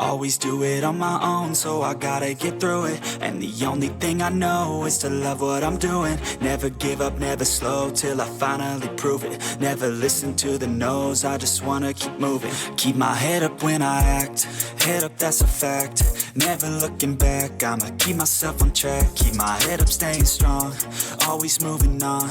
Always do it on my own, so I gotta get through it. And the only thing I know is to love what I'm doing. Never give up, never slow, till I finally prove it. Never listen to the no's, I just wanna keep moving. Keep my head up when I act, head up, that's a fact. Never looking back, I'ma keep myself on track. Keep my head up, staying strong, always moving on.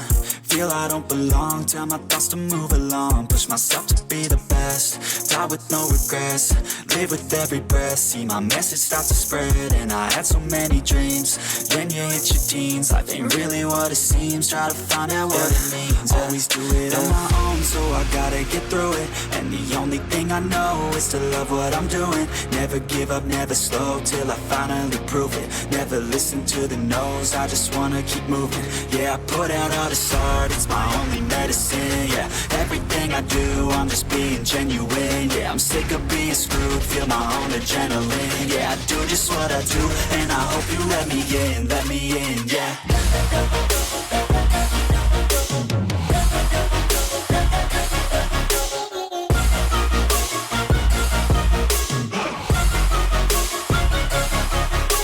Feel I don't belong, tell my thoughts to move along. Push myself to be the best, die with no regrets. Live with every breath, see my message start to spread. And I had so many dreams, then you hit your teens. Life ain't really what it seems, try to find out what it means. Always do it on my own, so I gotta get through it. And the only thing I know is to love what I'm doing. Never give up, never slow, till I finally prove it. Never listen to the no's, I just wanna keep moving. Yeah, I put out all this art, it's my only medicine. Yeah, everything I do, I'm just being genuine. Yeah, I'm sick of being screwed, feel my own adrenaline. Yeah, I do just what I do, and I hope you let me in, yeah.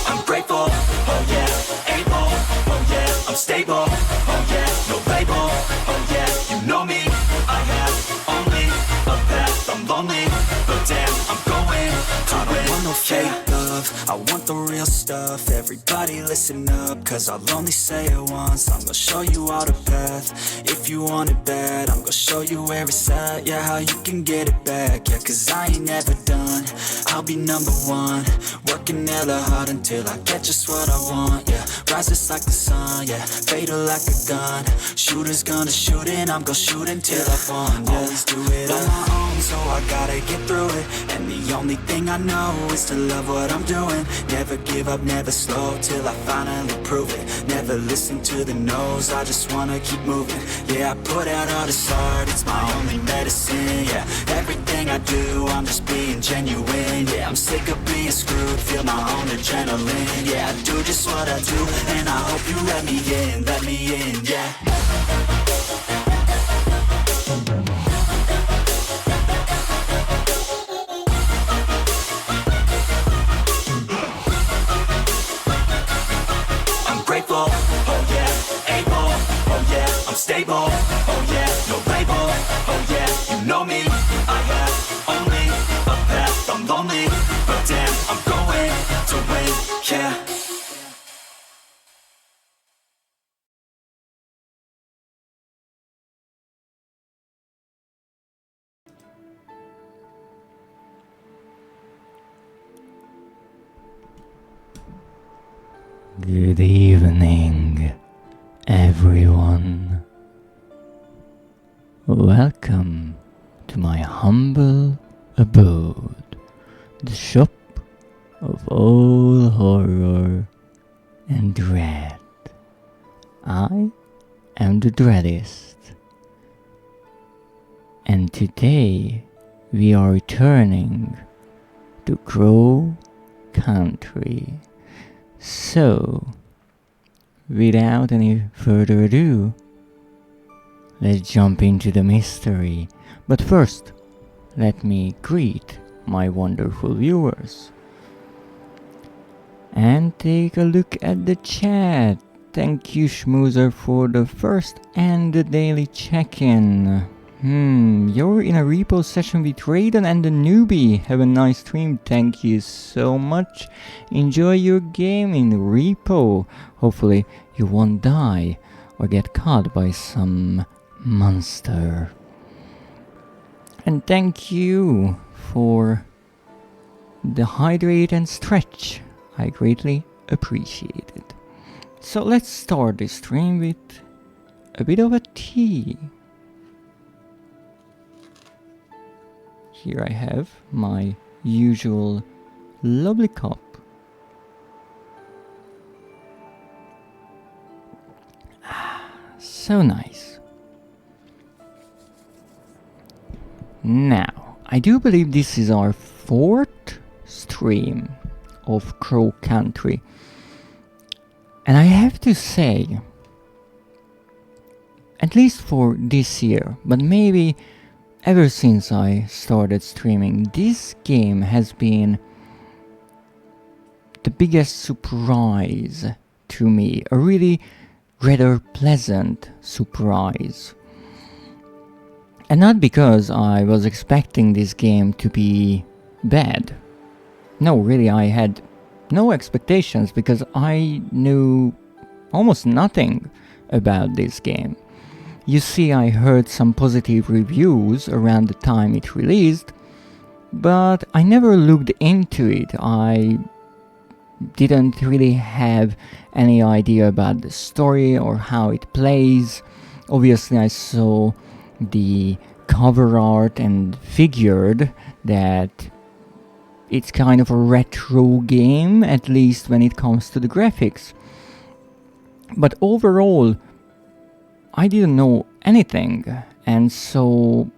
I'm grateful, oh yeah, able, oh yeah, I'm stable, oh yeah, no label, oh yeah, you know me, I have only a path, I'm lonely, but damn, I'm going to win. I don't want no fake love, I want the real stuff. Everybody listen up, cause I'll only say it once. I'm gonna show you all the path, if you want it bad. I'm gonna show you where it's at, yeah, how you can get it back. Yeah, cause I ain't never done, I'll be number one. Working hella hard until I get just what I want, yeah. Rises like the sun, yeah, fatal like a gun. Shooter's gonna shoot and I'm gonna shoot until I won, yeah. Always do it on my own, so I gotta get through it. And the only thing I know is to love what I'm doing. Never give up, never slow, till I finally prove it. Never listen to the no's, I just wanna keep moving. Yeah, I put out all this art, it's my only medicine. Yeah, everything I do, I'm just being genuine. Yeah, I'm sick of being screwed, feel my own adrenaline. Yeah, I do just what I do, and I hope you let me in, yeah. Oh yeah, able, oh yeah, I'm stable, oh yeah, no label, oh yeah, you know me, I have only a path, I'm lonely, but damn, I'm going to win, yeah. Good evening, everyone. Welcome to my humble abode, the shop of all horror and dread. I am the Dreadist, and today we are returning to Crow Country. So, without any further ado, let's jump into the mystery. But first, let me greet my wonderful viewers. And take a look at the chat. Thank you, Schmoozer, for the first and the daily check-in. You're in a repo session with Raiden and the newbie. Have a nice stream, thank you so much. Enjoy your game in repo. Hopefully you won't die or get caught by some monster. And thank you for the hydrate and stretch. I greatly appreciate it. So let's start the stream with a bit of a tea. Here I have my usual lovely cup. So nice. Now, I do believe this is our 4th stream of Crow Country. And I have to say, at least for this year, but maybe ever since I started streaming, this game has been the biggest surprise to me, a really rather pleasant surprise. And not because I was expecting this game to be bad. No, really, I had no expectations because I knew almost nothing about this game. You see, I heard some positive reviews around the time it released, but I never looked into it. I didn't really have any idea about the story or how it plays. Obviously, I saw the cover art and figured that it's kind of a retro game, at least when it comes to the graphics. But overall, I didn't know anything, and so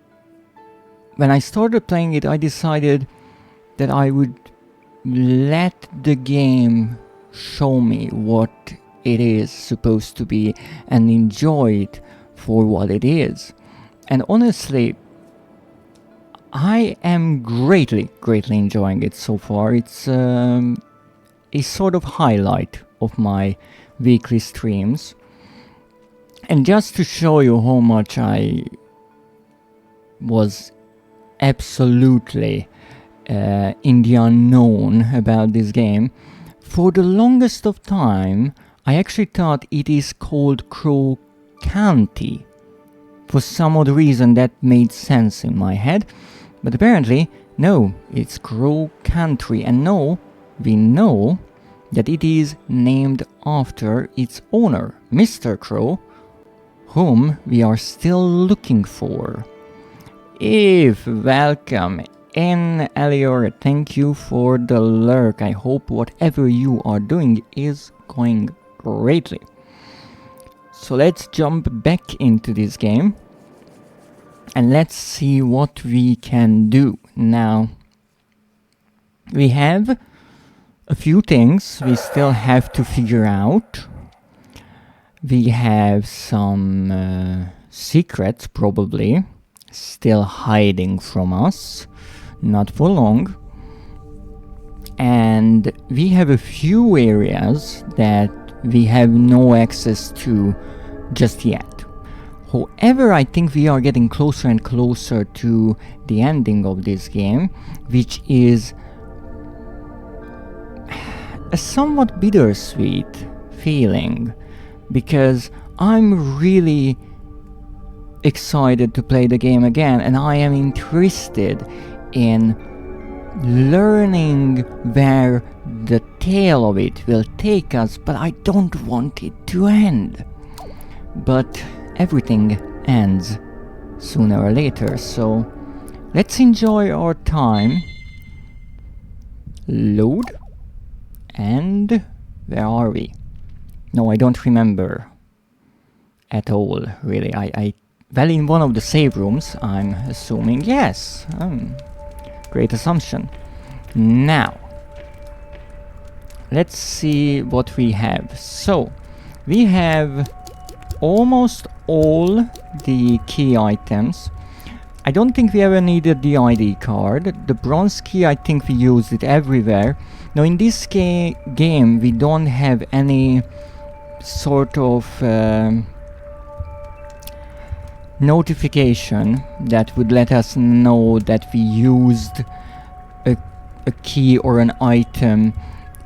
when I started playing it, I decided that I would let the game show me what it is supposed to be and enjoy it for what it is. And honestly, I am greatly enjoying it so far. It's a sort of highlight of my weekly streams. And just to show you how much I was absolutely in the unknown about this game, for the longest of time I actually thought it is called Crow County. For some odd reason that made sense in my head, but apparently no, it's Crow Country, and no, we know that it is named after its owner, Mr. Crow, whom we are still looking for. Welcome in, Elior, thank you for the lurk. I hope whatever you are doing is going greatly. So let's jump back into this game and let's see what we can do. Now, we have a few things we still have to figure out. We have some secrets probably still hiding from us, not for long. And we have a few areas that we have no access to just yet. However, I think we are getting closer and closer to the ending of this game, which is a somewhat bittersweet feeling, because I'm really excited to play the game again, and I am interested in learning where the tale of it will take us, but I don't want it to end. But everything ends sooner or later, so let's enjoy our time. Load. And where are we? No, I don't remember at all, really. Well, in one of the save rooms, I'm assuming. Yes, great assumption. Now, let's see what we have. So, we have almost all the key items. I don't think we ever needed the ID card. The bronze key, I think we used it everywhere. Now, in this game, we don't have any sort of notification that would let us know that we used a key or an item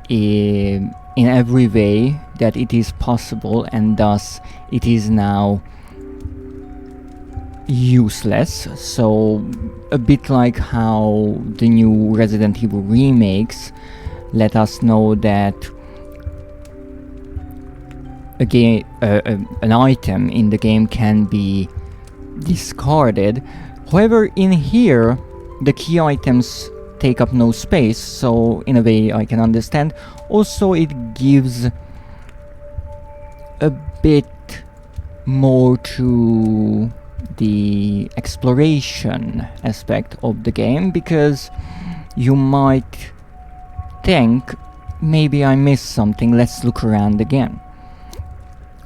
in every way that it is possible, and thus it is now useless. So a bit like how the new Resident Evil remakes let us know that an item in the game can be discarded. However, in here the key items take up no space, so in a way I can understand. Also, it gives a bit more to the exploration aspect of the game, because you might think, maybe I missed something, let's look around again.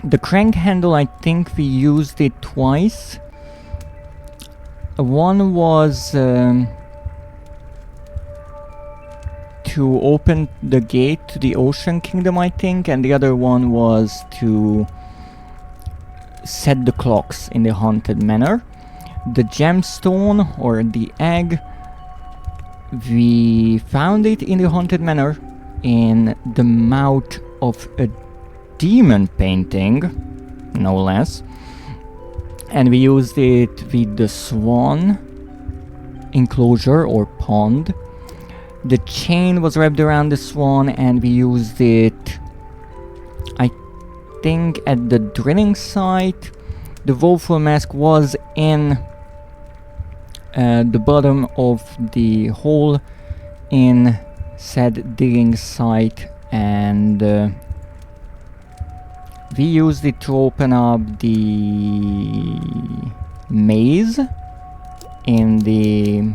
The crank handle, I think we used it twice. One was to to open the gate to the Ocean Kingdom, I think, and the other one was to set the clocks in the Haunted Manor. The gemstone, or the egg, we found it in the Haunted Manor in the mouth of a demon painting, no less. And we used it with the swan enclosure or pond. The chain was wrapped around the swan, and we used it, I think, at the drilling site. The woeful mask was in the bottom of the hole in said digging site, and we used it to open up the maze in the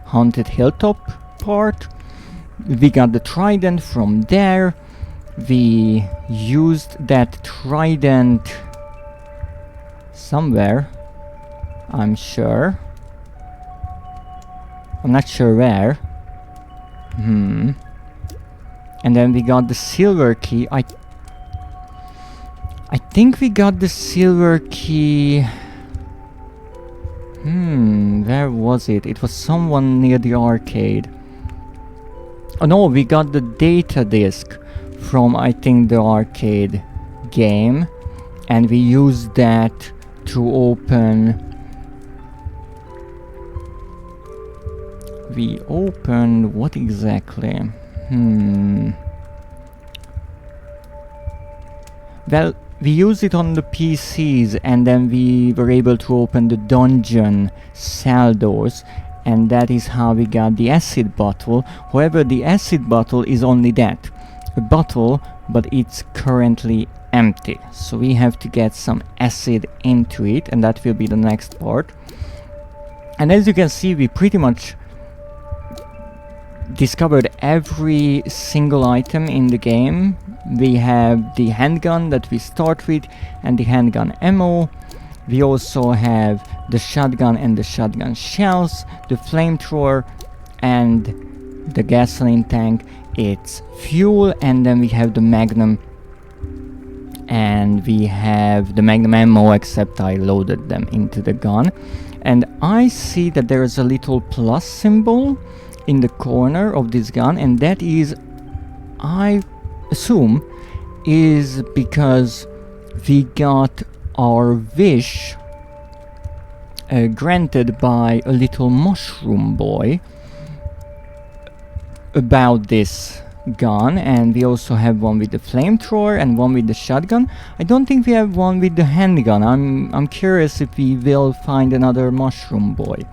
haunted hilltop part. We got the trident from there. We used that trident somewhere, I'm sure. I'm not sure where. And then we got the silver key. I think we got the silver key. Where was it? It was someone near the arcade. Oh no, we got the data disk from, I think, the arcade game, and we used that to open. We opened what exactly? Well, we used it on the PCs, and then we were able to open the dungeon cell doors, and that is how we got the acid bottle. However, the acid bottle is only that, a bottle, but it's currently empty. So we have to get some acid into it, and that will be the next part. And as you can see, we pretty much discovered every single item in the game. We have the handgun that we start with, and the handgun ammo. We also have the shotgun and the shotgun shells, the flamethrower, and the gasoline tank. It's fuel, and then we have the magnum, and we have the magnum ammo, except I loaded them into the gun. And I see that there is a little plus symbol in the corner of this gun, and that is, I assume, is because we got our wish granted by a little mushroom boy about this gun. And we also have one with the flamethrower and one with the shotgun. I don't think we have one with the handgun. I'm curious if we will find another mushroom boy.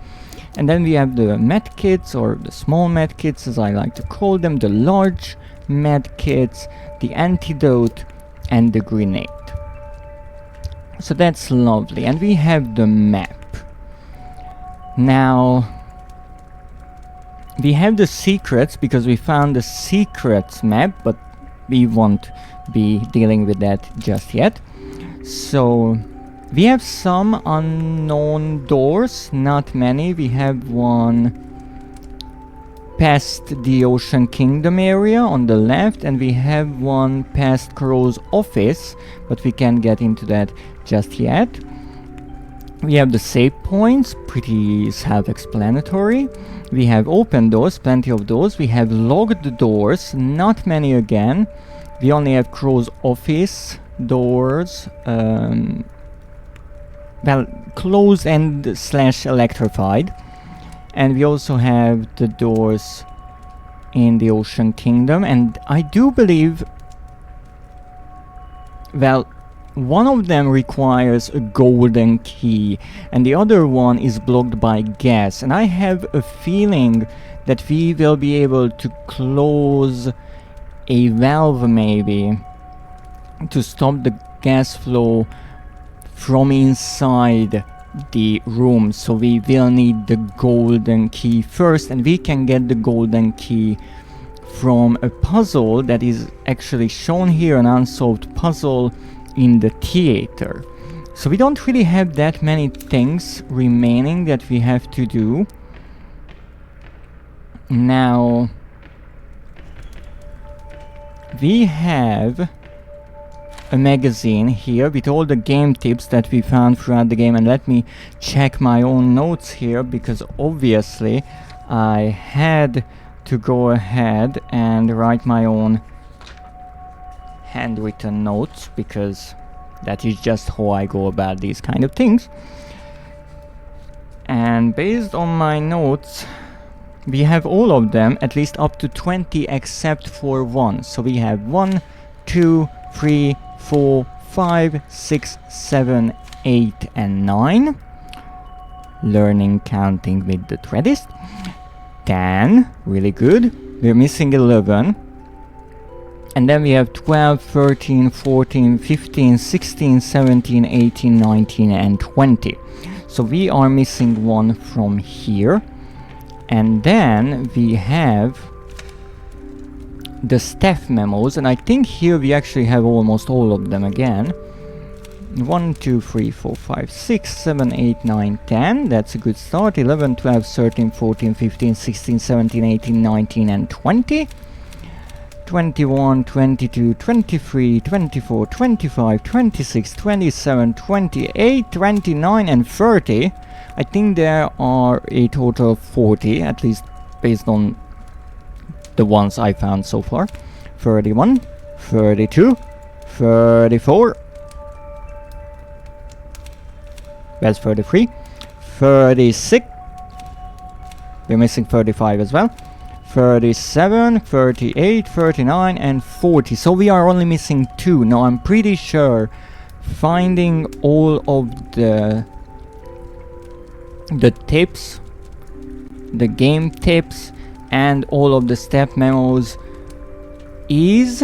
And then we have the medkits, or the small medkits as I like to call them, the large medkits, the antidote, and the grenade. So that's lovely. And we have the map. Now, we have the secrets, because we found the secrets map, but we won't be dealing with that just yet. So we have some unknown doors, not many. We have one past the Ocean Kingdom area on the left, and we have one past Crow's office, but we can't get into that just yet. We have the save points, pretty self-explanatory. We have open doors, plenty of those. We have locked doors, not many again. We only have Crow's office doors, well, closed and slash electrified. And we also have the doors in the Ocean Kingdom, and I do believe, well, one of them requires a golden key, and the other one is blocked by gas. And I have a feeling that we will be able to close a valve, maybe, to stop the gas flow from inside the room. So we will need the golden key first, and we can get the golden key from a puzzle that is actually shown here, an unsolved puzzle in the theater. So we don't really have that many things remaining that we have to do. Now, we have a magazine here with all the game tips that we found throughout the game, and let me check my own notes here, because obviously I had to go ahead and write my own handwritten notes, because that is just how I go about these kind of things. And based on my notes, we have all of them, at least up to 20, except for one. So we have 1, 2, 3, 4, 5, 6, 7, 8, and 9. Learning counting with the Dreadist. 10, really good. We're missing 11. And then we have 12, 13, 14, 15, 16, 17, 18, 19, and 20. So we are missing one from here. And then we have the staff memos, and I think here we actually have almost all of them again. 1, 2, 3, 4, 5, 6, 7, 8, 9, 10. That's a good start. 11, 12, 13, 14, 15, 16, 17, 18, 19, and 20. 21, 22, 23, 24, 25, 26, 27, 28, 29, and 30. I think there are a total of 40, at least based on the ones I found so far. 31, 32, 34. That's 33. 36. We're missing 35 as well. 37, 38, 39, and 40. So we are only missing 2. Now I'm pretty sure finding all of the tips, the game tips, and all of the step memos is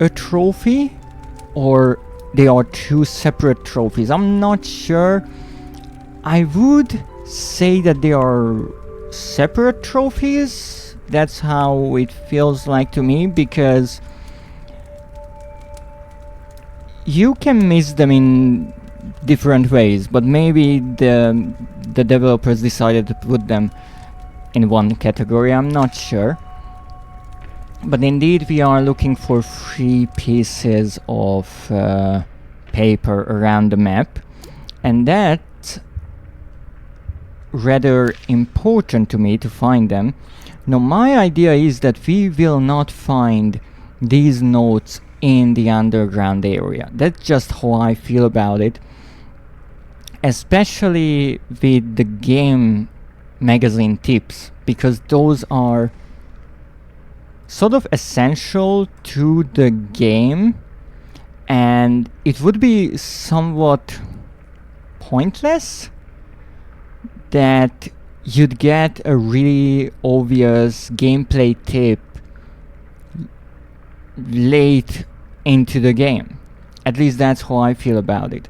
a trophy, or they are 2 separate trophies. I'm not sure. I would say that they are separate trophies. That's how it feels like to me, because you can miss them in different ways, but maybe the developers decided to put them in one category. I'm not sure. But indeed we are looking for 3 pieces of paper around the map, and that's rather important to me to find them. Now my idea is that we will not find these notes in the underground area. That's just how I feel about it, especially with the game magazine tips, because those are sort of essential to the game, and it would be somewhat pointless that you'd get a really obvious gameplay tip late into the game. At least that's how I feel about it.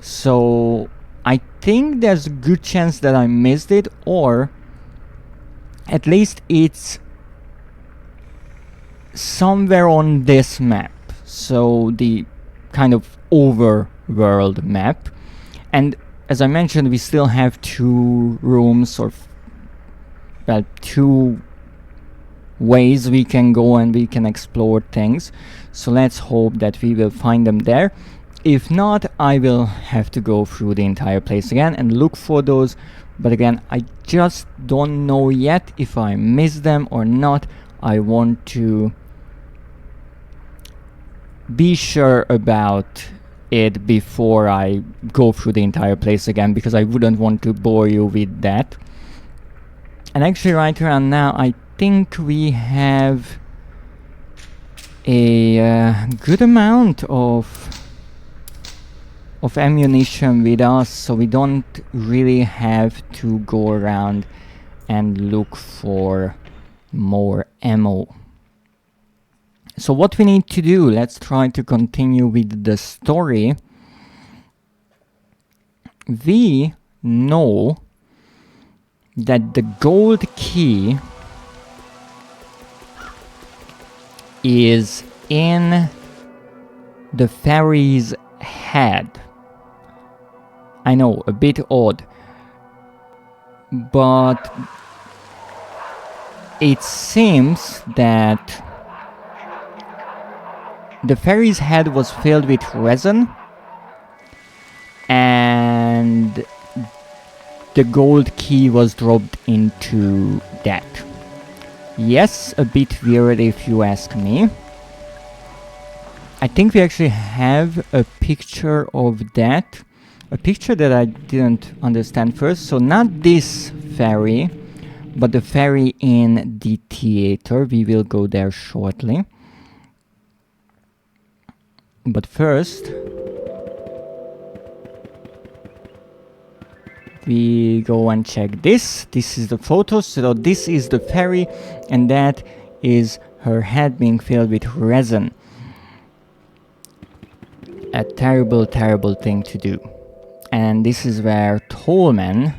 So I think there's a good chance that I missed it, or at least it's somewhere on this map, so the kind of overworld map. And as I mentioned, we still have 2 rooms, or well, 2 ways we can go and we can explore things. So let's hope that we will find them there. If not, I will have to go through the entire place again and look for those. But again, I just don't know yet if I miss them or not. I want to be sure about it before I go through the entire place again, because I wouldn't want to bore you with that. And actually right around now I think we have a good amount of ammunition with us, so we don't really have to go around and look for more ammo. So what we need to do, let's try to continue with the story. We know that the gold key is in the fairy's head. I know, a bit odd, but it seems that The fairy's head was filled with resin, and the gold key was dropped into that. Yes, a bit weird if you ask me. I think we actually have a picture of that. A picture that I didn't understand first. So not this fairy, but the fairy in the theater. We will go there shortly. But first, we go and check this. This is the photo. So this is the fairy, and that is her head being filled with resin. A terrible, terrible thing to do. And this is where Tallman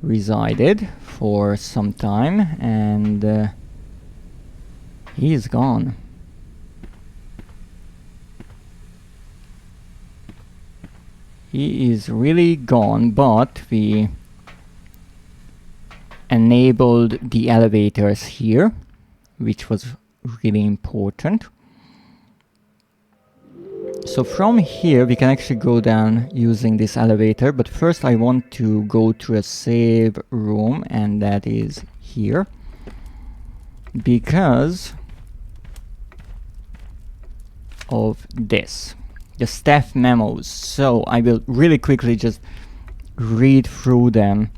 resided for some time, and he is gone. He is really gone, but we enabled the elevators here, which was really important. So from here we can actually go down using this elevator, but first I want to go to a save room, and that is here, because of this. The staff memos. So I will really quickly just read through them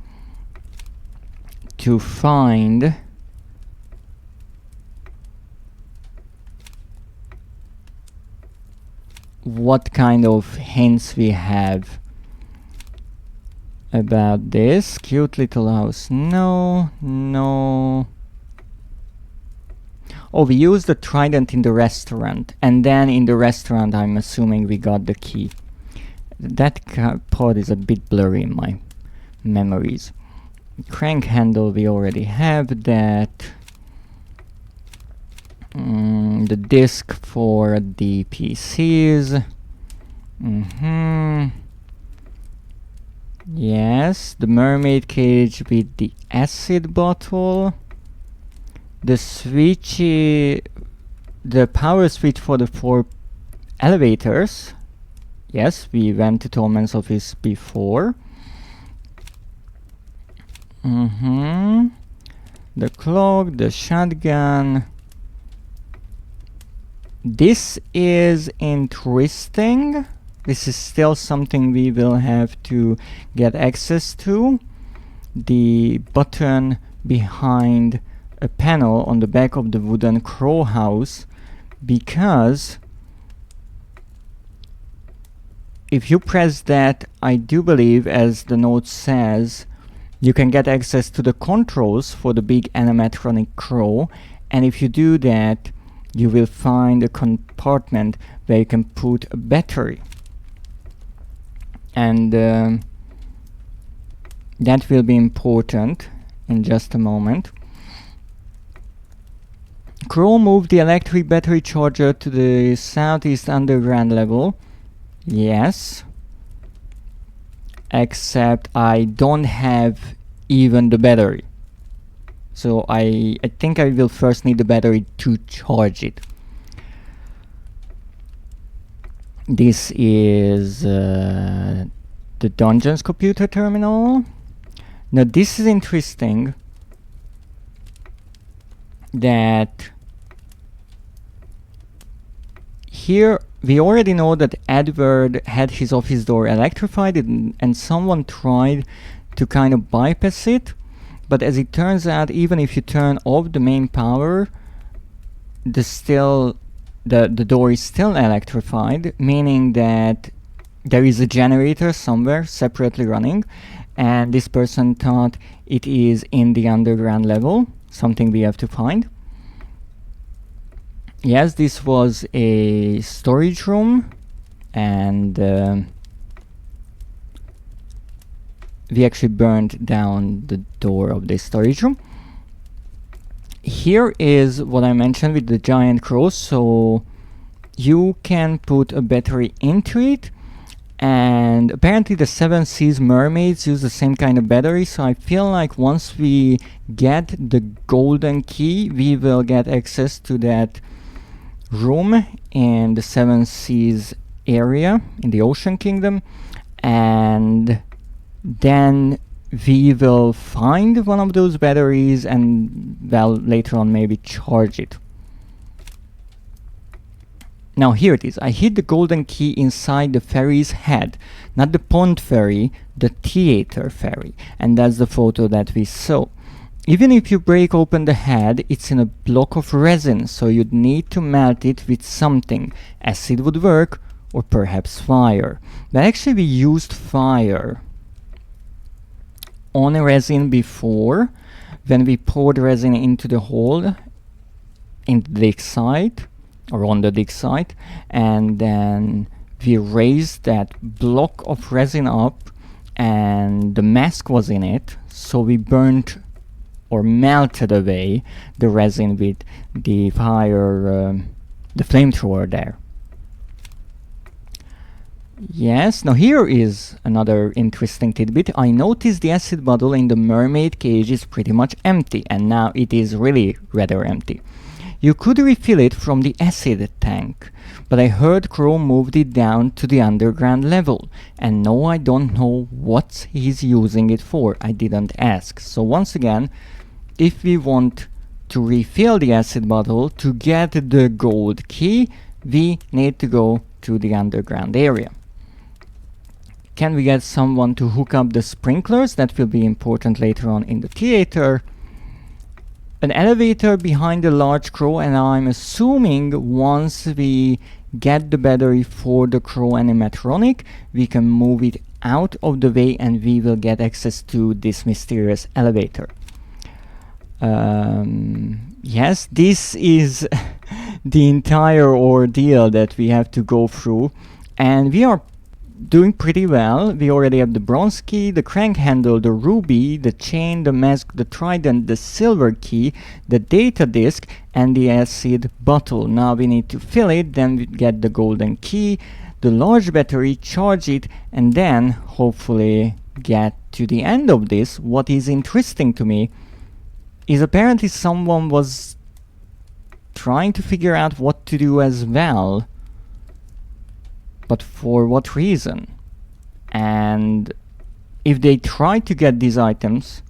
to find what kind of hints we have about this. Cute little house. No. Oh, we used the trident in the restaurant, and then in the restaurant I'm assuming we got the key. That part is a bit blurry in my memories. Crank handle, we already have that. The disc for the PCs. Yes, the mermaid cage with the acid bottle. The switch, the power switch for the 4 elevators. Yes, we went to Tallman's office before. The clock, the shotgun. This is interesting. This is still something we will have to get access to. The button behind a panel on the back of the wooden crow house, because if you press that, I do believe, as the note says, you can get access to the controls for the big animatronic crow, and if you do that, you will find a compartment where you can put a battery, and that will be important in just a moment. Crow moved the electric battery charger to the southeast underground level. Yes. Except I don't have even the battery. So I think I will first need the battery to charge it. This is the dungeon's computer terminal. Now this is interesting, that here we already know that Edward had his office door electrified, and someone tried to kind of bypass it, but as it turns out, even if you turn off the main power, the door is still electrified, meaning that there is a generator somewhere separately running, and this person thought it is in the underground level, something we have to find. Yes, this was a storage room, and we actually burned down the door of this storage room. Here is what I mentioned with the giant crow, so you can put a battery into it, and apparently the 7 Seas mermaids use the same kind of battery, so I feel like once we get the golden key, we will get access to that room in the Seven Seas area in the Ocean Kingdom, and then we will find one of those batteries and, well, later on maybe charge it. Now here it is. I hid the golden key inside the ferry's head, not the pond ferry, the theater ferry, and that's the photo that we saw. Even if you break open the head, it's in a block of resin, so you'd need to melt it with something. Acid would work, or perhaps fire. But actually we used fire on a resin before, when we poured resin into the hole in the dig site, or on the dig site, and then we raised that block of resin up, and the mask was in it, so we burnt or melted away the resin with the fire, the flamethrower there. Yes, now here is another interesting tidbit. I noticed the acid bottle in the mermaid cage is pretty much empty, and now it is really rather empty. You could refill it from the acid tank, but I heard Crow moved it down to the underground level, and no, I don't know what he's using it for. I didn't ask. So once again, if we want to refill the acid bottle to get the gold key, we need to go to the underground area. Can we get someone to hook up the sprinklers? That will be important later on in the theater. An elevator behind the large crow, and I'm assuming once we get the battery for the crow animatronic, we can move it out of the way and we will get access to this mysterious elevator. Yes, this is the entire ordeal that we have to go through, and we are doing pretty well. We already have the bronze key, the crank handle, the ruby, the chain, the mask, the trident, the silver key, the data disk, and the acid bottle. Now we need to fill it, then we get the golden key, the large battery, charge it, and then hopefully get to the end of this. What is interesting to me is apparently someone was trying to figure out what to do as well. But for what reason? And if they tried to get these items,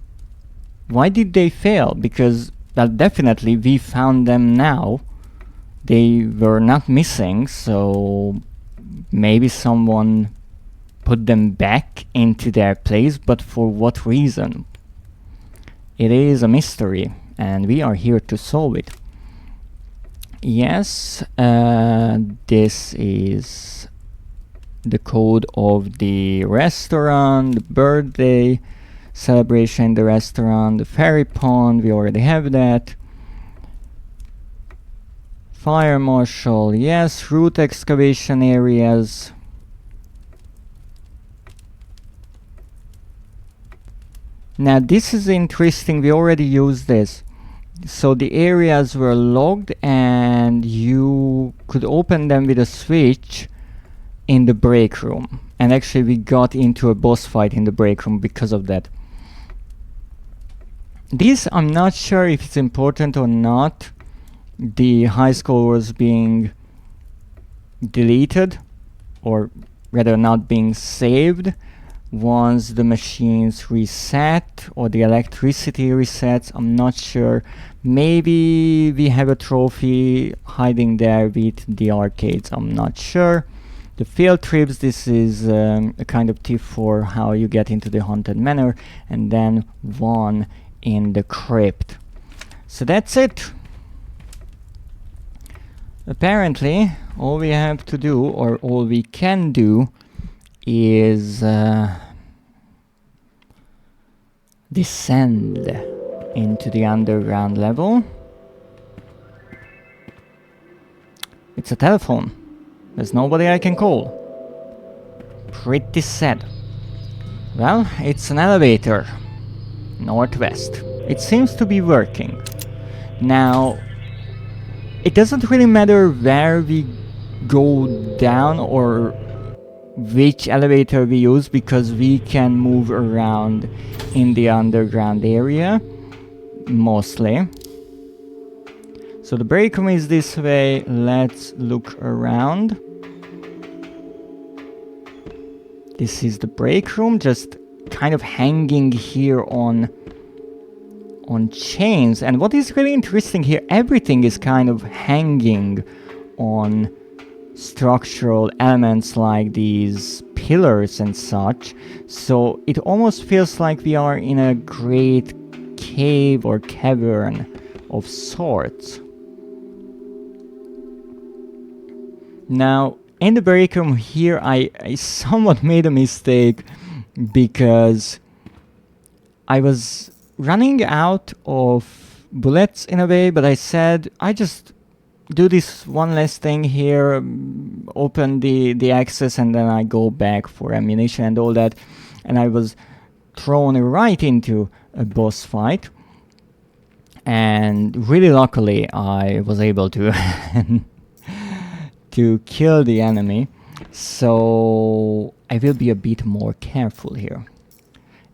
why did they fail? Because, well, definitely we found them now. They were not missing, so maybe someone put them back into their place, but for what reason? It is a mystery, and we are here to solve it. Yes, this is the code of the restaurant, the birthday celebration in the restaurant, the ferry pond, we already have that. Fire marshal, yes, root excavation areas. Now this is interesting, we already used this. So the areas were logged and you could open them with a switch in the break room, and actually we got into a boss fight in the break room because of that. This, I'm not sure if it's important or not, the high score was being deleted, or rather not being saved, once the machines reset or the electricity resets. I'm not sure. Maybe we have a trophy hiding there with the arcades, I'm not sure. The field trips, this is a kind of tip for how you get into the haunted manor, and then one in the crypt. So that's it. Apparently, all we have to do, or all we can do, is descend into the underground level. It's a telephone. There's nobody I can call. Pretty sad. Well, it's an elevator. Northwest. It seems to be working. Now, it doesn't really matter where we go down or which elevator we use, because we can move around in the underground area, mostly. So the break room is this way. Let's look around. This is the break room, just kind of hanging here on chains. And what is really interesting here, everything is kind of hanging on structural elements like these pillars and such. So it almost feels like we are in a great cave or cavern of sorts. Now, in the break room here, I somewhat made a mistake because I was running out of bullets in a way, but I said, I just do this one last thing here, open the access, and then I go back for ammunition and all that. And I was thrown right into a boss fight. And really luckily, I was able to to kill the enemy. So I will be a bit more careful here.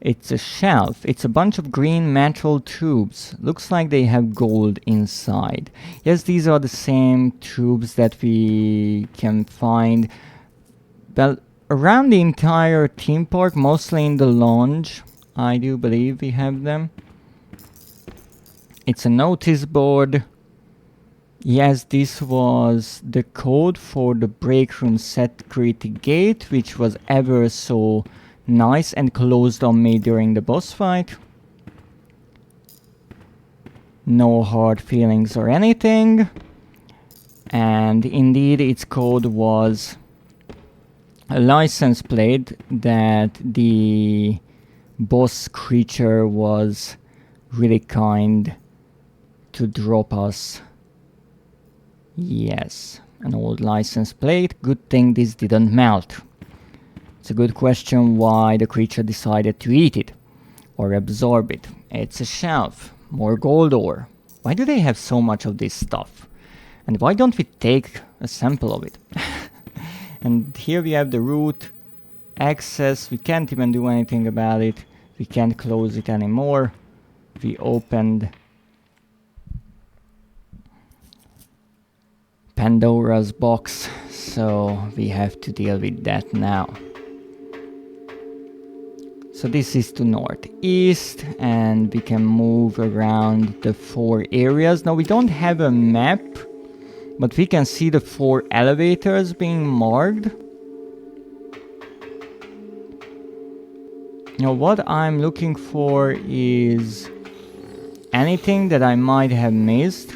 It's a shelf. It's a bunch of green metal tubes. Looks like they have gold inside. Yes, these are the same tubes that we can find, well, around the entire theme park, mostly in the lounge. I do believe we have them. It's a notice board. Yes, this was the code for the break room security gate, which was ever so nice and closed on me during the boss fight. No hard feelings or anything. And indeed, its code was a license plate that the boss creature was really kind to drop us. Yes, an old license plate. Good thing this didn't melt. It's a good question why the creature decided to eat it or absorb it. It's a shelf. More gold ore. Why do they have so much of this stuff? And why don't we take a sample of it? And here we have the root access. We can't even do anything about it. We can't close it anymore. We opened Pandora's box, so we have to deal with that now. So this is to northeast, and we can move around the 4 areas. Now we don't have a map, but we can see the 4 elevators being marked. Now what I'm looking for is anything that I might have missed.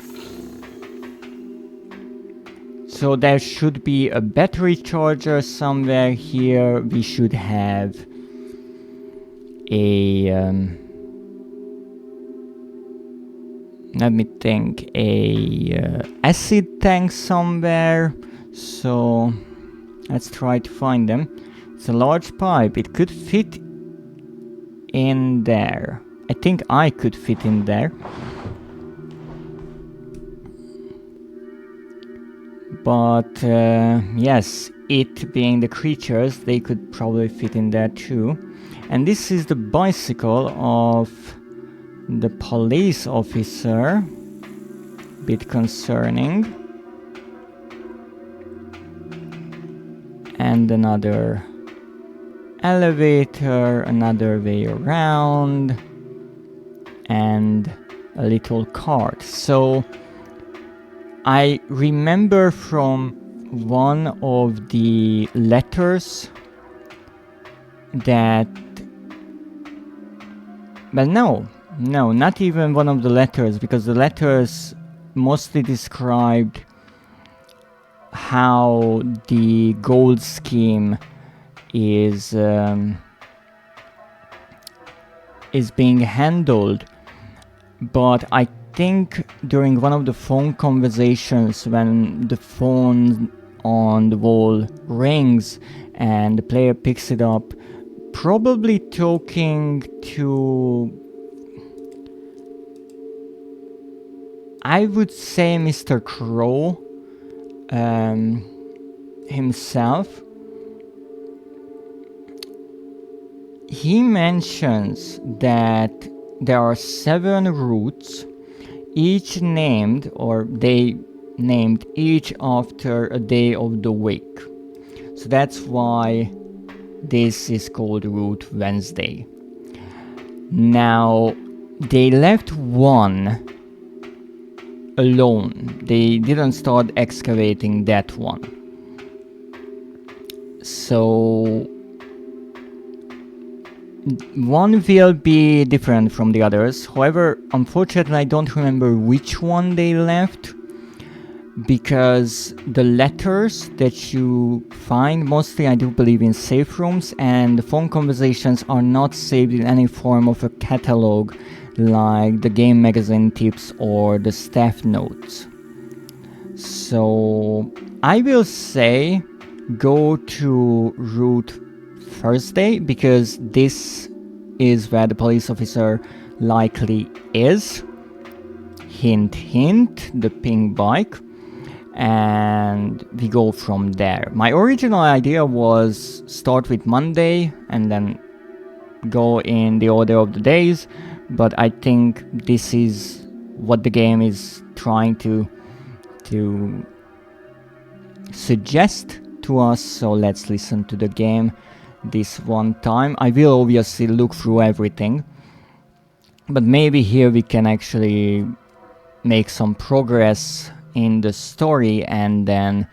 So there should be a battery charger somewhere here. We should have a let me think, a acid tank somewhere. So let's try to find them. It's a large pipe. It could fit in there. I think I could fit in there. But yes, it being the creatures, they could probably fit in there too. And this is the bicycle of the police officer. Bit concerning. And another elevator, another way around, and a little cart. So I remember from one of the letters that, well, no, not even one of the letters, because the letters mostly described how the gold scheme is being handled. But I think during one of the phone conversations, when the phone on the wall rings and the player picks it up, probably talking to, I would say, Mr. Crow himself, he mentions that there are 7 routes each named, or they named each after a day of the week. So that's why this is called Route Wednesday. Now, they left one alone. They didn't start excavating that one. So one will be different from the others. However, unfortunately, I don't remember which one they left, because the letters that you find, mostly I do believe in safe rooms, and the phone conversations are not saved in any form of a catalog like the game magazine tips or the staff notes. So I will say go to Route Thursday, because this is where the police officer likely is. Hint hint, the pink bike. And we go from there. My original idea was start with Monday and then go in the order of the days, but I think this is what the game is trying to suggest to us, so let's listen to the game this one time. I will obviously look through everything, but maybe here we can actually make some progress in the story and then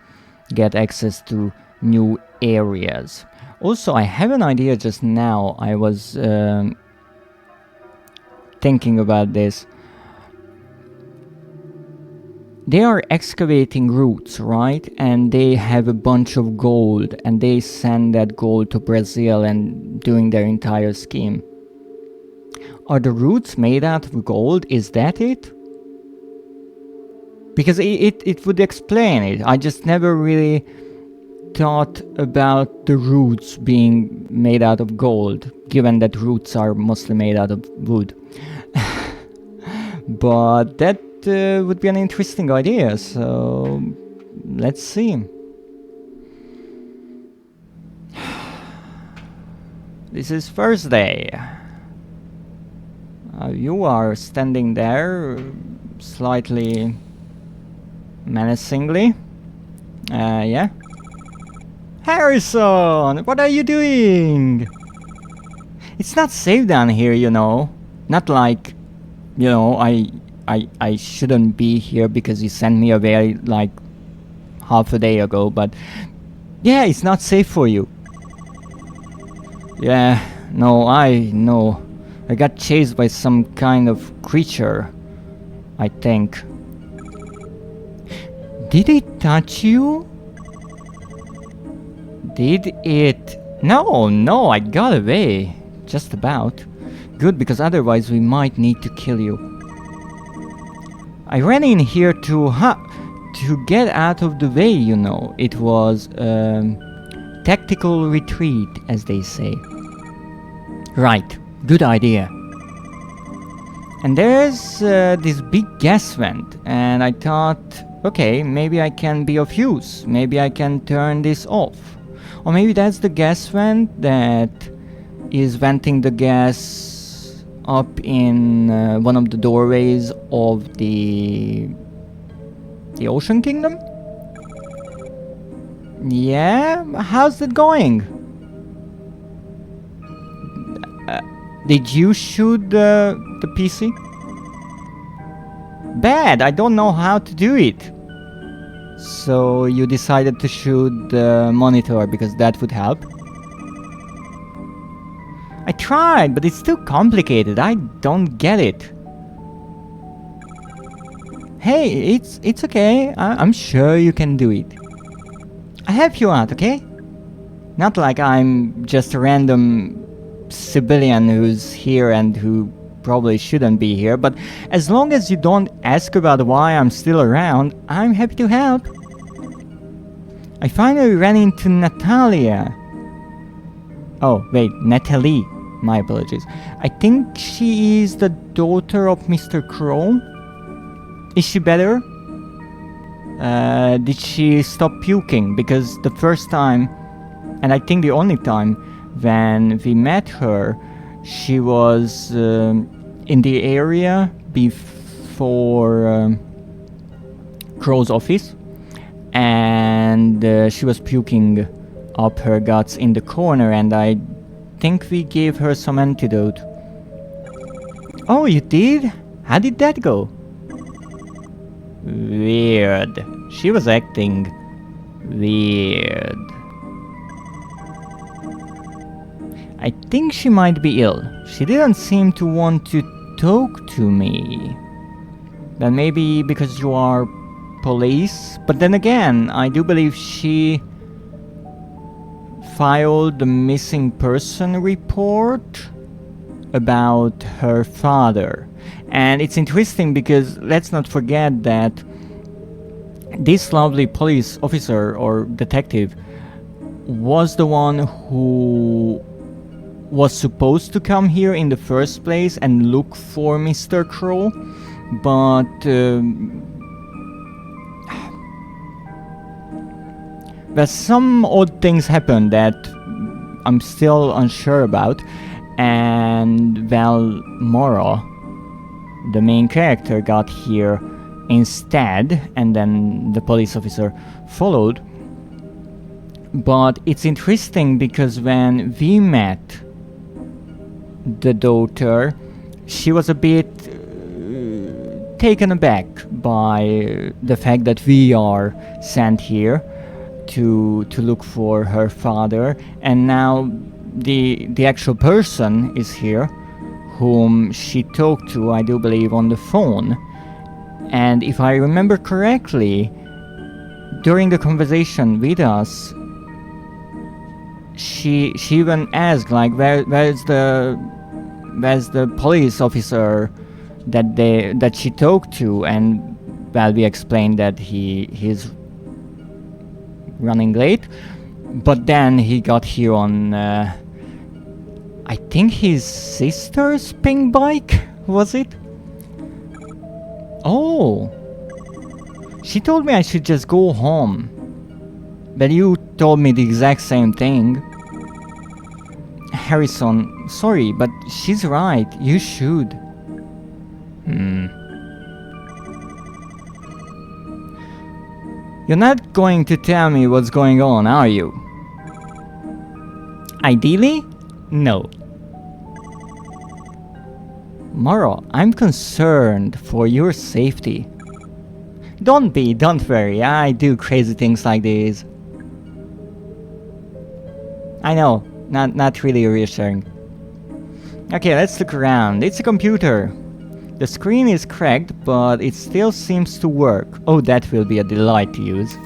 get access to new areas. Also, I have an idea just now. I was thinking about this. They are excavating routes, right? And they have a bunch of gold, and they send that gold to Brazil and doing their entire scheme. Are the routes made out of gold? Is that it? Because it would explain it. I just never really thought about the roots being made out of gold, given that roots are mostly made out of wood. But that would be an interesting idea, so let's see. This is Thursday. You are standing there slightly menacingly. Yeah. Harrison, what are you doing? It's not safe down here, you know. Not like, you know, I shouldn't be here because you sent me away like half a day ago, but yeah, it's not safe for you. Yeah, no, I know. I got chased by some kind of creature, I think. Did it touch you? Did it? No, I got away. Just about. Good, because otherwise we might need to kill you. I ran in here to get out of the way, you know. It was tactical retreat, as they say. Right, good idea. And there's this big gas vent, and I thought, okay, maybe I can be of use. Maybe I can turn this off. Or maybe that's the gas vent that is venting the gas up in one of the doorways of the Ocean Kingdom? Yeah? How's it going? Did you shoot the PC? Bad, I don't know how to do it. So you decided to shoot the monitor because that would help? I tried, but it's too complicated. I don't get it. Hey, it's okay. I'm sure you can do it. I'll help you out, okay? Not like I'm just a random civilian who's here and who probably shouldn't be here, but as long as you don't ask about why I'm still around, I'm happy to help. I finally ran into Natalia. Oh, wait, Natalie. My apologies. I think she is the daughter of Mr. Crow. Is she better? Did she stop puking? Because the first time, and I think the only time, when we met her, she was in the area for Crow's office, and she was puking up her guts in the corner, and I think we gave her some antidote. Oh, you did? How did that go? Weird. She was acting weird. I think she might be ill. She didn't seem to want to talk to me. But maybe because you are police? But then again, I do believe she filed the missing person report about her father. And it's interesting because let's not forget that this lovely police officer or detective was the one who was supposed to come here in the first place and look for Mr. Crow, but well, some odd things happened that I'm still unsure about, and well, Mora, the main character, got here instead, and then the police officer followed. But it's interesting because when we met the daughter, she was a bit taken aback by the fact that we are sent here to look for her father, and now the actual person is here whom she talked to, I do believe, on the phone. And if I remember correctly, during the conversation with us, she even asked, like, where's the police officer that she talked to, and well, we explained that he's running late, but then he got here on I think his sister's pink bike, was it? Oh, she told me I should just go home, but you told me the exact same thing. Harrison, sorry, but she's right, you should. You're not going to tell me what's going on, are you? Ideally, no. Moro, I'm concerned for your safety. Don't worry, I do crazy things like this. I know, not really reassuring. Okay, let's look around. It's a computer. The screen is cracked, but it still seems to work. Oh, that will be a delight to use.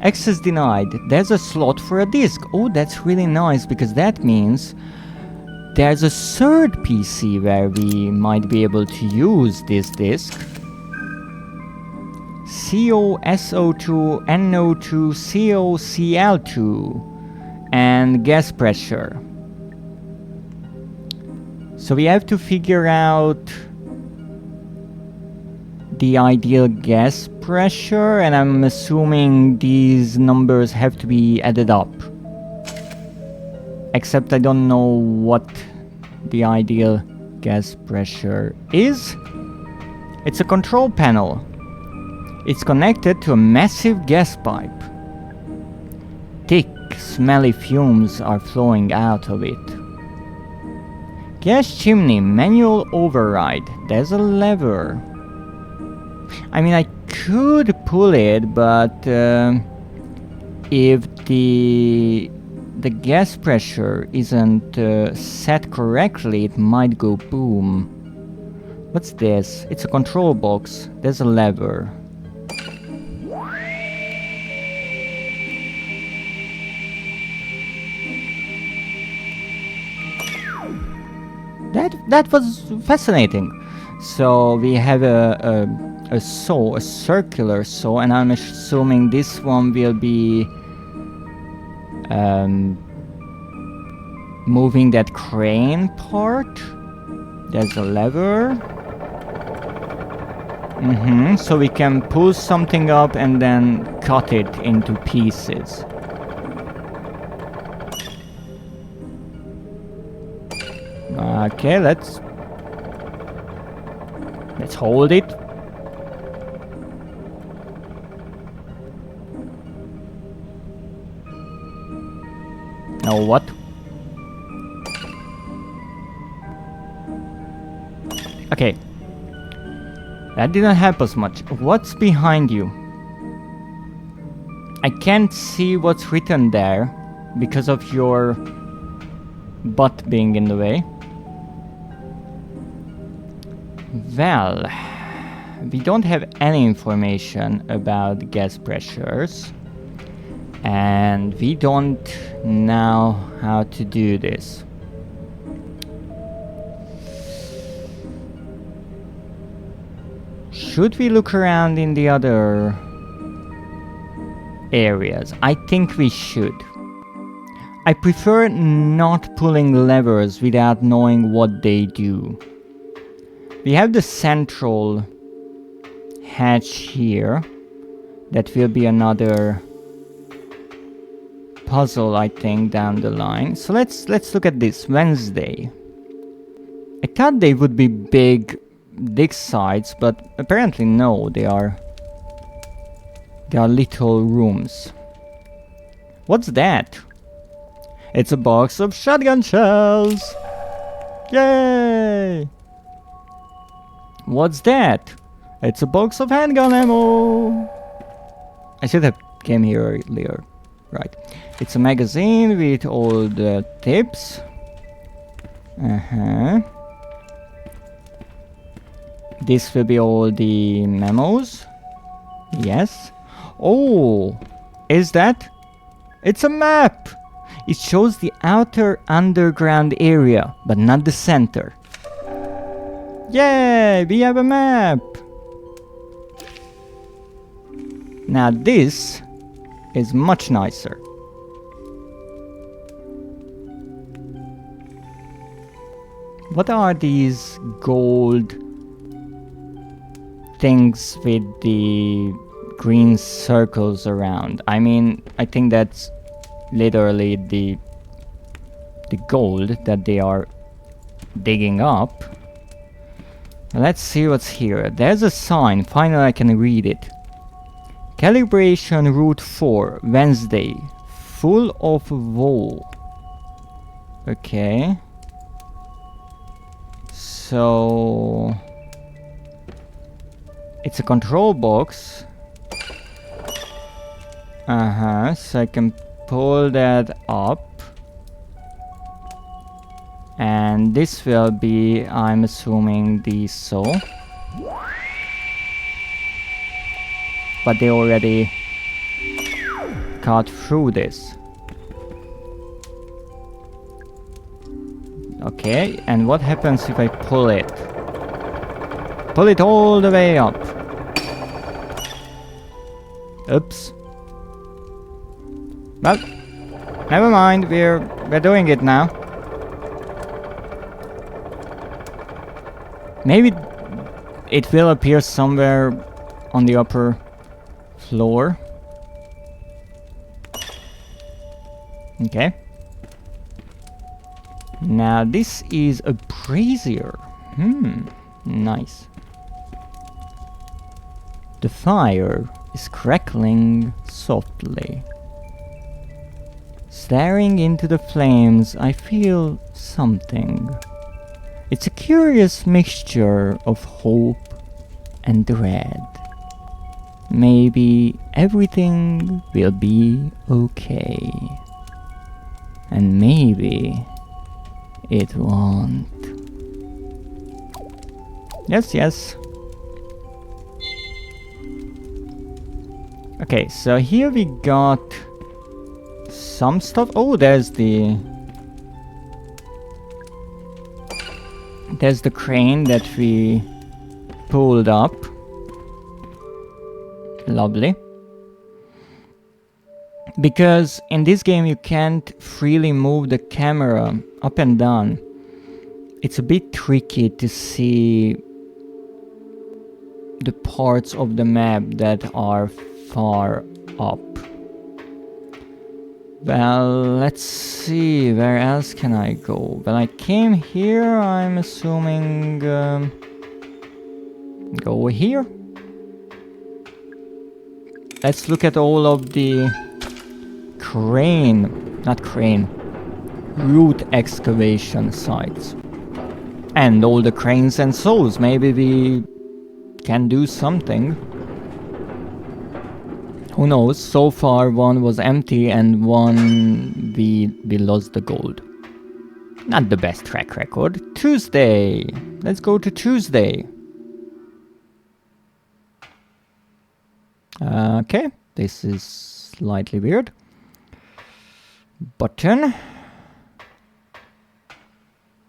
Access denied. There's a slot for a disk. Oh, that's really nice, because that means there's a third PC where we might be able to use this disk. COSO2, NO2, COCL2, and gas pressure. So we have to figure out the ideal gas pressure, and I'm assuming these numbers have to be added up. Except I don't know what the ideal gas pressure is. It's a control panel. It's connected to a massive gas pipe. Thick, smelly fumes are flowing out of it. Gas chimney, manual override. There's a lever. I mean, I could pull it, but if the gas pressure isn't set correctly, it might go boom. What's this? It's a control box. There's a lever. That was fascinating. So we have a saw, a circular saw, and I'm assuming this one will be moving that crane part. There's a lever. So we can pull something up and then cut it into pieces. Okay, let's Let's hold it. Now what? Okay. That didn't help us much. What's behind you? I can't see what's written there because of your butt being in the way. Well, we don't have any information about gas pressures, and we don't know how to do this. Should we look around in the other areas? I think we should. I prefer not pulling levers without knowing what they do. We have the central hatch here. That will be another puzzle, I think, down the line. So let's look at this. Wednesday. I thought they would be big sides, but apparently no, they are little rooms. What's that? It's a box of shotgun shells! Yay! What's that? It's a box of handgun ammo! I should have came here earlier. Right. It's a magazine with all the tips. This will be all the memos. Yes. Oh! Is that? It's a map! It shows the outer underground area, but not the center. Yay! We have a map! Now this is much nicer. What are these gold things with the green circles around? I mean, I think that's literally the gold that they are digging up. Let's see what's here. There's a sign. Finally I can read it. Calibration Route 4, Wednesday. Full of wool. Okay. So it's a control box. So I can pull that up. And this will be, I'm assuming, the saw. But they already cut through this. Okay, and what happens if I pull it? Pull it all the way up. Oops. Well, never mind, we're doing it now. Maybe it will appear somewhere on the upper floor. Okay. Now this is a brazier. Nice. The fire is crackling softly. Staring into the flames, I feel something. It's a curious mixture of hope and dread. Maybe everything will be okay. And maybe it won't. Yes. Okay, so here we got some stuff. Oh, there's the crane that we pulled up. Lovely. Because in this game you can't freely move the camera up and down. It's a bit tricky to see the parts of the map that are far up. Well, let's see, where else can I go? Well, I came here, I'm assuming... Go here. Let's look at all of the root excavation sites. And all the cranes and saws. Maybe we can do something. Who knows? So far one was empty and one we lost the gold. Not the best track record. Tuesday. Let's go to Tuesday. Okay, this is slightly weird. Button.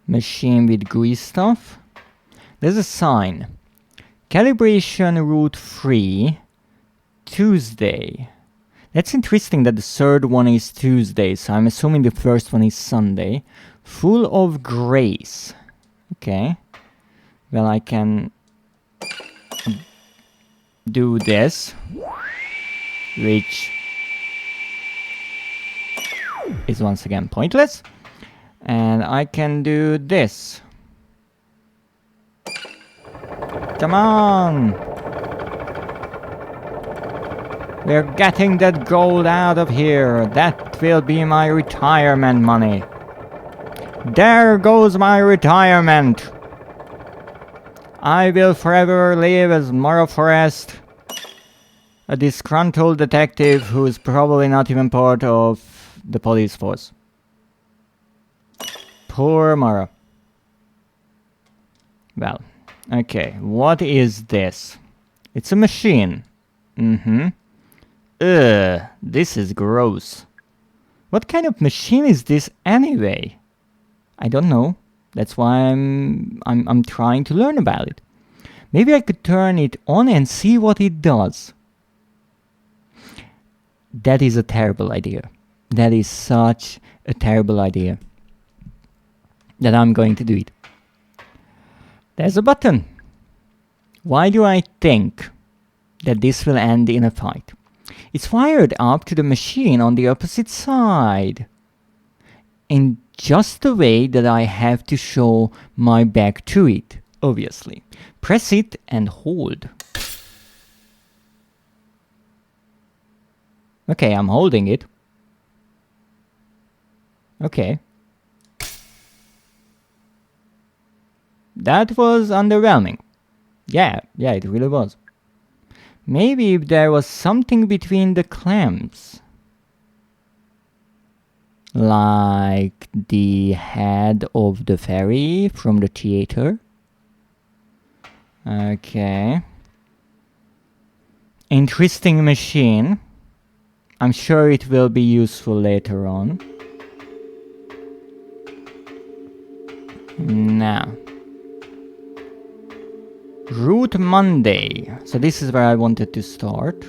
Machine with GUI stuff. There's a sign. Calibration route 3. Tuesday. That's interesting that the third one is Tuesday, so I'm assuming the first one is Sunday. Full of grace. Okay. Well, I can do this, which is once again pointless. And I can do this. Come on! We're getting that gold out of here. That will be my retirement money. There goes my retirement. I will forever live as Mara Forest, a disgruntled detective who is probably not even part of the police force. Poor Mara. Well, okay, what is this? It's a machine. This is gross. What kind of machine is this anyway? I don't know. That's why I'm trying to learn about it. Maybe I could turn it on and see what it does. That is a terrible idea. That is such a terrible idea that I'm going to do it. There's a button. Why do I think that this will end in a fight? It's wired up to the machine on the opposite side. In just the way that I have to show my back to it, obviously. Press it and hold. Okay, I'm holding it. Okay. That was underwhelming. Yeah, it really was. Maybe if there was something between the clamps. Like the head of the fairy from the theater. Okay. Interesting machine. I'm sure it will be useful later on. Now. Route Monday. So this is where I wanted to start.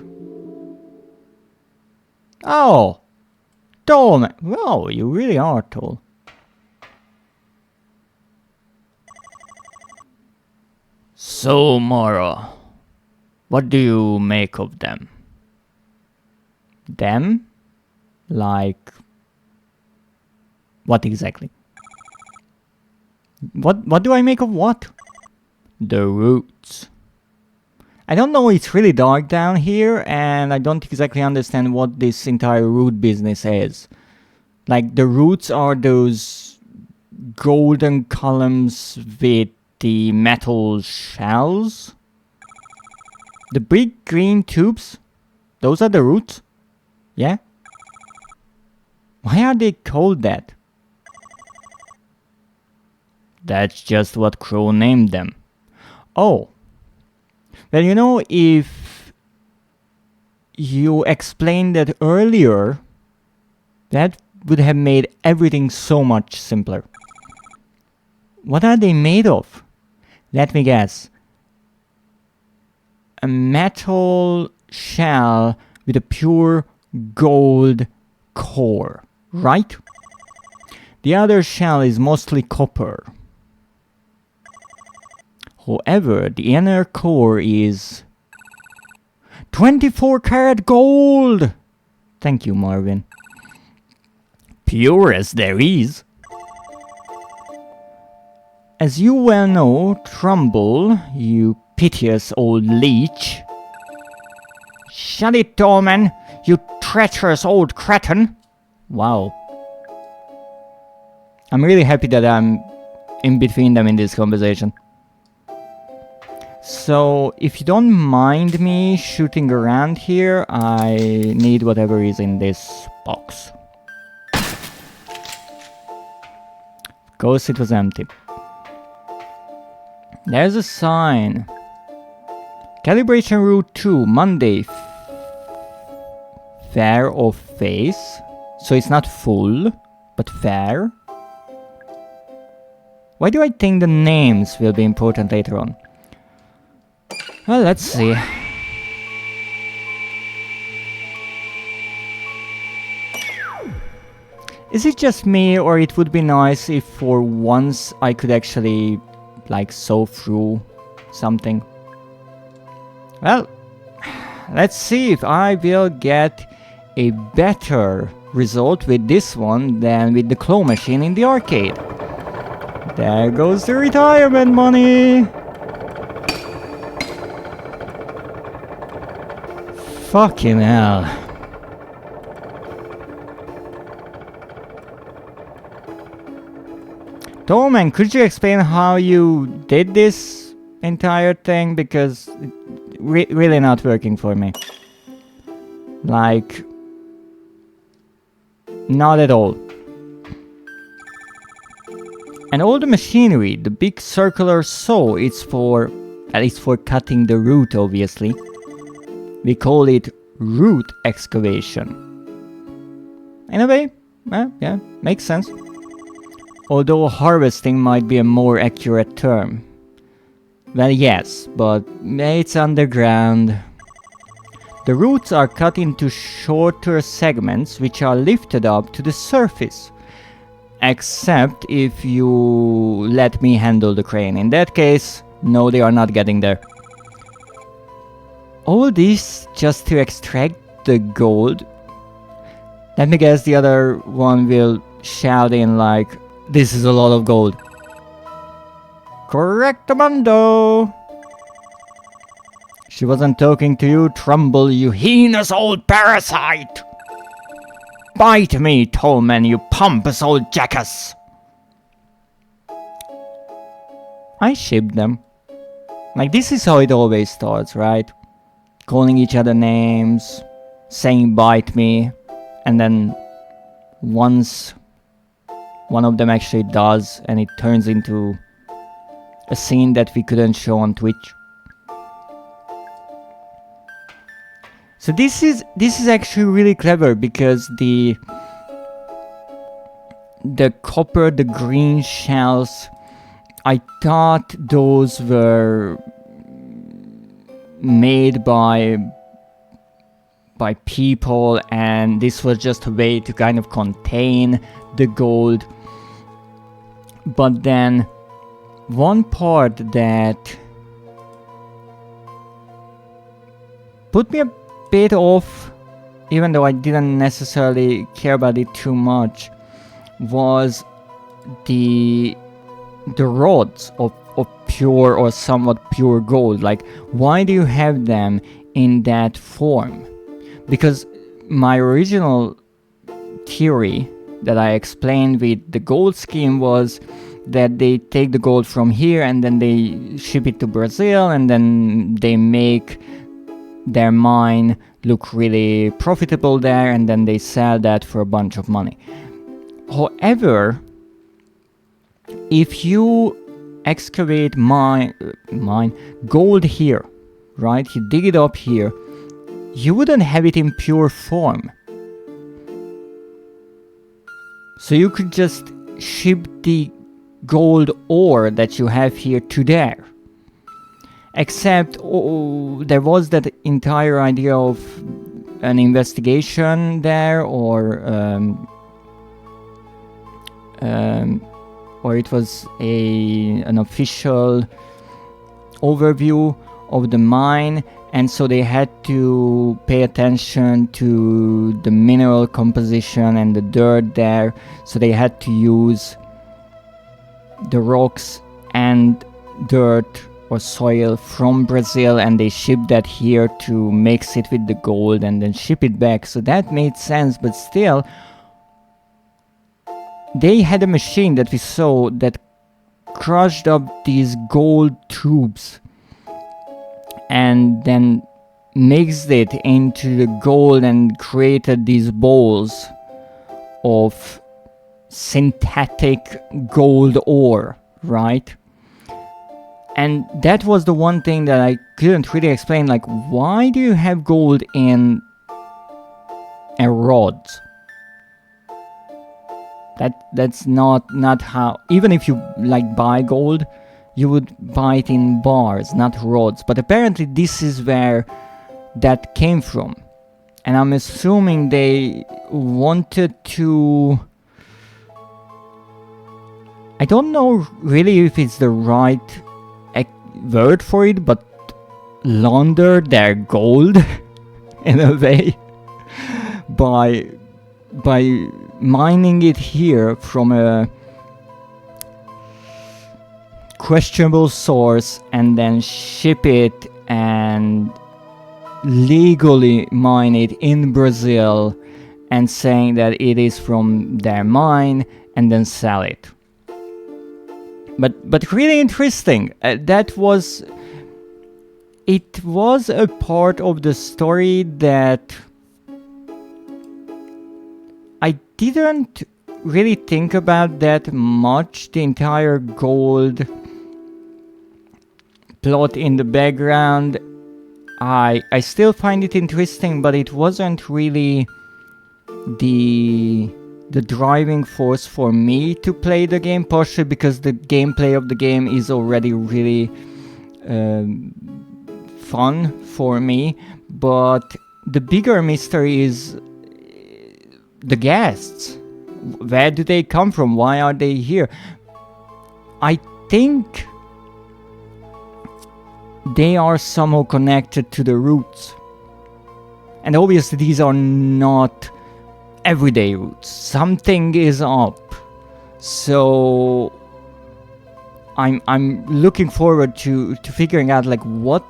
Oh! Tall man. Wow, you really are tall. So, Mara, what do you make of them? Them? Like... what exactly? What do I make of what? The roots. I don't know, it's really dark down here, and I don't exactly understand what this entire root business is. Like, the roots are those golden columns with the metal shells? The big green tubes? Those are the roots? Yeah? Why are they called that? That's just what Crow named them. Oh. Well, you know, if you explained that earlier, that would have made everything so much simpler. What are they made of? Let me guess. A metal shell with a pure gold core, right? The other shell is mostly copper. However, the inner core is 24 karat gold! Thank you, Marvin. Pure as there is. As you well know, Trumbull, you piteous old leech. Shut it, Tallman, you treacherous old cretin. Wow. I'm really happy that I'm in between them in this conversation. So, if you don't mind me shooting around here, I need whatever is in this box. Of course it was empty. There's a sign. Calibration route 2, Monday. Fair or face. So it's not full, but fair. Why do I think the names will be important later on? Well, let's see. Is it just me, or it would be nice if for once I could actually, like, sew through something? Well, let's see if I will get a better result with this one than with the claw machine in the arcade. There goes the retirement money! Fucking hell. Tallman, could you explain how you did this entire thing? Because it's really not working for me. Like, not at all. And all the machinery, the big circular saw, it's for, at least for cutting the root, obviously. We call it root excavation. In a way, yeah, makes sense. Although harvesting might be a more accurate term. Well, yes, but it's underground. The roots are cut into shorter segments which are lifted up to the surface. Except if you let me handle the crane. In that case, no, they are not getting there. All this just to extract the gold. Let me guess, the other one will shout in like, this is a lot of gold. Correctamundo! She wasn't talking to you, Trumbull, you heinous old parasite! Bite me, Tallman, you pompous old jackass! I shipped them. Like, this is how it always starts, right? Calling each other names, saying bite me, and then once one of them actually does, and it turns into a scene that we couldn't show on Twitch. So this is actually really clever, because the copper, the green shells, I thought those were made by people, and this was just a way to kind of contain the gold. But then one part that put me a bit off, even though I didn't necessarily care about it too much, was the rods of pure or somewhat pure gold. Like, why do you have them in that form? Because my original theory that I explained with the gold scheme was that they take the gold from here and then they ship it to Brazil, and then they make their mine look really profitable there, and then they sell that for a bunch of money. However, if you excavate mine gold here, right? You dig it up here, you wouldn't have it in pure form. So you could just ship the gold ore that you have here to there. Except there was that entire idea of an investigation there, or it was an official overview of the mine, and so they had to pay attention to the mineral composition and the dirt there, so they had to use the rocks and dirt or soil from Brazil, and they ship that here to mix it with the gold and then ship it back. So that made sense, but still, they had a machine that we saw that crushed up these gold tubes and then mixed it into the gold and created these balls of synthetic gold ore, right? And that was the one thing that I couldn't really explain, like, why do you have gold in a rod? That's not how, even if you like buy gold, you would buy it in bars, not rods. But apparently this is where that came from. And I'm assuming they wanted to, I don't know really if it's the right word for it, but launder their gold in a way by mining it here from a questionable source and then ship it and legally mine it in Brazil and saying that it is from their mine and then sell it. But really interesting. It was a part of the story that I didn't really think about that much. The entire gold plot in the background, I still find it interesting, but it wasn't really the driving force for me to play the game, partially because the gameplay of the game is already really fun for me, but the bigger mystery is the guests. Where do they come from? Why are they here? I think they are somehow connected to the roots. And obviously these are not everyday roots. Something is up. So I'm looking forward to figuring out, like, what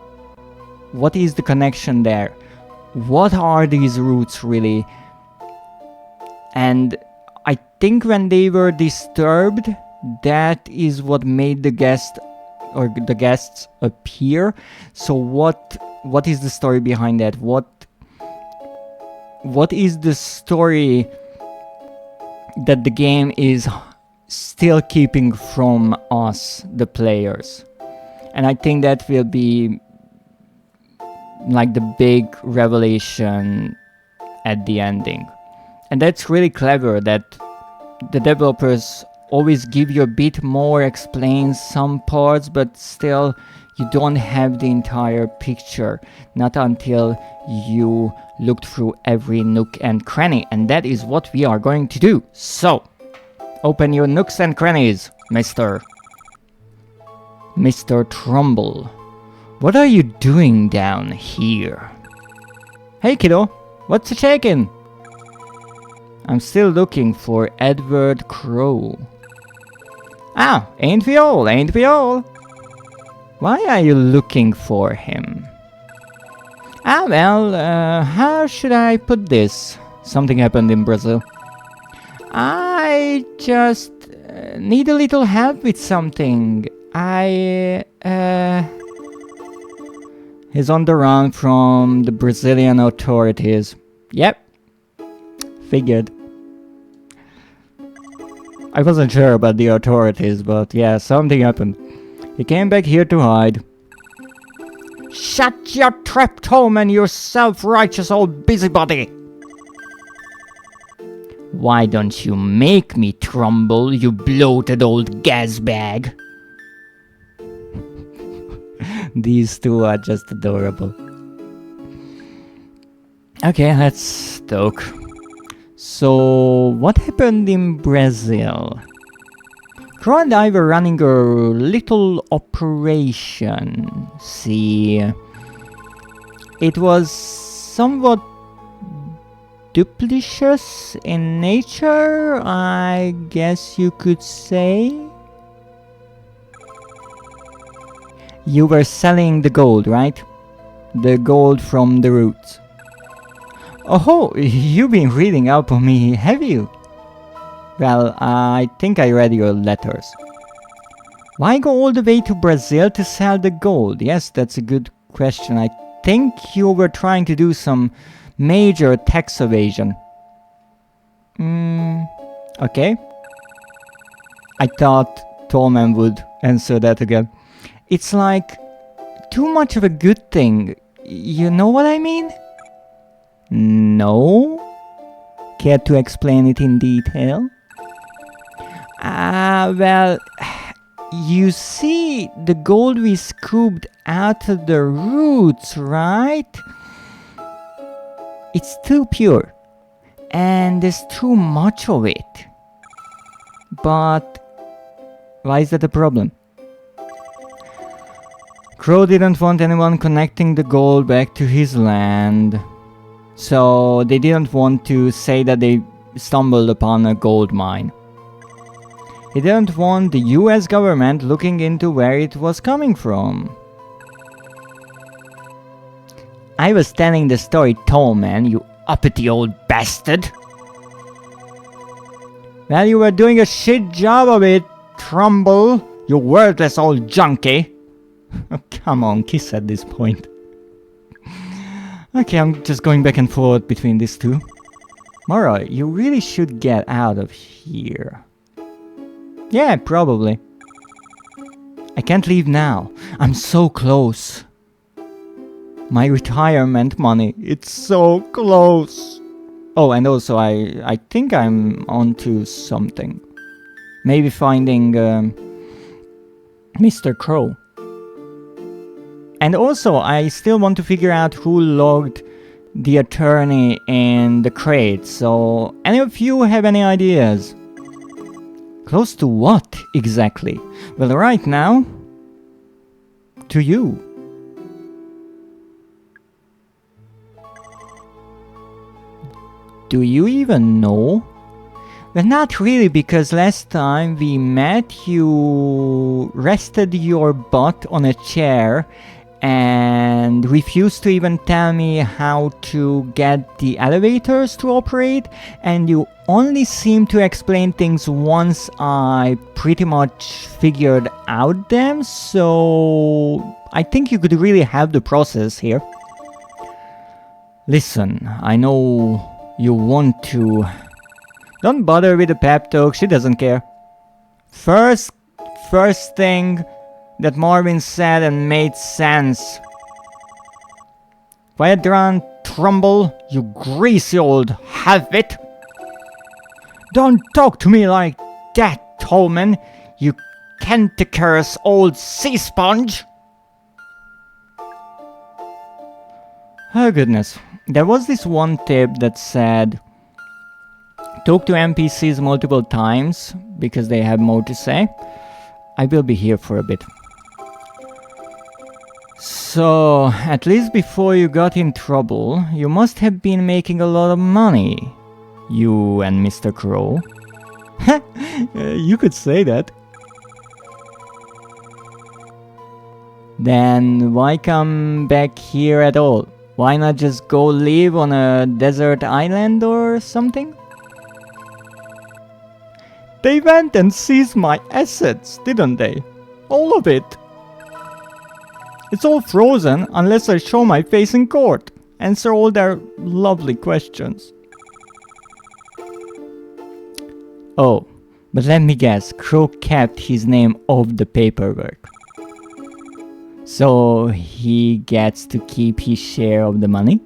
is the connection there? What are these roots really? And I think when they were disturbed, that is what made the guests appear. So what is the story behind that? What is the story that the game is still keeping from us, the players? And I think that will be like the big revelation at the ending. And that's really clever that the developers always give you a bit more, explain some parts, but still you don't have the entire picture, not until you looked through every nook and cranny, and that is what we are going to do. So, open your nooks and crannies, Mr. Trumbull. What are you doing down here? Hey kiddo, what's a shaking? I'm still looking for Edward Crow. Ah, ain't we all, ain't we all? Why are you looking for him? Ah, well, how should I put this? Something happened in Brazil. I just need a little help with something. He's on the run from the Brazilian authorities. Yep. Figured. I wasn't sure about the authorities, but yeah, something happened. He came back here to hide. Shut your trapped home and your self-righteous old busybody! Why don't you make me trumble, you bloated old gas bag? These two are just adorable. Okay, let's talk. So, what happened in Brazil? Crow and I were running a little operation. See, it was somewhat duplicitous in nature, I guess you could say. You were selling the gold, right? The gold from the roots. Oh, you've been reading up on me, have you? Well, I think I read your letters. Why go all the way to Brazil to sell the gold? Yes, that's a good question. I think you were trying to do some major tax evasion. Okay. I thought Tallman would answer that again. It's like too much of a good thing. You know what I mean? No? Care to explain it in detail? Well, you see the gold we scooped out of the roots, right? It's too pure, and there's too much of it. But why is that a problem? Crow didn't want anyone connecting the gold back to his land. So they didn't want to say that they stumbled upon a gold mine. He didn't want the US government looking into where it was coming from. I was telling the story, Tallman, you uppity old bastard. Well, you were doing a shit job of it, Trumbull, you worthless old junkie. Oh, come on, kiss at this point. Okay, I'm just going back and forth between these two. Mara, you really should get out of here. Yeah, probably. I can't leave now. I'm so close. My retirement money, it's so close. Oh, and also I think I'm onto something. Maybe finding Mr. Crow. And also, I still want to figure out who logged the attorney in the crate. So, any of you have any ideas? Close to what, exactly? Well, right now, to you. Do you even know? Well, not really, because last time we met, you rested your butt on a chair and refused to even tell me how to get the elevators to operate, and you only seemed to explain things once I pretty much figured out them, so I think you could really help the process here. Listen, I know you want to... Don't bother with the pep talk, she doesn't care. First thing that Marvin said and made sense. Quiet down, Trumbull, you greasy old half-wit. Don't talk to me like that, Tallman, you cantankerous old sea sponge. Oh goodness, there was this one tip that said talk to NPCs multiple times because they have more to say. I will be here for a bit. So, at least before you got in trouble, you must have been making a lot of money. You and Mr. Crow. You could say that. Then why come back here at all? Why not just go live on a desert island or something? They went and seized my assets, didn't they? All of it. It's all frozen unless I show my face in court. Answer all their lovely questions. Oh, but let me guess, Crow kept his name off the paperwork. So he gets to keep his share of the money?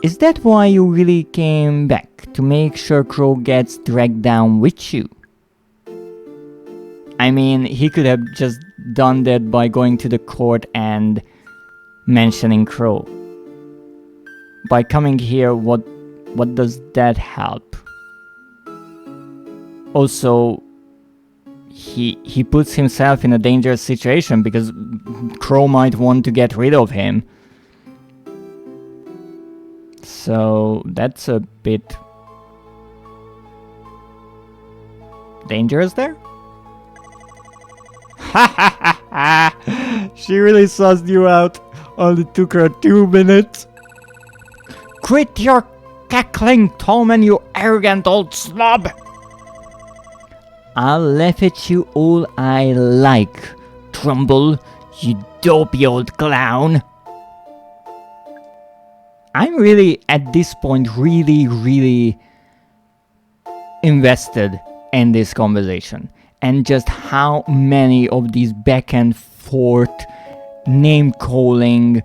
Is that why you really came back? To make sure Crow gets dragged down with you? I mean, he could have just done that by going to the court and mentioning Crow. By coming here, what does that help? Also, he puts himself in a dangerous situation because Crow might want to get rid of him. So that's a bit dangerous there? Ha ha ha ha! She really sussed you out. Only took her 2 minutes. Quit your cackling, Tolman, you arrogant old slob! I'll laugh at you all I like, Trumbull, you dopey old clown. I'm really, at this point, really invested in this conversation. And just how many of these back and forth name-calling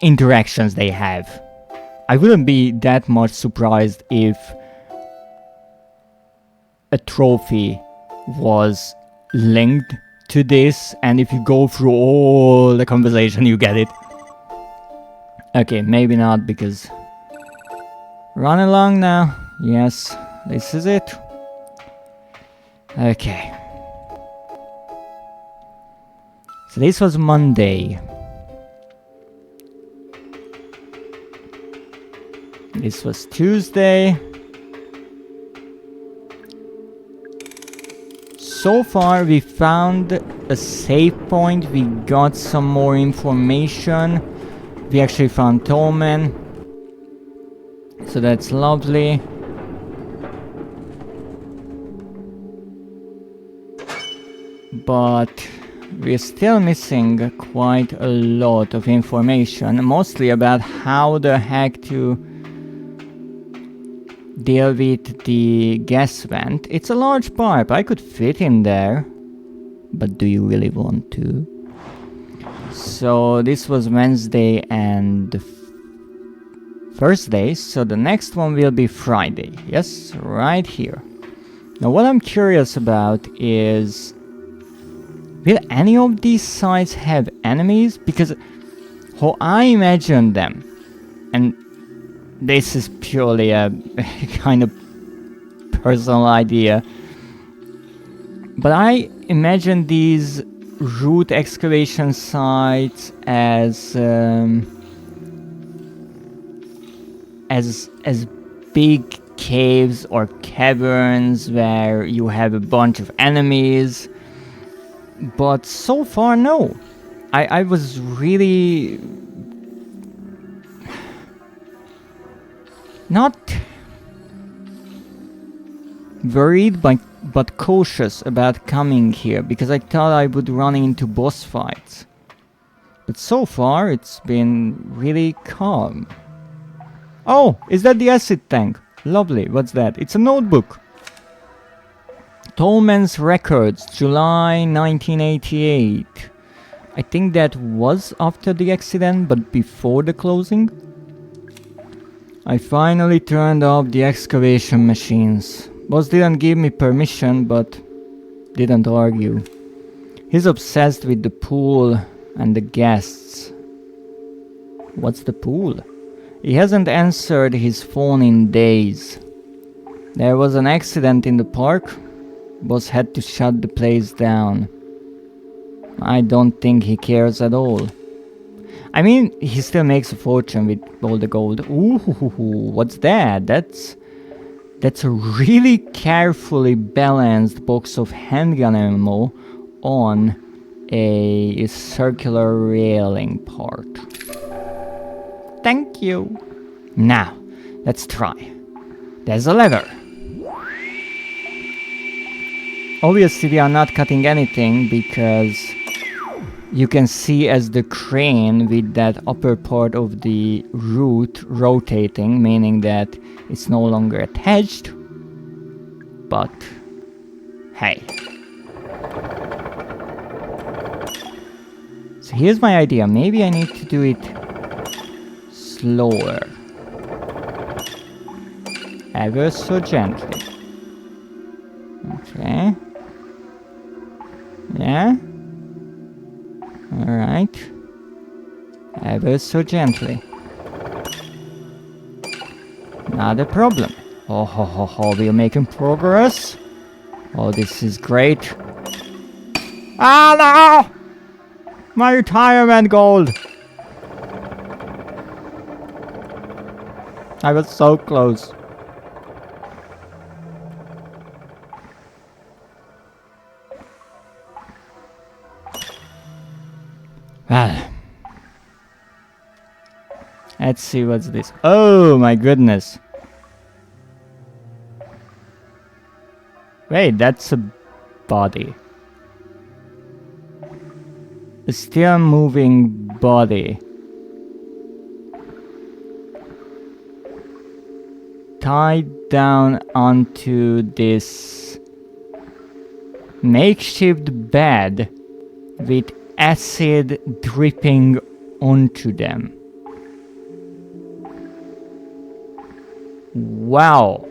interactions they have. I wouldn't be that much surprised if a trophy was linked to this, and if you go through all the conversation you get it. Okay, maybe not, because run along now. Yes, this is it. Okay, so this was Monday. This was Tuesday. So far we found a save point, we got some more information. We actually found Tolman. So that's lovely. But we're still missing quite a lot of information, mostly about how the heck to deal with the gas vent. It's a large pipe, I could fit in there, but do you really want to? So this was Wednesday and Thursday, so the next one will be Friday. Yes, right here. Now what I'm curious about is, will any of these sites have enemies? Because how I imagine them, and this is purely a kind of personal idea, but I imagine these root excavation sites as big caves or caverns where you have a bunch of enemies. But so far, no. I was really not worried but cautious about coming here, because I thought I would run into boss fights. But so far it's been really calm. Oh, is that the acid tank? Lovely, what's that? It's a notebook. Tolman's Records, July 1988. I think that was after the accident, but before the closing. I finally turned off the excavation machines. Boss didn't give me permission, but didn't argue. He's obsessed with the pool and the guests. What's the pool? He hasn't answered his phone in days. There was an accident in the park. Boss had to shut the place down. I don't think he cares at all. I mean, he still makes a fortune with all the gold. Ooh, what's that? That's a really carefully balanced box of handgun ammo on a circular railing part. Thank you. Now, let's try. There's a lever. Obviously we are not cutting anything, because you can see as the crane with that upper part of the root rotating, meaning that it's no longer attached. But hey. So here's my idea. Maybe I need to do it slower. Ever so gently. Okay. Yeah. Alright. Ever so gently. Not a problem. Oh, ho, ho, ho, we're making progress. Oh, this is great. Ah, no! My retirement gold! I was so close. Let's see what's this. Oh my goodness. Wait, that's a body. A still moving body. Tied down onto this makeshift bed with acid dripping onto them. Wow.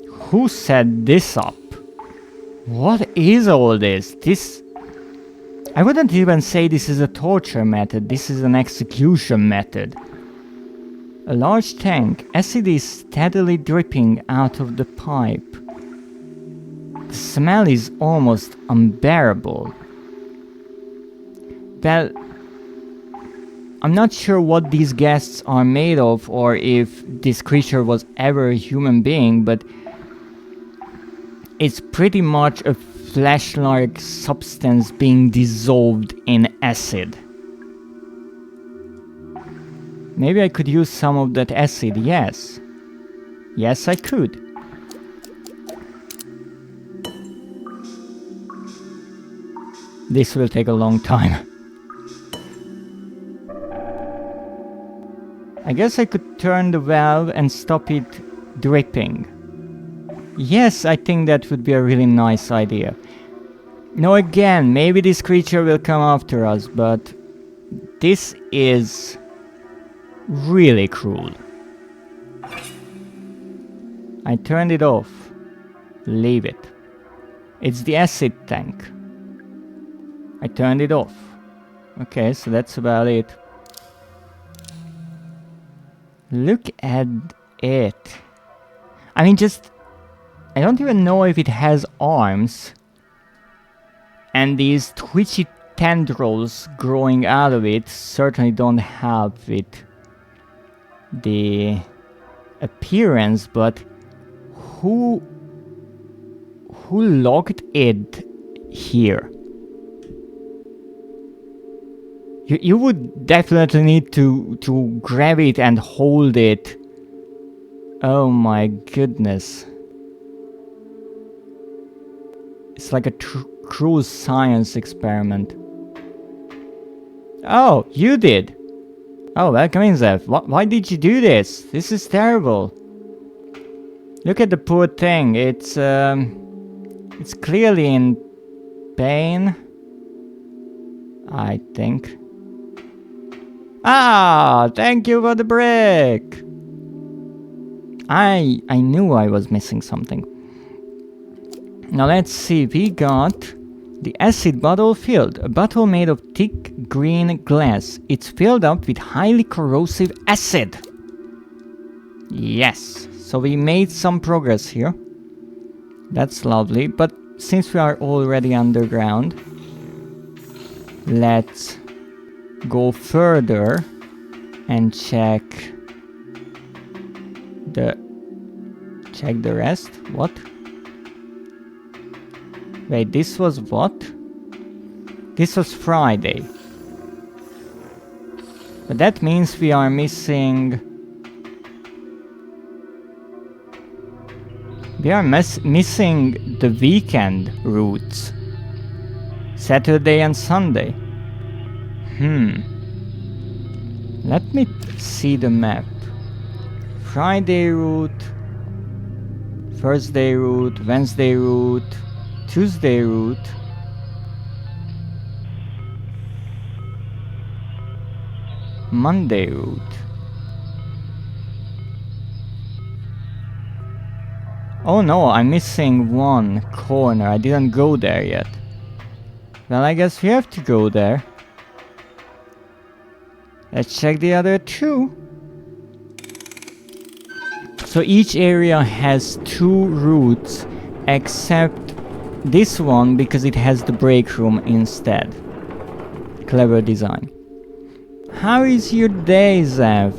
Who set this up? What is all this? I wouldn't even say this is a torture method, this is an execution method. A large tank, acid is steadily dripping out of the pipe. The smell is almost unbearable. Well, I'm not sure what these guests are made of or if this creature was ever a human being, but it's pretty much a flesh-like substance being dissolved in acid. Maybe I could use some of that acid, yes. Yes, I could. This will take a long time. I guess I could turn the valve and stop it dripping. Yes, I think that would be a really nice idea. Now again, maybe this creature will come after us, but this is really cruel. I turned it off. Leave it. It's the acid tank. I turned it off. Okay, so that's about it. Look at it. I mean, I don't even know if it has arms. And these twitchy tendrils growing out of it certainly don't help with the appearance, but who locked it here? You would definitely need to grab it and hold it. Oh my goodness. It's like a cruel science experiment. Oh, you did! Oh, well, come in, Zev. Why did you do this? This is terrible. Look at the poor thing. It's clearly in pain. I think. Ah, thank you for the brick. I knew I was missing something. Now let's see. We got the acid bottle filled. A bottle made of thick green glass. It's filled up with highly corrosive acid. Yes. So we made some progress here. That's lovely. But since we are already underground, let's go further and check the rest. What? Wait, this was what? This was Friday. But that means we are missing... We are missing the weekend routes. Saturday and Sunday. Let me see the map. Friday route, Thursday route, Wednesday route, Tuesday route. Monday route. Oh no, I'm missing one corner. I didn't go there yet. Well, I guess we have to go there. Let's check the other two. So each area has two routes except this one because it has the break room instead. Clever design. How is your day, Zev?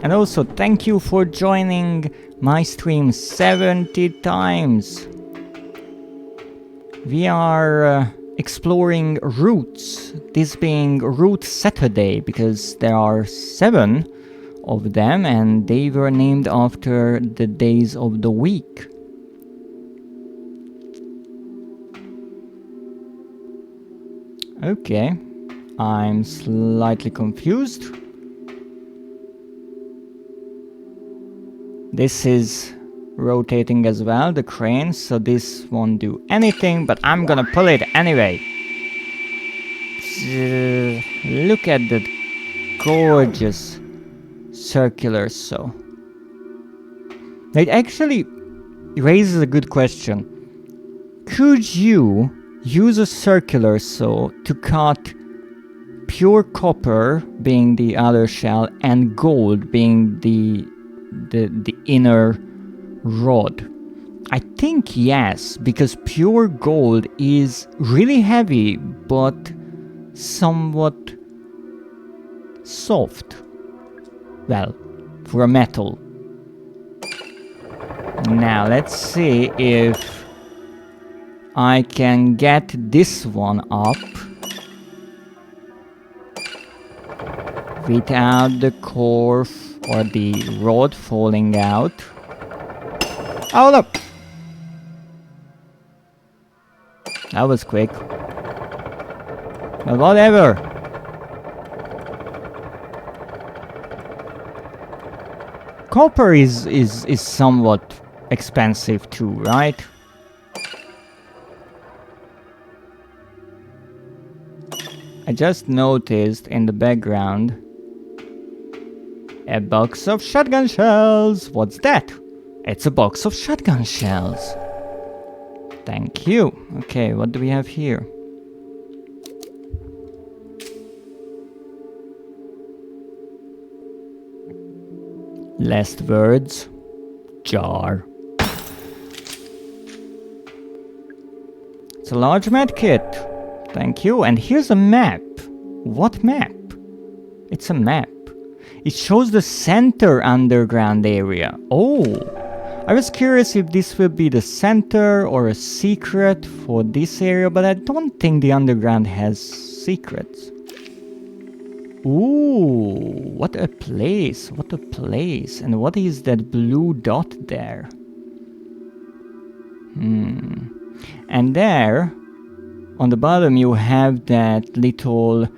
And also thank you for joining my stream 70 times. We are exploring routes, this being Route Saturday, because there are 7 of them, and they were named after the days of the week. Okay, I'm slightly confused. This is rotating as well, the crane, so this won't do anything, but I'm gonna pull it anyway. Look at the gorgeous circular saw. It actually raises a good question. Could you use a circular saw to cut pure copper, being the outer shell, and gold, being the inner rod? I think yes, because pure gold is really heavy but somewhat soft. Well, for a metal. Now let's see if I can get this one up without the core or the rod falling out. Oh look! That was quick. But whatever. Copper is somewhat expensive too, right? I just noticed in the background a box of shotgun shells. What's that? It's a box of shotgun shells. Thank you. Okay, what do we have here? Last words. Jar. It's a large med kit. Thank you. And here's a map. What map? It's a map. It shows the center underground area. Oh, I was curious if this will be the center or a secret for this area, but I don't think the underground has secrets. Ooh, what a place, what a place. And what is that blue dot there? And there, on the bottom, you have that little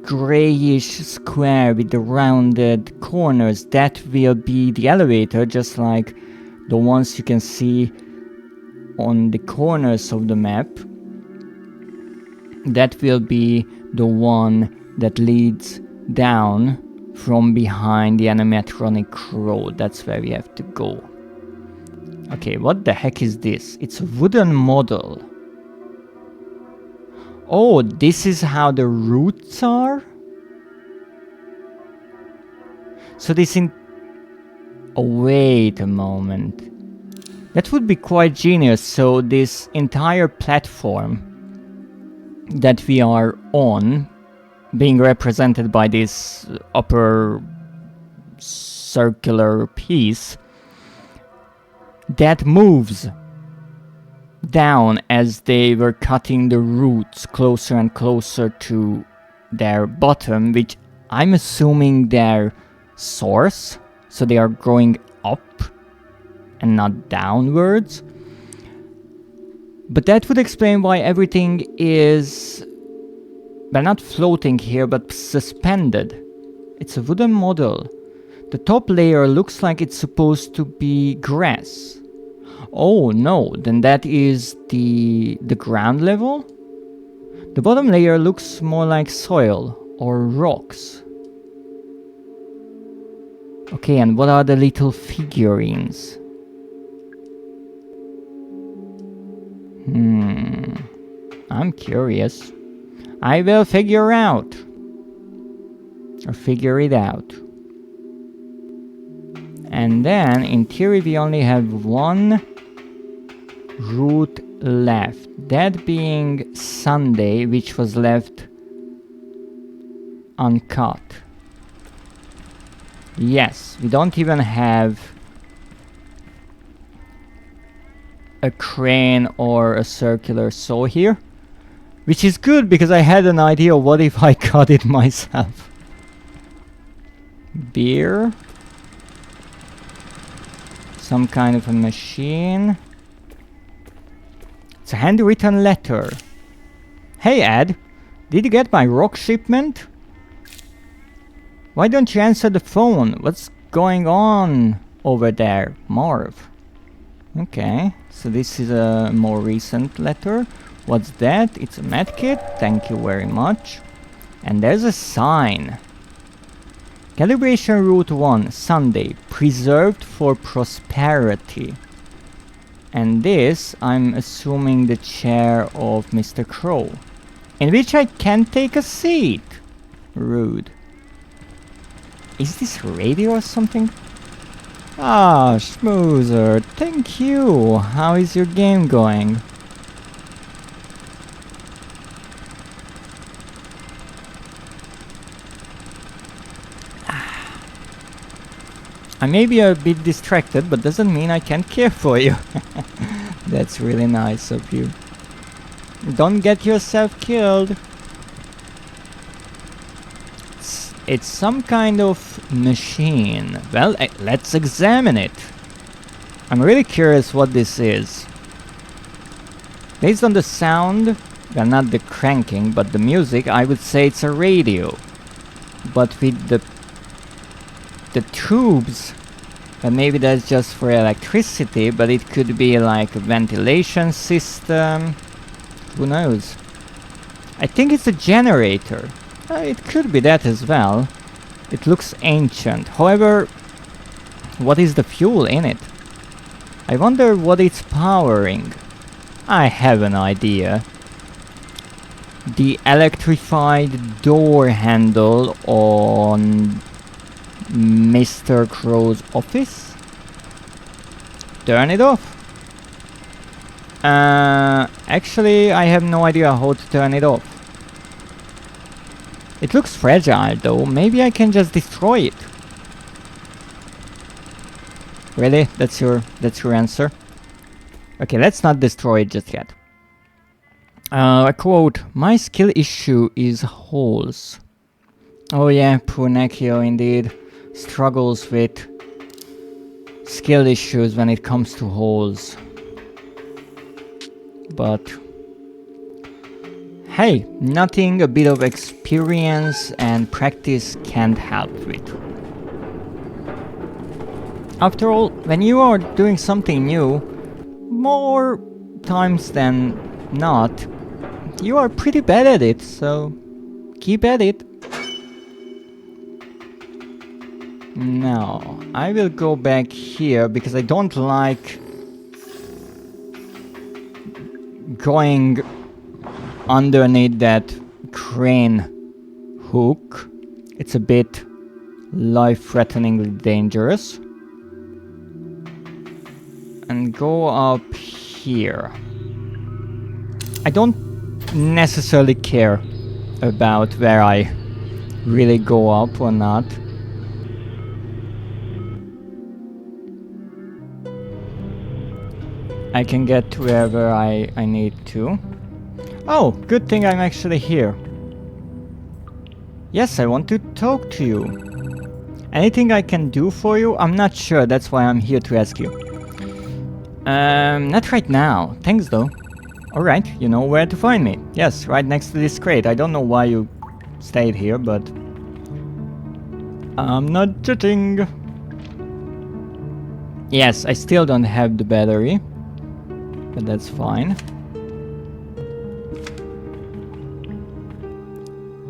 grayish square with the rounded corners. That will be the elevator, just like the ones you can see on the corners of the map. That will be the one that leads down from behind the animatronic road. That's where we have to go. Okay, what the heck is this? It's a wooden model. Oh, this is how the roots are? So this in... Oh, wait a moment. That would be quite genius. So this entire platform that we are on, being represented by this upper circular piece, that moves down as they were cutting the roots closer and closer to their bottom, which I'm assuming their source, so they are growing up and not downwards. But that would explain why everything is, well, not floating here, but suspended. It's a wooden model. The top layer looks like it's supposed to be grass. Oh no, then that is the ground level? The bottom layer looks more like soil or rocks. Okay, and what are the little figurines? I'm curious. I will figure out. Or figure it out. And then, in theory, we only have one route left. That being Sunday, which was left uncut. Yes, we don't even have a crane or a circular saw here. Which is good, because I had an idea, what if I cut it myself? Beer. Some kind of a machine. It's a handwritten letter. Hey Ed, did you get my rock shipment? Why don't you answer the phone? What's going on over there, Marv? Okay, so this is a more recent letter. What's that? It's a medkit, thank you very much. And there's a sign. Calibration Route 1, Sunday, preserved for prosperity. And this, I'm assuming the chair of Mr. Crow, in which I can take a seat. Rude. Is this radio or something? Ah, Schmoozer, thank you. How is your game going? I may be a bit distracted, but doesn't mean I can't care for you. That's really nice of you. Don't get yourself killed. It's some kind of machine. Well, let's examine it. I'm really curious what this is. Based on the sound, well, not the cranking, but the music, I would say it's a radio. But with the tubes, maybe that's just for electricity, but it could be like a ventilation system. Who knows? I think it's a generator. It could be that as well. It looks ancient. However, what is the fuel in it? I wonder what it's powering. I have an idea. The electrified door handle on Mr. Crow's office? Turn it off? Actually, I have no idea how to turn it off. It looks fragile though, maybe I can just destroy it. Really? That's your answer? Okay, let's not destroy it just yet. A quote, my skill issue is holes. Oh yeah, poor Nekio indeed. Struggles with skill issues when it comes to holes. But hey, nothing a bit of experience and practice can't help with. After all, when you are doing something new, more times than not, you are pretty bad at it, so keep at it. Now, I will go back here because I don't like going underneath that crane hook. It's a bit life-threateningly dangerous. And go up here. I don't necessarily care about where I really go up or not. I can get to wherever I need to. Oh, good thing I'm actually here. Yes, I want to talk to you. Anything I can do for you? I'm not sure, that's why I'm here to ask you. Not right now. Thanks though. Alright, you know where to find me. Yes, right next to this crate. I don't know why you stayed here, but I'm not judging. Yes, I still don't have the battery, but that's fine.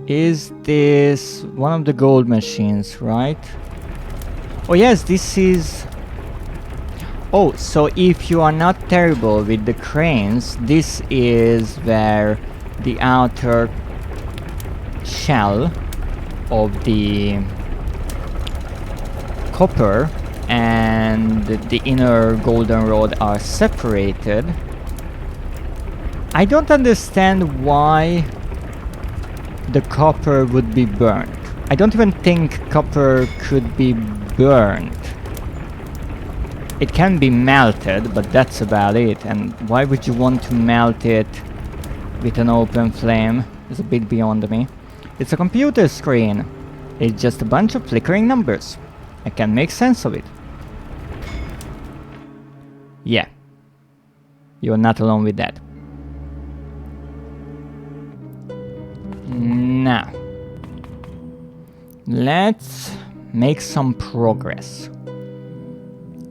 Is this one of the gold machines, right? Oh yes, this is... Oh, so if you are not terrible with the cranes, this is where the outer shell of the copper and the inner golden rod are separated. I don't understand why the copper would be burnt. I don't even think copper could be burned. It can be melted, but that's about it. And why would you want to melt it with an open flame? It's a bit beyond me. It's a computer screen. It's just a bunch of flickering numbers. I can make sense of it. Yeah. You're not alone with that. Now, let's make some progress.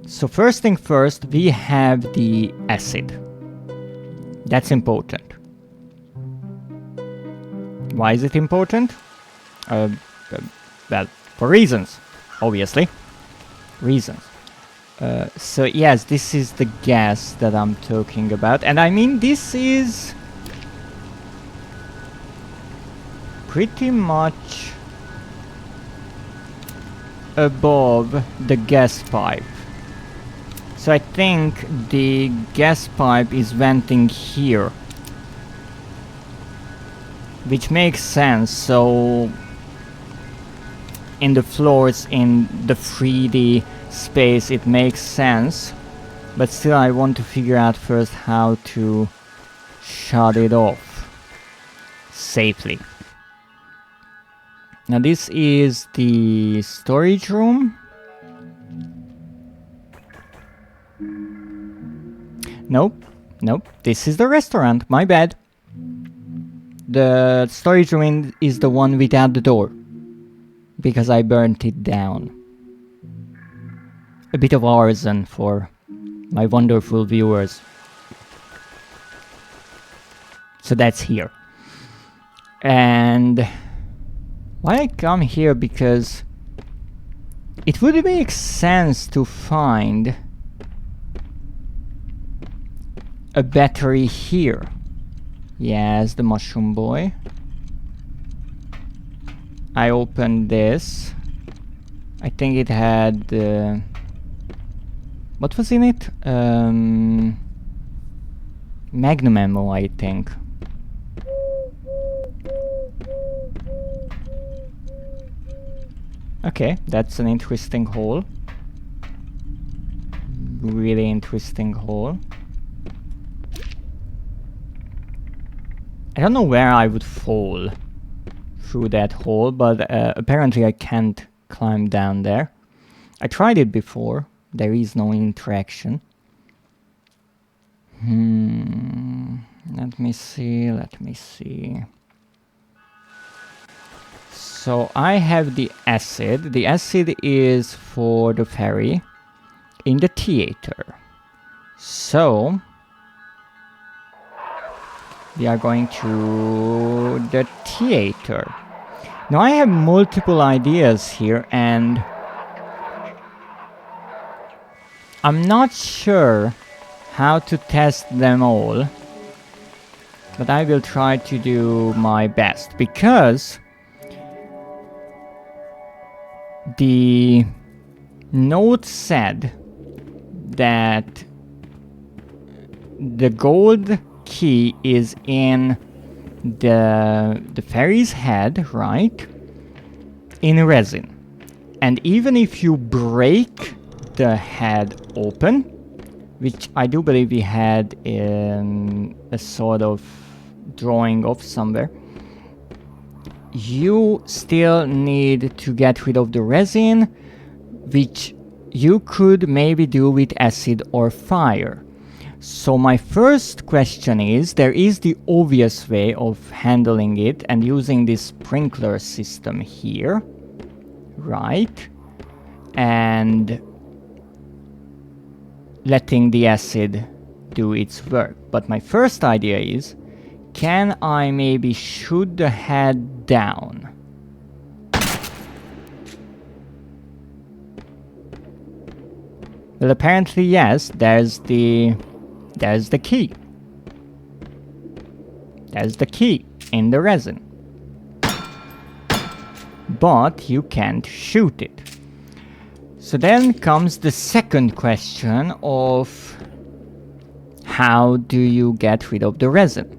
So first thing first, we have the acid. That's important. Why is it important? Well, for reasons, obviously. Reasons. So yes, this is the gas that I'm talking about. And I mean, this is pretty much above the gas pipe. So I think the gas pipe is venting here. Which makes sense, so in the floors in the 3D space it makes sense. But still I want to figure out first how to shut it off safely. Now this is the storage room. Nope, nope, this is the restaurant, my bad. The storage room is the one without the door, because I burnt it down. A bit of arson for my wonderful viewers. So that's here. And why I come here, because it would make sense to find a battery here. Yes, the mushroom boy. I opened this. I think it had... what was in it? Magnum ammo, I think. Okay, that's an interesting hole. Really interesting hole. I don't know where I would fall through that hole, but apparently I can't climb down there. I tried it before. There is no interaction. Let me see. So I have the acid. The acid is for the ferry in the theater. So we are going to the theater. Now I have multiple ideas here and I'm not sure how to test them all, but I will try to do my best, because the note said that the gold key is in the fairy's head, right? In resin. And even if you break the head open, which I do believe we had in a sort of drawing of somewhere, you still need to get rid of the resin, which you could maybe do with acid or fire. So my first question is, there is the obvious way of handling it and using this sprinkler system here, right? And letting the acid do its work. But my first idea is, can I maybe shoot the head down? Well, apparently yes, there's the key. There's the key in the resin. But you can't shoot it. So then comes the second question of how do you get rid of the resin?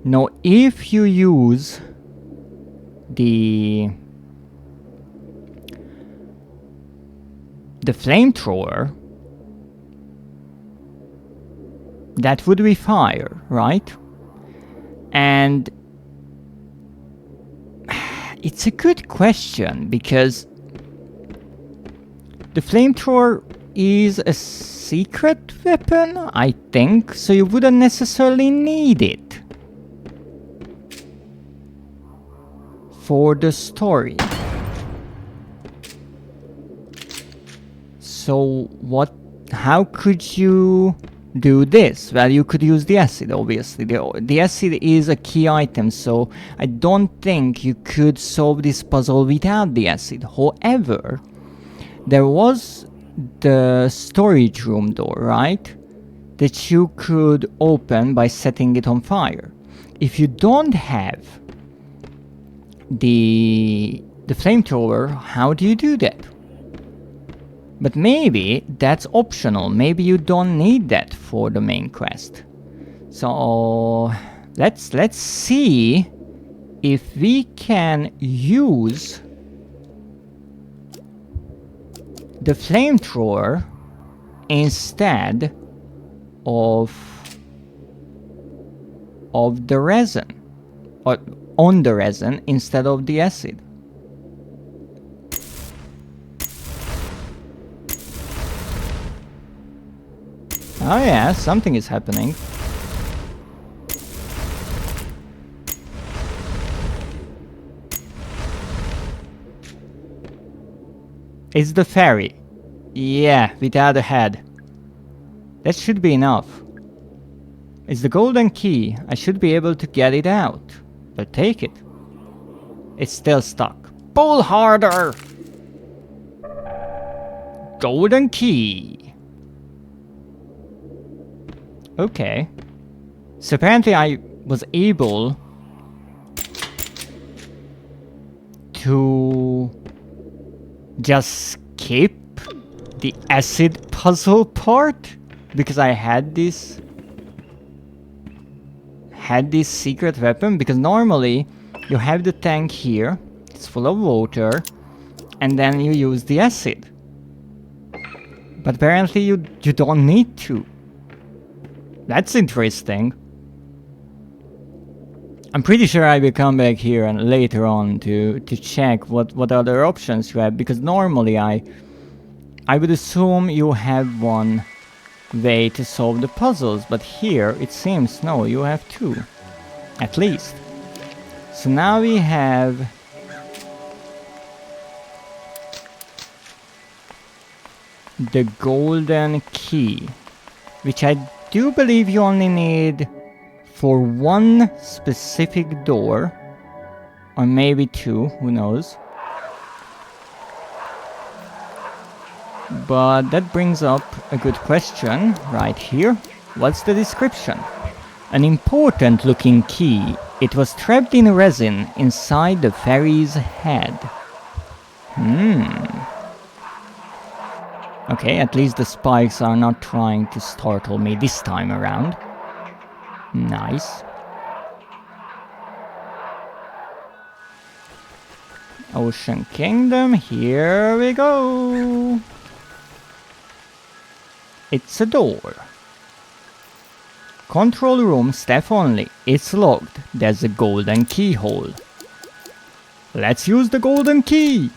Now, if you use the flamethrower, that would be fire, right? And It's a good question, because the flamethrower is a secret weapon, I think, so you wouldn't necessarily need it for the story. So how could you do this? Well, you could use the acid, obviously. The acid is a key item, so I don't think you could solve this puzzle without the acid. However, there was the storage room door, right? That you could open by setting it on fire. If you don't have the flamethrower, how do you do that? But maybe that's optional. Maybe you don't need that for the main quest. So let's see if we can use the flamethrower instead of the resin, or on the resin instead of the acid. Oh yeah, something is happening. It's the ferry. Yeah, without a head. That should be enough. It's the golden key. I should be able to get it out. But take it. It's still stuck. Pull harder! Golden key. Okay. So apparently I was able to just skip the acid puzzle part because I had this secret weapon, because normally you have the tank here, it's full of water, and then you use the acid. But apparently you don't need to. That's interesting. I'm pretty sure I will come back here and later on to check what other options you have, because normally I would assume you have one way to solve the puzzles, but here it seems no, you have two, at least. So now we have the golden key, which I do believe you only need for one specific door, or maybe two, who knows. But that brings up a good question right here. What's the description? An important looking key. It was trapped in resin inside the ferry's head. Okay, at least the spikes are not trying to startle me this time around. Nice. Ocean Kingdom, here we go. It's a door. Control room, staff only. It's locked. There's a golden keyhole. Let's use the golden key.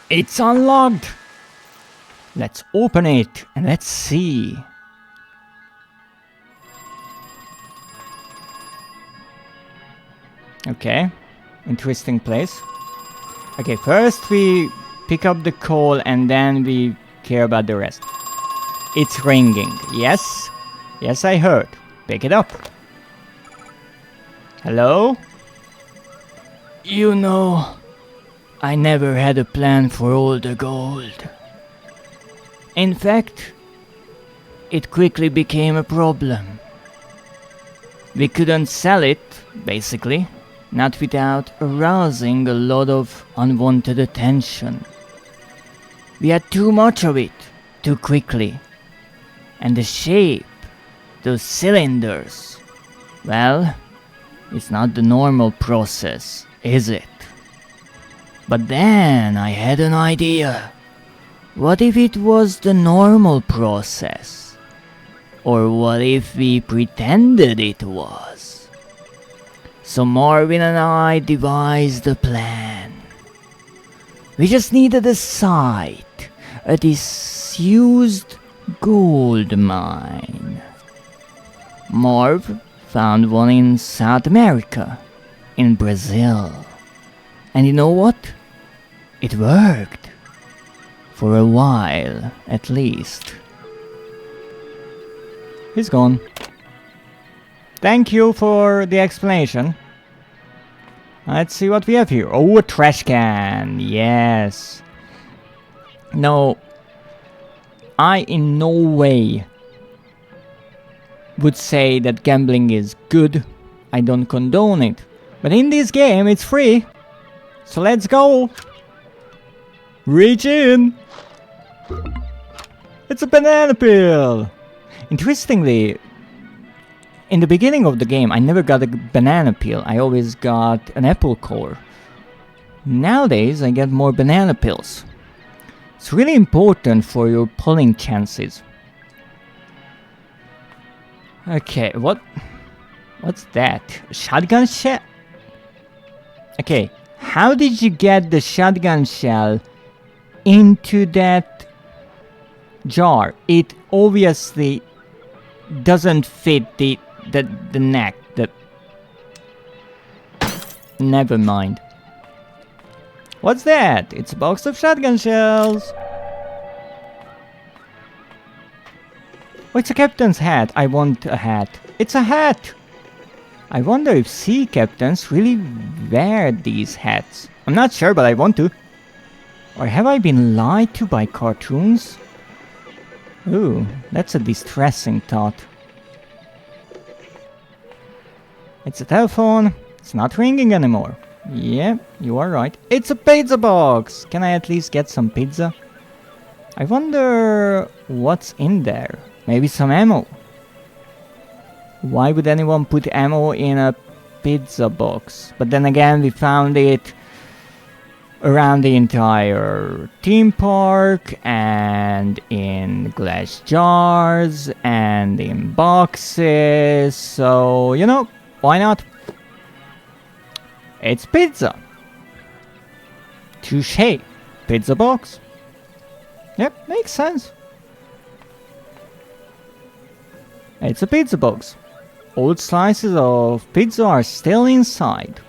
It's unlocked. Let's open it and let's see. Okay, interesting place. Okay, first we pick up the coal and then we care about the rest. It's ringing. Yes? Yes, I heard. Pick it up. Hello? You know, I never had a plan for all the gold. In fact, it quickly became a problem. We couldn't sell it, basically, not without arousing a lot of unwanted attention. We had too much of it, too quickly. And the shape, those cylinders, well, it's not the normal process, is it? But then I had an idea. What if it was the normal process? Or what if we pretended it was? So Marvin and I devised a plan. We just needed a site, a disused gold mine. Marv found one in South America, in Brazil. And you know what? It worked. For a while, at least. He's gone. Thank you for the explanation. Let's see what we have here. Oh, a trash can. Yes. No. I in no way would say that gambling is good. I don't condone it. But in this game, it's free. So let's go. Reach in. It's a banana peel. Interestingly, in the beginning of the game, I never got a banana peel. I always got an apple core. Nowadays, I get more banana pills. It's really important for your pulling chances. Okay, what's that? A shotgun shell? Okay, how did you get the shotgun shell into that jar? It obviously doesn't fit the neck. Never mind. What's that? It's a box of shotgun shells. Oh, it's a captain's hat. I want a hat. It's a hat. I wonder if sea captains really wear these hats. I'm not sure, but I want to. Or have I been lied to by cartoons? Ooh, that's a distressing thought. It's a telephone. It's not ringing anymore. Yeah, you are right. It's a pizza box! Can I at least get some pizza? I wonder what's in there. Maybe some ammo. Why would anyone put ammo in a pizza box? But then again, we found it around the entire theme park, and in glass jars, and in boxes. So, you know, why not? It's pizza. Touché. Pizza box. Yep, makes sense. It's a pizza box. Old slices of pizza are still inside.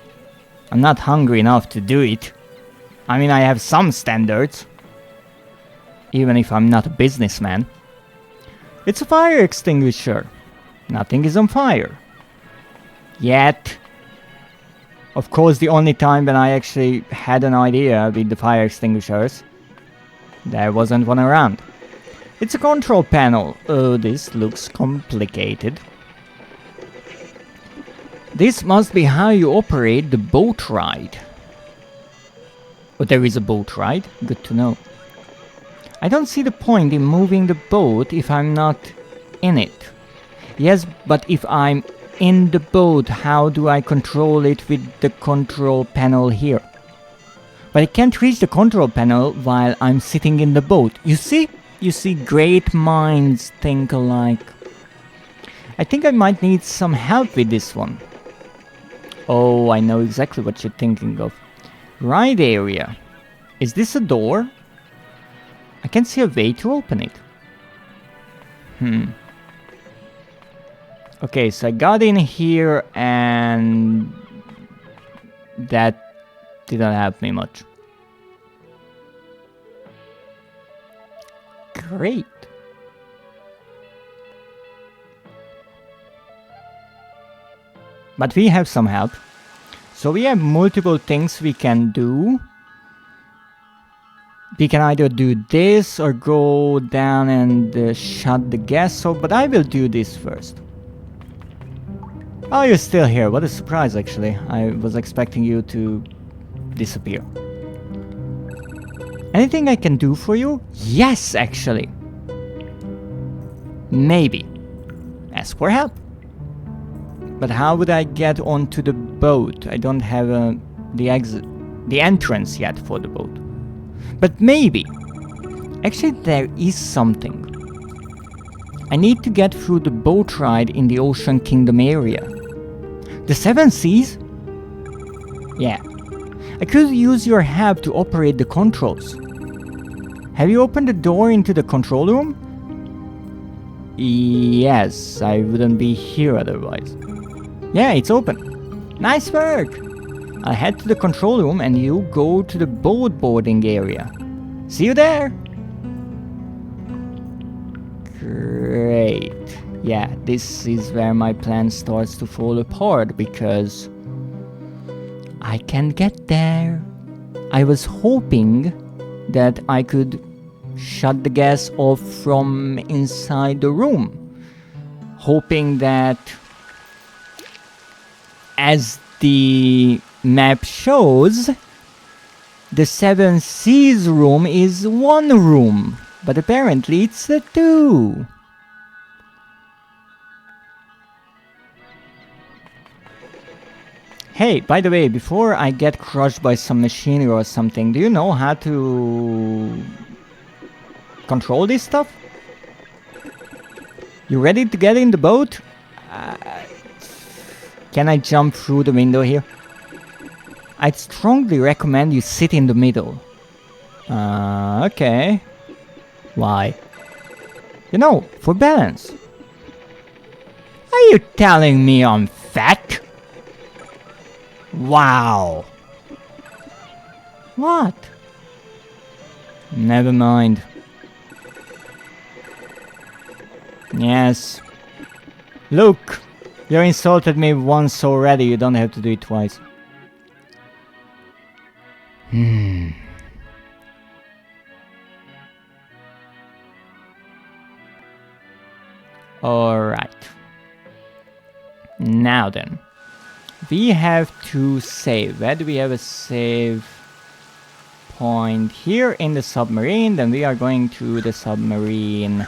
I'm not hungry enough to do it. I mean, I have some standards. Even if I'm not a businessman. It's a fire extinguisher. Nothing is on fire. Yet. Of course, the only time when I actually had an idea with the fire extinguishers, there wasn't one around. It's a control panel. Oh, this looks complicated. This must be how you operate the boat ride. Oh, there is a boat ride? Good to know. I don't see the point in moving the boat if I'm not in it. Yes, but if I'm in the boat, how do I control it with the control panel here? But I can't reach the control panel while I'm sitting in the boat. You see? You see, great minds think alike. I think I might need some help with this one. Oh, I know exactly what you're thinking of. Ride area. Is this a door? I can't see a way to open it. Okay, so I got in here and that didn't help me much. Great. But we have some help. So we have multiple things we can do. We can either do this or go down and shut the gas off, but I will do this first. Oh, you're still here. What a surprise, actually. I was expecting you to disappear. Anything I can do for you? Yes, actually. Maybe. Ask for help. But how would I get onto the boat? I don't have the entrance yet for the boat. But maybe. Actually, there is something. I need to get through the boat ride in the Ocean Kingdom area. The Seven Seas? Yeah. I could use your help to operate the controls. Have you opened the door into the control room? Yes, I wouldn't be here otherwise. Yeah, it's open. Nice work! I'll head to the control room and you go to the boat boarding area. See you there! Great. Yeah, this is where my plan starts to fall apart because I can't get there. I was hoping that I could shut the gas off from inside the room. Hoping that, as the map shows, the 7 Seas room is 1 room, but apparently it's a 2. Hey, by the way, before I get crushed by some machinery or something, do you know how to control this stuff? You ready to get in the boat? Can I jump through the window here? I'd strongly recommend you sit in the middle. Okay. Why? You know, for balance. Are you telling me I'm fat? Wow. What? Never mind. Yes. Look, you insulted me once already, you don't have to do it twice. Alright. Now then. We have to save. Where do we have a save point? Here in the submarine. Then we are going to the submarine.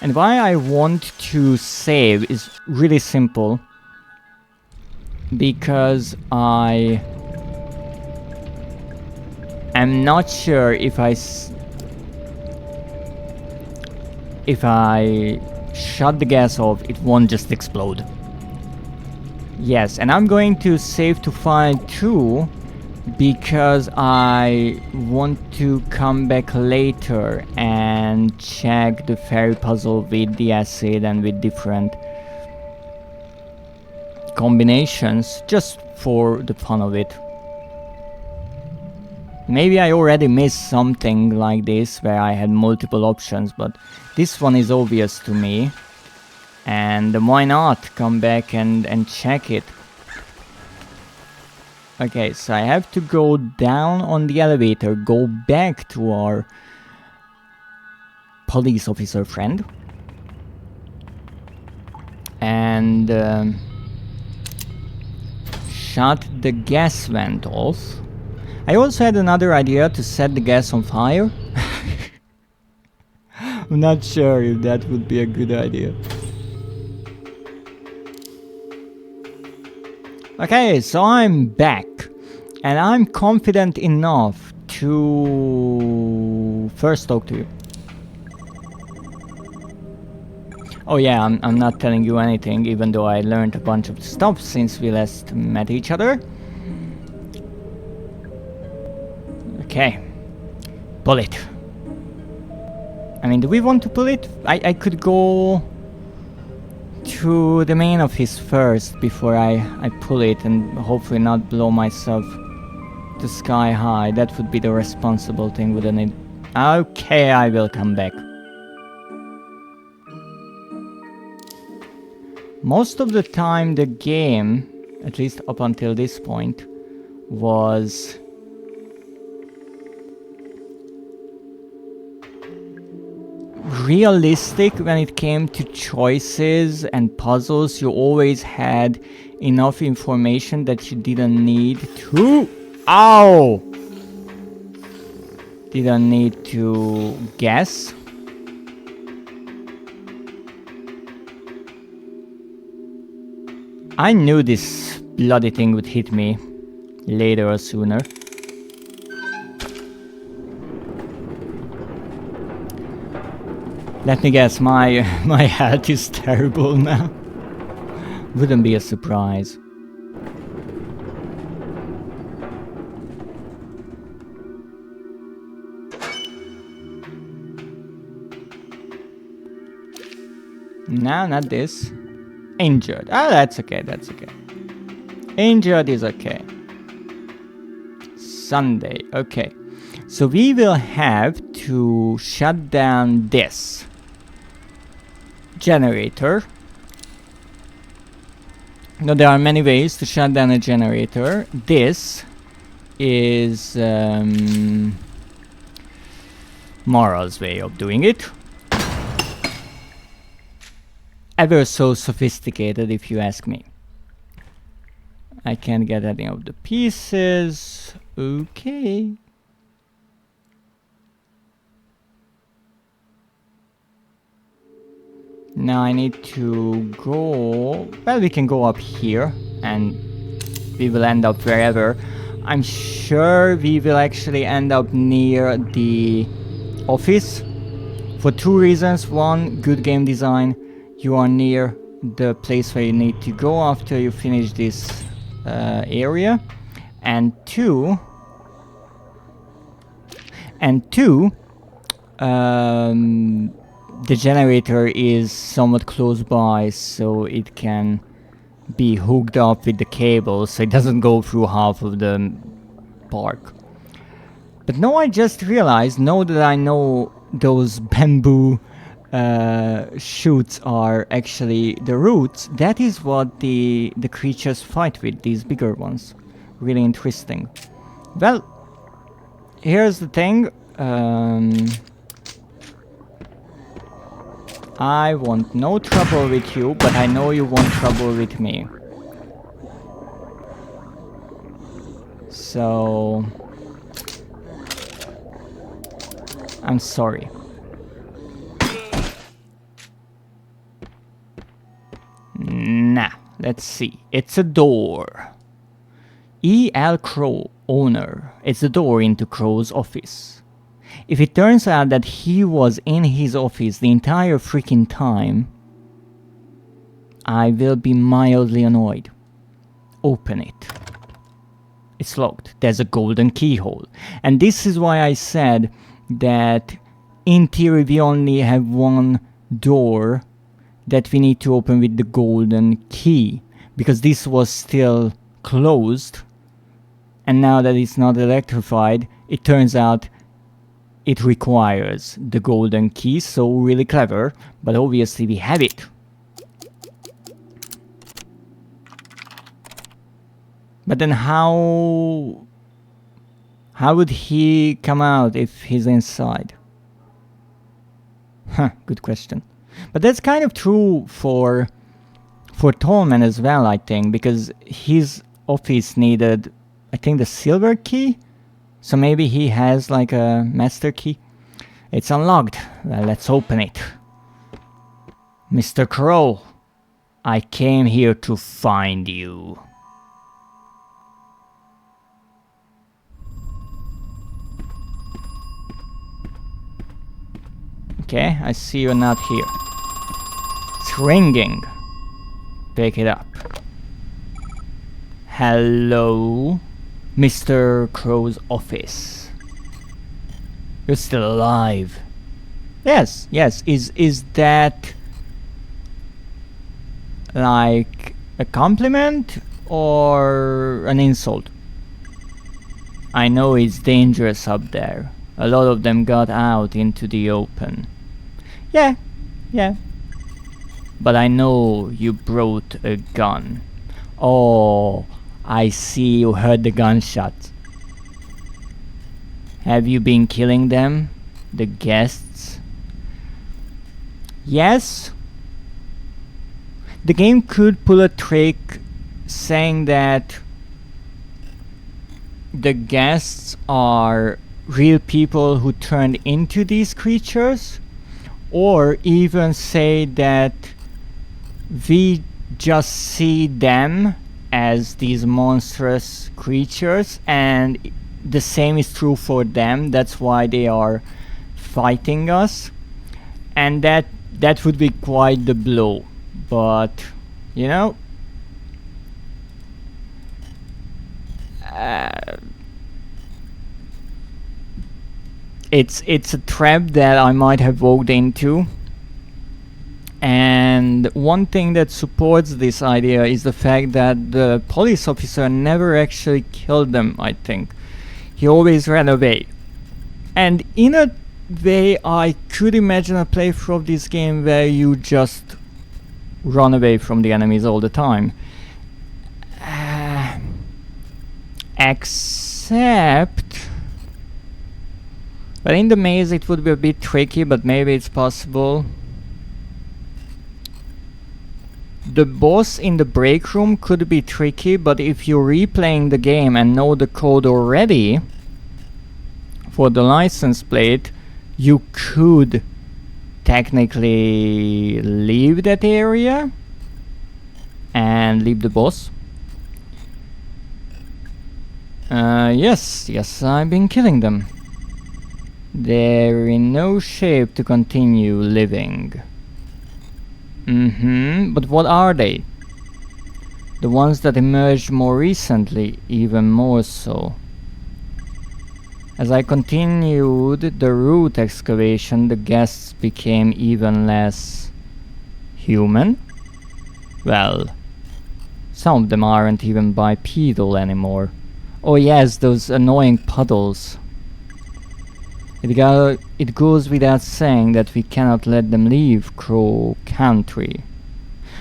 And why I want to save is really simple. Because I am not sure if I shut the gas off, it won't just explode. Yes, and I'm going to save to file 2 because I want to come back later and check the fairy puzzle with the acid and with different combinations just for the fun of it. Maybe I already missed something like this where I had multiple options, but this one is obvious to me. And why not come back and check it? Okay, so I have to go down on the elevator, go back to our police officer friend. And shut the gas vent off. I also had another idea to set the gas on fire. I'm not sure if that would be a good idea. Okay, so I'm back. And I'm confident enough to first talk to you. Oh yeah, I'm not telling you anything, even though I learned a bunch of stuff since we last met each other. Okay. Pull it. I mean, do we want to pull it? I could go to the main office first before I pull it and hopefully not blow myself to sky high. That would be the responsible thing, wouldn't it? Okay, I will come back. Most of the time the game, at least up until this point, was realistic when it came to choices and puzzles. You always had enough information that you didn't need to... Ow! Didn't need to guess. I knew this bloody thing would hit me later or sooner. Let me guess, my health is terrible now. Wouldn't be a surprise. No, not this. Injured. Oh, that's okay, that's okay. Injured is okay. Sunday, okay. So we will have to shut down this generator. Now there are many ways to shut down a generator. This is Mara's way of doing it. Ever so sophisticated, if you ask me. I can't get any of the pieces. Okay. Now I need to go... Well, we can go up here and we will end up wherever. I'm sure we will actually end up near the office for two reasons. One, good game design. You are near the place where you need to go after you finish this area. And two, the generator is somewhat close by, so it can be hooked up with the cable, so it doesn't go through half of the park. But now I just realized, now that I know those bamboo shoots are actually the roots, that is what the creatures fight with, these bigger ones. Really interesting. Well, here's the thing. I want no trouble with you, but I know you want trouble with me. So... I'm sorry. Nah, let's see. It's a door. E.L. Crow, owner. It's the door into Crow's office. If it turns out that he was in his office the entire freaking time, I will be mildly annoyed. Open it. It's locked. There's a golden keyhole. And this is why I said that in theory we only have one door that we need to open with the golden key, because this was still closed, and now that it's not electrified, it turns out it requires the golden key. So really clever, but obviously we have it. But then how would he come out if he's inside? Huh, good question. But that's kind of true for Tallman as well, I think, because his office needed, I think, the silver key. So maybe he has like a master key. It's unlocked. Well, let's open it. Mr. Crow, I came here to find you. Okay, I see you're not here. It's ringing. Pick it up. Hello, Mr. Crow's office. You're still alive. Yes, yes. Is that like a compliment or an insult? I know it's dangerous up there. A lot of them got out into the open. Yeah, yeah. But I know you brought a gun. Oh, I see you heard the gunshots. Have you been killing them? The guests? Yes. The game could pull a trick saying that the guests are real people who turned into these creatures, or even say that we just see them as these monstrous creatures and the same is true for them. That's why they are fighting us, and that would be quite the blow. But you know, it's a trap that I might have walked into. And one thing that supports this idea is the fact that the police officer never actually killed them, I think. He always ran away. And in a way, I could imagine a playthrough of this game where you just run away from the enemies all the time. Except... But in the maze it would be a bit tricky, but maybe it's possible. The boss in the break room could be tricky, but if you're replaying the game and know the code already for the license plate, you could technically leave that area and leave the boss. Yes, I've been killing them. They're in no shape to continue living. But what are they? The ones that emerged more recently, even more so. As I continued the root excavation, the guests became even less human. Well, some of them aren't even bipedal anymore. Oh yes, those annoying puddles. It goes without saying that we cannot let them leave Crow Country.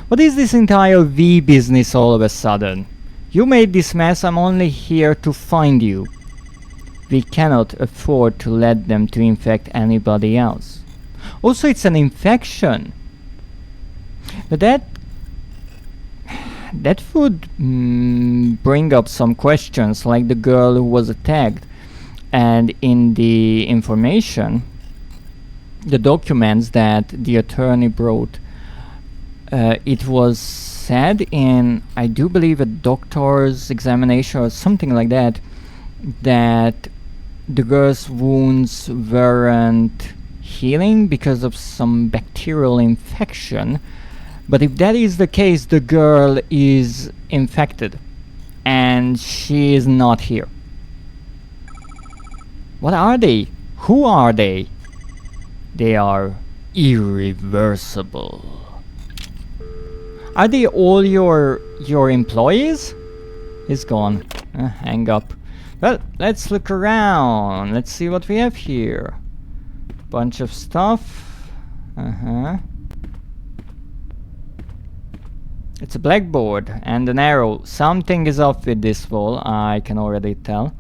What is this entire V business all of a sudden? You made this mess, I'm only here to find you. We cannot afford to let them to infect anybody else. Also, it's an infection. But that would bring up some questions, like the girl who was attacked. And in the information, the documents that the attorney brought, it was said in, I do believe, a doctor's examination or something like that, that the girl's wounds weren't healing because of some bacterial infection. But if that is the case, the girl is infected and she is not here. What are they? Who are they? They are irreversible. Are they all your employees? He's gone. Hang up. Well, let's look around. Let's see what we have here. Bunch of stuff. It's a blackboard and an arrow. Something is off with this wall, I can already tell.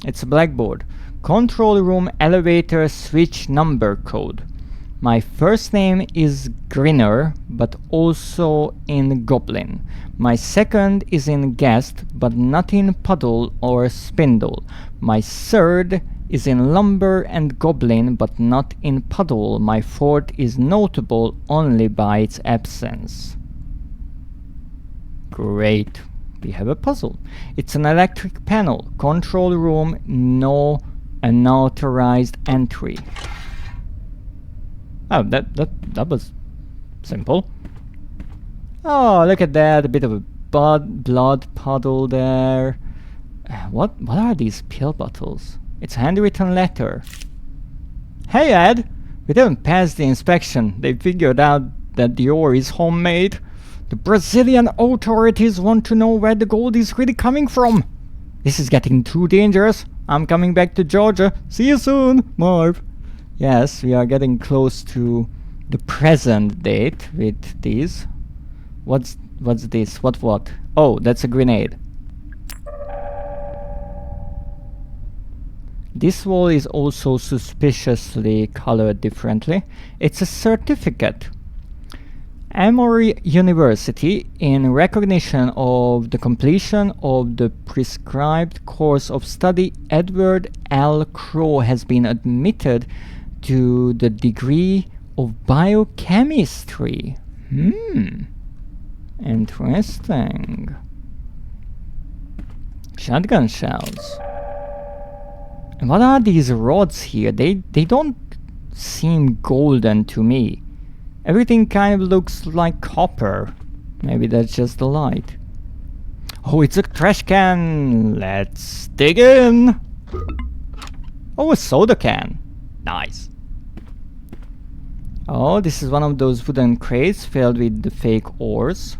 It's a blackboard. Control room elevator switch number code. My first name is Grinner, but also in Goblin. My second is in Guest, but not in Puddle or Spindle. My third is in Lumber and Goblin, but not in Puddle. My fourth is notable only by its absence. Great. We have a puzzle. It's an electric panel. Control room, no unauthorized entry. Oh, that was simple. Oh, look at that, a bit of a blood puddle there. What are these pill bottles? It's a handwritten letter. Hey Ed, we didn't pass the inspection. They figured out that the ore is homemade. The Brazilian authorities want to know where the gold is really coming from. This is getting too dangerous. I'm coming back to Georgia. See you soon, Marv. Yes, we are getting close to the present date with these. What's this? What? Oh, that's a grenade. This wall is also suspiciously colored differently. It's a certificate. Emory University, in recognition of the completion of the prescribed course of study, Edward L. Crow has been admitted to the degree of biochemistry. Interesting. Shotgun shells. And what are these rods here? They don't seem golden to me. Everything kind of looks like copper. Maybe that's just the light. Oh, it's a trash can. Let's dig in. Oh, a soda can. Nice. Oh, this is one of those wooden crates filled with the fake ores.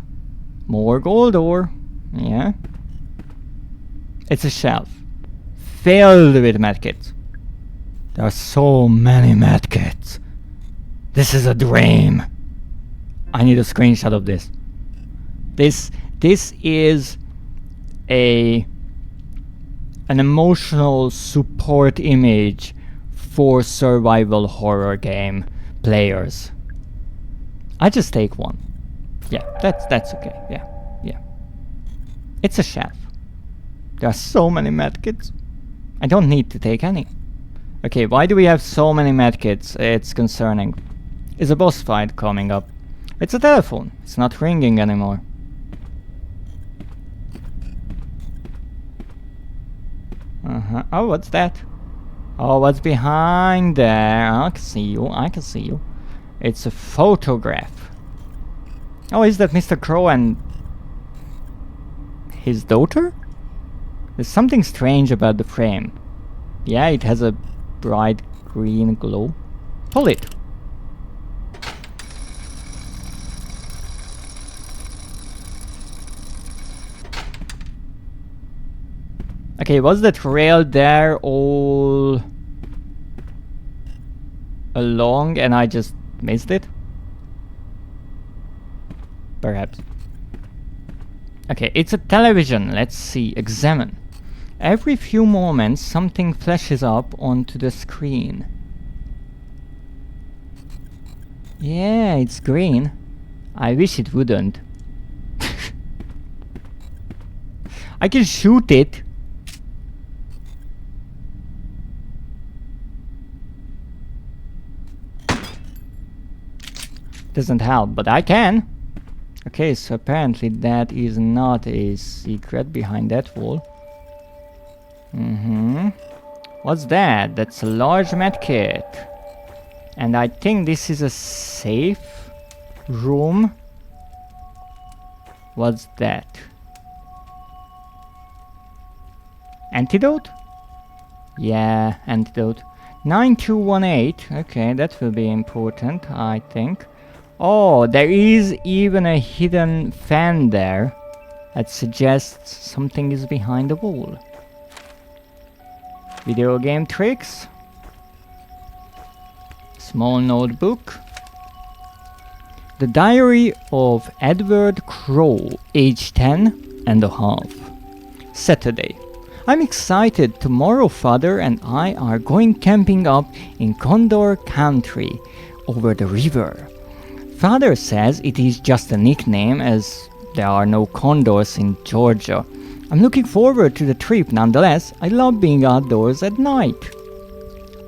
More gold ore. Yeah. It's a shelf filled with medkits. There are so many medkits. This is a dream. I need a screenshot of this. This is an emotional support image for survival horror game players. I just take one. Yeah, that's okay. Yeah. It's a shelf. There are so many medkits. I don't need to take any. Okay, why do we have so many medkits? It's concerning. Is a boss fight coming up? It's a telephone. It's not ringing anymore. Oh, what's that? Oh, what's behind there? I can see you. It's a photograph. Oh, is that Mr. Crow and his daughter? There's something strange about the frame. Yeah, it has a bright green glow. Pull it. Okay, was that rail there all along and I just missed it? Perhaps. Okay, it's a television. Let's see. Examine. Every few moments something flashes up onto the screen. Yeah, it's green. I wish it wouldn't. I can shoot it. Doesn't help, but I can. Okay, so apparently that is not a secret behind that wall. What's that? That's a large medkit. And I think this is a safe room. What's that? Antidote? Yeah, antidote. 9218. Okay, that will be important, I think. Oh, there is even a hidden fan there that suggests something is behind the wall. Video game tricks. Small notebook. The Diary of Edward Crow, age 10 and a half. Saturday. I'm excited. Tomorrow father and I are going camping up in Condor Country over the river. Father says it is just a nickname as there are no condors in Georgia. I'm looking forward to the trip nonetheless. I love being outdoors at night.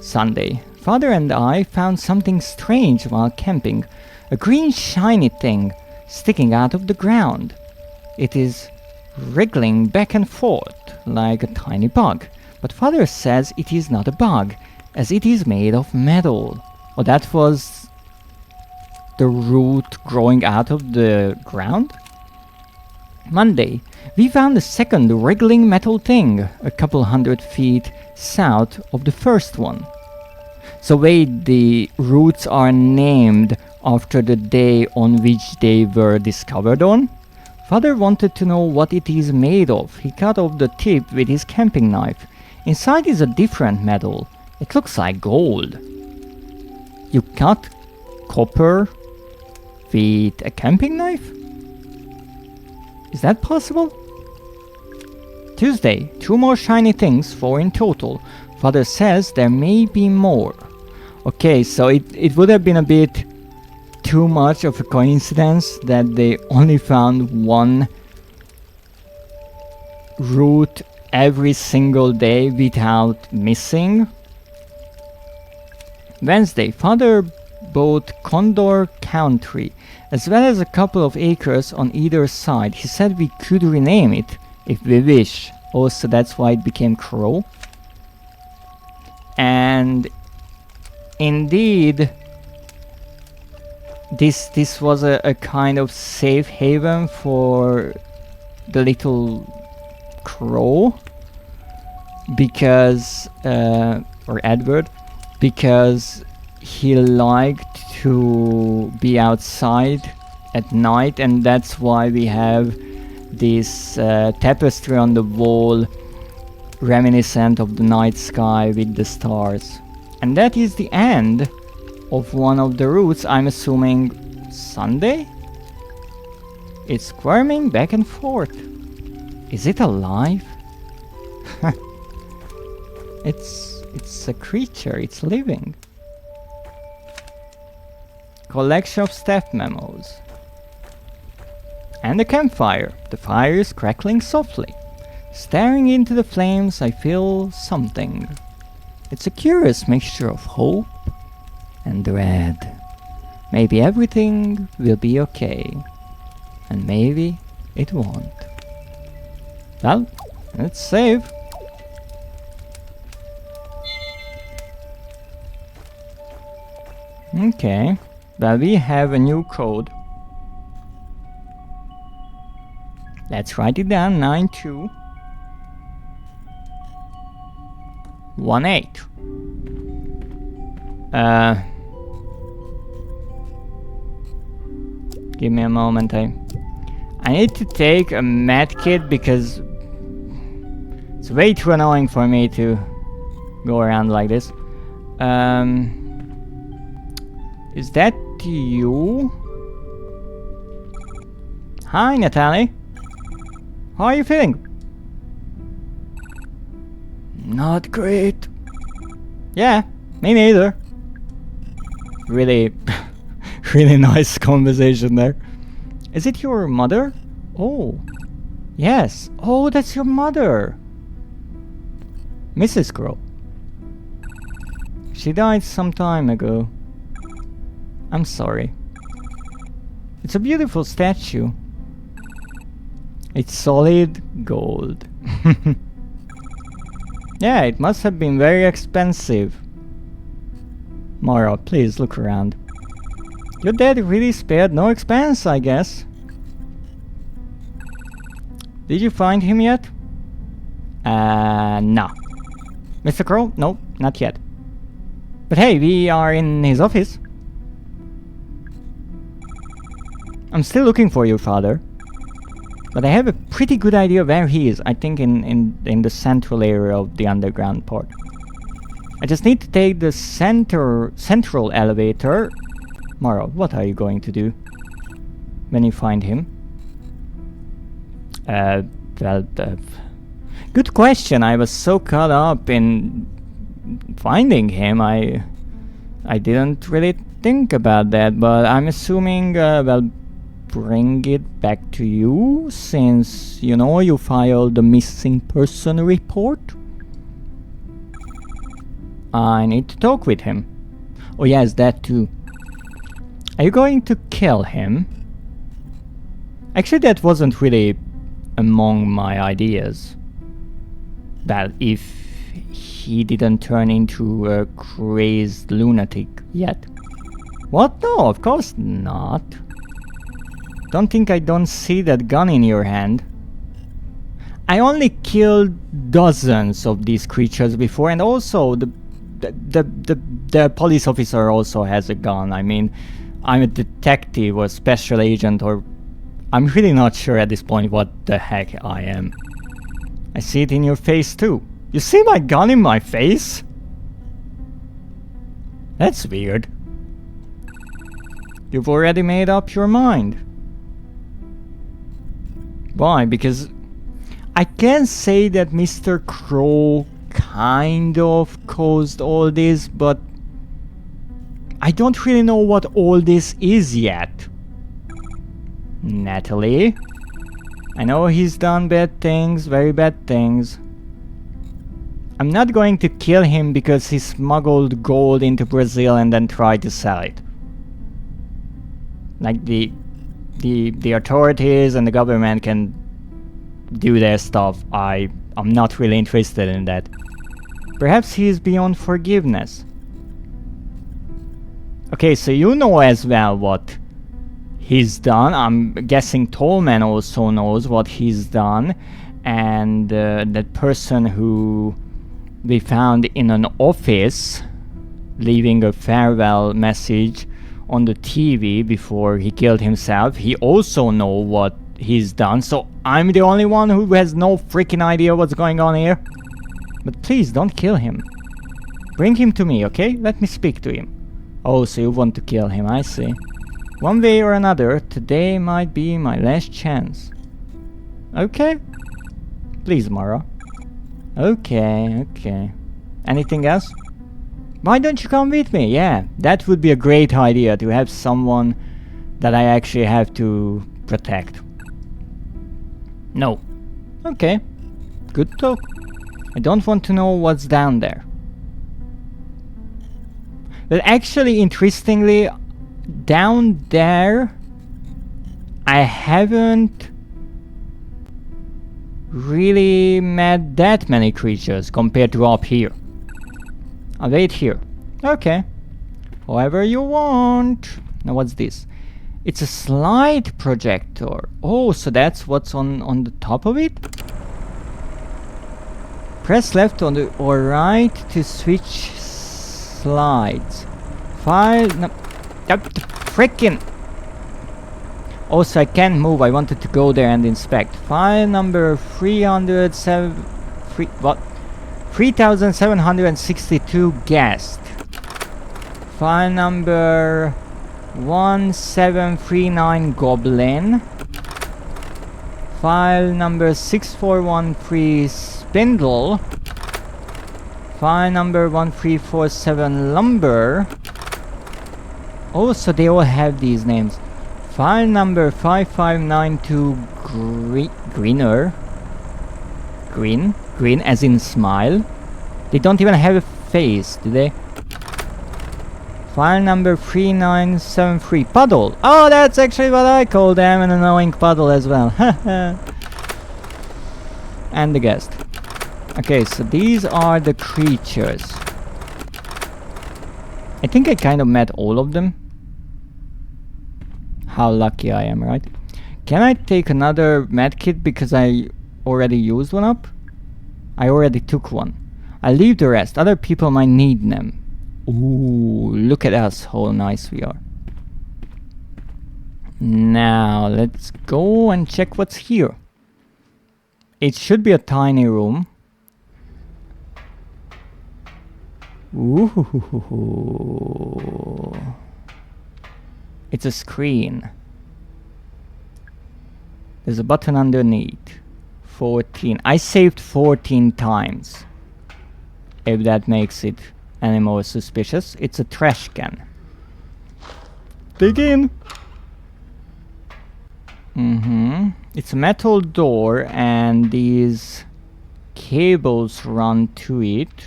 Sunday. Father and I found something strange while camping. A green shiny thing sticking out of the ground. It is wriggling back and forth like a tiny bug. But father says it is not a bug as it is made of metal. Oh, that was the root growing out of the ground? Monday, we found a second wriggling metal thing a couple 100 feet south of the first one. So wait, the roots are named after the day on which they were discovered on? Father wanted to know what it is made of. He cut off the tip with his camping knife. Inside is a different metal. It looks like gold. You cut copper with a camping knife? Is that possible? Tuesday, 2 more shiny things, 4 in total. Father says there may be more. Okay, so it would have been a bit too much of a coincidence that they only found one root every single day without missing. Wednesday, father bought Condor Country, as well as a couple of acres on either side. He said we could rename it if we wish. Also, that's why it became Crow. And indeed, this was a kind of safe haven for the little crow, because or Edward, because he liked to be outside at night, and that's why we have this tapestry on the wall reminiscent of the night sky with the stars. And that is the end of one of the routes. I'm assuming Sunday? It's squirming back and forth. Is it alive? It's a creature, it's living. Collection of staff memos. And a campfire. The fire is crackling softly. Staring into the flames, I feel something. It's a curious mixture of hope and dread. Maybe everything will be okay. And maybe it won't. Well, let's save. Okay. Well, we have a new code. Let's write it down. 9218. Give me a moment. I need to take a medkit because it's way too annoying for me to go around like this. Is that you? Hi, Natalie. How are you feeling? Not great. Yeah, me neither. Really, really nice conversation there. Is it your mother? Oh, yes. Oh, that's your mother. Mrs. Crow. She died some time ago. I'm sorry. It's a beautiful statue. It's solid gold. Yeah, it must have been very expensive. Mara, please look around. Your dad really spared no expense, I guess. Did you find him yet? No. Mr. Crow? No, not yet. But hey, we are in his office. I'm still looking for your father. But I have a pretty good idea where he is. I think in the central area of the underground part. I just need to take the central elevator. Mara, what are you going to do when you find him? Good question. I was so caught up in finding him, I didn't really think about that. But I'm assuming, well, bring it back to you, since, you know, you filed the missing person report. I need to talk with him. Oh yes, that too. Are you going to kill him? Actually, that wasn't really among my ideas. Well, if he didn't turn into a crazed lunatic yet. What? No, of course not. Don't think I don't see that gun in your hand. I only killed dozens of these creatures before, and also the police officer also has a gun. I mean, I'm a detective or special agent, or I'm really not sure at this point what the heck I am. I see it in your face too. You see my gun in my face? That's weird. You've already made up your mind. Why? Because I can say that Mr. Crow kind of caused all this, but I don't really know what all this is yet. Natalie? I know he's done bad things, very bad things. I'm not going to kill him because he smuggled gold into Brazil and then tried to sell it. Like the authorities and the government can do their stuff. I'm not really interested in that. Perhaps he is beyond forgiveness. Okay, so you know as well what he's done. I'm guessing Tallman also knows what he's done. And that person who we found in an office leaving a farewell message on the TV before he killed himself. He also knows what he's done, so I'm the only one who has no freaking idea what's going on here. But please don't kill him. Bring him to me, okay? Let me speak to him. Oh, so you want to kill him, I see. One way or another, today might be my last chance. Okay. Please, Mara. Okay, okay. Anything else? Why don't you come with me? Yeah, that would be a great idea, to have someone that I actually have to protect. No. Okay. Good talk. I don't want to know what's down there. But actually, interestingly, down there, I haven't really met that many creatures compared to up here. I'll wait here. Okay. However you want. Now what's this? It's a slide projector. Oh, so that's what's on the top of it? Press left on the or right to switch slides. File no, frickin'. Also, I can't move. I wanted to go there and inspect. File number 3762 guest. File number 1739 goblin. File number 6413 spindle. File number 1347 lumber. Oh, so they all have these names. File number 5592 greener. Green as in smile. They don't even have a face, do they? File number 3973 puddle. Oh, that's actually what I call them, an annoying puddle as well. And the guest. Okay, so these are the creatures. I think I kind of met all of them. How lucky I am, right? Can I take another medkit because I already used one up? I already took one. I leave the rest. Other people might need them. Ooh, look at us, how nice we are. Now, let's go and check what's here. It should be a tiny room. Ooh. It's a screen. There's a button underneath. 14. I saved 14 times. If that makes it any more suspicious. It's a trash can. Dig in! It's a metal door and these cables run to it.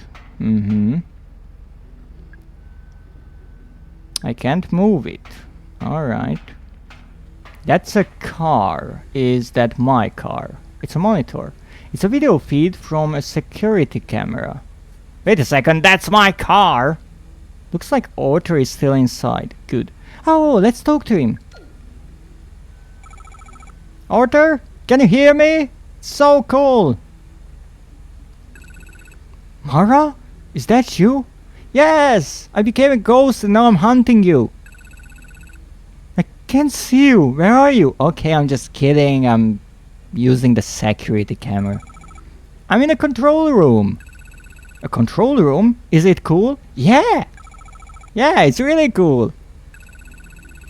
I can't move it. Alright. That's a car. Is that my car? It's a monitor. It's a video feed from a security camera. Wait a second, that's my car! Looks like Arthur is still inside. Good. Oh, let's talk to him. Arthur, can you hear me? So cool! Mara? Is that you? Yes! I became a ghost and now I'm hunting you. I can't see you. Where are you? Okay, I'm just kidding. I'm using the security camera. I'm in a control room. A control room? Is it cool? Yeah! Yeah, it's really cool.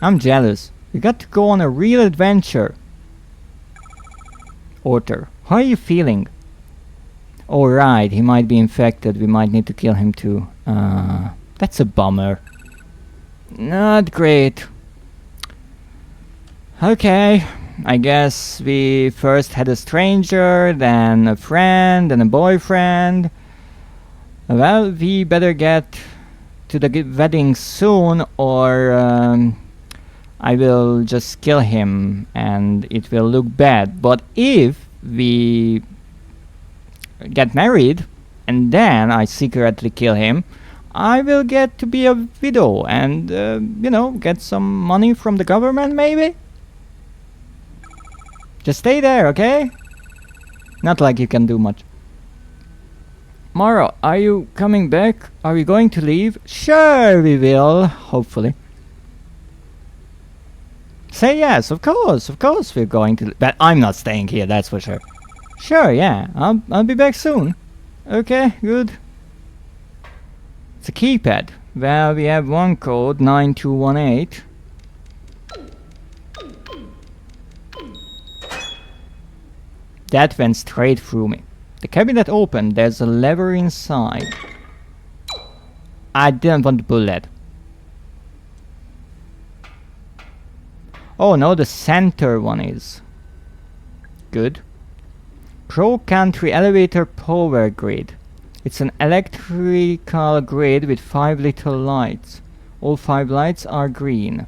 I'm jealous. We got to go on a real adventure. Arthur, how are you feeling? Alright, he might be infected. We might need to kill him too. That's a bummer. Not great. Okay, I guess we first had a stranger, then a friend, then a boyfriend. Well, we better get to the wedding soon, or I will just kill him and it will look bad. But if we get married and then I secretly kill him, I will get to be a widow and, you know, get some money from the government maybe? Just stay there, okay? Not like you can do much. Mara, are you coming back? Are we going to leave? Sure we will, hopefully. Say yes, of course we're going to... But I'm not staying here, that's for sure. Sure, yeah, I'll be back soon. Okay, good. It's a keypad. Well, we have one code, 9218. That went straight through me. The cabinet opened, there's a lever inside. I didn't want to pull that. Oh no, the center one is. Good. Pro Country Elevator Power Grid. It's an electrical grid with 5 little lights. All 5 lights are green.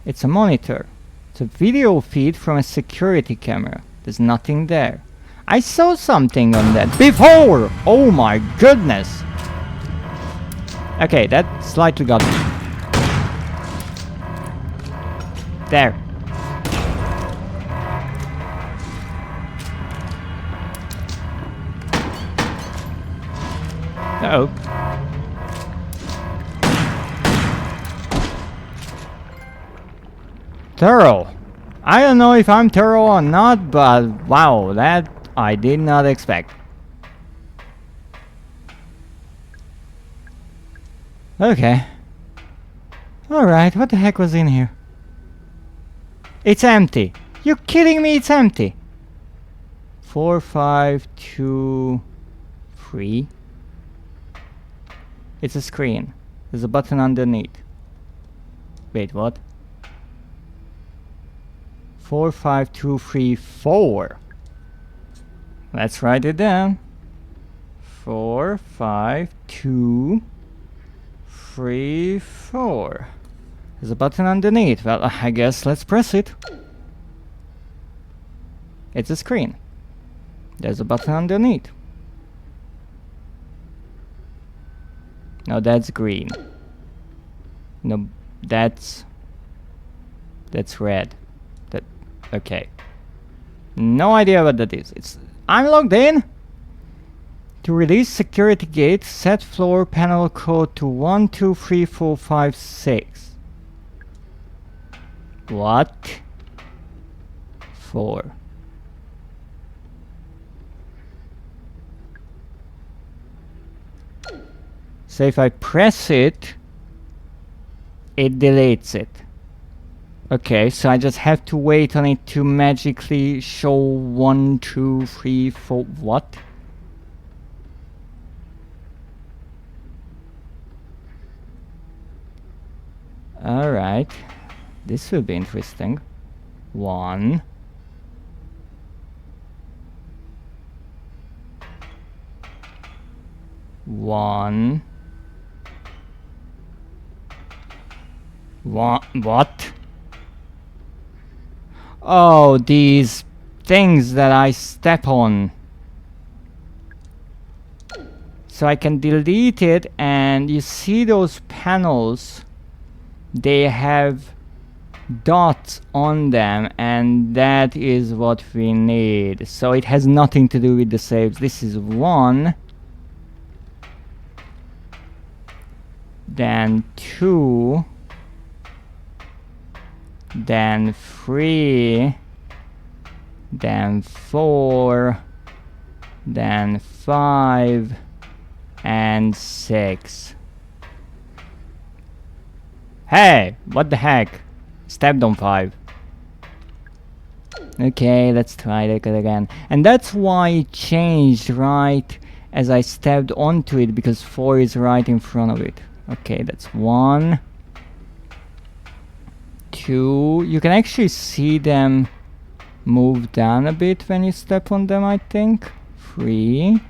It's a monitor. It's a video feed from a security camera. There's nothing there. I saw something on that before! Oh my goodness! Okay, that slightly got me. There. Uh-oh. Thorough. I don't know if I'm thorough or not, but wow, that I did not expect. Okay. Alright, what the heck was in here? It's empty. You're kidding me, it's empty. 4, 5, 2, 3. It's a screen. There's a button underneath. Wait, what? 4, 5, 2, 3, 4. Let's write it down. 4, 5, 2, 3, 4. There's a button underneath. Well, I guess let's press it. It's a screen. There's a button underneath. No, that's green. No, that's red. That okay. No idea what that is. I'm logged in. To release security gate, set floor panel code to 1, 2, 3, 4, 5, 6. What? 4. So if I press it, it deletes it. Okay, so I just have to wait on it to magically show 1, 2, 3, 4. What? Alright. This will be interesting. 1. 1. What? Oh, these things that I step on. So I can delete it, and you see those panels, they have dots on them, and that is what we need. So it has nothing to do with the saves. This is 1, then 2, then 3, then 4, then 5, and 6. Hey, what the heck? Stepped on 5. Okay, let's try it again. And that's why it changed right as I stepped onto it, because 4 is right in front of it. Okay, that's 1, 2. You can actually see them move down a bit when you step on them, I think. 3,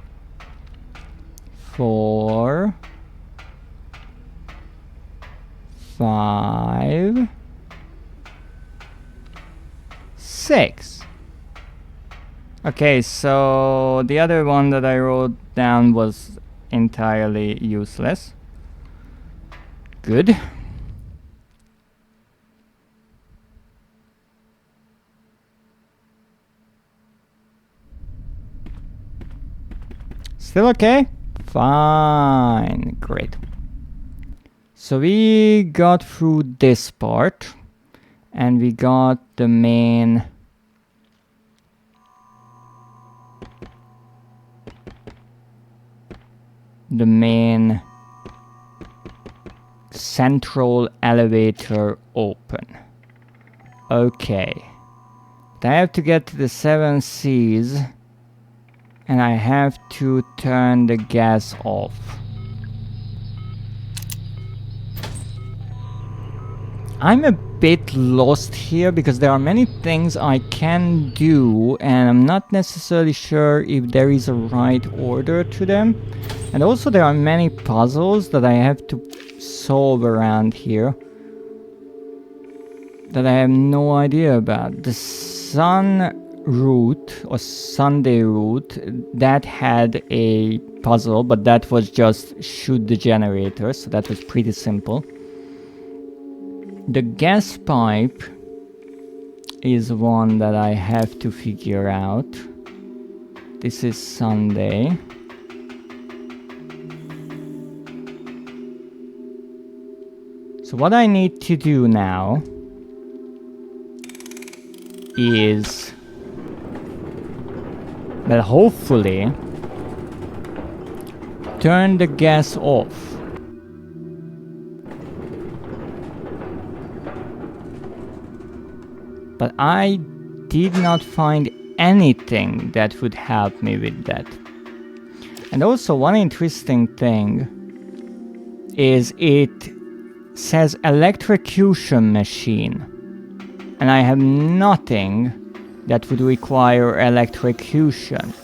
4, 5, 6. Okay, so the other one that I wrote down was entirely useless. Good. Still okay? Fine. Great. So we got through this part, and we got the main central elevator open. Okay. I have to get to the 7 Cs, and I have to turn the gas off. I'm a bit lost here because there are many things I can do, and I'm not necessarily sure if there is a right order to them. And also there are many puzzles that I have to solve around here that I have no idea about. The sun route or Sunday route, that had a puzzle, but that was just shoot the generator, so that was pretty simple. The gas pipe is one that I have to figure out. This is Sunday. So what I need to do now is, well, hopefully turn the gas off. But I did not find anything that would help me with that. And also one interesting thing is it says electrocution machine. And I have nothing that would require electrocution.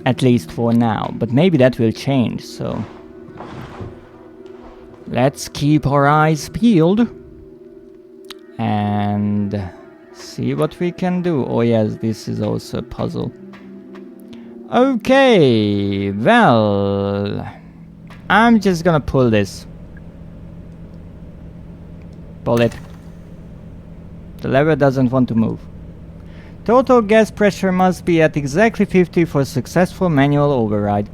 At least for now. But maybe that will change, so let's keep our eyes peeled and see what we can do. Oh yes, this is also a puzzle. Okay, well, I'm just gonna pull this. Pull it. The lever doesn't want to move. Total gas pressure must be at exactly 50 for successful manual override.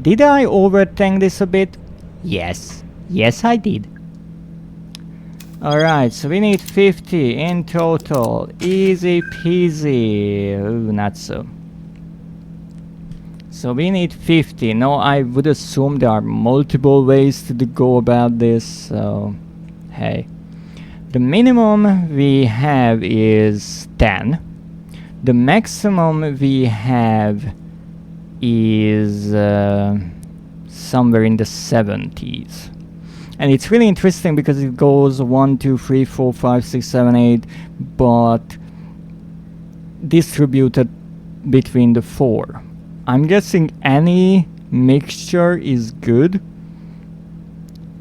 Did I overthink this a bit? Yes. Yes, I did. Alright, so we need 50 in total. Easy peasy. Ooh, not so. So we need 50. No, I would assume there are multiple ways to go about this, so hey. The minimum we have is 10. The maximum we have is somewhere in the 70s. And it's really interesting because it goes 1, 2, 3, 4, 5, 6, 7, 8, but distributed between the 4. I'm guessing any mixture is good.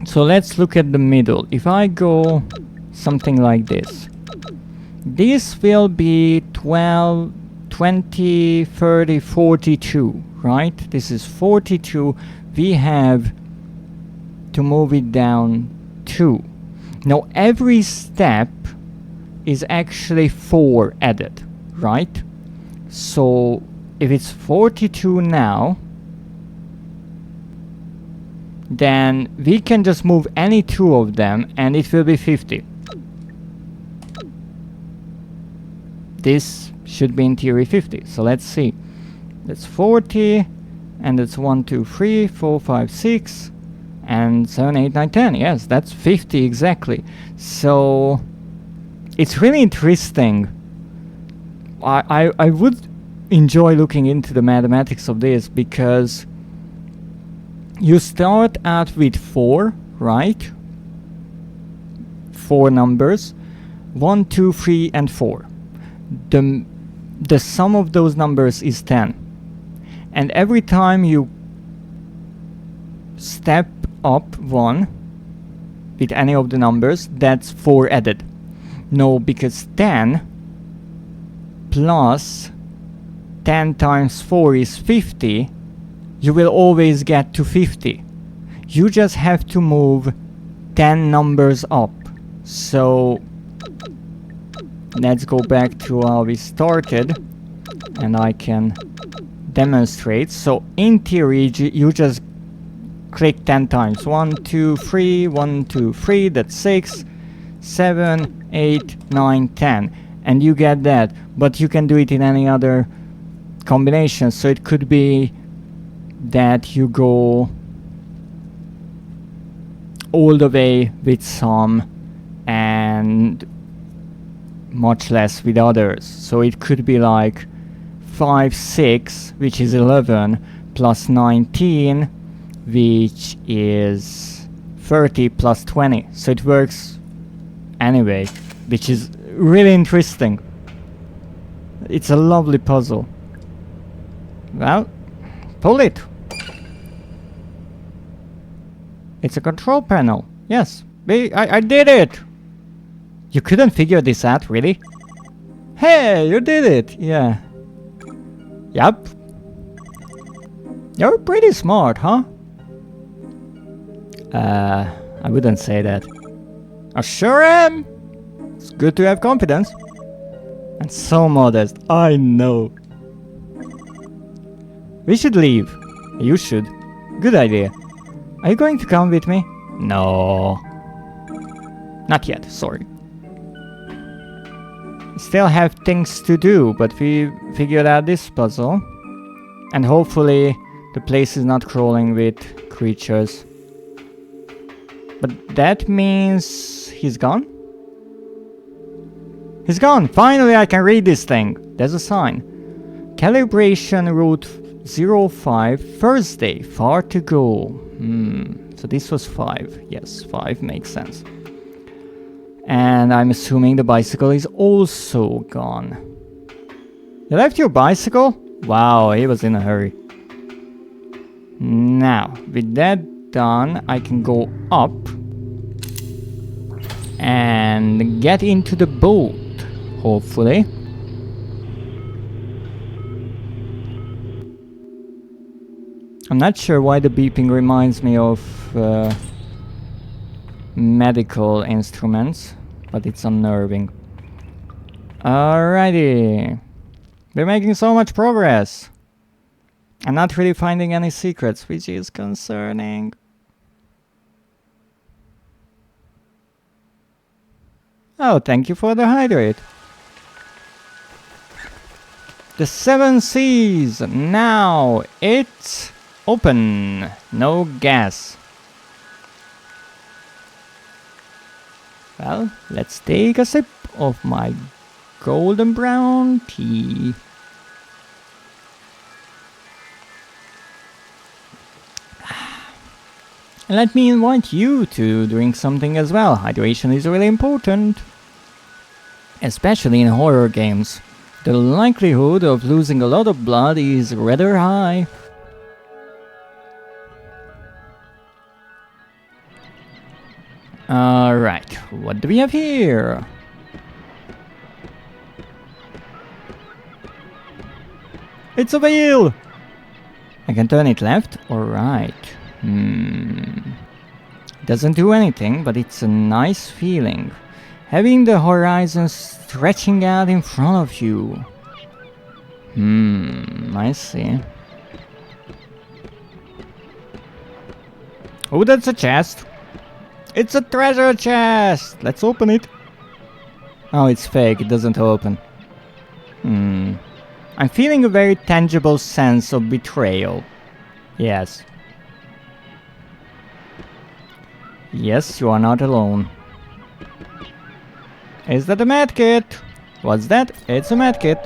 So let's look at the middle. If I go something like this, this will be 12, 20, 30, 42, right? This is 42. We have to move it down 2. Now every step is actually 4 added, right? So if it's 42 now, then we can just move any 2 of them and it will be 50. This should be in theory 50. So let's see. That's 40, and it's 1, 2, 3, 4, 5, 6, and 7, 8, 9, 10. Yes, that's 50 exactly. So it's really interesting. I would enjoy looking into the mathematics of this because you start out with 4, right? 4 numbers. 1, 2, 3, and 4. The sum of those numbers is 10. And every time you step up 1 with any of the numbers, that's 4 added. No, because 10 plus 10 times 4 is 50. You will always get to 50. You just have to move 10 numbers up. So let's go back to how we started and I can demonstrate. So in theory you just click 10 times. 1, 2, 3, 1, 2, 3, that's 6, 7, 8, 9, 10. And you get that. But you can do it in any other combination. So it could be that you go all the way with some and much less with others. So it could be like 5, 6, which is 11, plus 19, which is 30 plus 20. So it works anyway, which is really interesting. It's a lovely puzzle. Well, pull it. It's a control panel. Yes, I did it. You couldn't figure this out, really? Hey, you did it. Yeah. Yup. You're pretty smart, huh? I wouldn't say that. I sure am. It's good to have confidence. And so modest. I know. We should leave. You should. Good idea. Are you going to come with me? No. Not yet, sorry. Still have things to do, but we figured out this puzzle. And hopefully the place is not crawling with creatures. But that means he's gone? He's gone! Finally I can read this thing! There's a sign. Calibration route 05, first day, far to go. So this was 5. Yes, 5 makes sense. And I'm assuming the bicycle is also gone. You left your bicycle? Wow, he was in a hurry. Now, with that done, I can go up and get into the boat, hopefully. I'm not sure why the beeping reminds me of medical instruments, but it's unnerving. Alrighty. We're making so much progress. I'm not really finding any secrets, which is concerning. Oh, thank you for the hydrate. The 7 Seas. Now it's open. No gas. Well, let's take a sip of my golden brown tea. And let me invite you to drink something as well. Hydration is really important. Especially in horror games. The likelihood of losing a lot of blood is rather high. Alright, what do we have here? It's a wheel! I can turn it left or right. Doesn't do anything, but it's a nice feeling. Having the horizon stretching out in front of you. I see. Oh, that's a chest. It's a treasure chest! Let's open it. Oh, it's fake, it doesn't open. I'm feeling a very tangible sense of betrayal. Yes. Yes, you are not alone. Is that a medkit? What's that? It's a medkit.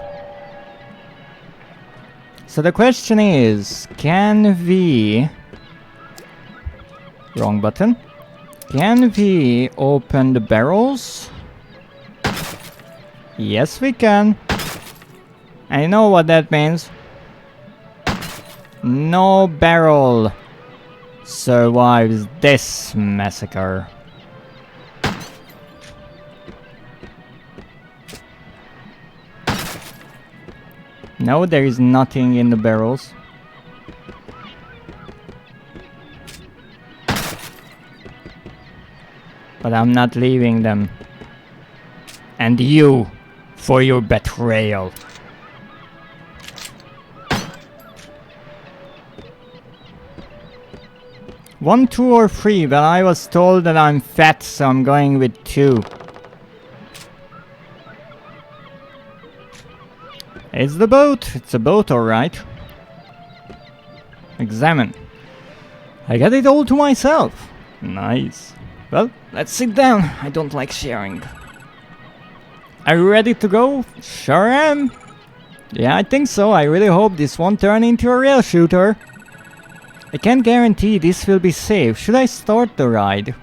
So the question is, can we... Wrong button. Can we open the barrels? Yes, we can. I know what that means. No barrel survives this massacre. No, there is nothing in the barrels. But I'm not leaving them. And you, for your betrayal. 1, 2 or 3, but I was told that I'm fat, so I'm going with 2. It's the boat. It's a boat, alright. Examine. I got it all to myself. Nice. Well, let's sit down. I don't like sharing. Are you ready to go? Sure am. Yeah, I think so. I really hope this won't turn into a rail shooter. I can't guarantee this will be safe. Should I start the ride?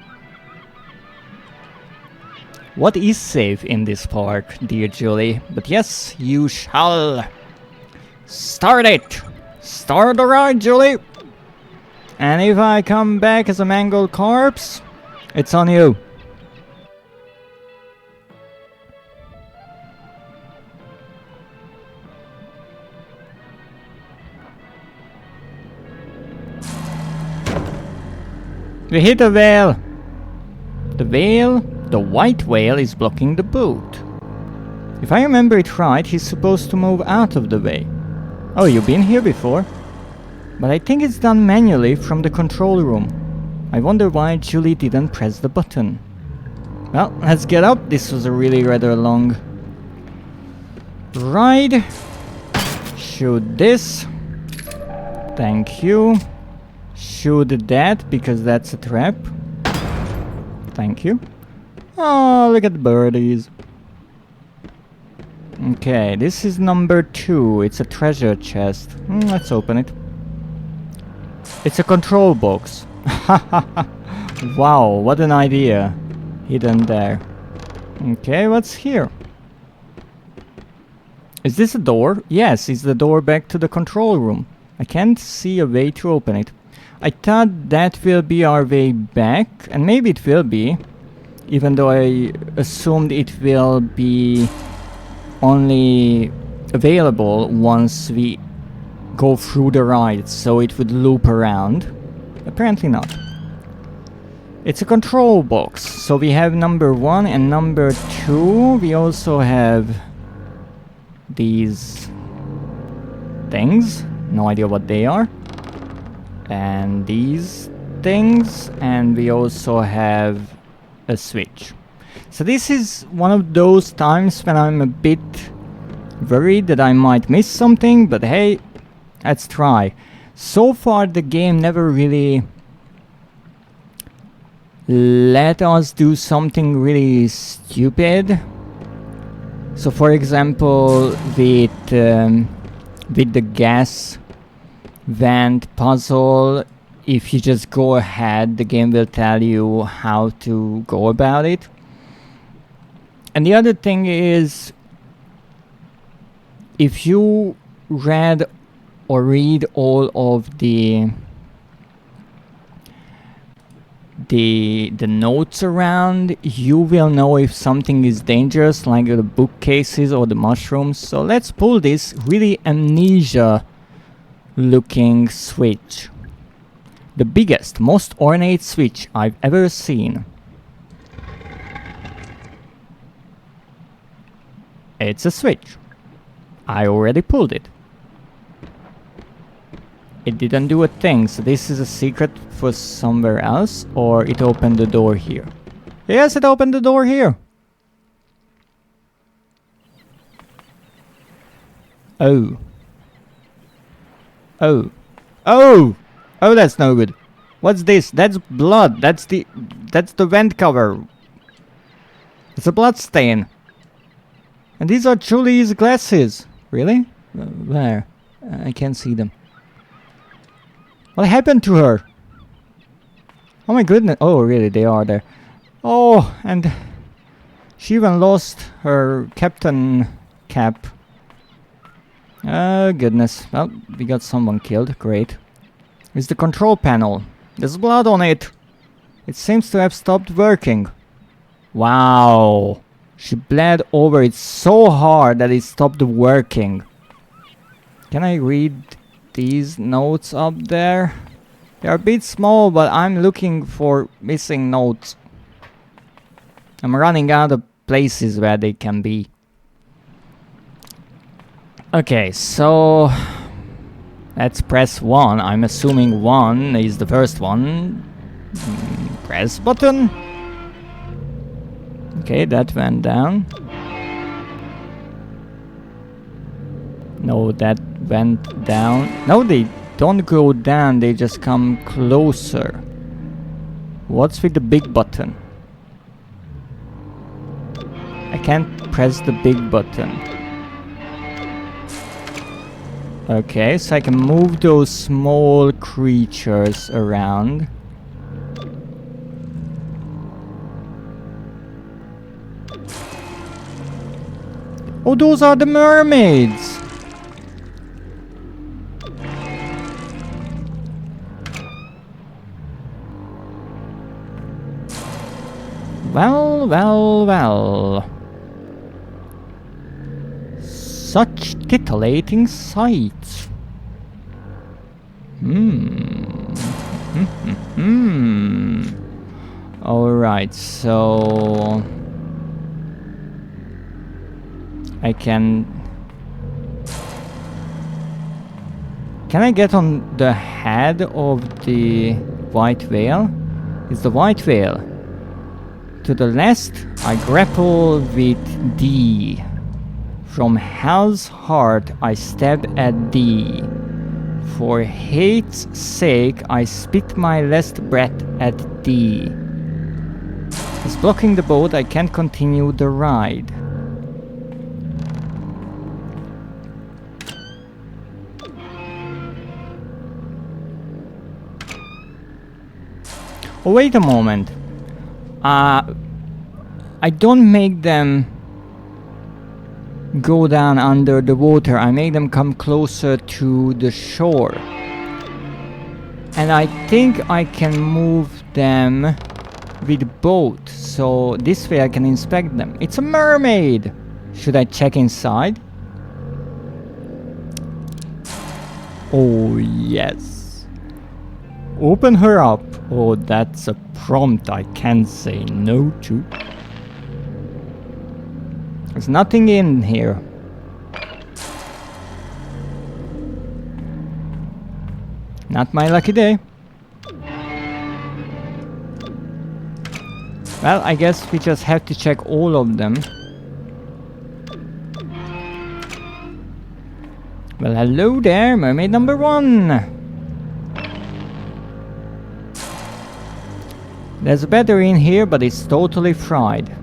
What is safe in this park, dear Julie? But yes, you shall. Start it! Start the ride, Julie! And if I come back as a mangled corpse, it's on you. We hit a whale. The whale, the white whale, is blocking the boat. If I remember it right, he's supposed to move out of the way. Oh, you've been here before? But I think it's done manually from the control room. I wonder why Julie didn't press the button. Well, let's get up. This was a really rather long ride. Shoot this. Thank you. Shoot that, because that's a trap. Thank you. Oh, look at the birdies. Okay, this is number 2. It's a treasure chest. Let's open it. It's a control box. Wow, what an idea. Hidden there. Okay, what's here? Is this a door? Yes, it's the door back to the control room. I can't see a way to open it. I thought that will be our way back, and maybe it will be, even though I assumed it will be only available once we go through the ride, so it would loop around. Apparently not. It's a control box, so we have number 1 and number 2. We also have these things, no idea what they are. And these things, and we also have a switch. So this is one of those times when I'm a bit worried that I might miss something, but hey, let's try. So far the game never really let us do something really stupid. So for example, with the gas vent puzzle, if you just go ahead, the game will tell you how to go about it. And the other thing is, if you read all of the notes around, you will know if something is dangerous, like the bookcases or the mushrooms. So let's pull this really amnesia looking switch. The biggest, most ornate switch I've ever seen. It's a switch. I already pulled it. It didn't do a thing, so this is a secret for somewhere else, or it opened the door here. Yes, it opened the door here. Oh. Oh. Oh! Oh, that's no good. What's this? That's blood. That's the vent cover. It's a blood stain. And these are Julie's glasses. Really? Where? I can't see them. What happened to her? Oh my goodness. Oh, really? They are there. Oh, and she even lost her captain cap. Oh, goodness. Well, we got someone killed. Great. It's the control panel. There's blood on it. It seems to have stopped working. Wow. She bled over it so hard that it stopped working. Can I read these notes up there? They're a bit small, but I'm looking for missing notes. I'm running out of places where they can be. Okay, so let's press 1. I'm assuming 1 is the first one. Press button. Okay, that went down. No, that went down. No, they don't go down, they just come closer. What's with the big button? I can't press the big button. Okay, so I can move those small creatures around. Oh, those are the mermaids! Well, well, well. Such titillating sights. Alright, so I can I get on the head of the white whale? It's the white whale. To the left, I grapple with D. From hell's heart, I stab at D. For hate's sake, I spit my last breath at D. He's blocking the boat, I can't continue the ride. Oh, wait a moment. I don't make them go down under the water, I make them come closer to the shore. And I think I can move them with boat, so this way I can inspect them. It's a mermaid! Should I check inside? Oh yes. Open her up. Oh, that's a prompt I can't say no to. There's nothing in here. Not my lucky day. Well, I guess we just have to check all of them. Well, hello there, mermaid number 1. There's a battery in here, but it's totally fried.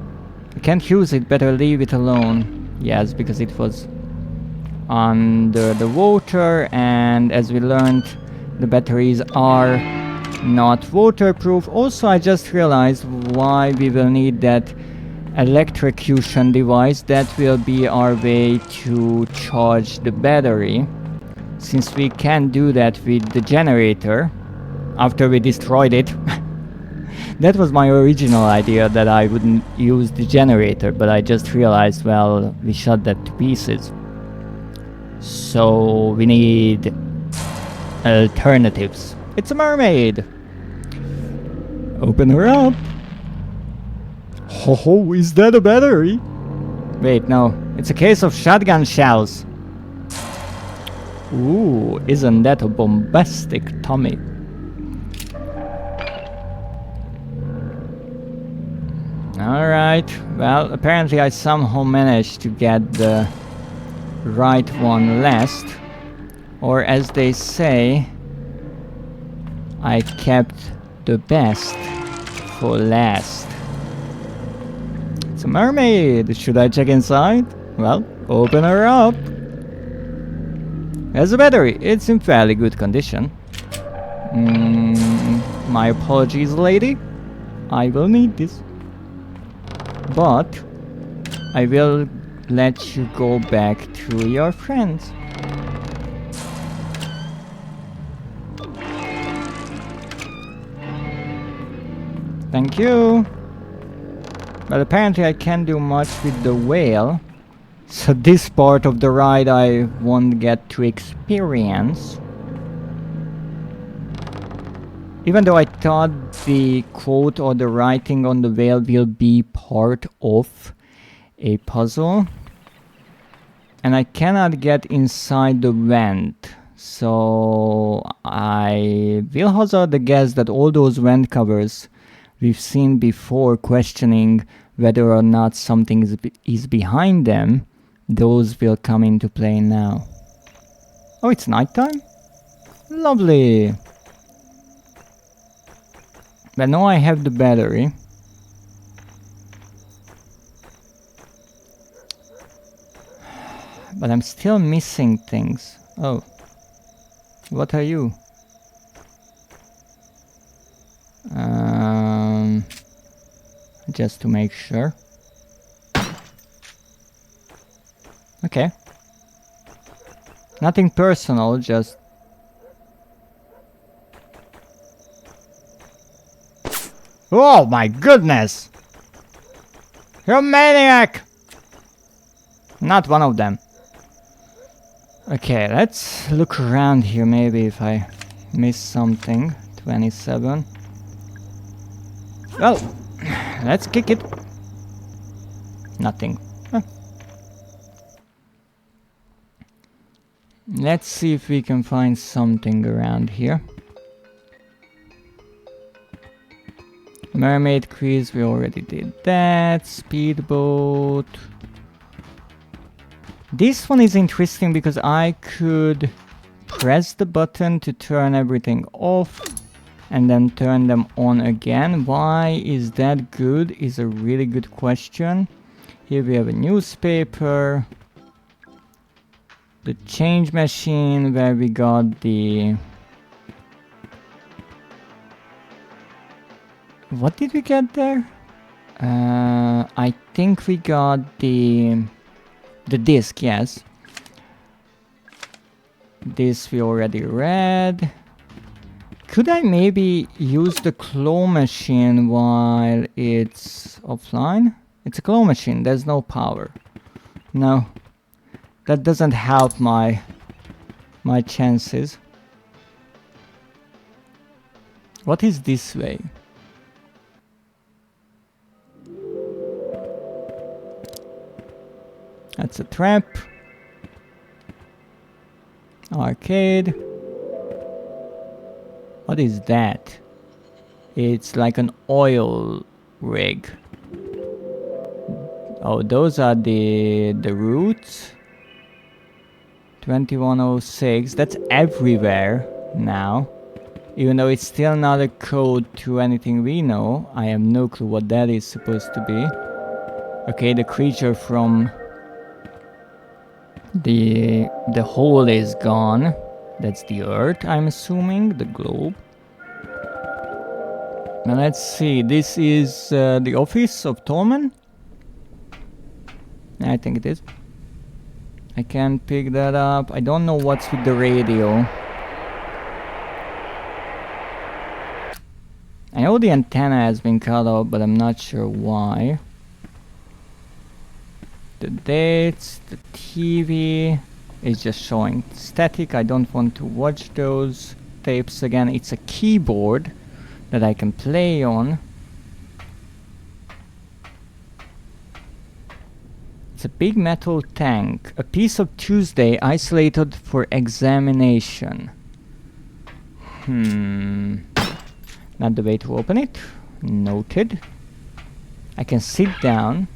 I can't use it, better leave it alone. Yes, because it was under the water, and as we learned, the batteries are not waterproof. Also, I just realized why we will need that electrocution device. That will be our way to charge the battery, since we can't do that with the generator after we destroyed it. That was my original idea, that I wouldn't use the generator, but I just realized, well, we shot that to pieces. So we need alternatives. It's a mermaid! Open her up! Oh, is that a battery? Wait, no. It's a case of shotgun shells. Ooh, isn't that a bombastic tummy? Alright, well, apparently I somehow managed to get the right one last. Or as they say, I kept the best for last. It's a mermaid! Should I check inside? Well, open her up! There's a battery, it's in fairly good condition. My apologies, lady. I will need this. But I will let you go back to your friends. Thank you. But apparently I can't do much with the whale, so this part of the ride I won't get to experience. Even though I thought the quote or the writing on the whale will be part of a puzzle. And I cannot get inside the vent. So I will hazard the guess that all those vent covers we've seen before questioning whether or not something is behind them, those will come into play now. Oh, it's nighttime? Lovely! But now I have the battery. But I'm still missing things. Oh. What are you? Just to make sure. Okay. Nothing personal, just... Oh my goodness! You're a maniac! Not one of them. Okay, let's look around here, maybe if I miss something. 27. Well, let's kick it. Nothing. Huh. Let's see if we can find something around here. Mermaid cruise, we already did that. Speedboat. This one is interesting because I could press the button to turn everything off and then turn them on again. Why is that good is a really good question. Here we have a newspaper. The change machine where we got the... What did we get there? I think we got the disc, yes. This we already read. Could I maybe use the claw machine while it's offline? It's a claw machine, there's no power. No. That doesn't help my chances. What is this way? That's a trap. Arcade. What is that? It's like an oil rig. Oh, those are the routes. 2106. That's everywhere now. Even though it's still not a code to anything we know. I have no clue what that is supposed to be. Okay, the creature from the hole is gone. That's the Earth, I'm assuming, the globe. Now let's see, this is the office of Torment? I think it is. I can't pick that up. I don't know what's with the radio. I know the antenna has been cut off, but I'm not sure why. The dates, the TV is just showing static. I don't want to watch those tapes again. It's a keyboard that I can play on. It's a big metal tank. A piece of Tuesday isolated for examination. Not the way to open it. Noted. I can sit down.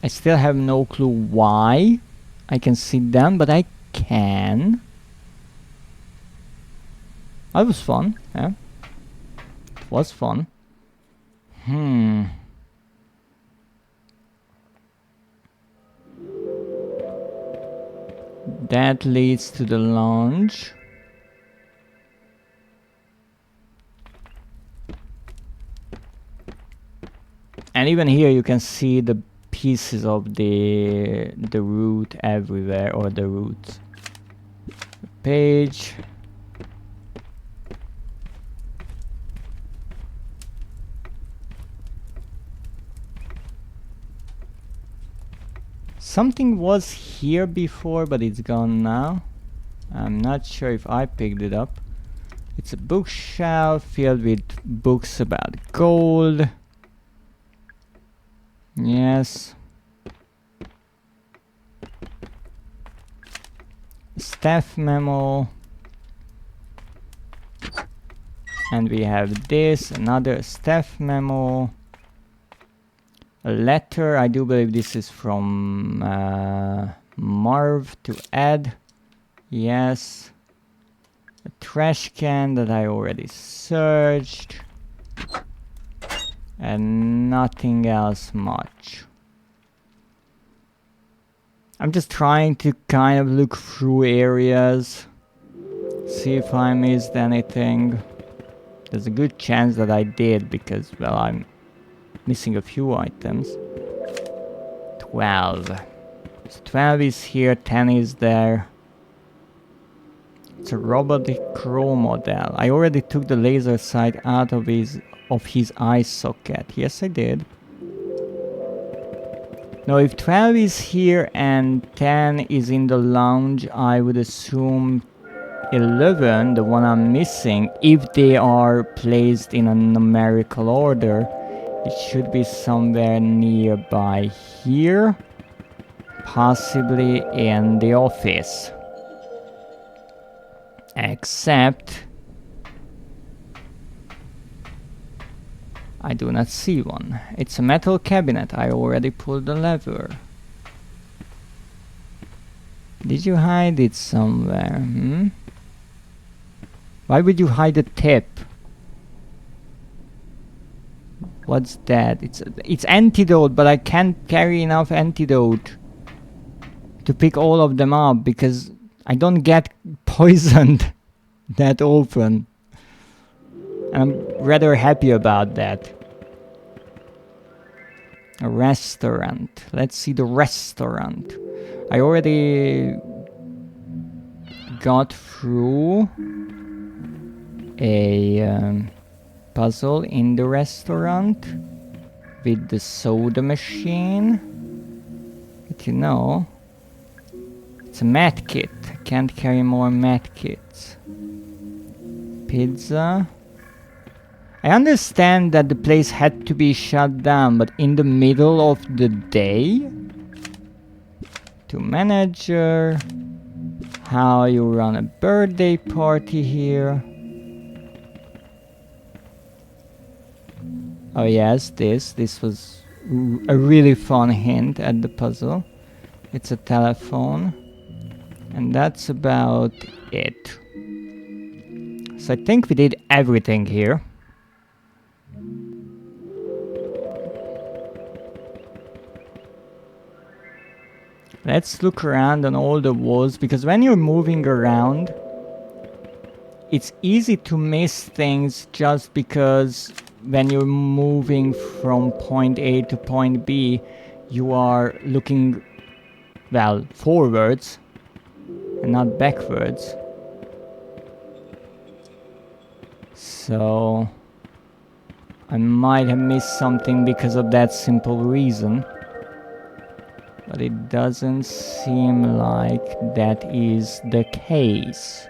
I still have no clue why I can sit down, but I can. That was fun, yeah. It was fun. That leads to the lounge. And even here you can see the pieces of the route everywhere, or the routes. Page. Something was here before, but it's gone now. I'm not sure if I picked it up. It's a bookshelf filled with books about gold. Yes. staff memo. And we have this, another staff memo. A letter, I do believe this is from Marv to Ed. Yes. A trash can that I already searched. And nothing else much. I'm just trying to kind of look through areas. See if I missed anything. There's a good chance that I did because, well, I'm missing a few items. 12. So 12 is here, 10 is there. It's a robotic crow model. I already took the laser sight out of his eye socket. Yes, I did. Now, if 12 is here and 10 is in the lounge, I would assume 11, the one I'm missing, if they are placed in a numerical order, it should be somewhere nearby here, possibly in the office. Except I do not see one. It's a metal cabinet. I already pulled the lever. Did you hide it somewhere? Why would you hide the tip? What's that? It's antidote, but I can't carry enough antidote to pick all of them up because I don't get poisoned that often. And I'm rather happy about that. A restaurant. Let's see the restaurant. I already got through a puzzle in the restaurant with the soda machine. But you know, it's a med kit. I can't carry more med kits. Pizza. I understand that the place had to be shut down, but in the middle of the day? To manager. How you run a birthday party here. Oh yes, this was a really fun hint at the puzzle. It's a telephone. And that's about it. So I think we did everything here. Let's look around on all the walls, because when you're moving around, it's easy to miss things just because when you're moving from point A to point B, you are looking, well, forwards and not backwards. So I might have missed something because of that simple reason. But it doesn't seem like that is the case.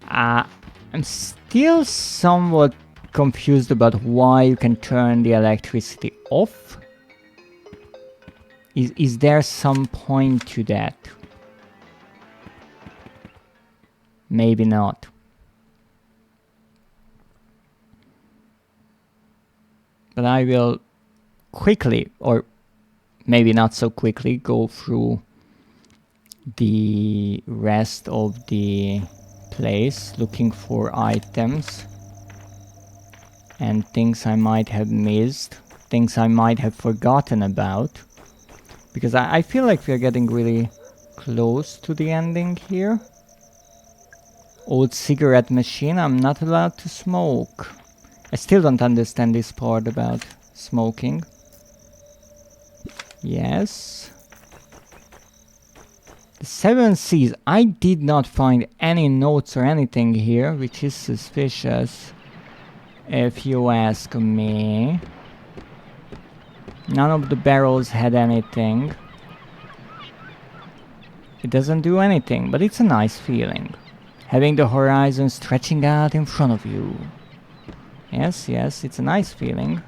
I'm still somewhat confused about why you can turn the electricity off. Is there some point to that? Maybe not. But I will quickly, or maybe not so quickly, go through the rest of the place, looking for items and things I might have missed, things I might have forgotten about. Because I feel like we're getting really close to the ending here. Old cigarette machine, I'm not allowed to smoke. I still don't understand this part about smoking. Yes. The 7 Seas. I did not find any notes or anything here, which is suspicious, if you ask me. None of the barrels had anything. It doesn't do anything, but it's a nice feeling. Having the horizon stretching out in front of you. Yes, yes, it's a nice feeling.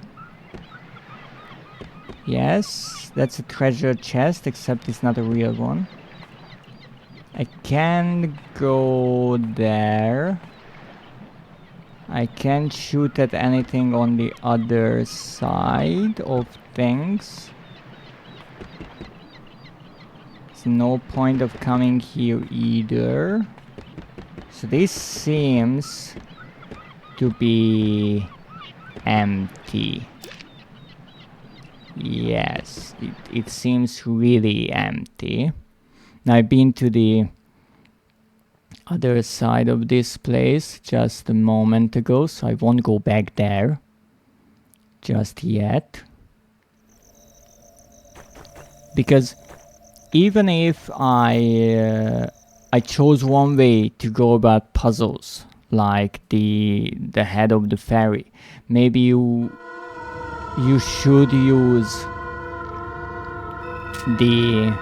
Yes, that's a treasure chest, except it's not a real one. I can't go there. I can't shoot at anything on the other side of things. There's no point of coming here either. So this seems to be empty. Yes, it seems really empty. Now I've been to the other side of this place just a moment ago, so I won't go back there just yet. Because even if I chose one way to go about puzzles, like the head of the fairy, maybe you should use the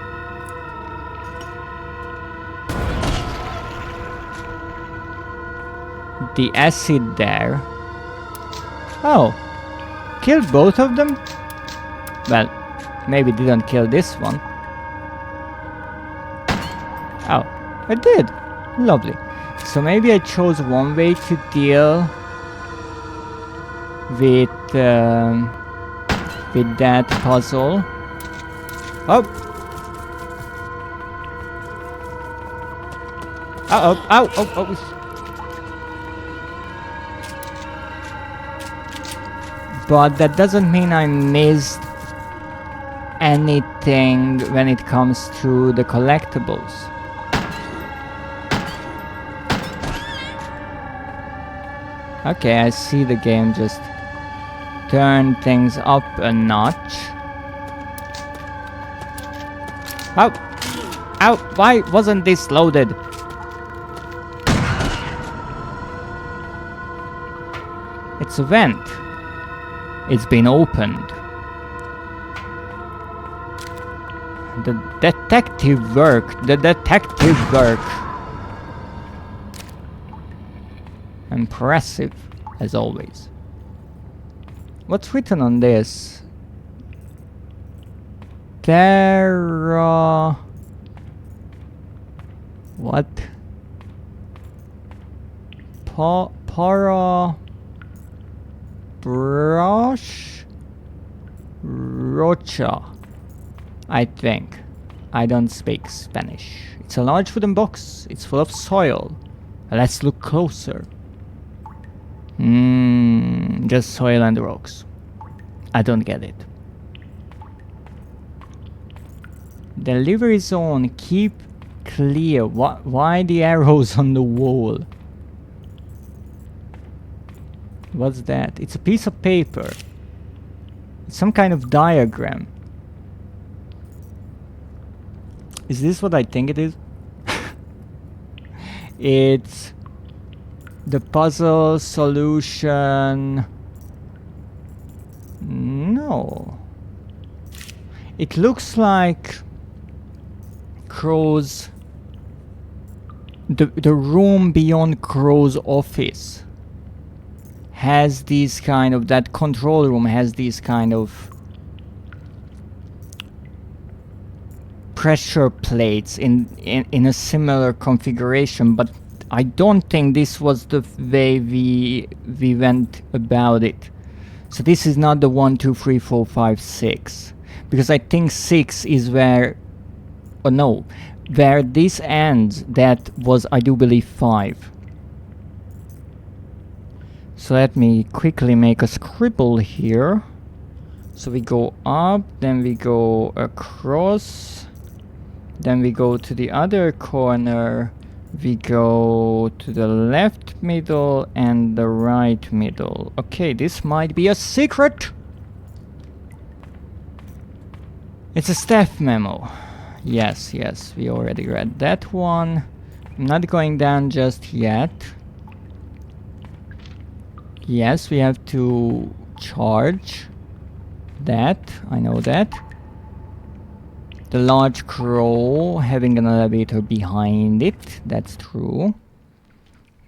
acid there. Oh, killed both of them? Well, maybe didn't kill this one. Oh, I did. Lovely. So maybe I chose one way to deal with that puzzle. Oh. Uh-oh. Ow. Oh. But that doesn't mean I missed anything when it comes to the collectibles. Okay, I see the game just turn things up a notch. Oh! Ow! Why wasn't this loaded? It's a vent. It's been opened. The detective work. Impressive, as always. What's written on this? What? Brush Rocha, I think. I don't speak Spanish. It's a large wooden box. It's full of soil. Let's look closer. Just soil and rocks. I don't get it. Delivery zone. Keep clear. Why the arrows on the wall? What's that? It's a piece of paper. It's some kind of diagram. Is this what I think it is? It's the puzzle solution. No. It looks like Crow's... The room beyond Crow's office has these kind of... That control room has these kind of pressure plates in a similar configuration, but I don't think this was the way we went about it. So this is not the 1, 2, 3, 4, 5, 6, because I think 6 is where... Oh no, where this ends, that was, I do believe, 5. So let me quickly make a scribble here. So we go up, then we go across, then we go to the other corner, we go to the left middle and the right middle. Okay, this might be a secret! It's a staff memo. Yes, we already read that one. I'm not going down just yet. Yes, we have to charge that. I know that. The large crow having an elevator behind it. That's true.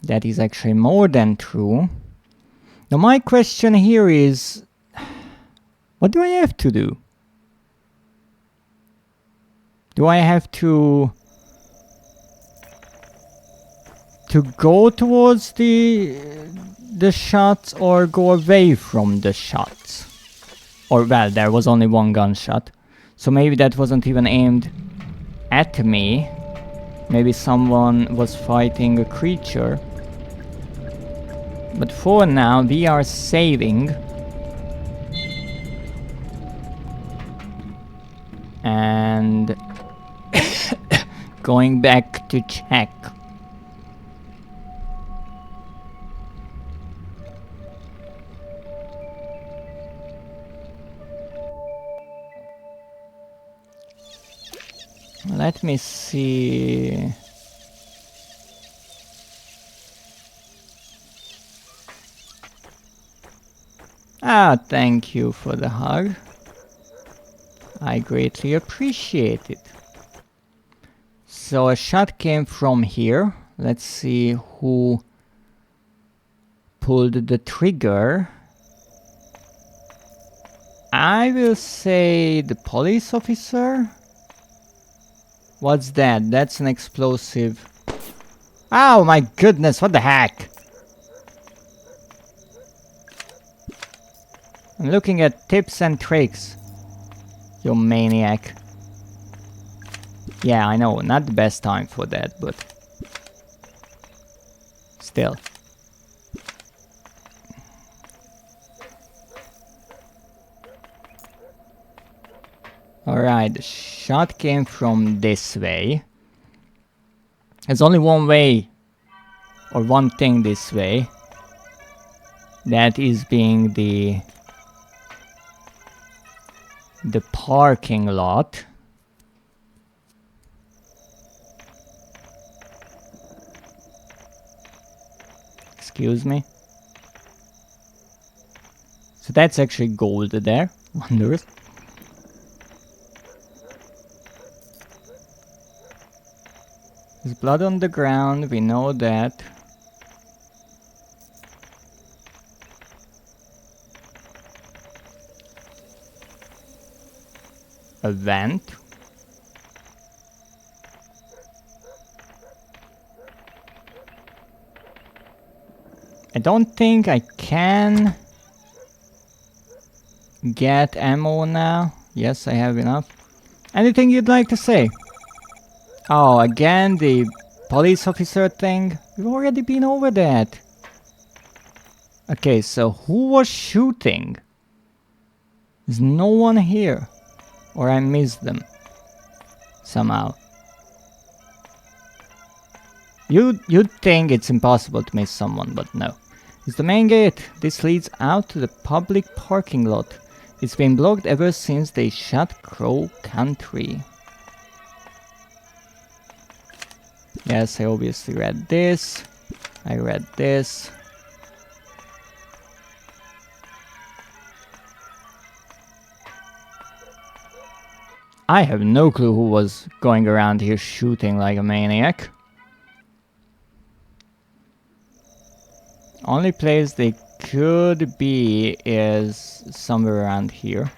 That is actually more than true. Now my question here is, what do I have to do? Do I have to go towards the shots or go away from the shots? Or well, there was only one gunshot, so maybe that wasn't even aimed at me. Maybe someone was fighting a creature. But for now, we are saving. And going back to check. Let me see. Ah, thank you for the hug. I greatly appreciate it. So a shot came from here. Let's see who pulled the trigger. I will say the police officer. What's that? That's an explosive. Oh my goodness, what the heck? I'm looking at tips and tricks. You maniac. Yeah, I know, not the best time for that, but still. Alright, the shot came from this way. There's only one way, or one thing this way. That is being the parking lot. Excuse me. So that's actually gold there. Wondrous. There's blood on the ground, we know that. A vent. I don't think I can get ammo now. Yes, I have enough. Anything you'd like to say? Oh, again, the police officer thing? We've already been over that. Okay, so who was shooting? There's no one here. Or I missed them. Somehow. You'd think it's impossible to miss someone, but no. It's the main gate. This leads out to the public parking lot. It's been blocked ever since they shut Crow Country. Yes, I obviously read this. I read this. I have no clue who was going around here shooting like a maniac. Only place they could be is somewhere around here.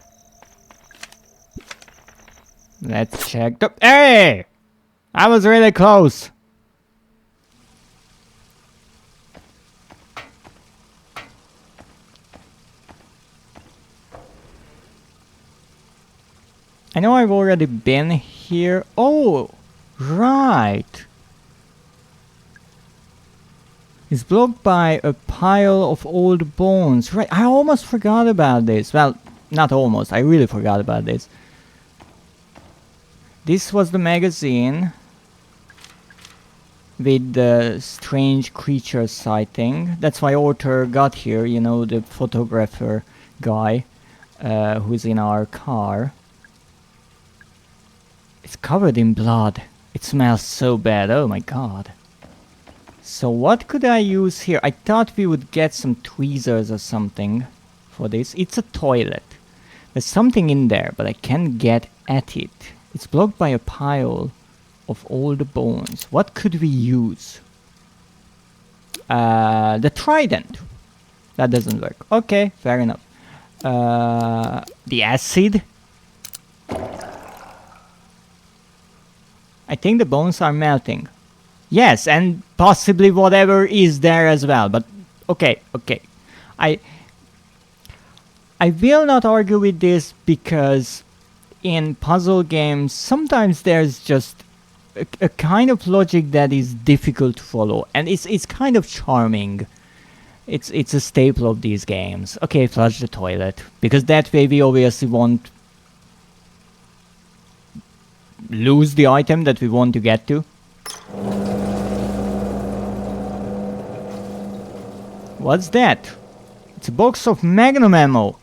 Let's check the— Hey! I was really close! I know I've already been here. Oh! Right! It's blocked by a pile of old bones. Right, I almost forgot about this. Well, not almost, I really forgot about this. This was the magazine with the strange creature sighting. That's why Arthur got here, you know, the photographer guy who's in our car. It's covered in blood. It smells so bad, oh my god. So what could I use here? I thought we would get some tweezers or something for this. It's a toilet. There's something in there, but I can't get at it. It's blocked by a pile of old bones. What could we use? The trident. That doesn't work. Okay, fair enough. The acid. I think the bones are melting. Yes, and possibly whatever is there as well, but okay. I will not argue with this because in puzzle games sometimes there's just a kind of logic that is difficult to follow, and it's kind of charming. It's a staple of these games. Okay, flush the toilet, because that way we obviously won't lose the item that we want to get to. What's that? It's a box of magnum ammo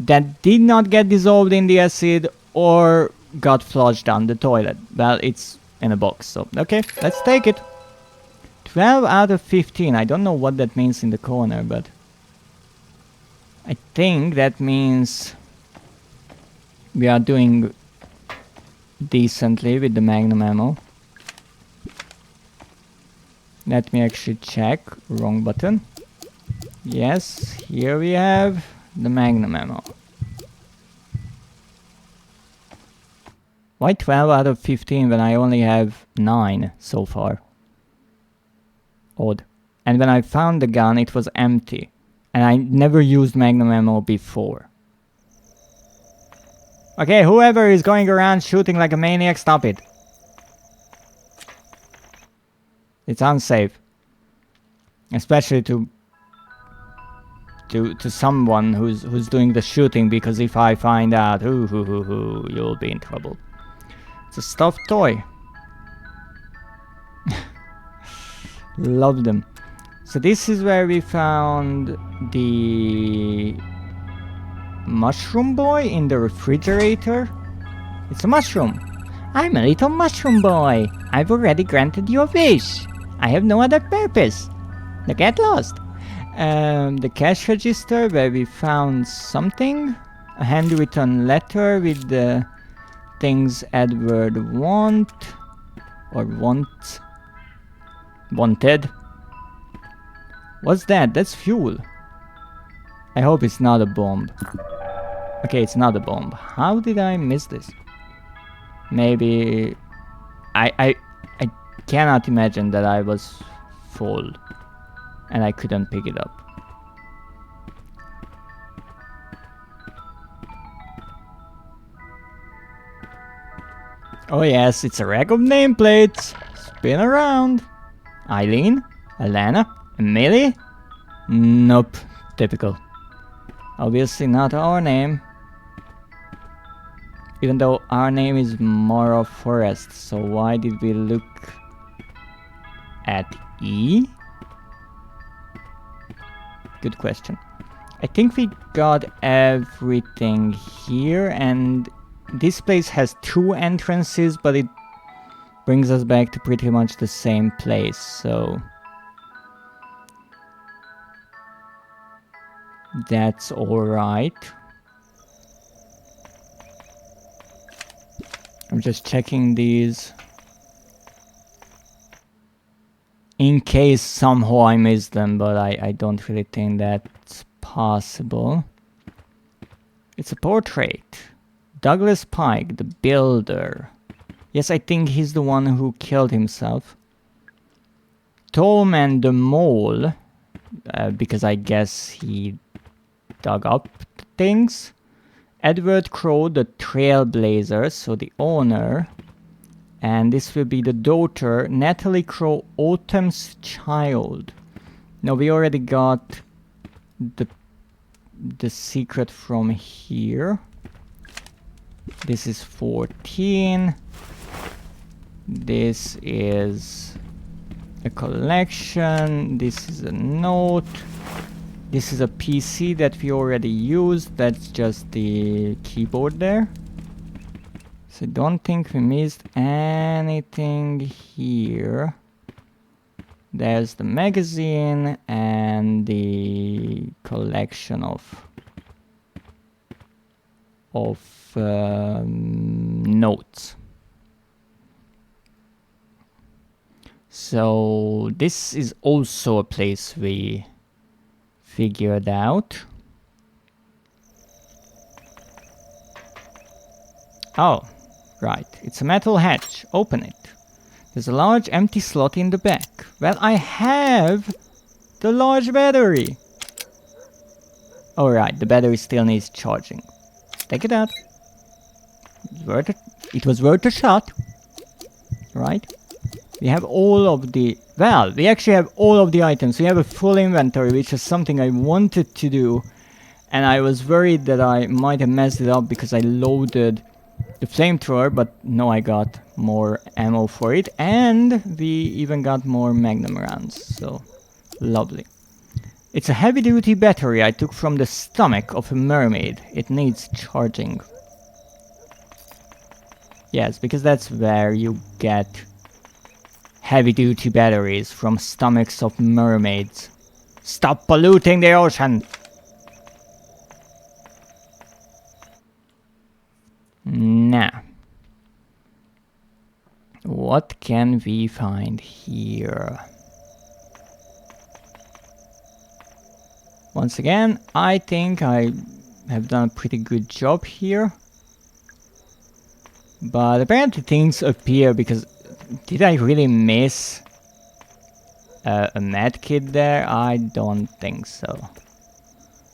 that did not get dissolved in the acid or got flushed down the toilet. Well, it's in a box, so okay, let's take it. 12 out of 15. I don't know what that means in the corner, but I think that means we are doing decently with the magnum ammo. Let me actually check. Wrong button. Yes, here we have the magnum ammo. Why 12 out of 15 when I only have 9 so far? Odd. And when I found the gun, it was empty. And I never used magnum ammo before. Okay, whoever is going around shooting like a maniac, stop it. It's unsafe. Especially to someone who's doing the shooting, because if I find out, you'll be in trouble. It's a stuffed toy. Love them. So this is where we found the mushroom boy in the refrigerator. It's a mushroom. I'm a little mushroom boy. I've already granted you a wish. I have no other purpose. Now get lost. The cash register where we found something. A handwritten letter with the things Edward wanted. What's that? That's fuel. I hope it's not a bomb. Okay, it's not a bomb. How did I miss this? Maybe I cannot imagine that I was full and I couldn't pick it up. Oh yes, it's a rack of nameplates. Spin around. Eileen? Alana? Emily? Nope. Typical. Obviously not our name. Even though our name is Mara Forest, so why did we look at E? Good question. I think we got everything here, and this place has 2 entrances, but it brings us back to pretty much the same place, so that's alright. I'm just checking these in case somehow I missed them, but I don't really think that's possible. It's a portrait. Douglas Pike, the builder. Yes, I think he's the one who killed himself. Tallman the mole, because I guess he dug up things. Edward Crow, the trailblazer, so the owner. And this will be the daughter, Natalie Crow, Autumn's child. No, we already got the secret from here. This is 14. This is a collection. This is a note. This is a PC that we already used. That's just the keyboard there. So I don't think we missed anything here. There's the magazine and the collection of notes. So this is also a place we figured out. Oh, Right, it's a metal hatch. Open it. There's a large empty slot in the back. Well, I have the large battery. Alright, the battery still needs charging. Take it out. It was worth a shot. Right? We have all of the... Well, we actually have all of the items. We have a full inventory, which is something I wanted to do. And I was worried that I might have messed it up because I loaded the flamethrower, but no, I got more ammo for it. And we even got more magnum rounds, so lovely. It's a heavy-duty battery I took from the stomach of a mermaid. It needs charging. Yes, because that's where you get heavy-duty batteries, from stomachs of mermaids. Stop polluting the ocean! Now, what can we find here? Once again, I think I have done a pretty good job here. But apparently things appear because... Did I really miss a medkit there? I don't think so.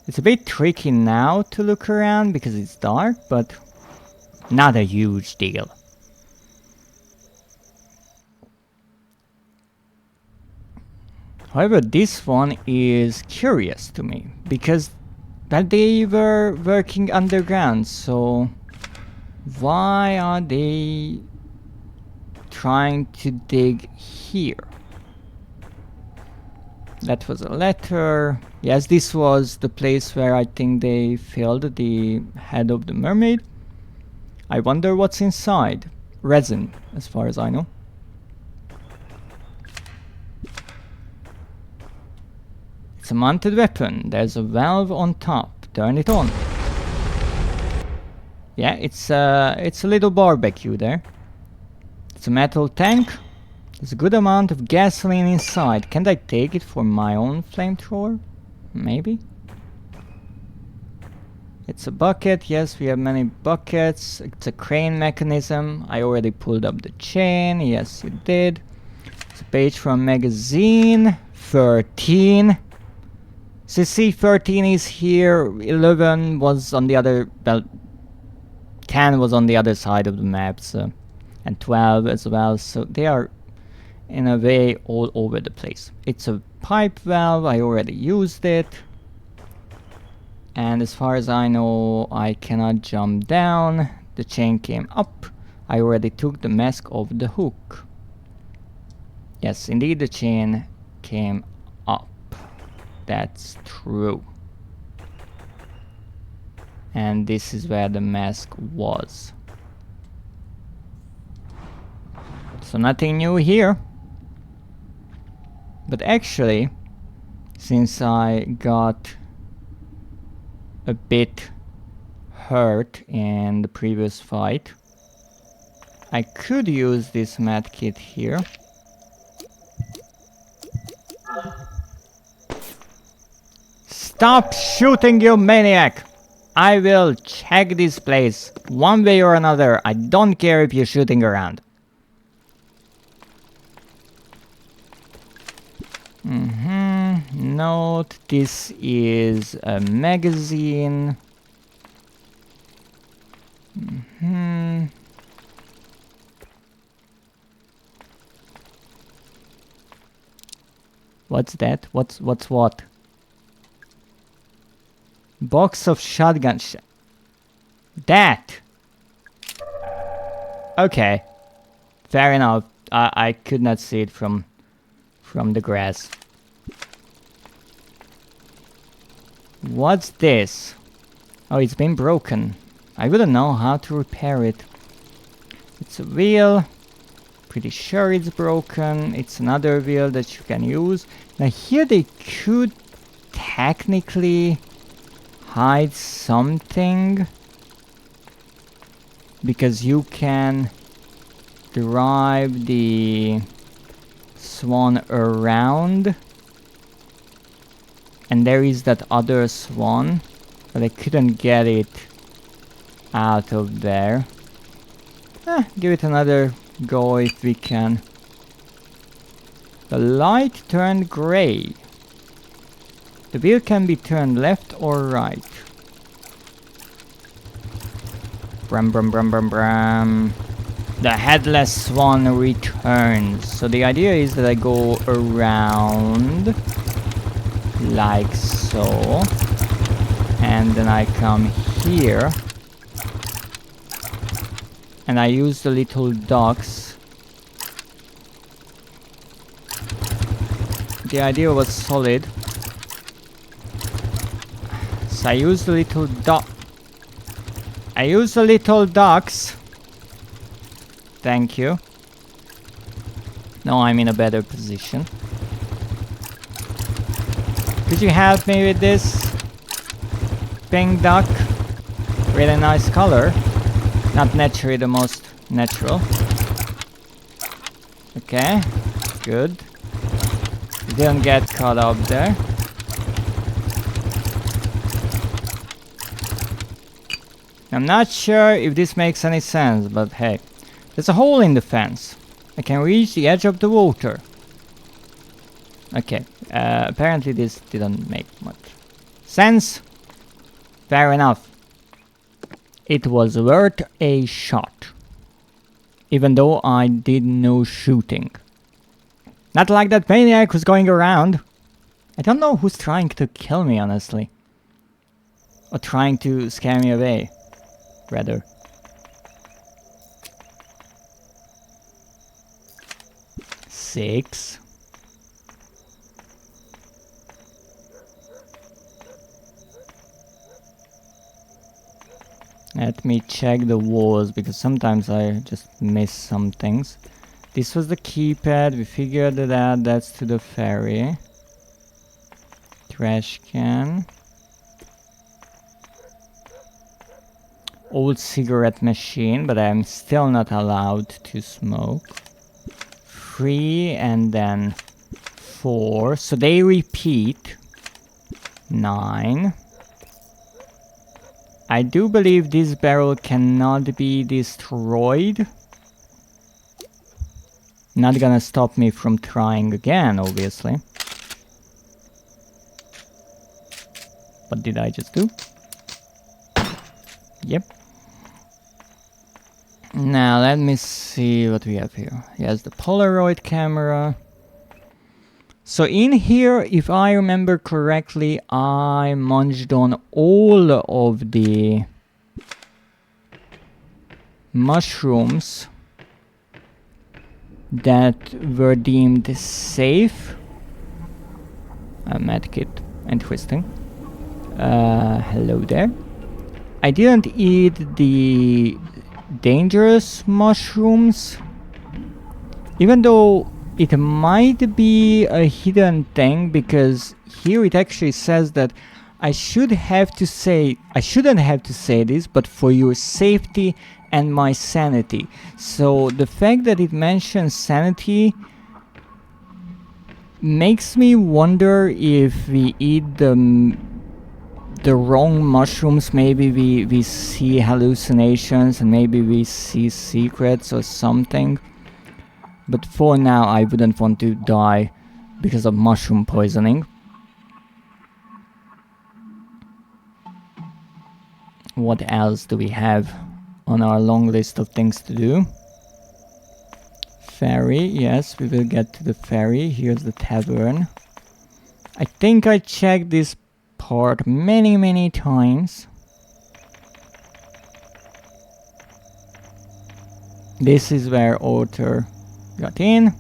It's a bit tricky now to look around because it's dark, but not a huge deal. However, this one is curious to me because that they were working underground, so why are they trying to dig here? That was a letter. Yes, this was the place where I think they filled the head of the mermaid. I wonder what's inside. Resin, as far as I know. It's a mounted weapon. There's a valve on top. Turn it on. Yeah, it's a little barbecue there. It's a metal tank. There's a good amount of gasoline inside. Can't I take it for my own flamethrower? Maybe? It's a bucket. Yes, we have many buckets. It's a crane mechanism. I already pulled up the chain. Yes, you did. It's a page from magazine. 13. So see, 13 is here. 11 was on the other... Well, 10 was on the other side of the map. So, and 12 as well. So they are, in a way, all over the place. It's a pipe valve. I already used it. And as far as I know, I cannot jump down. The chain came up. I already took the mask off the hook. Yes, indeed, the chain came up. That's true. And this is where the mask was. So nothing new here. But actually, since I got a bit hurt in the previous fight, I could use this medkit here. Stop shooting, you maniac! I will check this place one way or another. I don't care if you're shooting around. Note, this is a magazine. What's that? What's what? Box of shotgun that! Okay. Fair enough. I could not see it from the grass. What's this? Oh, it's been broken. I wouldn't know how to repair it. It's a wheel. Pretty sure it's broken. It's another wheel that you can use. Now here they could technically hide something, because you can drive the swan around, and there is that other swan, but I couldn't get it out of there. Give it another go if we can. The light turned gray. The wheel can be turned left or right. Brum brum brum brum brum. The headless swan returns. So the idea is that I go around like so, and then I come here and I use the little ducks. The idea was solid. So I use the little ducks. Thank you. Now I'm in a better position. Could you help me with this? Pink duck. Really nice color. Not naturally the most natural. Okay, good. Didn't get caught up there. I'm not sure if this makes any sense, but hey. There's a hole in the fence. I can reach the edge of the water. Okay, apparently this didn't make much sense. Fair enough. It was worth a shot. Even though I did no shooting. Not like that maniac who's going around. I don't know who's trying to kill me, honestly. Or trying to scare me away, rather. Six. Let me check the walls, because sometimes I just miss some things. This was the keypad, we figured it out, that's to the ferry. Trash can. Old cigarette machine, but I'm still not allowed to smoke. 3 and then 4, so they repeat. 9. I do believe this barrel cannot be destroyed. Not gonna stop me from trying again, obviously. What did I just do? Yep. Now let me see what we have here. Yes, the Polaroid camera. So in here, if I remember correctly, I munched on all of the mushrooms that were deemed safe. A medkit, interesting. Hello there. I didn't eat the dangerous mushrooms, even though it might be a hidden thing, because here it actually says that I shouldn't have to say this, but for your safety and my sanity. So the fact that it mentions sanity makes me wonder if we eat the wrong mushrooms, maybe we see hallucinations and maybe we see secrets or something. But for now, I wouldn't want to die because of mushroom poisoning. What else do we have on our long list of things to do? Ferry, yes, we will get to the ferry. Here's the tavern. I think I checked this part many times. This is where Otter got in.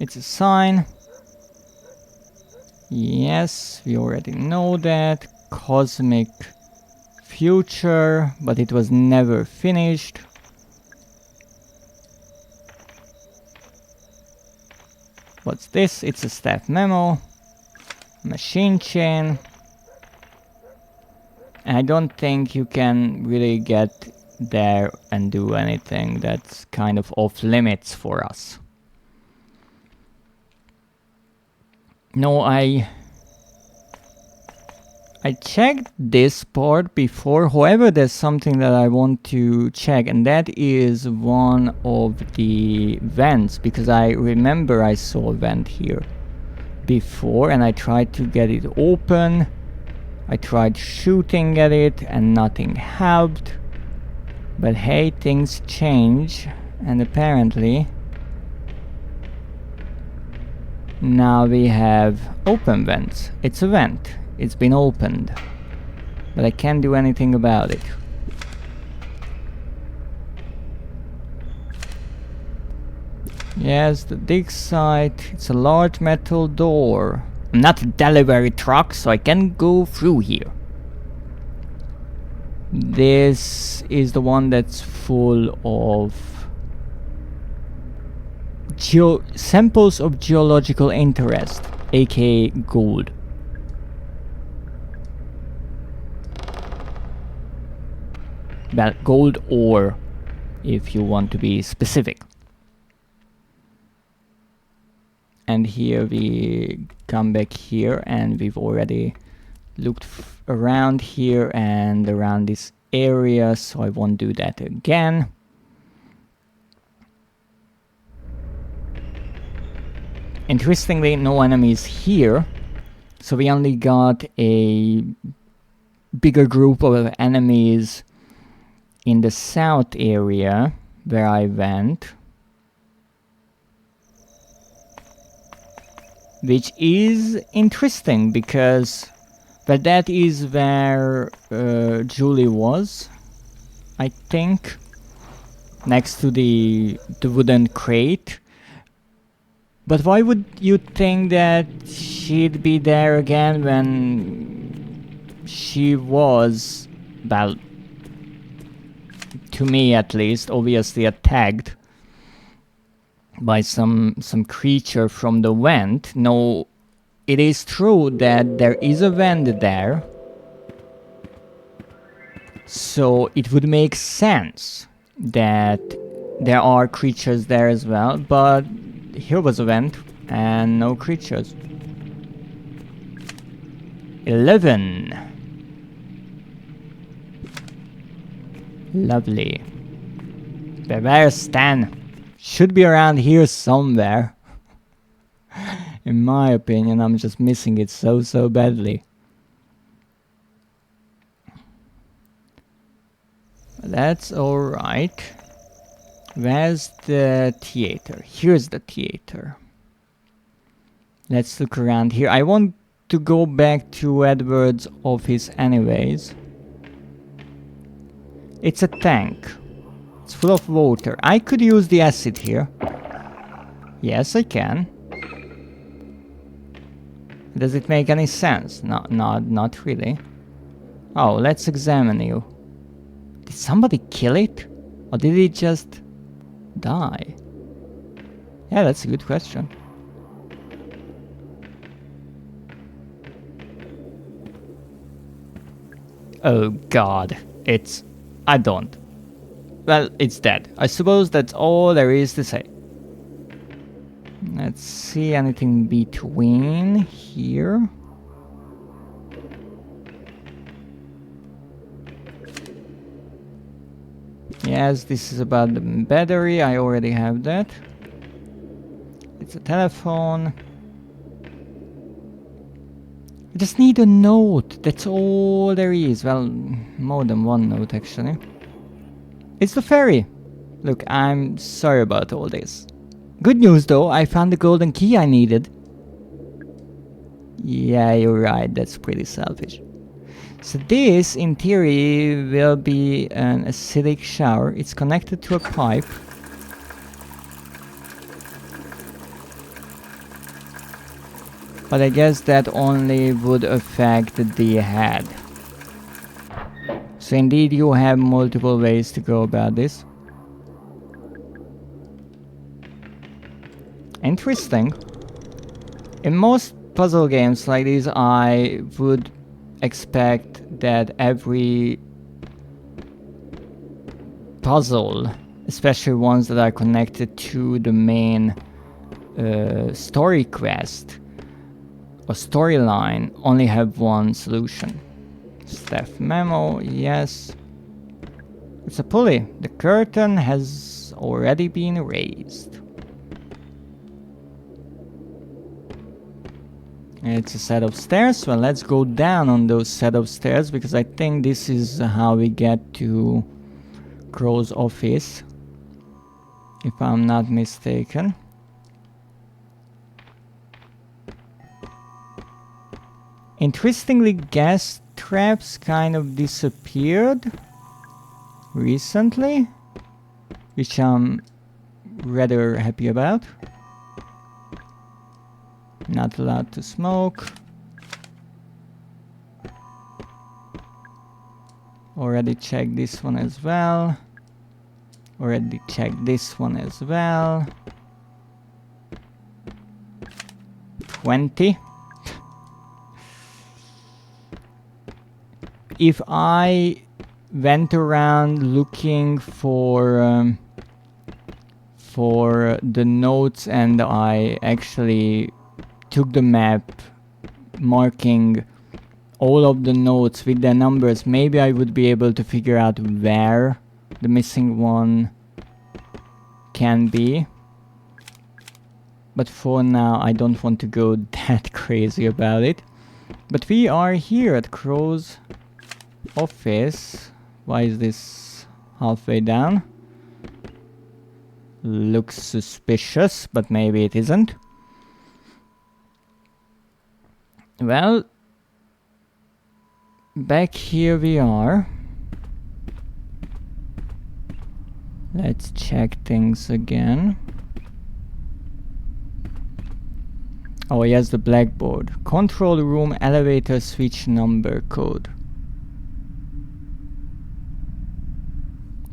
It's a sign. Yes, we already know that. Cosmic future, but it was never finished. What's this? It's a staff memo. Machine chain. I don't think you can really get there and do anything. That's kind of off limits for us. No, I I checked this part before, however there's something that I want to check, and that is one of the vents, because I remember I saw a vent here before and I tried to get it open. I tried shooting at it and nothing helped. But hey, things change, and apparently now we have open vents. It's a vent. It's been opened. But I can't do anything about it. Yes, the dig site. It's a large metal door. I'm not a delivery truck, so I can go through here. This is the one that's full of samples of geological interest, aka gold. Well, gold ore, if you want to be specific. And here we come back here, and we've already looked around here and around this area, so I won't do that again. Interestingly, no enemies here, so we only got a bigger group of enemies in the south area where I went, which is interesting because that is where Julie was, I think, next to the wooden crate. But why would you think that she'd be there again when she was, well, to me at least, obviously attacked by some creature from the vent? No, it is true that there is a vent there, so it would make sense that there are creatures there as well, but here was a vent and no creatures. 11. Lovely. Where's Stan? Should be around here somewhere. In my opinion, I'm just missing it so badly. That's alright. Where's the theater? Here's the theater. Let's look around here. I want to go back to Edward's office anyways. It's a tank. It's full of water. I could use the acid here. Yes, I can. Does it make any sense? Not really. Oh, let's examine you. Did somebody kill it? Or did it just die? Yeah, that's a good question. Oh god, well, it's dead. I suppose that's all there is to say. Let's see, anything between here? Yes, this is about the battery. I already have that. It's a telephone. I just need a note. That's all there is. Well, more than one note actually. It's the ferry. Look, I'm sorry about all this. Good news though, I found the golden key I needed. Yeah, you're right. That's pretty selfish. So this, in theory, will be an acidic shower. It's connected to a pipe. But I guess that only would affect the head. So indeed you have multiple ways to go about this. Interesting. In most puzzle games like these, I would expect that every puzzle, especially ones that are connected to the main story quest or storyline, only have one solution. Staff memo, yes. It's a pulley. The curtain has already been raised. It's a set of stairs. Well, let's go down on those set of stairs because I think this is how we get to Crow's office, if I'm not mistaken. Interestingly, gas traps kind of disappeared recently, which I'm rather happy about. Not allowed to smoke. Already checked this one as well. Already checked this one as well. 20. If I went around looking for the notes and I actually took the map marking all of the notes with their numbers, maybe I would be able to figure out where the missing one can be. But for now I don't want to go that crazy about it. But we are here at Crow's office. Why is this halfway down? Looks suspicious, but maybe it isn't. Well, back here we are. Let's check things again. Oh, yes, the blackboard. Control room elevator switch number code.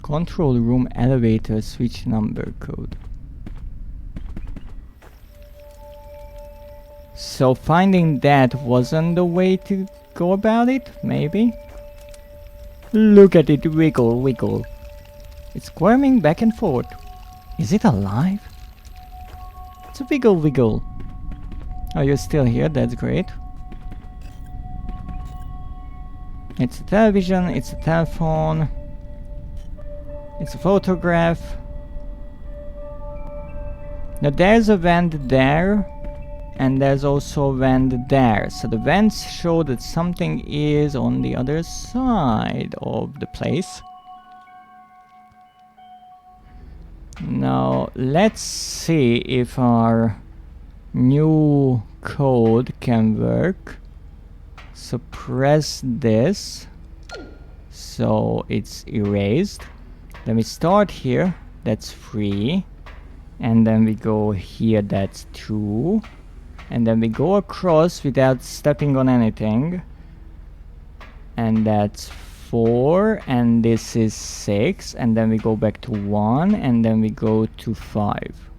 Control room elevator switch number code. So finding that wasn't the way to go about it, maybe? Look at it wiggle, wiggle. It's squirming back and forth. Is it alive? It's a wiggle, wiggle. Oh, you're still here, that's great. It's a television, it's a telephone. It's a photograph. Now there's a vent there. And there's also a vent there. So the vents show that something is on the other side of the place. Now let's see if our new code can work. So press this. So it's erased. Then we start here. That's 3. And then we go here. That's 2. And then we go across without stepping on anything. And that's 4. And this is 6. And then we go back to 1. And then we go to 5.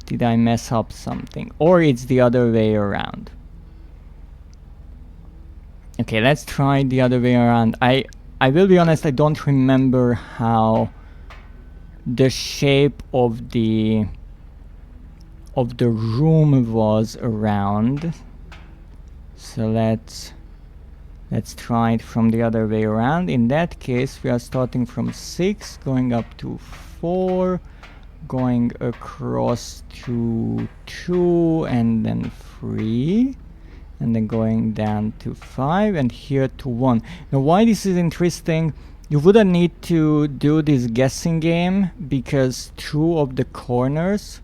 Did I mess up something? Or it's the other way around. Okay, let's try the other way around. I will be honest, I don't remember how the shape of the room was around. So let's try it from the other way around. In that case, we are starting from 6, going up to 4, going across to 2, and then 3. And then going down to 5 and here to 1. Now why this is interesting, you wouldn't need to do this guessing game because 2 of the corners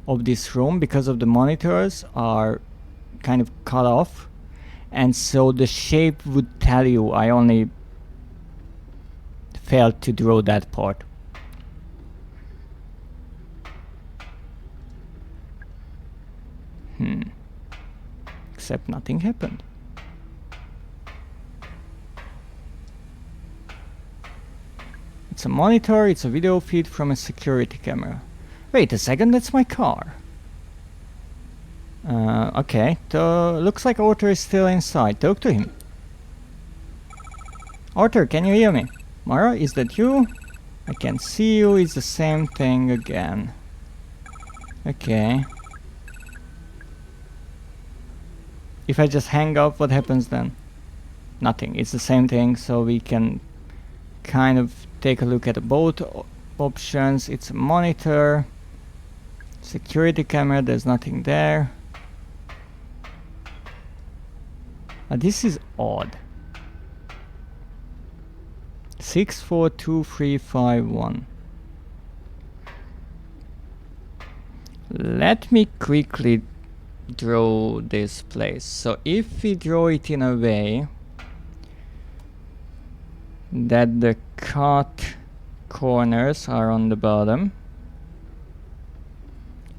of this room, because of the monitors, are kind of cut off. And so the shape would tell you. I only failed to draw that part. Except nothing happened. It's a monitor, it's a video feed from a security camera. Wait a second, that's my car. Okay, looks like Arthur is still inside. Talk to him. Arthur, can you hear me? Mara, is that you? I can see you, it's the same thing again. Okay. If I just hang up, what happens then? Nothing. It's the same thing, so we can kind of take a look at both options. It's a monitor, security camera, there's nothing there. This is odd. 642351. Let me quickly draw this place. So if we draw it in a way that the cut corners are on the bottom,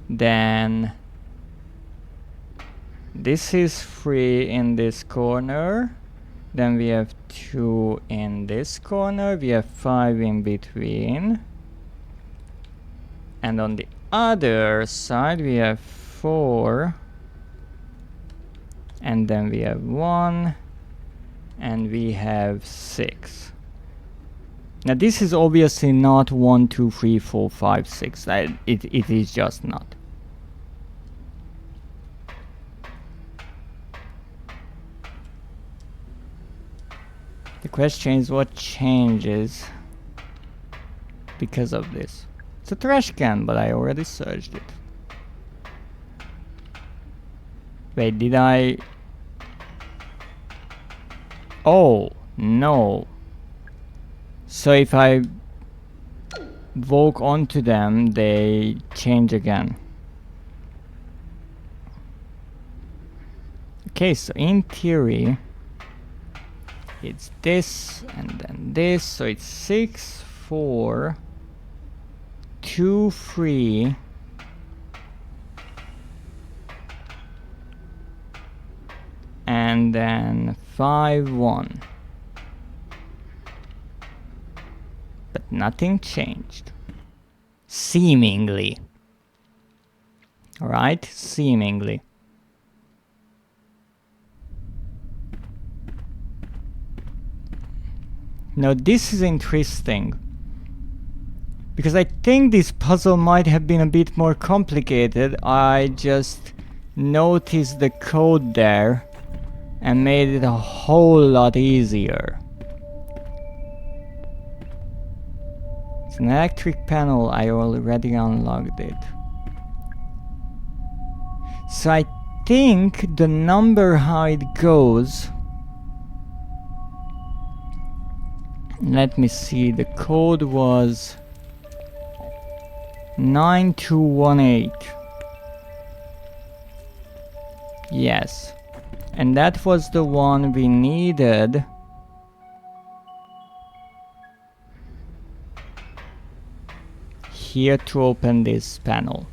then this is 3 in this corner, then we have 2 in this corner, we have 5 in between, and on the other side we have 4, and then we have 1, and we have 6. Now this is obviously not 1, 2, 3, 4, 5, 6. It is just not. The question is what changes because of this. It's a trash can, but I already searched it. Wait, did I? Oh, no. So if I walk onto them, they change again. Okay, so in theory, it's this and then this, so it's 6, 4, 2, 3, and then 5, 1. But nothing changed. Seemingly. Alright, seemingly. Now this is interesting, because I think this puzzle might have been a bit more complicated. I just noticed the code there and made it a whole lot easier. It's an electric panel, I already unlocked it. So I think the number how it goes, let me see, the code was 9218. Yes. And that was the one we needed here to open this panel.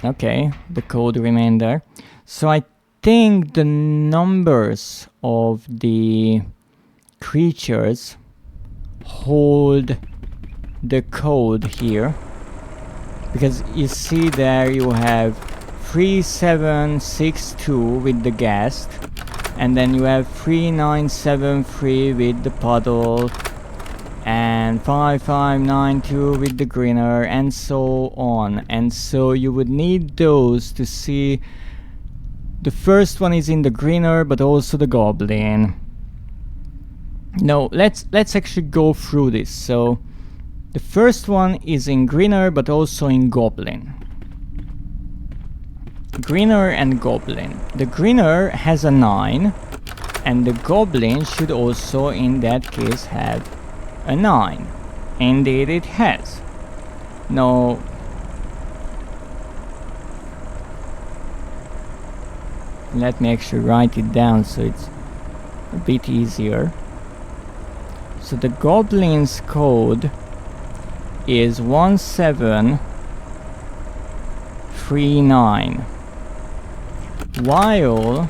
Okay, the code remained there. So I think the numbers of the creatures hold the code here, because you see there you have 3762 with the guest, and then you have 3973 with the puddle, and 5592 with the grinner, and so on. And so you would need those to see. The first one is in the grinner, but also the goblin. No, let's actually go through this. So the first one is in grinner, but also in goblin. Grinner and goblin. The grinner has a 9, and the goblin should also in that case have a 9. Indeed it has. Now let me actually write it down so it's a bit easier. So the goblin's code is 1739, while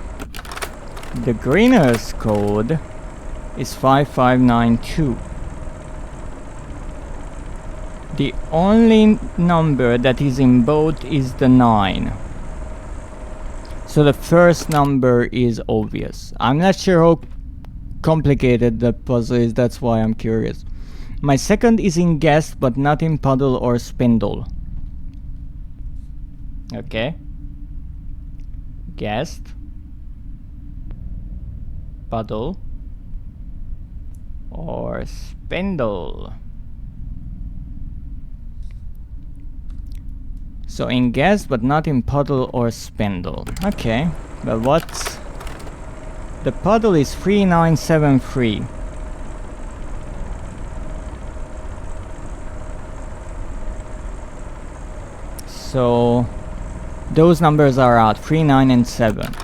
the grinner's code is 5592. The only number that is in both is the 9. So the first number is obvious. I'm not sure how complicated the puzzle is, that's why I'm curious. My second is in guest, but not in puddle or spindle. Okay. Guest. Puddle. Or spindle. So in guest, but not in puddle or spindle. Okay. Well, what's... The puddle is 3973. So those numbers are out, 3, 9 and 7.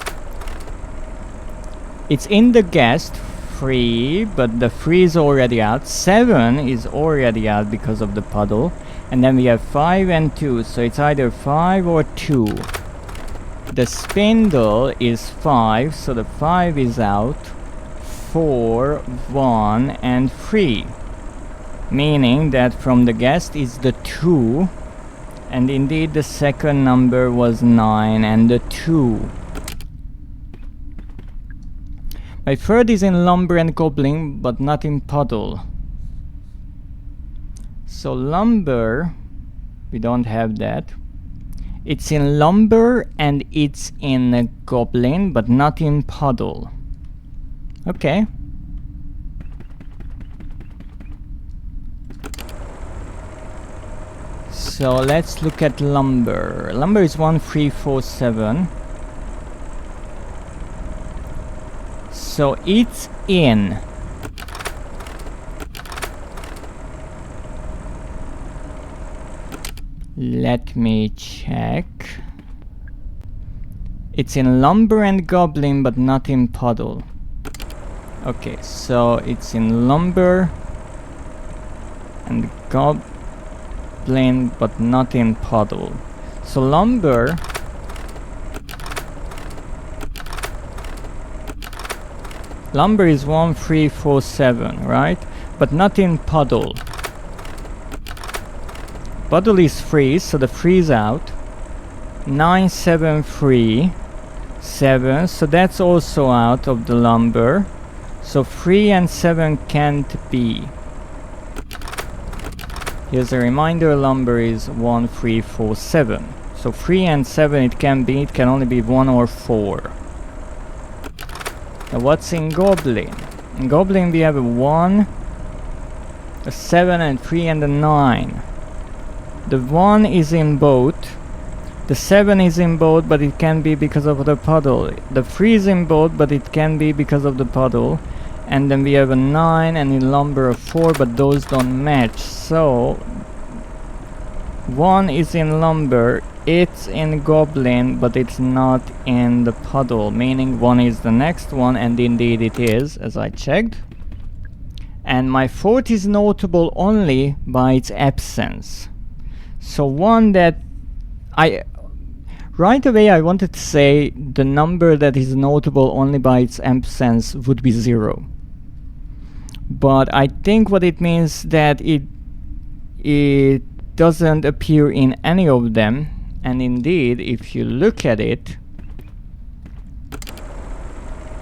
It's in the guest, 3, but the 3 is already out. 7 is already out because of the puddle. And then we have 5 and 2, so it's either 5 or 2. The spindle is 5, so the 5 is out. 4, 1 and 3. Meaning that from the guest is the 2. And indeed the second number was 9 and the 2. My third is in lumber and goblin, but not in puddle. So lumber, we don't have that. It's in lumber and it's in a goblin, but not in puddle. Okay. So let's look at lumber. Lumber is 1347. So it's in. Let me check. It's in lumber and goblin, but not in puddle. Okay, so it's in lumber and goblin, but not in puddle. So lumber is 1347, right? But not in puddle. Puddle is 3, so the 3 is out. 973 7, so that's also out of the lumber. So 3 and 7 can't be. Here's a reminder, lumber is 1347. So 3 and 7 it can be, it can only be 1 or 4. Now what's in goblin? In goblin we have a 1, a 7 and 3 and a 9. The 1 is in both. The 7 is in both, but it can be because of the puddle. The 3 is in both, but it can be because of the puddle. And then we have a 9 and in lumber a 4, but those don't match. So 1 is in lumber, it's in goblin, but it's not in the puddle, meaning 1 is the next one, and indeed it is, as I checked. And my 4th is notable only by its absence. So one that right away I wanted to say the number that is notable only by its absence would be 0. But I think what it means that it doesn't appear in any of them. And indeed, if you look at it,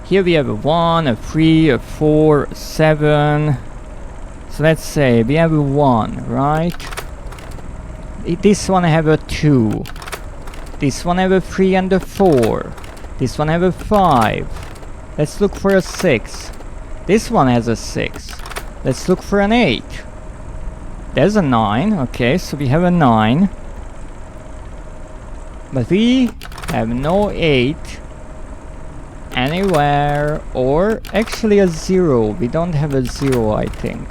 here we have a 1, a 3, a 4, a 7. So let's say we have a 1, right? This one have a 2. This one have a 3 and a 4. This one have a 5. Let's look for a 6. This one has a 6. Let's look for an 8. There's a 9. Okay, so we have a 9. But we have no 8 anywhere, or actually a 0. We don't have a 0, I think.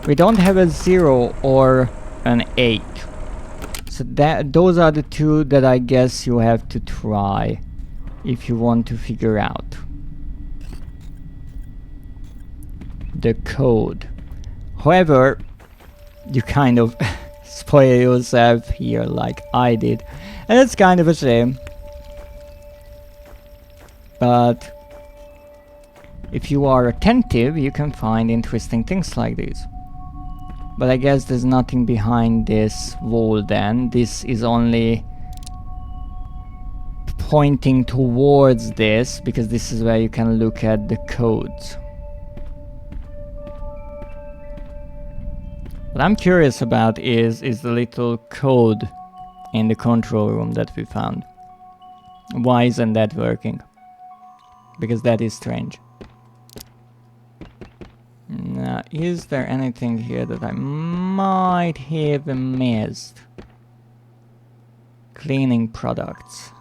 We don't have a 0 or an 8. So those are the two that I guess you have to try if you want to figure out the code. However, you kind of spoil yourself here like I did, and it's kind of a shame. But if you are attentive, you can find interesting things like these. But I guess there's nothing behind this wall then. This is only pointing towards this because this is where you can look at the codes. What I'm curious about is the little code in the control room that we found. Why isn't that working? Because that is strange. Now, is there anything here that I might have missed? Cleaning products.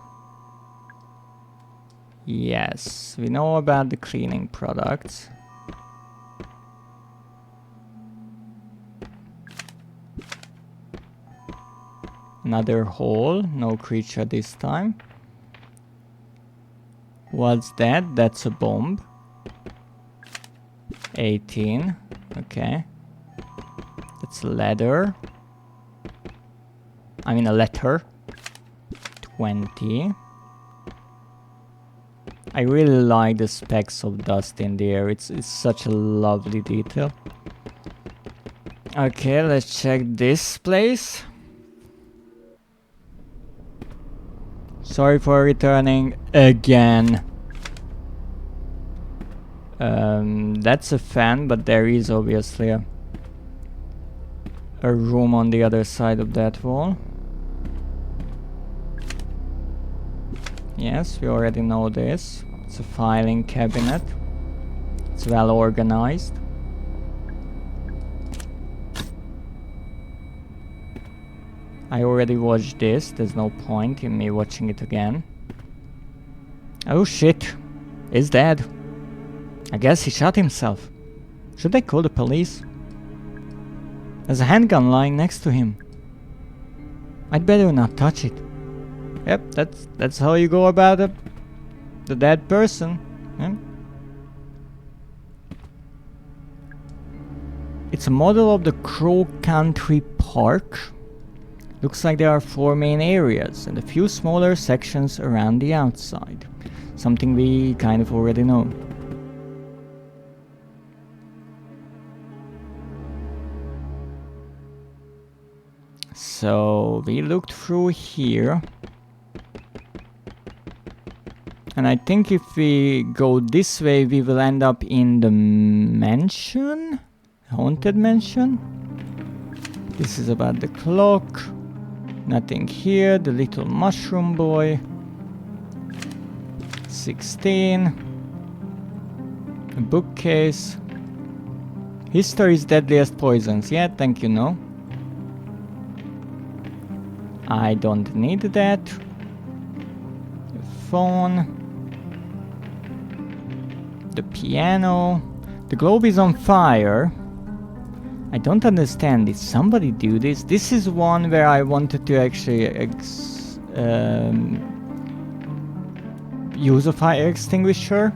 Yes, we know about the cleaning products. Another hole, no creature this time. What's that? That's a bomb. 18, okay. That's leather. I mean a letter. 20. I really like the specks of dust in the air. It's such a lovely detail. Okay, let's check this place. Sorry for returning again. That's a fan, but there is obviously a room on the other side of that wall. Yes, we already know this. It's a filing cabinet. It's well organized. I already watched this, there's no point in me watching it again. Oh shit, he's dead. I guess he shot himself. Should I call the police? There's a handgun lying next to him. I'd better not touch it. Yep, that's how you go about the dead person. Yeah. It's a model of the Crow Country Park. Looks like there are 4 main areas and a few smaller sections around the outside. Something we kind of already know. So we looked through here. And I think if we go this way, we will end up in the mansion? Haunted mansion? This is about the clock. Nothing here. The little mushroom boy. 16. A bookcase. History's deadliest poisons. Yeah, thank you, no. I don't need that. Phone. The piano. The globe is on fire. I don't understand. Did somebody do this? This is one where I wanted to actually use a fire extinguisher.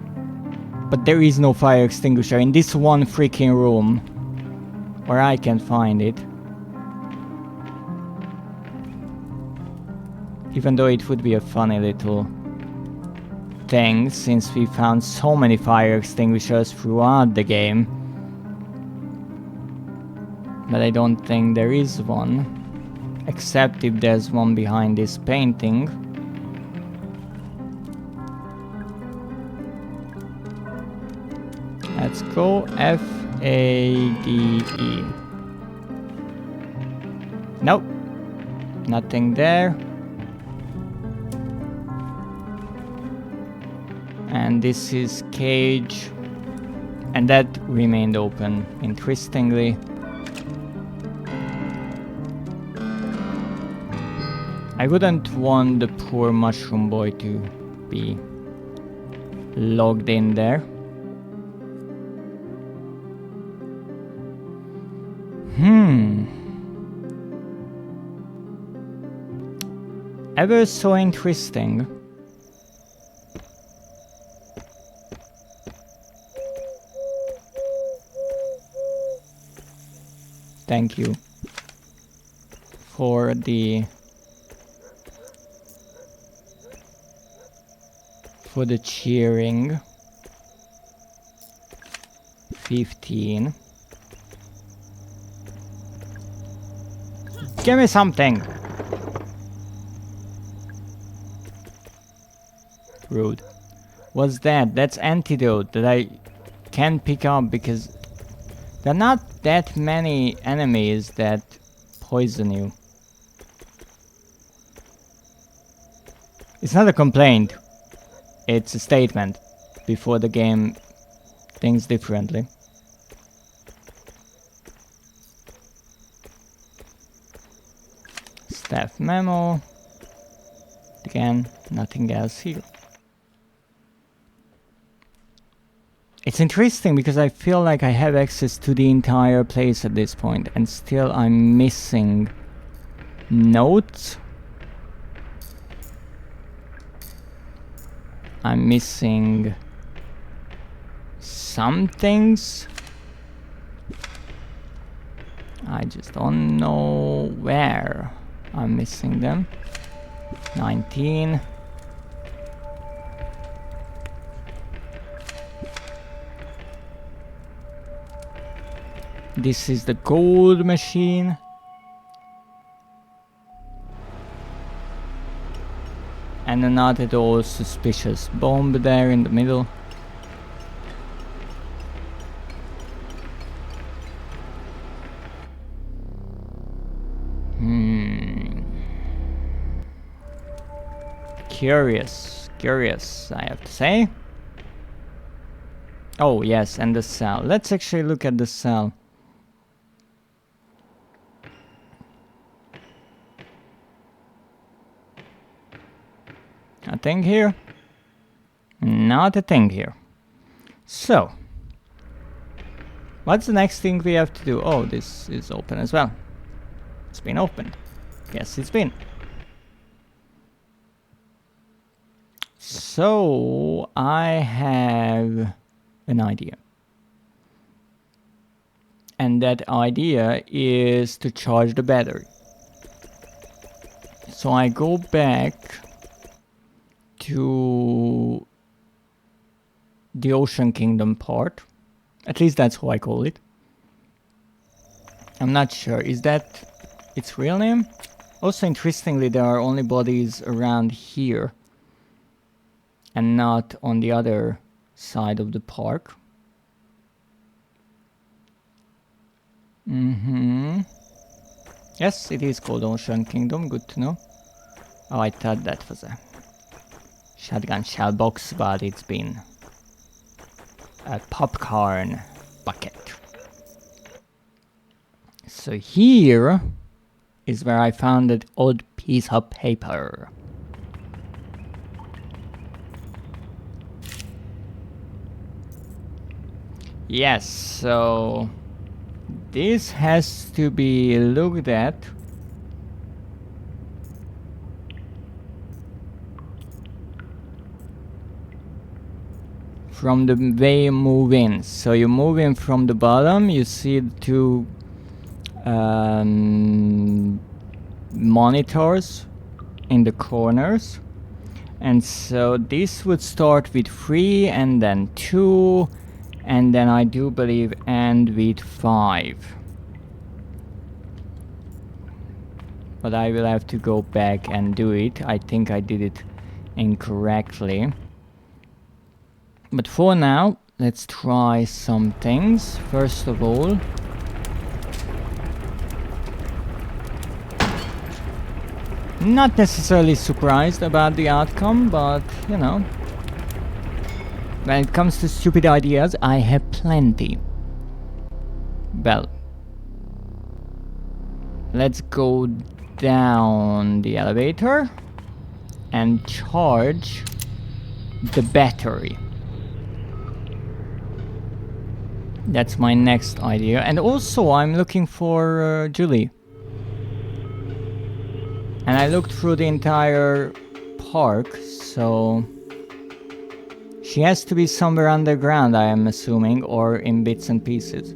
But there is no fire extinguisher in this one freaking room. Or I can find it. Even though it would be a funny little thing, since we found so many fire extinguishers throughout the game. But I don't think there is one. Except if there's one behind this painting. Let's go F-A-D-E. Nope. Nothing there. And this is cage. And that remained open, interestingly. I wouldn't want the poor mushroom boy to be logged in there. Ever so interesting. Thank you for the cheering. 15. Give me something. Rude. What's that? That's antidote that I can pick up because there are not that many enemies that poison you. It's not a complaint. It's a statement before the game thinks differently. Staff memo. Again, nothing else here. It's interesting because I feel like I have access to the entire place at this point and still I'm missing notes. I'm missing some things. I just don't know where I'm missing them. 19. This is the gold machine. And a not at all suspicious bomb there in the middle. Curious, I have to say. Oh yes, and the cell. Let's actually look at the cell. A thing here? Not a thing here. So, what's the next thing we have to do? Oh, this is open as well. It's been opened. Yes, it's been. So, I have an idea. And that idea is to charge the battery. So I go back to the Ocean Kingdom part. At least that's how I call it. I'm not sure. Is that its real name? Also, interestingly, there are only bodies around here and not on the other side of the park. Yes, it is called Ocean Kingdom. Good to know. Oh, I thought that was a shotgun shell box, but it's been a popcorn bucket. So here is where I found that odd piece of paper. Yes, so this has to be looked at from the way you move in. So you move in from the bottom, you see the two monitors in the corners. And so this would start with 3 and then 2 and then I do believe end with 5. But I will have to go back and do it. I think I did it incorrectly. But for now, let's try some things. First of all, not necessarily surprised about the outcome, but you know, when it comes to stupid ideas, I have plenty. Well, let's go down the elevator and charge the battery. That's my next idea. And also I'm looking for Julie. And I looked through the entire park, so she has to be somewhere underground, I am assuming, or in bits and pieces.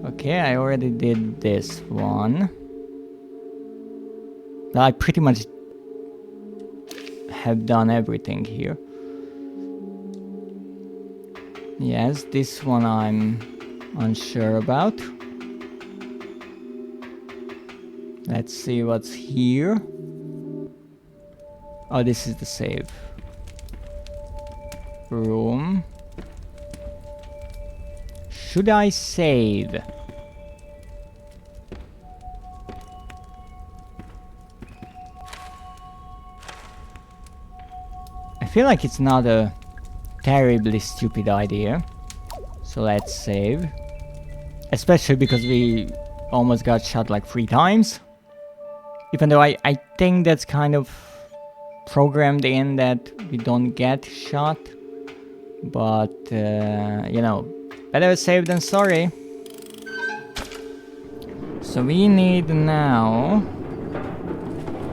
Okay, I already did this one. Well, I pretty much have done everything here. Yes, this one I'm unsure about. Let's see what's here. Oh, this is the save. room. Should I save? I feel like it's not a terribly stupid idea. So let's save. Especially because we almost got shot like 3 times. Even though I think that's kind of programmed in that we don't get shot. But, you know, better safe than sorry. So we need now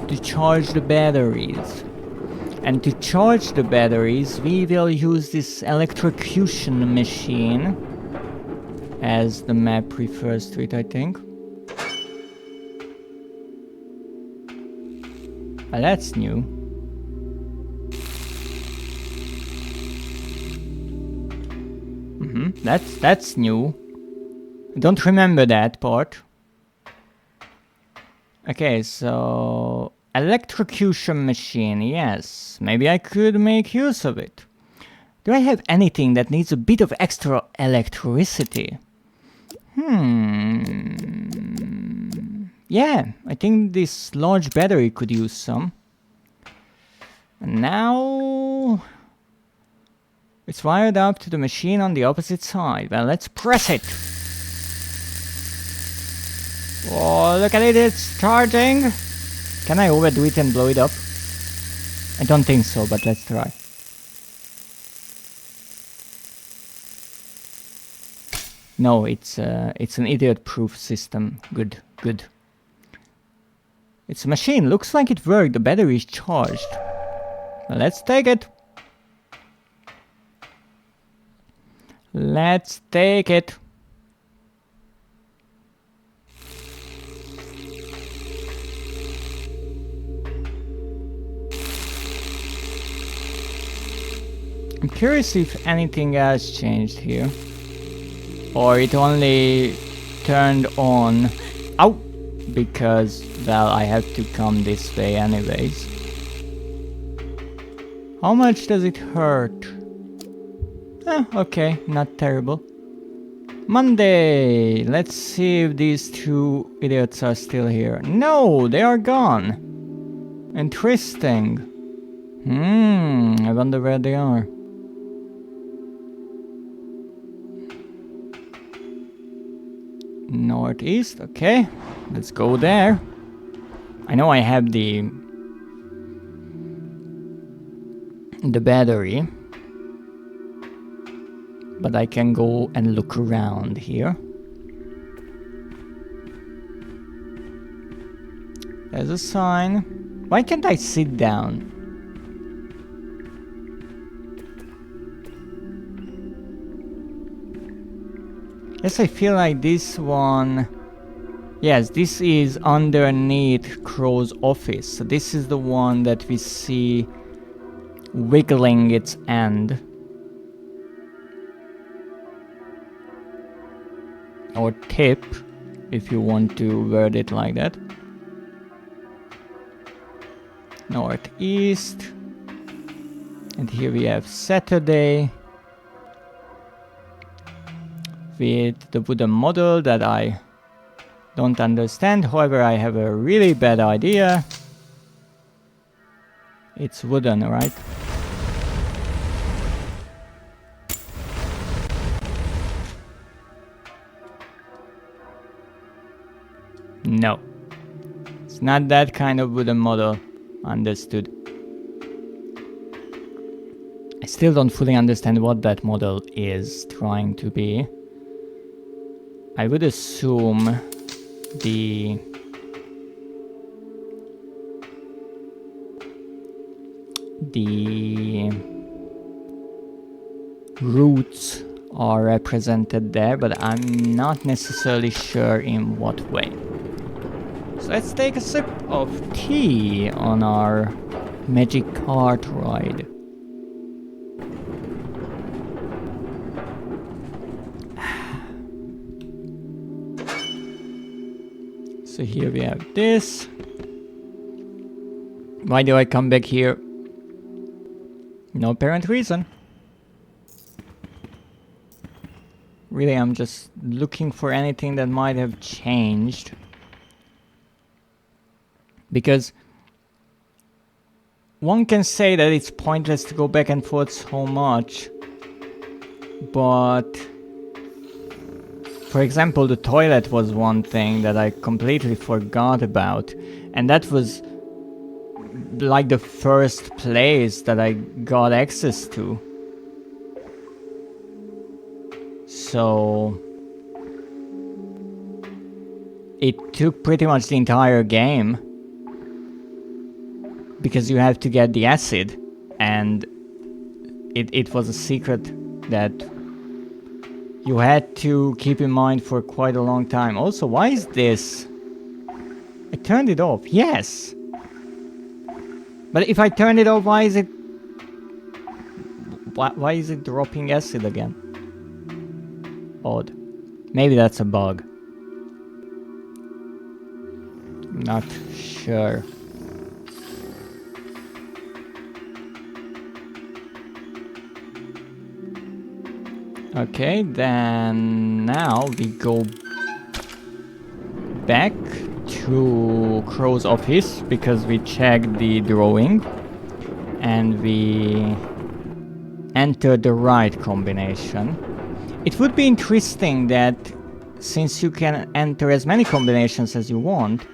to charge the batteries. And to charge the batteries, we will use this electrocution machine, as the map refers to it, I think. Well, that's new. That's new. I don't remember that part. Okay, so electrocution machine, yes. Maybe I could make use of it. Do I have anything that needs a bit of extra electricity? Yeah, I think this large battery could use some. And now it's wired up to the machine on the opposite side. Well, let's press it. Oh, look at it, it's charging. Can I overdo it and blow it up? I don't think so, but let's try. No, it's an idiot-proof system. Good, good. It's a machine. Looks like it worked. The battery is charged. Well, let's take it. Let's take it. I'm curious if anything else changed here. Or it only turned on. Ow! Because, well, I have to come this way anyways. How much does it hurt? Okay, not terrible. Monday! Let's see if these 2 idiots are still here. No, they are gone. Interesting. I wonder where they are. Northeast, okay. Let's go there. I know I have the battery, but I can go and look around here. There's a sign. Why can't I sit down? Yes, I feel like this one... Yes, this is underneath Crow's office. So this is the one that we see wiggling its end. Or tip, if you want to word it like that. Northeast. And here we have Saturday. With the wooden model that I don't understand. However, I have a really bad idea. It's wooden, right? No. It's not that kind of wooden model. Understood. I still don't fully understand what that model is trying to be. I would assume the roots are represented there, but I'm not necessarily sure in what way. So let's take a sip of tea on our magic cart ride. So here we have this. Why do I come back here? No apparent reason. Really, I'm just looking for anything that might have changed. Because one can say that it's pointless to go back and forth so much. But for example, the toilet was one thing that I completely forgot about. And that was like the first place that I got access to. So it took pretty much the entire game. Because you have to get the acid. And it was a secret that you had to keep in mind for quite a long time. Also, why is this? I turned it off. Yes! But if I turn it off, why is it... Why is it dropping acid again? Odd. Maybe that's a bug. Not sure. Okay, then now we go back to Crow's office because we checked the drawing and we entered the right combination. It would be interesting that since you can enter as many combinations as you want,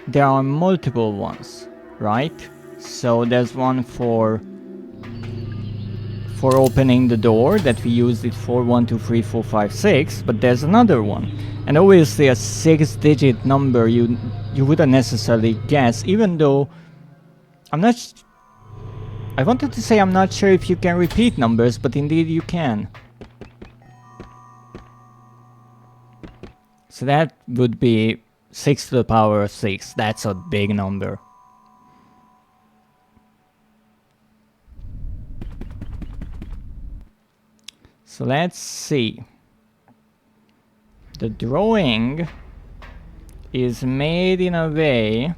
there are multiple ones, right? So there's one for opening the door that we used it for 1, 2, 3, 4, 5, 6, but there's another one. And obviously a 6-digit number you wouldn't necessarily guess, even though I wanted to say I'm not sure if you can repeat numbers, but indeed you can. So that would be 6 to the power of 6. That's a big number. So let's see. The drawing is made in a way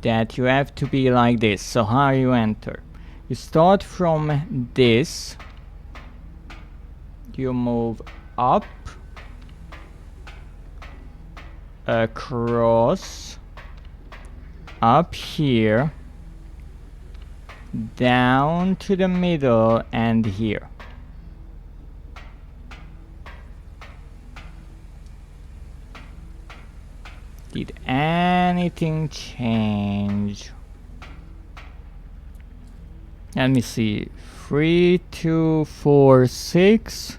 that you have to be like this. So how you enter? You start from this. You move up, across, up here, down to the middle, and here. Did anything change? Let me see. 3, 2, 4, 6.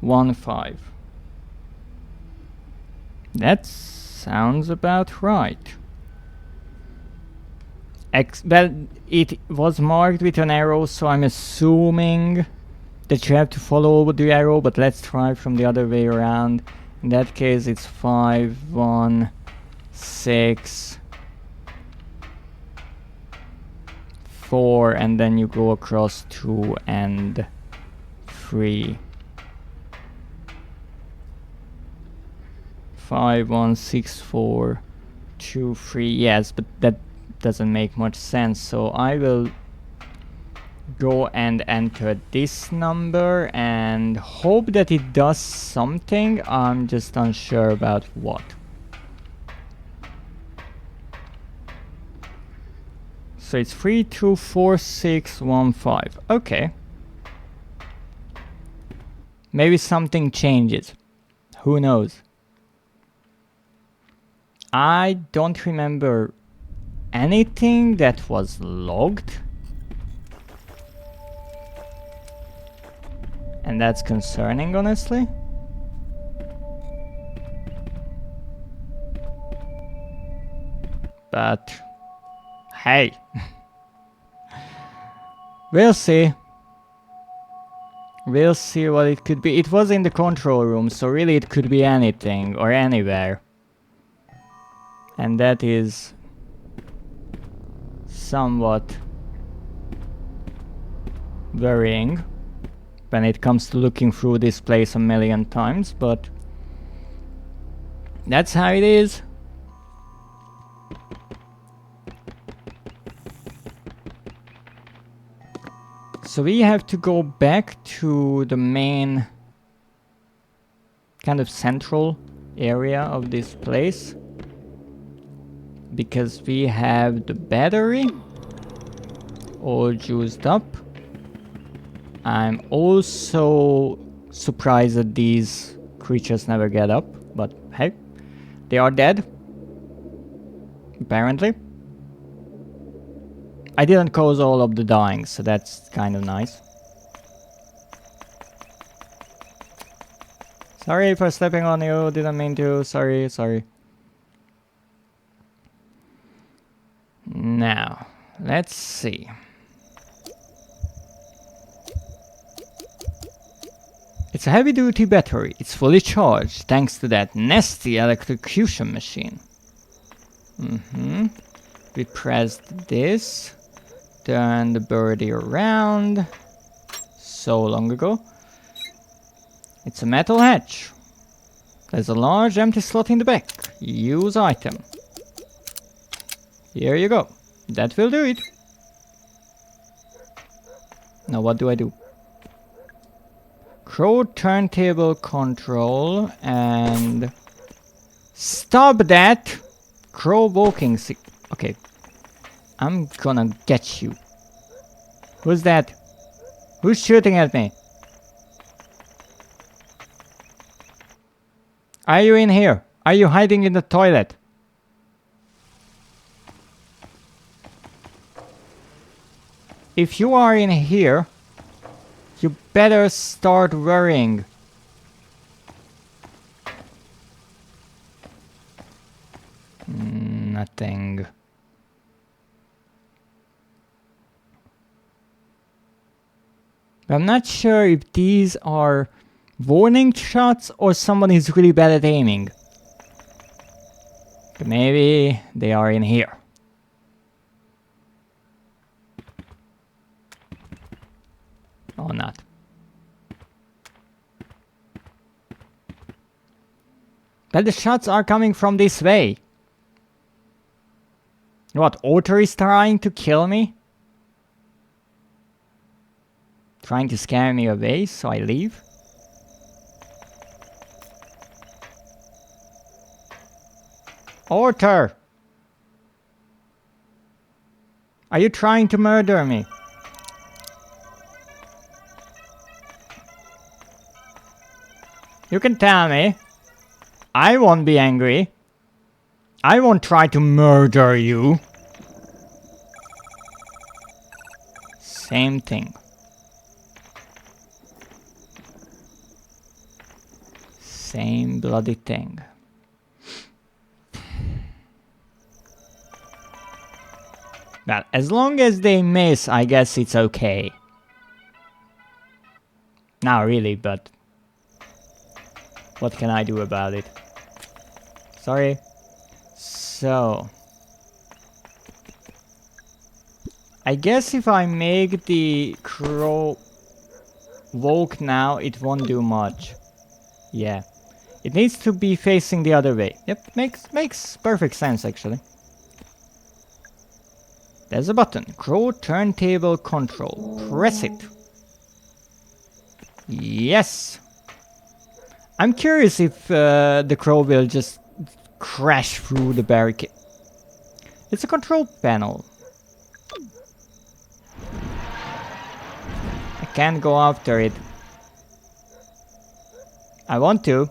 1, 5. That sounds about right. Well, it was marked with an arrow, so I'm assuming that you have to follow the arrow, but let's try from the other way around. In that case, it's 5, 1, 6, 4, and then you go across 2 and 3. 5, 1, 6, 4, 2, 3. Yes, but that doesn't make much sense. So I will go and enter this number and hope that it does something. I'm just unsure about what. So it's 3, 2, 4, 6, 1, 5. Okay. Maybe something changes. Who knows? I don't remember anything that was logged. And that's concerning, honestly. But hey, we'll see. We'll see what it could be. It was in the control room, so really it could be anything or anywhere. And that is somewhat worrying when it comes to looking through this place a million times, but that's how it is. So we have to go back to the main kind of central area of this place, because we have the battery all juiced up. I'm also surprised that these creatures never get up, but hey, they are dead, apparently. I didn't cause all of the dying, so that's kind of nice. Sorry for stepping on you, didn't mean to, sorry. Now, let's see. It's a heavy-duty battery. It's fully charged thanks to that nasty electrocution machine. We pressed this, turned the birdie around so long ago. It's a metal hatch. There's a large empty slot in the back. Use item. Here you go. That will do it. Now what do I do? Crow turntable control and... Stop that! Crow walking okay. I'm gonna get you. Who's that? Who's shooting at me? Are you in here? Are you hiding in the toilet? If you are in here, you better start worrying. Nothing. I'm not sure if these are warning shots or someone is really bad at aiming. But maybe they are in here. Or not. But the shots are coming from this way. What, Otter is trying to kill me? Trying to scare me away so I leave? Otter! Are you trying to murder me? You can tell me. I won't be angry. I won't try to murder you. Same thing. Same bloody thing. Well, as long as they miss, I guess it's okay. Not really, but what can I do about it? Sorry. So, I guess if I make the crow walk now, it won't do much. Yeah. It needs to be facing the other way. Yep, makes perfect sense actually. There's a button. Crow turntable control. Press it. Yes. I'm curious if the crow will just crash through the barricade. It's a control panel. I can't go after it. I want to.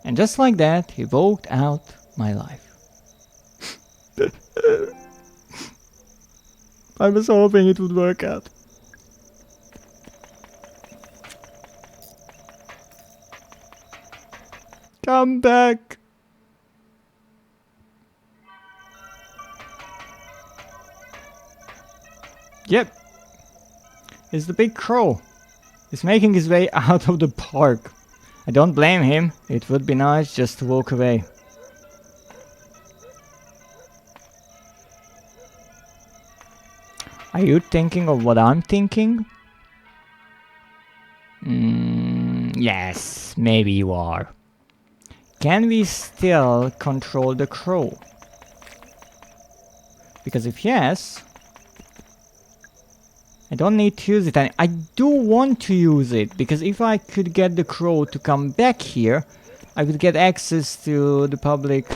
And just like that, he walked out my life. I was hoping it would work out. Come back. Yep. It's the big crow. He's making his way out of the park. I don't blame him. It would be nice just to walk away. Are you thinking of what I'm thinking? Yes, maybe you are. Can we still control the crow? Because if yes, I don't need to use it, and I do want to use it, because if I could get the crow to come back here, I would get access to the public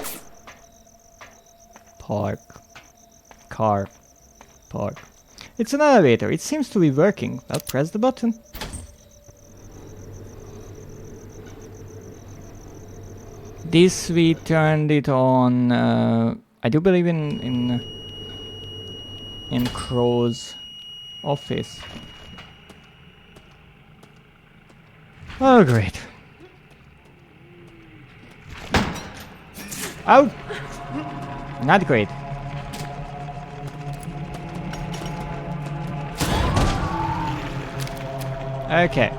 park. Car park. It's an elevator. It seems to be working. Well, press the button. This we turned it on. I do believe in Crow's office. Oh, great. Oh! Not great. Okay.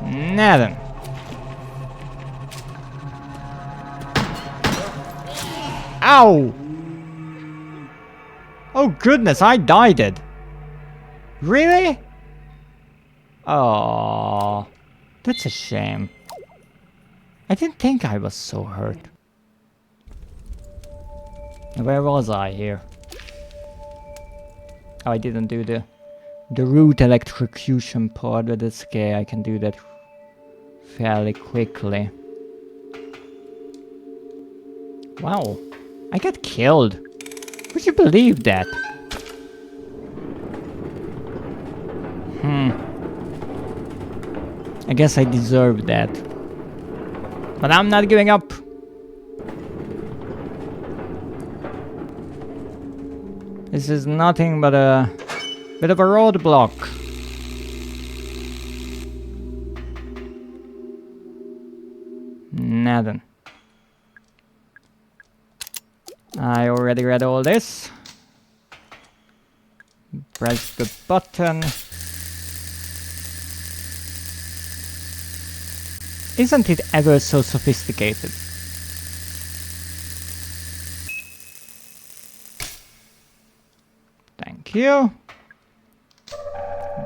Now then. Ow! Oh goodness, I died it. Really? Oh, that's a shame. I didn't think I was so hurt. Where was I here? Oh, I didn't do the root electrocution part, but that's okay. I can do that fairly quickly. Wow, I got killed. Would you believe that? I guess I deserved that. But I'm not giving up. This is nothing but a bit of a roadblock. Nothing. I already read all this. Press the button. Isn't it ever so sophisticated? Thank you.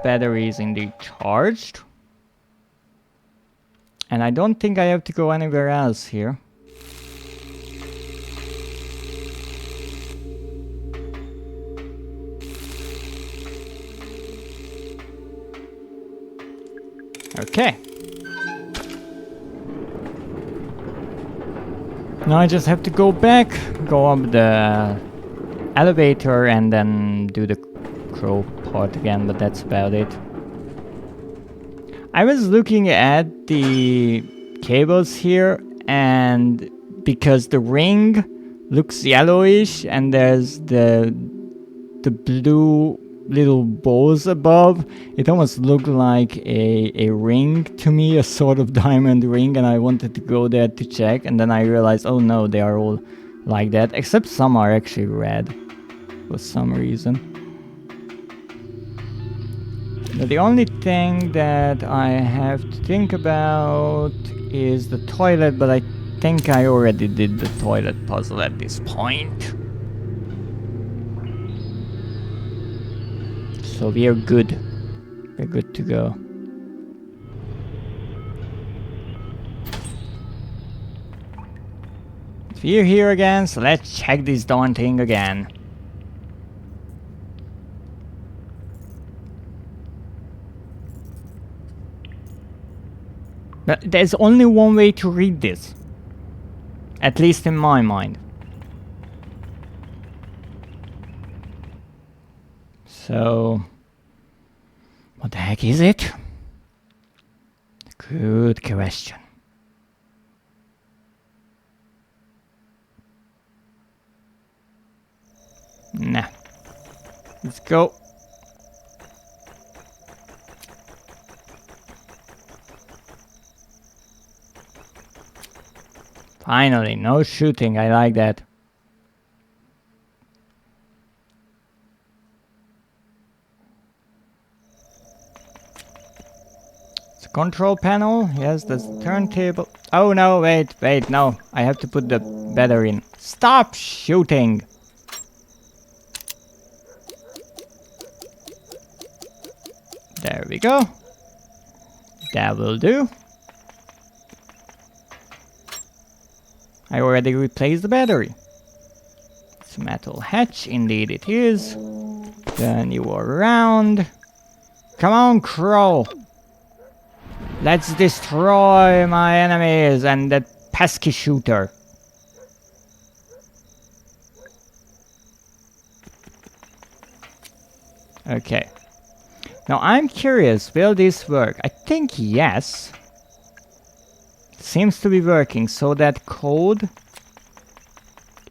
Battery is indeed charged. And I don't think I have to go anywhere else here. Okay. Now I just have to go back, go up the elevator and then do the crow part again, but that's about it. I was looking at the cables here, and because the ring looks yellowish and there's the blue little balls above, it almost looked like a ring to me, a sort of diamond ring, and I wanted to go there to check, and then I realized, oh no, they are all like that, except some are actually red for some reason. Now, the only thing that I have to think about is the toilet, but I think I already did the toilet puzzle at this point. So we are good. We're good to go. We're here again, so let's check this darn thing again. But there's only one way to read this. At least in my mind. So, what the heck is it? Good question. Nah. Let's go. Finally, no shooting. I like that. Control panel, yes, that's the turntable. Oh no, wait, no. I have to put the battery in. Stop shooting! There we go. That will do. I already replaced the battery. It's a metal hatch, indeed it is. Turn you around. Come on, crow. Let's destroy my enemies and that pesky shooter. Okay. Now I'm curious, will this work? I think yes. Seems to be working, so that code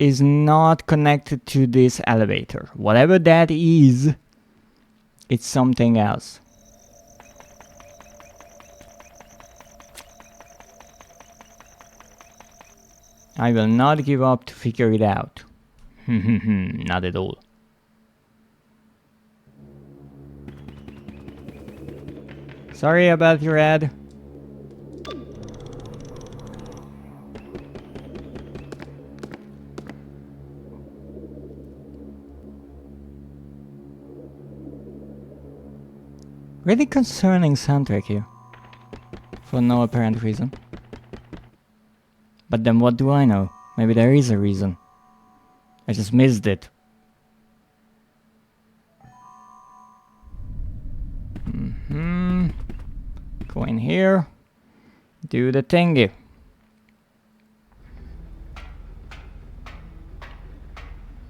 is not connected to this elevator. Whatever that is, it's something else. I will not give up to figure it out. Not at all. Sorry about your ad. Really concerning soundtrack here. For no apparent reason. But then what do I know? Maybe there is a reason. I just missed it. Go in here. Do the thingy.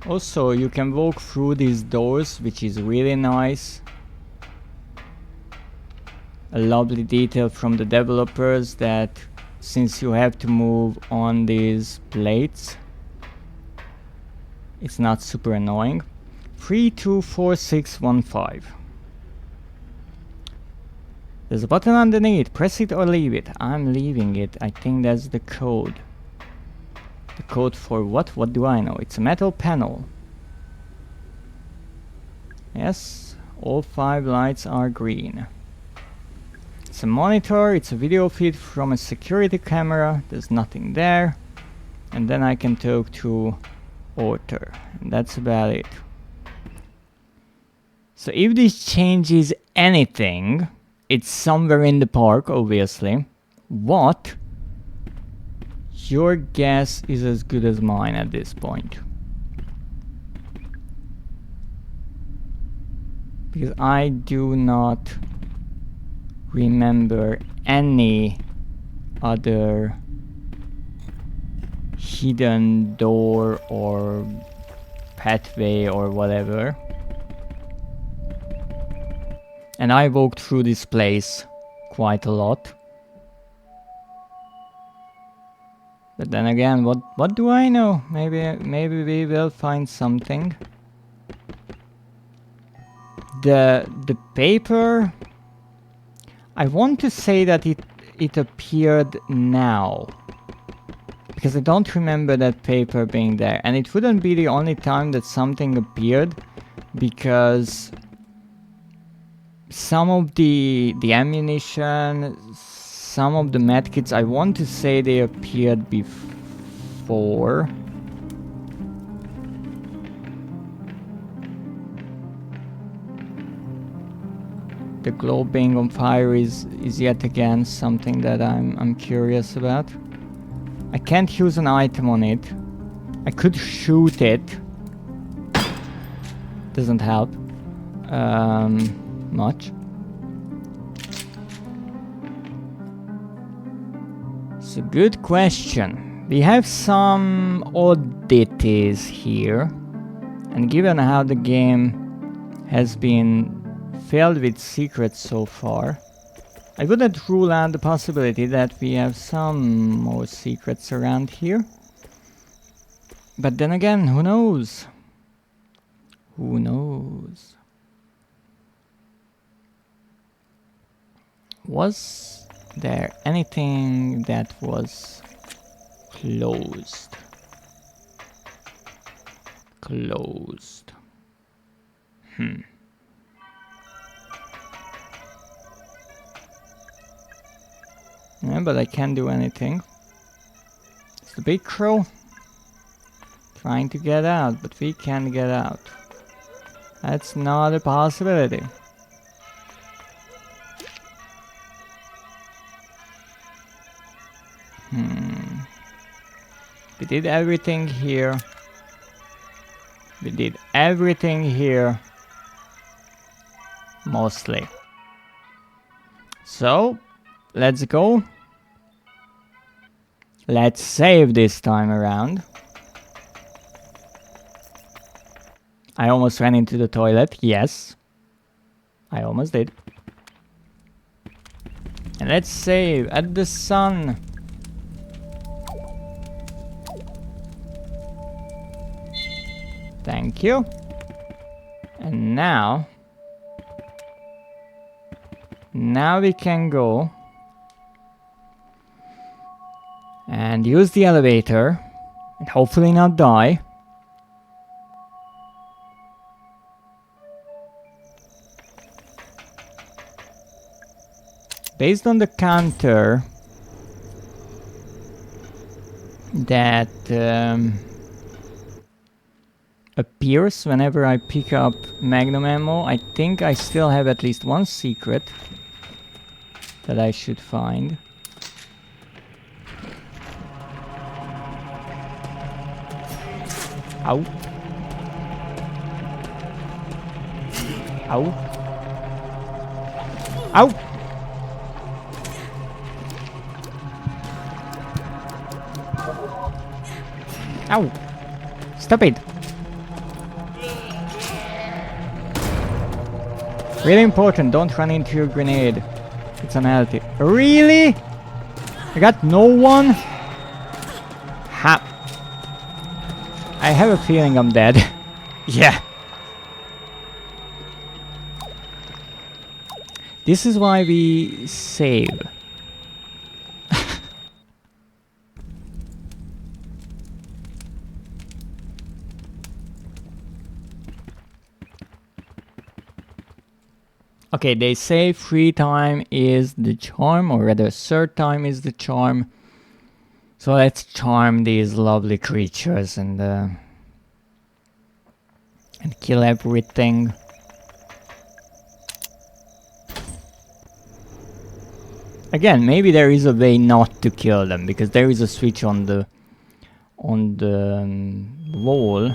Also, you can walk through these doors, which is really nice. A lovely detail from the developers that since you have to move on these plates, it's not super annoying. 324615. There's a button underneath. Press it or leave it. I'm leaving it. I think that's the code. The code for what? What do I know? It's a metal panel. Yes, all 5 lights are green. It's a monitor, it's a video feed from a security camera, there's nothing there. And then I can talk to Orter, and that's about it. So if this changes anything, it's somewhere in the park, obviously. What? Your guess is as good as mine at this point. Because I do not remember any other hidden door or pathway or whatever. And I walked through this place quite a lot. But then again, what do I know? Maybe we will find something. The paper, I want to say that it appeared now. Because I don't remember that paper being there. And it wouldn't be the only time that something appeared. Because some of the ammunition, some of the medkits, I want to say they appeared before. The globe being on fire is yet again something that I'm curious about. I can't use an item on it. I could shoot it. Doesn't help much. It's a good question. We have some oddities here, and given how the game has been filled with secrets so far, I wouldn't rule out the possibility that we have some more secrets around here. But then again, who knows? Who knows? Was there anything that was closed? Closed. Yeah, but I can't do anything. It's the big crow trying to get out, but we can't get out. That's not a possibility. We did everything here. We did everything here. Mostly. So, let's go. Let's save this time around. I almost ran into the toilet. Yes. I almost did. And let's save at the sun. Thank you. And now we can go and use the elevator and hopefully not die. Based on the counter that appears whenever I pick up magnum ammo, I think I still have at least one secret that I should find. Ow. Ow. Ow! Ow! Stop it! Really important, don't run into your grenade. It's unhealthy. Really? I got no one? Ha! I have a feeling I'm dead. Yeah. This is why we save. Okay, they say free time is the charm, or rather third time is the charm. So let's charm these lovely creatures and kill everything. Again, maybe there is a way not to kill them, because there is a switch on the wall.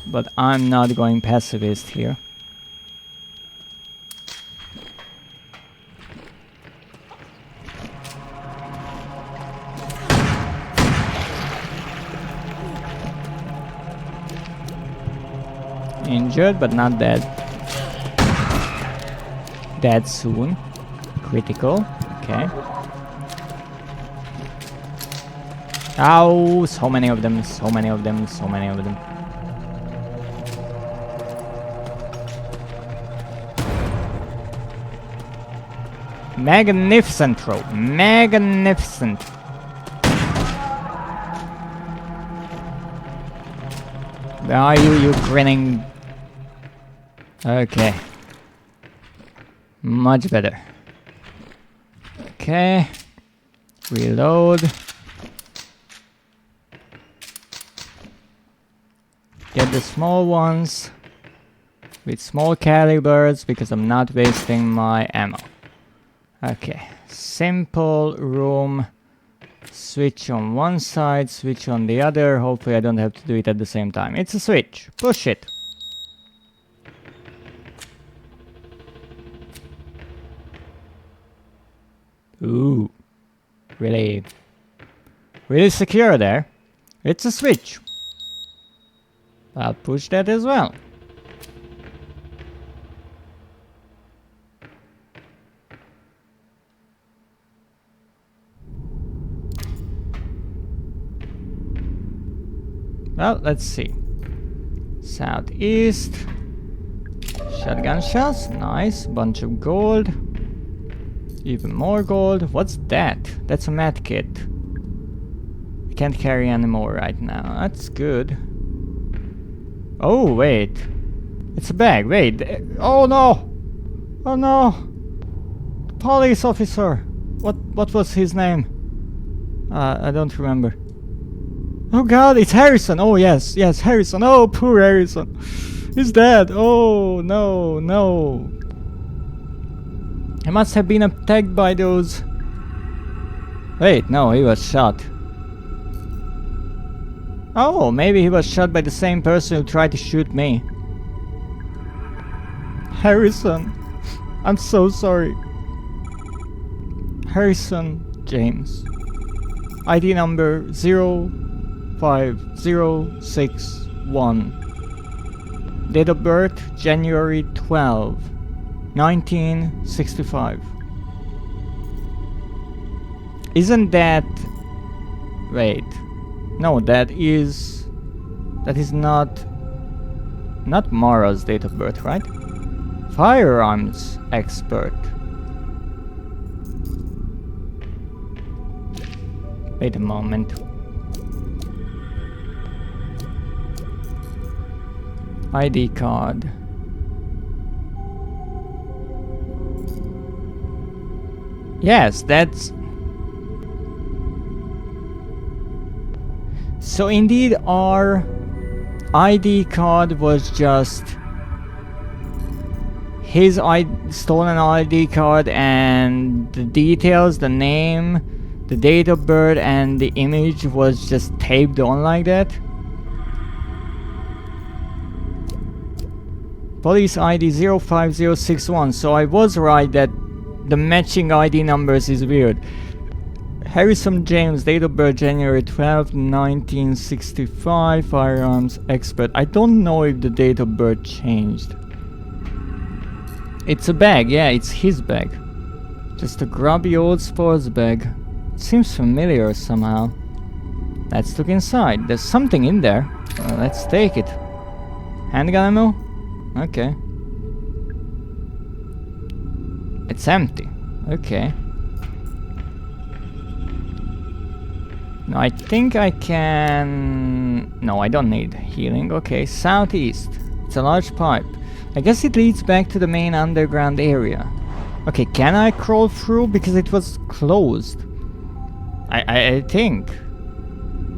But I'm not going pacifist here. Injured, but not dead. Dead soon. Critical. Okay. Ow! So many of them, so many of them, so many of them. Magnificent throw. Magnificent. Where are you, you grinning? Okay. Much better. Okay. Reload. Get the small ones with small calibers because I'm not wasting my ammo. Okay. Simple room. Switch on one side, switch on the other. Hopefully I don't have to do it at the same time. It's a switch. Push it. Ooh. Really secure there. It's a switch. I'll push that as well. Well, let's see. Southeast. Shotgun shells. Nice. Bunch of gold. Even more gold. What's that? That's a med kit. I can't carry any more right now. That's good. Oh, wait. It's a bag. Wait. Oh, no. Oh, no. Police officer. What was his name? I don't remember. Oh god, it's Harrison! Oh yes, Harrison! Oh, poor Harrison! He's dead! Oh, no. He must have been attacked by those... Wait, no, he was shot. Oh, maybe he was shot by the same person who tried to shoot me. Harrison. I'm so sorry. Harrison James. ID number 05061. Date of birth January 12, 1965. Isn't that... Wait. No, that is not Mara's date of birth, right? Firearms expert. Wait a moment. ID card. Yes, that's... So indeed our ID card was just his stolen ID card, and the details, the name, the date of birth and the image was just taped on like that. Police ID 05061. So I was right that the matching ID numbers is weird. Harrison James, date of birth January 12, 1965, firearms expert. I don't know if the date of birth changed. It's a bag, yeah, it's his bag. Just a grubby old sports bag. It seems familiar somehow. Let's look inside. There's something in there. Let's take it. Handgun ammo? Okay. It's empty. Okay. No, I think I can... No, I don't need healing. Okay, southeast. It's a large pipe. I guess it leads back to the main underground area. Okay, can I crawl through? Because it was closed. I think.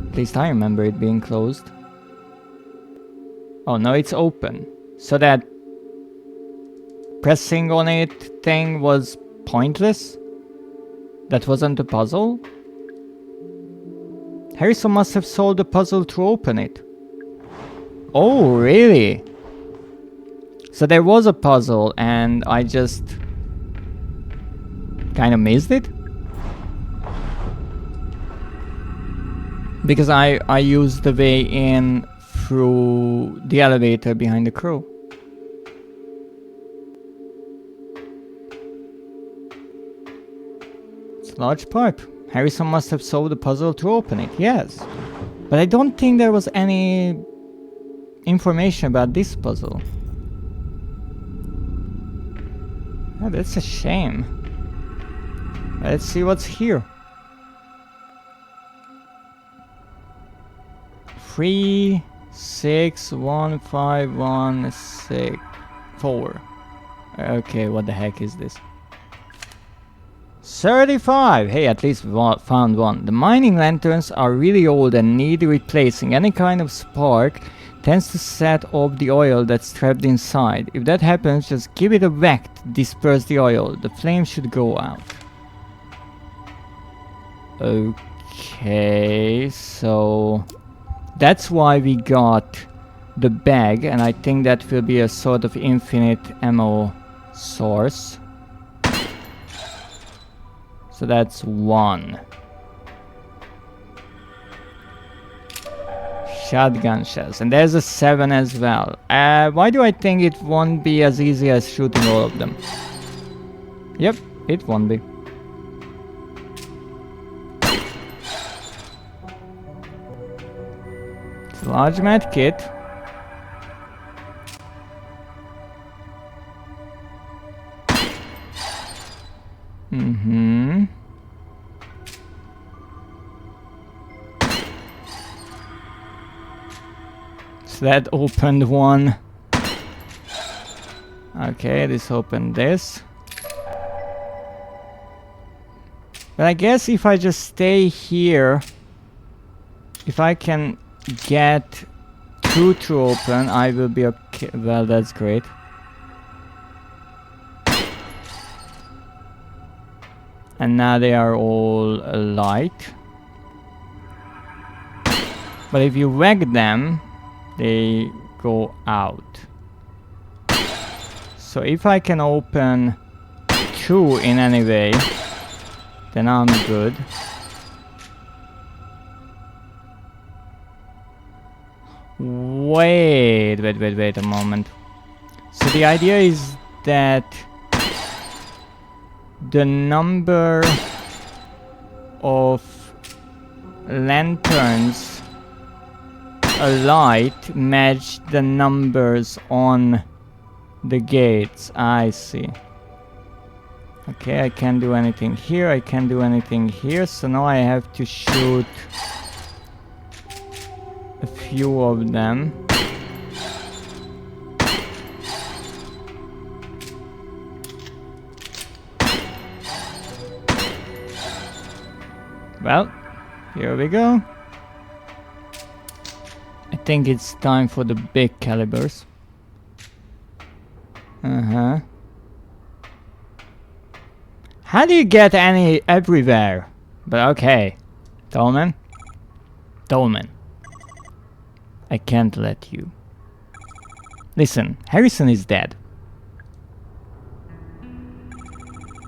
At least I remember it being closed. Oh, no, it's open. So that pressing on it thing was pointless? That wasn't a puzzle? Harrison must have solved the puzzle to open it. Oh, really? So there was a puzzle and I just kind of missed it? Because I used the way in through the elevator behind the crow. It's a large pipe. Harrison must have solved the puzzle to open it, yes. But I don't think there was any information about this puzzle. Oh, that's a shame. Let's see what's here. 361516 Okay, what the heck is this? 35! Hey, at least found one. The mining lanterns are really old and need replacing. Any kind of spark tends to set off the oil that's trapped inside. If that happens, just give it a whack to disperse the oil. The flame should go out. Okay, so that's why we got the bag, and I think that will be a sort of infinite ammo source. So that's one. Shotgun shells, and there's a 7 as well. Why do I think it won't be as easy as shooting all of them? Yep, it won't be. It's a large med kit. Mm-hmm. So that opened one. Okay, this opened this. But I guess if I just stay here, if I can get 2 to open, I will be okay. Well, that's great. And now they are all light. But if you whack them, they go out. So if I can open 2 in any way, then I'm good. Wait a moment. So the idea is that the number of lanterns alight match the numbers on the gates. I see. Okay, I can't do anything here, I can't do anything here, so now I have to shoot a few of them. Well, here we go. I think it's time for the big calibers. How do you get any everywhere? But okay. Tolman? Tolman. I can't let you. Listen, Harrison is dead.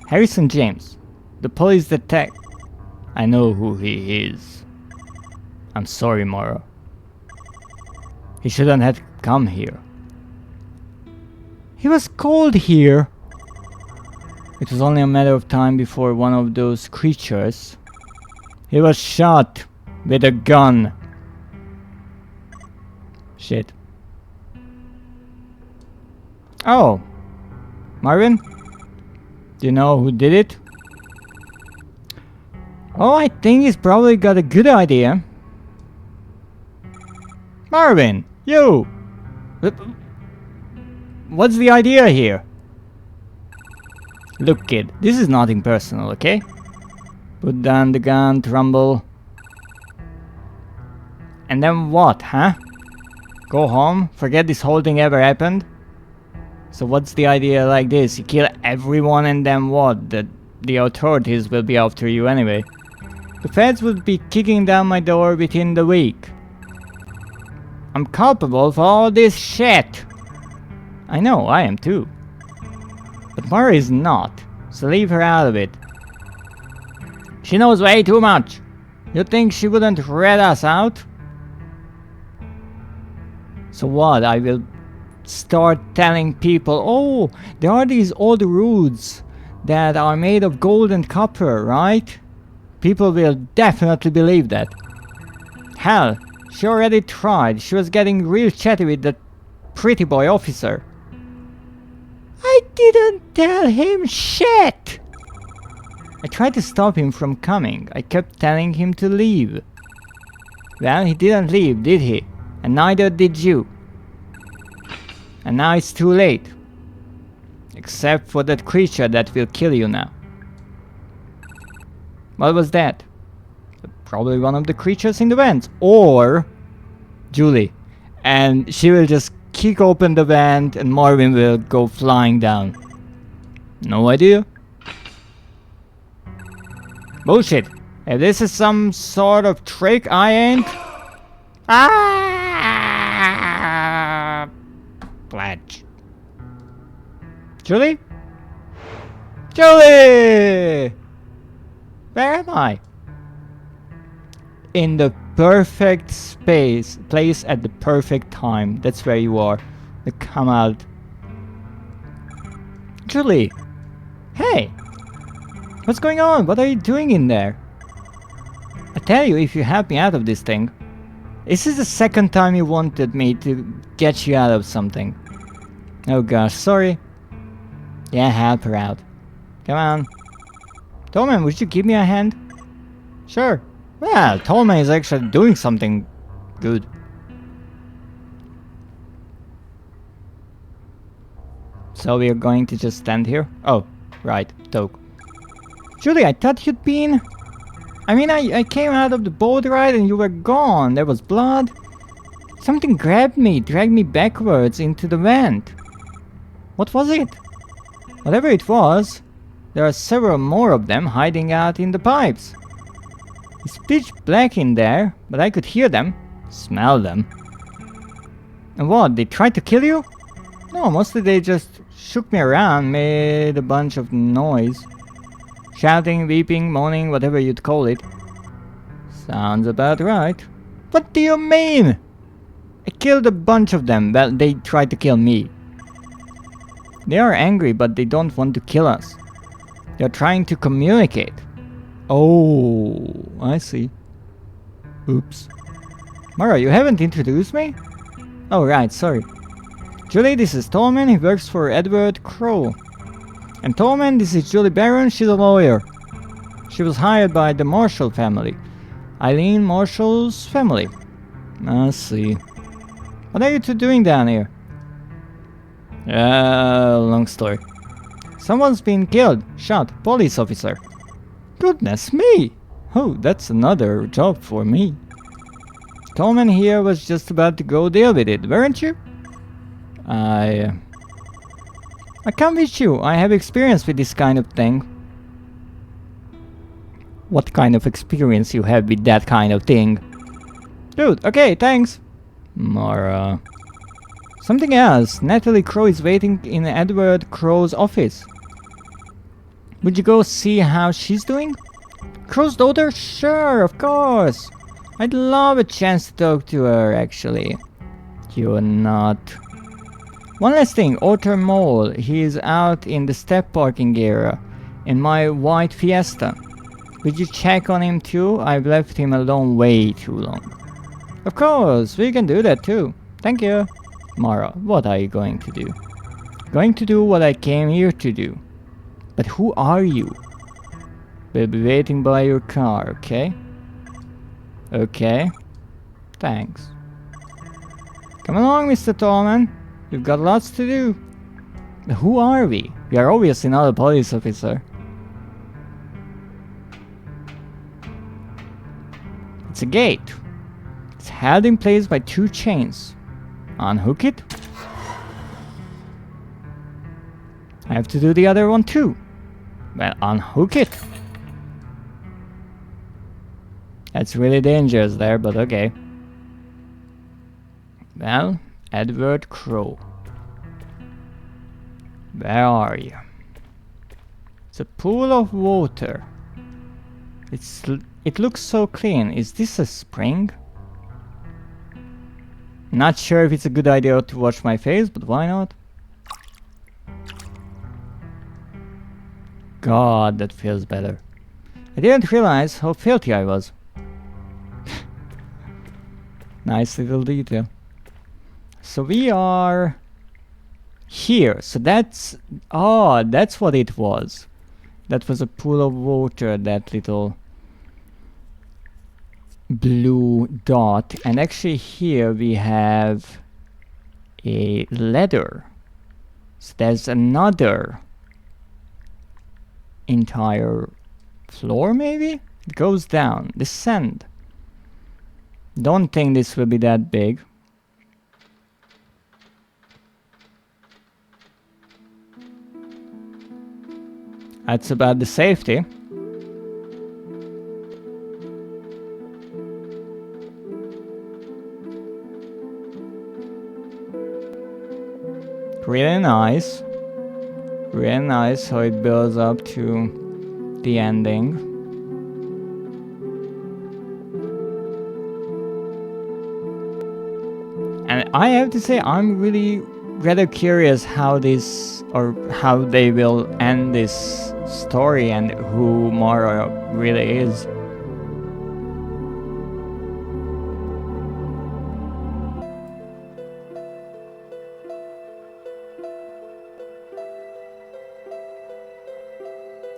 Harrison James. The police detective. I know who he is. I'm sorry, Morrow. He shouldn't have come here. He was called here. It was only a matter of time before one of those creatures. He was shot with a gun. Shit. Oh. Marvin? Do you know who did it? Oh, I think he's probably got a good idea. Marvin, you! What's the idea here? Look, kid, this is nothing personal, okay? Put down the gun, Trumbull. And then what, huh? Go home? Forget this whole thing ever happened? So what's the idea like this? You kill everyone and then what? The authorities will be after you anyway. The feds would be kicking down my door within the week. I'm culpable for all this shit. I know, I am too. But Mara is not, so leave her out of it. She knows way too much. You think she wouldn't rat us out? So what, I will start telling people, oh, there are these old roads that are made of gold and copper, right? People will definitely believe that. Hell, she already tried. She was getting real chatty with that pretty boy officer. I didn't tell him shit! I tried to stop him from coming. I kept telling him to leave. Well, he didn't leave, did he? And neither did you. And now it's too late. Except for that creature that will kill you now. What was that? Probably one of the creatures in the vents. Or Julie. And she will just kick open the vent and Marvin will go flying down. No idea. Bullshit. If this is some sort of trick, I ain't. Ah! Pledge. Julie? Julie! Where am I? In the perfect place at the perfect time. That's where you are. Come out. Julie! Hey! What's going on? What are you doing in there? I tell you, if you help me out of this thing. This is the second time you wanted me to get you out of something. Oh gosh, sorry. Yeah, help her out. Come on. Tolman, would you give me a hand? Sure. Well, Tolman is actually doing something good. So we are going to just stand here? Oh, right, Toke. Julie, I thought you'd been... I mean, I came out of the boat ride and you were gone. There was blood. Something grabbed me, dragged me backwards into the vent. What was it? Whatever it was, there are several more of them hiding out in the pipes. It's pitch black in there, but I could hear them, smell them. And what, they tried to kill you? No, mostly they just shook me around, made a bunch of noise. Shouting, weeping, moaning, whatever you'd call it. Sounds about right. What do you mean? I killed a bunch of them. Well, they tried to kill me. They are angry, but they don't want to kill us. They're trying to communicate. Oh, I see. Oops. Mara, you haven't introduced me? Oh, right, sorry. Julie, this is Tolman. He works for Edward Crow. And Tolman, this is Julie Barron. She's a lawyer. She was hired by the Marshall family. Eileen Marshall's family. I see. What are you two doing down here? Long story. Someone's been killed. Shot. Police officer. Goodness me! Oh, that's another job for me. Tolman here was just about to go deal with it, weren't you? I come with you. I have experience with this kind of thing. What kind of experience you have with that kind of thing? Dude, okay, thanks. Mara. Something else. Natalie Crow is waiting in Edward Crow's office. Would you go see how she's doing? Crow's daughter? Sure, of course. I'd love a chance to talk to her, actually. You're not. One last thing, Otter Mole. He is out in the step parking area in my white Fiesta. Would you check on him too? I've left him alone way too long. Of course, we can do that too. Thank you. Mara, what are you going to do? Going to do what I came here to do. But who are you? We'll be waiting by your car, okay? Okay. Thanks. Come along, Mr. Tallman. We've got lots to do. But who are we? We are obviously not a police officer. It's a gate. It's held in place by two chains. Unhook it. I have to do the other one too. Well, unhook it. That's really dangerous there, but okay. Well, Edward Crow. Where are you? It's a pool of water. It looks so clean. Is this a spring? Not sure if it's a good idea to wash my face, but why not? God, that feels better. I didn't realize how filthy I was. Nice little detail. So we are here. So that's... Oh, that's what it was. That was a pool of water, that little blue dot. And actually here we have a ladder. So there's another entire floor, maybe? It goes down. Descend. Don't think this will be that big. That's about the safety. Really nice. Really nice how it builds up to the ending. And I have to say, I'm really rather curious how this, or how they will end this story and who Mara really is.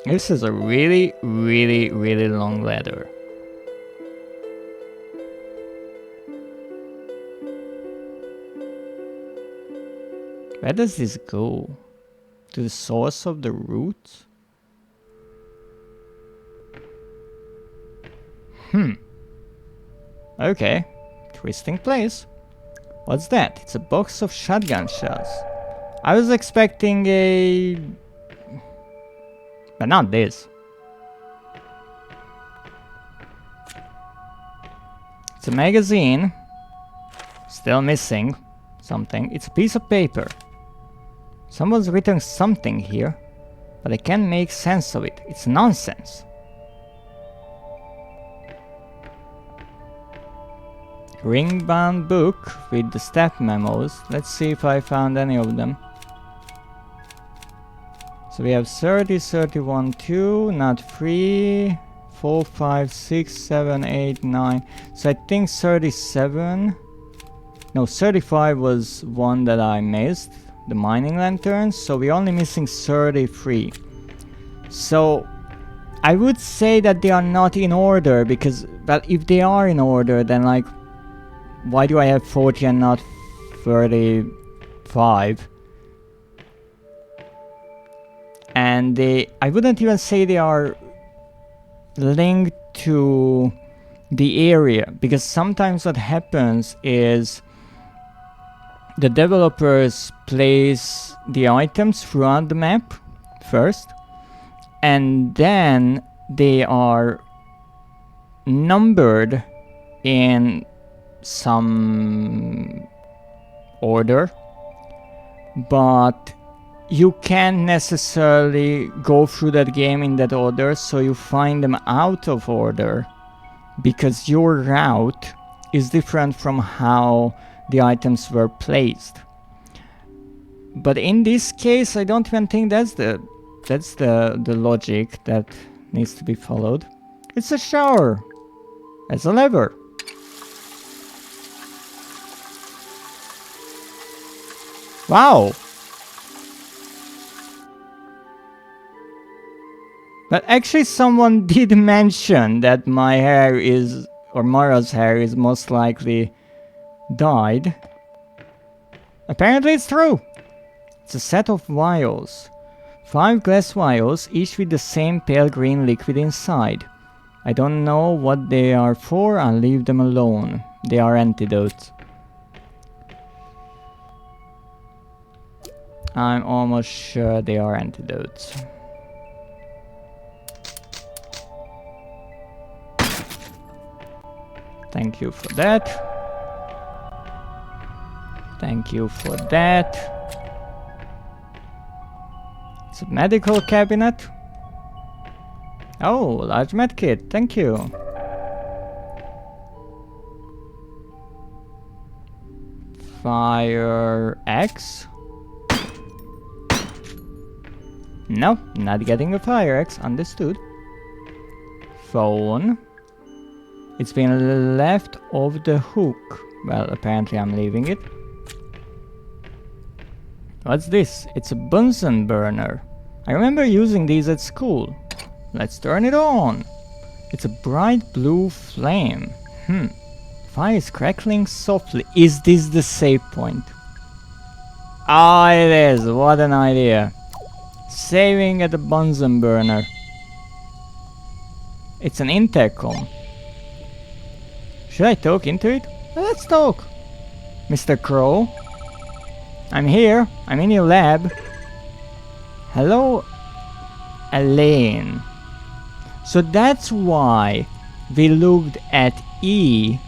This is a really, really, really long ladder. Where does this go? To the source of the roots? Okay. Twisting place. What's that? It's a box of shotgun shells. I was expecting a... But not this. It's a magazine. Still missing something. It's a piece of paper. Someone's written something here, but I can't make sense of it. It's nonsense. Ring-bound book with the staff memos. Let's see if I found any of them. So we have 30, 31, 2, not 3, 4, 5, 6, 7, 8, 9. So I think 37. No, 35 was one that I missed. The mining lanterns. So we're only missing 33. So I would say that they are not in order because, but if they are in order, then like, why do I have 40 and not 35? And I wouldn't even say they are linked to the area, because sometimes what happens is the developers place the items throughout the map first, and then they are numbered in some order, but you can't necessarily go through that game in that order, so you find them out of order because your route is different from how the items were placed. But in this case, I don't even think that's the logic that needs to be followed. It's a shower. It's a lever. Wow. But actually someone did mention that my hair is, or Mara's hair is most likely dyed. Apparently it's true. It's a set of vials. 5 glass vials, each with the same pale green liquid inside. I don't know what they are for, I'll leave them alone. They are antidotes. I'm almost sure they are antidotes. Thank you for that. Thank you for that. It's a medical cabinet. Oh, large medkit. Thank you. Fire X. No, not getting a fire X. Understood. Phone. It's been left off the hook. Well, apparently I'm leaving it. What's this? It's a Bunsen burner. I remember using these at school. Let's turn it on. It's a bright blue flame. Fire is crackling softly. Is this the save point? Ah, it is. What an idea. Saving at the Bunsen burner. It's an intercom. Should I talk into it? Let's talk. Mr. Crow. I'm here. I'm in your lab. Hello, Elaine. So that's why we looked at E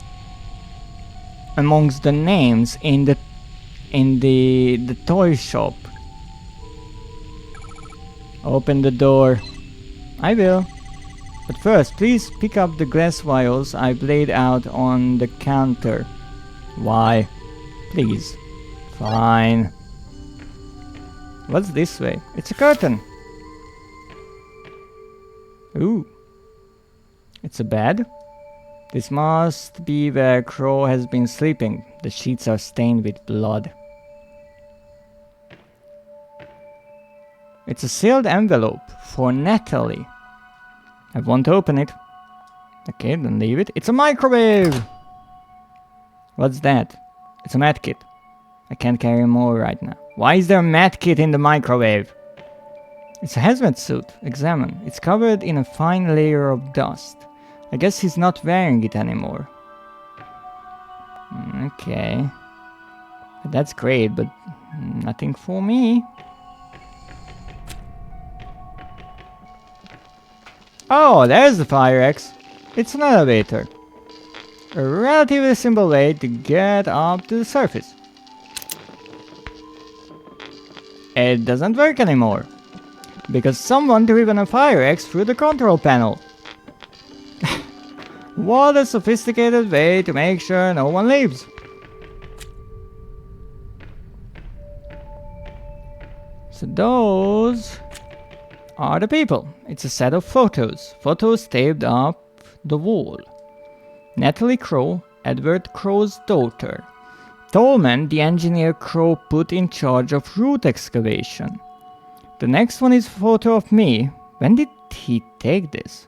amongst the names in the toy shop. Open the door. I will. But first, please pick up the glass vials I've laid out on the counter. Why? Please. Fine. What's this way? It's a curtain. Ooh. It's a bed. This must be where Crow has been sleeping. The sheets are stained with blood. It's a sealed envelope for Natalie. I won't open it. Okay, then leave it. It's a microwave! What's that? It's a medkit. I can't carry more right now. Why is there a medkit in the microwave? It's a hazmat suit. Examine. It's covered in a fine layer of dust. I guess he's not wearing it anymore. Okay. That's great, but nothing for me. Oh, there's the Fire X. It's an elevator. A relatively simple way to get up to the surface. It doesn't work anymore. Because someone driven a fire axe through the control panel. What a sophisticated way to make sure no one leaves. So those are the people. It's a set of photos. Photos taped up the wall. Natalie Crow, Edward Crow's daughter. Tolman, the engineer Crow put in charge of root excavation. The next one is a photo of me. When did he take this?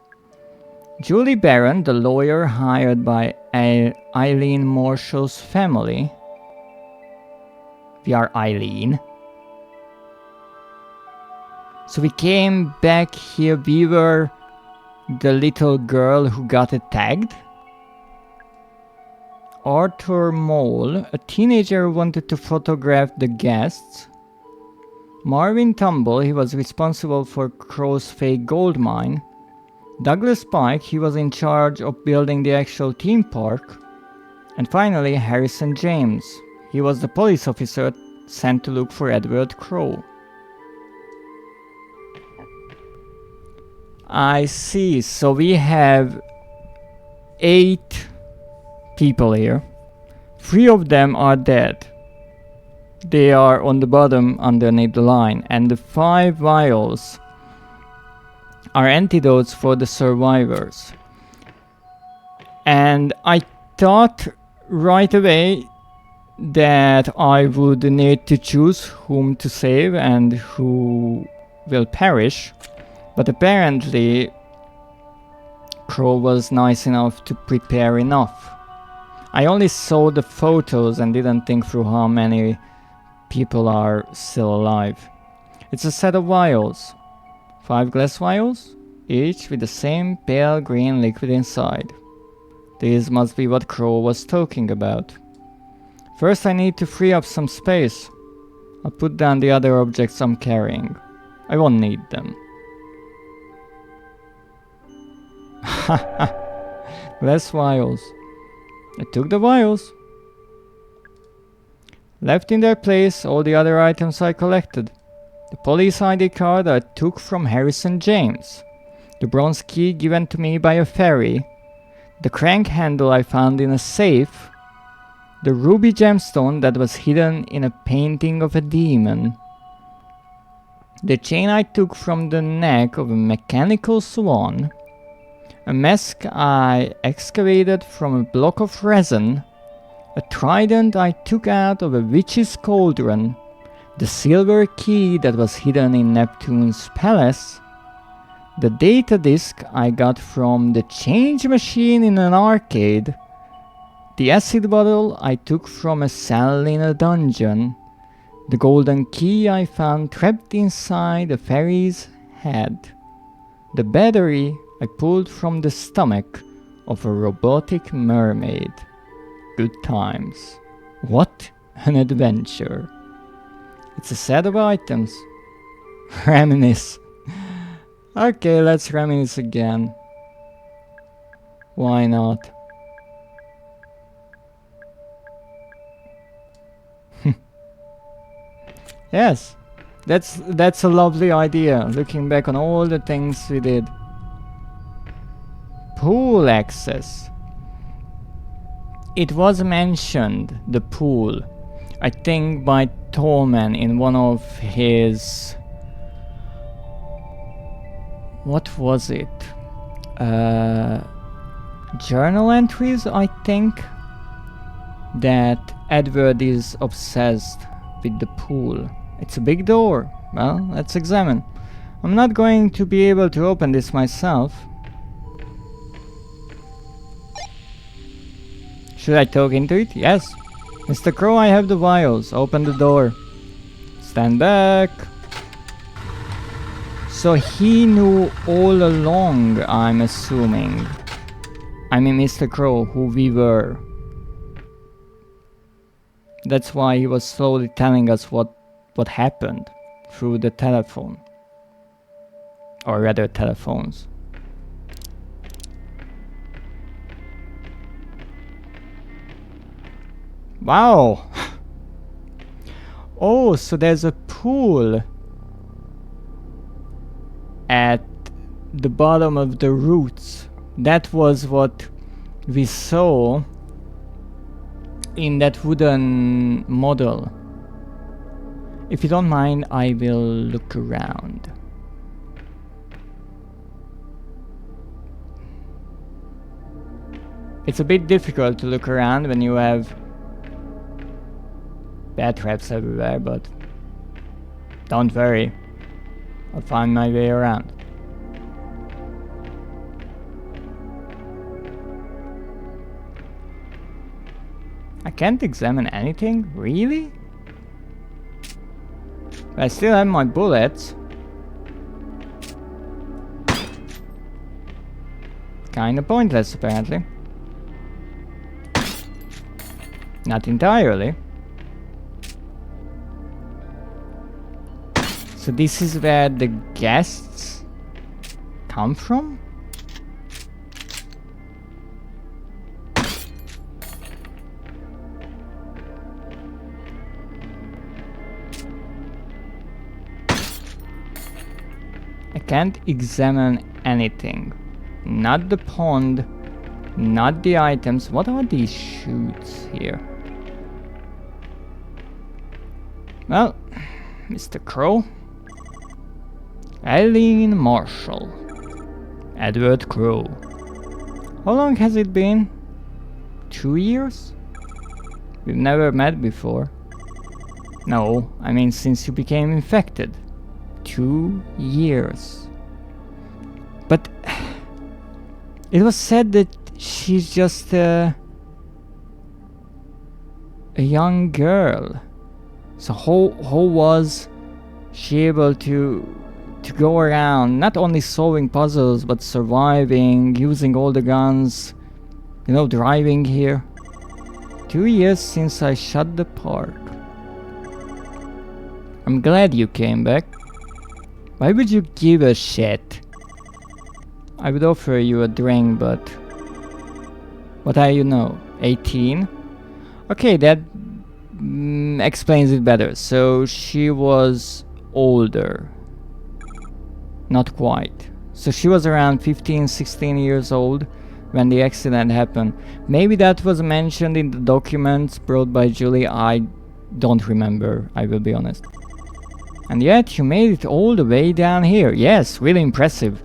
Julie Barron, the lawyer hired by Eileen Marshall's family. We are Eileen. So we came back here, we were the little girl who got tagged. Arthur Mole, a teenager who wanted to photograph the guests. Marvin Tumble, he was responsible for Crow's fake gold mine. Douglas Pike, he was in charge of building the actual theme park. And finally, Harrison James. He was the police officer sent to look for Edward Crow. I see, so we have 8 people here. 3 of them are dead. They are on the bottom underneath the line, and the 5 vials are antidotes for the survivors. And I thought right away that I would need to choose whom to save and who will perish, but apparently Crow was nice enough to prepare enough. I only saw the photos and didn't think through how many people are still alive. It's a set of vials. 5 glass vials, each with the same pale green liquid inside. This must be what Crow was talking about. First I need to free up some space. I'll put down the other objects I'm carrying. I won't need them. Glass vials. I took the vials. Left in their place all the other items I collected. The police ID card I took from Harrison James. The bronze key given to me by a fairy. The crank handle I found in a safe. The ruby gemstone that was hidden in a painting of a demon. The chain I took from the neck of a mechanical swan. A mask I excavated from a block of resin. A trident I took out of a witch's cauldron. The silver key that was hidden in Neptune's palace. The data disk I got from the change machine in an arcade. The acid bottle I took from a cell in a dungeon. The golden key I found trapped inside a fairy's head. The battery I pulled from the stomach of a robotic mermaid. Good times. What an adventure. It's a set of items. Reminisce. Okay, let's reminisce again. Why not? Yes, that's a lovely idea, looking back on all the things we did. Pool access. It was mentioned, the pool, I think by Tolman in one of his... What was it? Journal entries, I think, that Edward is obsessed with the pool. It's a big door. Well, let's examine. I'm not going to be able to open this myself. Should I talk into it? Yes. Mr. Crow, I have the vials. Open the door. Stand back. So he knew all along, I'm assuming. I mean Mr. Crow, who we were. That's why he was slowly telling us what happened through the telephone. Or rather telephones. Wow! Oh, so there's a pool at the bottom of the roots. That was what we saw in that wooden model. If you don't mind, I will look around. It's a bit difficult to look around when you have bat traps everywhere, but don't worry, I'll find my way around. I can't examine anything? Really? I still have my bullets. Kinda pointless, apparently. Not entirely. So this is where the guests come from? I can't examine anything. Not the pond, not the items. What are these chutes here? Well, Mr. Crow. Eileen Marshall. Edward Crow. How long has it been? 2 years? We've never met before. No, I mean since you became infected. 2 years. But it was said that she's just a young girl. So how was she able to go around, not only solving puzzles, but surviving, using all the guns, you know, driving here? 2 years since I shut the park. I'm glad you came back. Why would you give a shit? I would offer you a drink, but what are you now? 18? Okay, that explains it better. So she was older. Not quite. So she was around 15, 16 years old when the accident happened. Maybe that was mentioned in the documents brought by Julie. I don't remember, I will be honest. And yet you made it all the way down here. Yes, really impressive.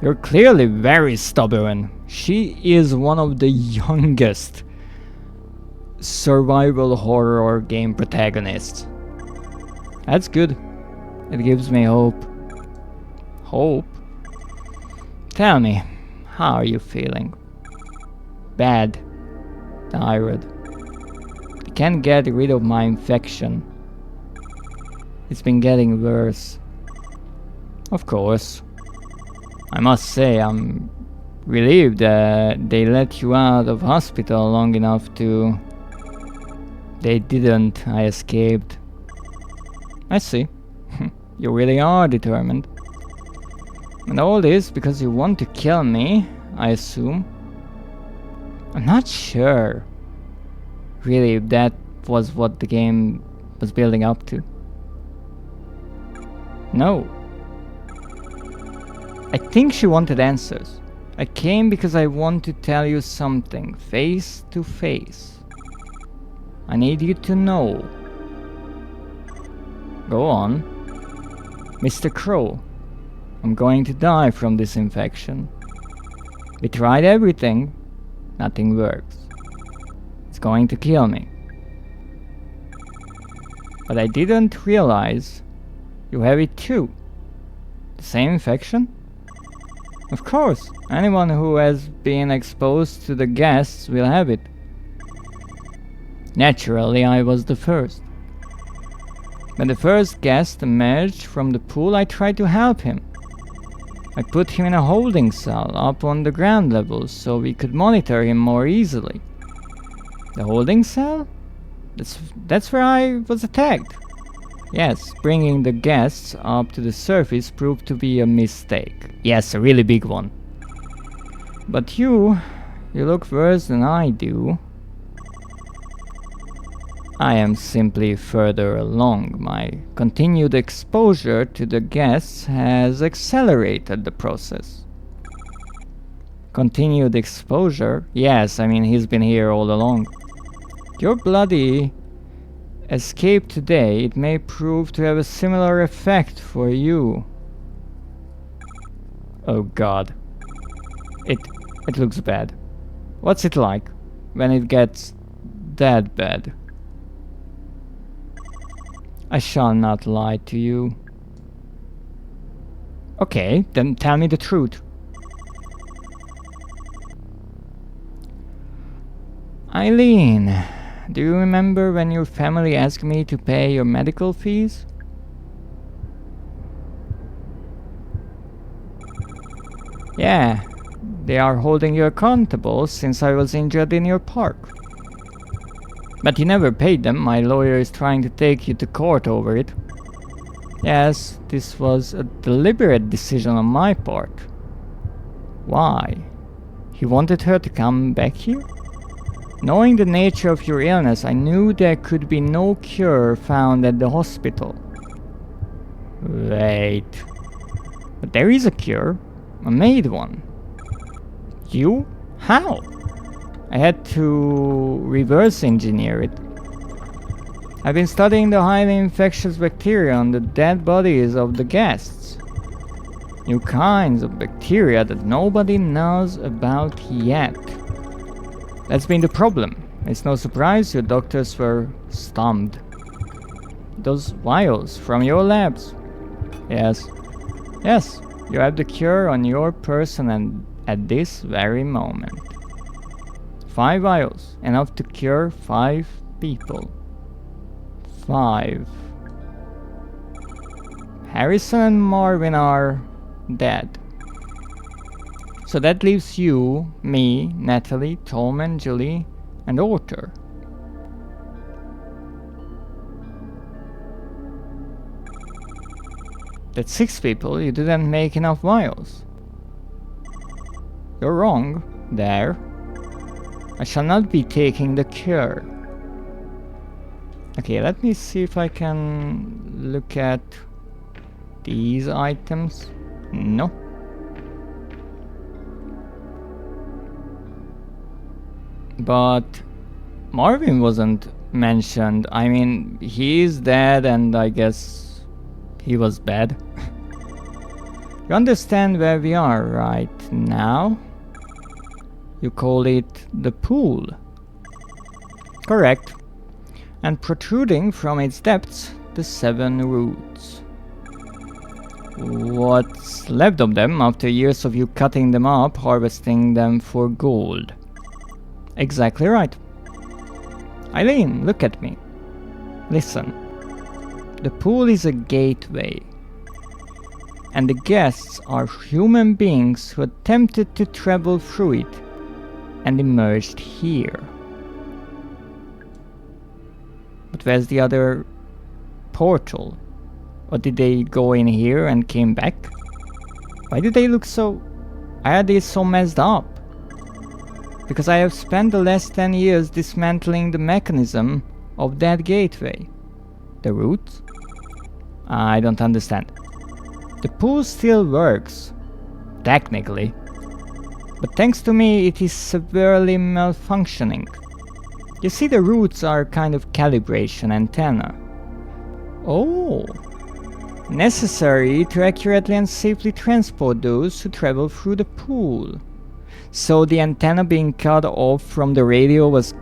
You're clearly very stubborn. She is one of the youngest survival horror game protagonists. That's good. It gives me hope. Hope? Tell me, how are you feeling? Bad. Tired. I can't get rid of my infection. It's been getting worse. Of course. I must say I'm relieved that they let you out of hospital long enough to... They didn't. I escaped. I see. You really are determined. And all this because you want to kill me, I assume. I'm not sure, really, if that was what the game was building up to. No. I think she wanted answers. I came because I want to tell you something, face to face. I need you to know. Go on. Mr. Crow, I'm going to die from this infection. We tried everything. Nothing works. It's going to kill me. But I didn't realize you have it too. The same infection? Of course, anyone who has been exposed to the guests will have it. Naturally, I was the first. When the first guest emerged from the pool, I tried to help him. I put him in a holding cell up on the ground level so we could monitor him more easily. The holding cell? That's where I was attacked. Yes, bringing the guests up to the surface proved to be a mistake. Yes, a really big one. But you look worse than I do. I am simply further along. My continued exposure to the guests has accelerated the process. Continued exposure? Yes, I mean, he's been here all along. Your bloody escape today, it may prove to have a similar effect for you. Oh god. It looks bad. What's it like when it gets that bad? I shall not lie to you. Okay, then tell me the truth. Eileen, do you remember when your family asked me to pay your medical fees? Yeah, they are holding you accountable since I was injured in your park. But you never paid them. My lawyer is trying to take you to court over it. Yes, this was a deliberate decision on my part. Why? He wanted her to come back here? Knowing the nature of your illness, I knew there could be no cure found at the hospital. Wait. But there is a cure. I made one. You? How? I had to reverse engineer it. I've been studying the highly infectious bacteria on the dead bodies of the guests. New kinds of bacteria that nobody knows about yet. That's been the problem. It's no surprise your doctors were stumped. Those vials from your labs. Yes. Yes, you have the cure on your person and at this very moment. 5 vials, enough to cure 5 people. 5. Harrison and Marvin are dead. So that leaves you, me, Natalie, Tolman, Julie, and Orter. That's 6 people. You didn't make enough vials. You're wrong there. I shall not be taking the cure. Okay, let me see if I can look at these items. No. But Marvin wasn't mentioned. I mean, he's dead and I guess he was bad. You understand where we are right now? You call it the pool. Correct. And protruding from its depths, the 7 roots. What's left of them after years of you cutting them up, harvesting them for gold? Exactly right. Eileen, look at me. Listen. The pool is a gateway. And the guests are human beings who attempted to travel through it and emerged here. But where's the other portal? Or did they go in here and came back? Why do they look so... Why are they so messed up? Because I have spent the last 10 years dismantling the mechanism of that gateway. The roots? I don't understand. The pool still works. Technically. But thanks to me, it is severely malfunctioning. You see, the roots are kind of calibration antenna. Oh. Necessary to accurately and safely transport those who travel through the pool. So the antenna being cut off from the radio was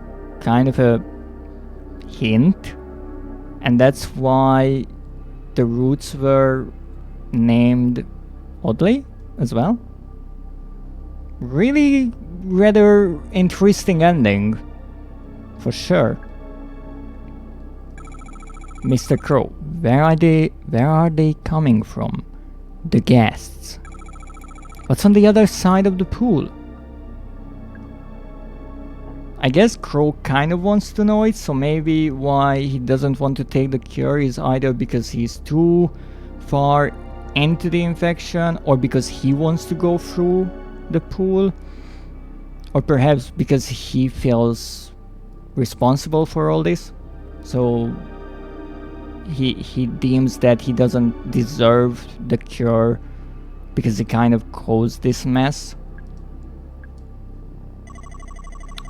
kind of a hint. And that's why the roots were named oddly as well. Really rather interesting ending. For sure. Mr. Crow, where are they coming from? The guests. What's on the other side of the pool? I guess Crow kind of wants to know it, so maybe why he doesn't want to take the cure is either because he's too far into the infection, or because he wants to go through the pool, or perhaps because he feels responsible for all this. So he deems that he doesn't deserve the cure because he kind of caused this mess.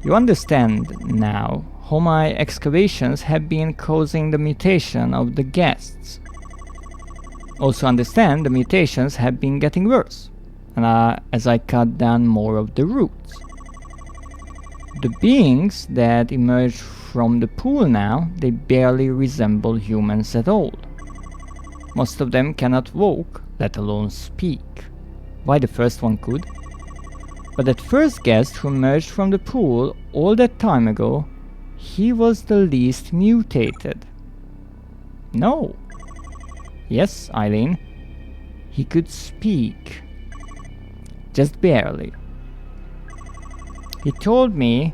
You understand now how my excavations have been causing the mutation of the guests. Also understand the mutations have been getting worse, and as I cut down more of the roots. The beings that emerged from the pool now, they barely resemble humans at all. Most of them cannot walk, let alone speak. Why the first one could? But that first guest who emerged from the pool all that time ago, he was the least mutated. No. Yes, Eileen. He could speak. Just barely. He told me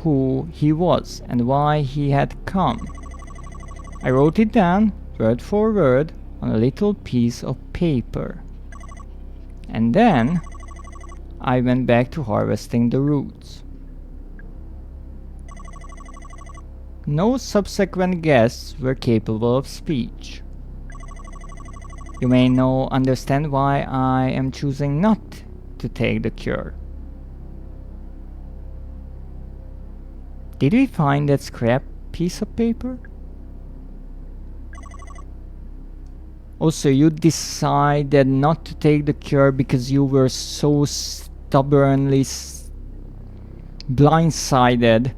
who he was and why he had come. I wrote it down, word for word, on a little piece of paper. And then I went back to harvesting the roots. No subsequent guests were capable of speech. You may now understand why I am choosing not to take the cure. Did we find that scrap piece of paper? Also, you decided not to take the cure because you were so stubbornly blindsided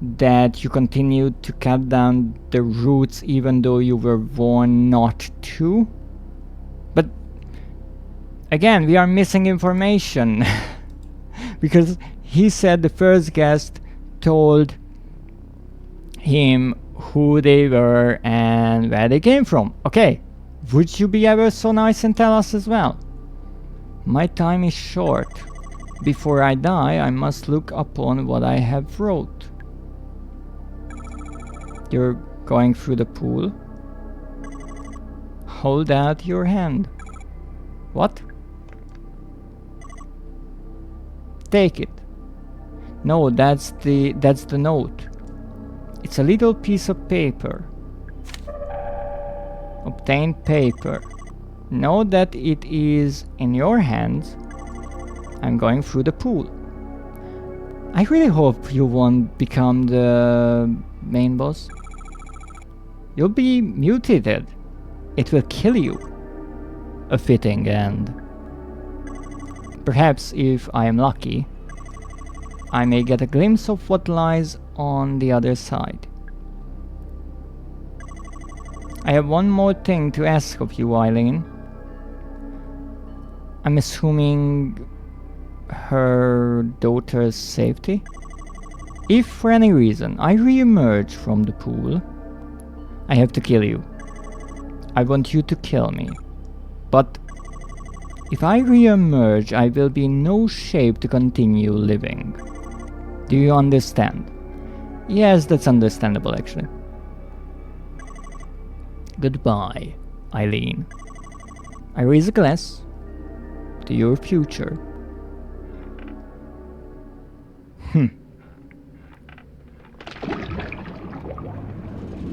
that you continued to cut down the roots even though you were warned not to? But again, we are missing information. Because he said the first guest told him who they were and where they came from. Okay, would you be ever so nice and tell us as well? My time is short. Before I die, I must look upon what I have wrote. You're going through the pool? Hold out your hand. What? Take it. No, that's the note. It's a little piece of paper. Obtain paper. Know that it is in your hands. I'm going through the pool. I really hope you won't become the main boss. You'll be mutated. It will kill you. A fitting end. Perhaps if I am lucky, I may get a glimpse of what lies on the other side. I have one more thing to ask of you, Eileen. I'm assuming her daughter's safety? If for any reason I re-emerge from the pool, I have to kill you. I want you to kill me. But if I re-emerge, I will be in no shape to continue living. Do you understand? Yes, that's understandable actually. Goodbye, Eileen. I raise a glass to your future.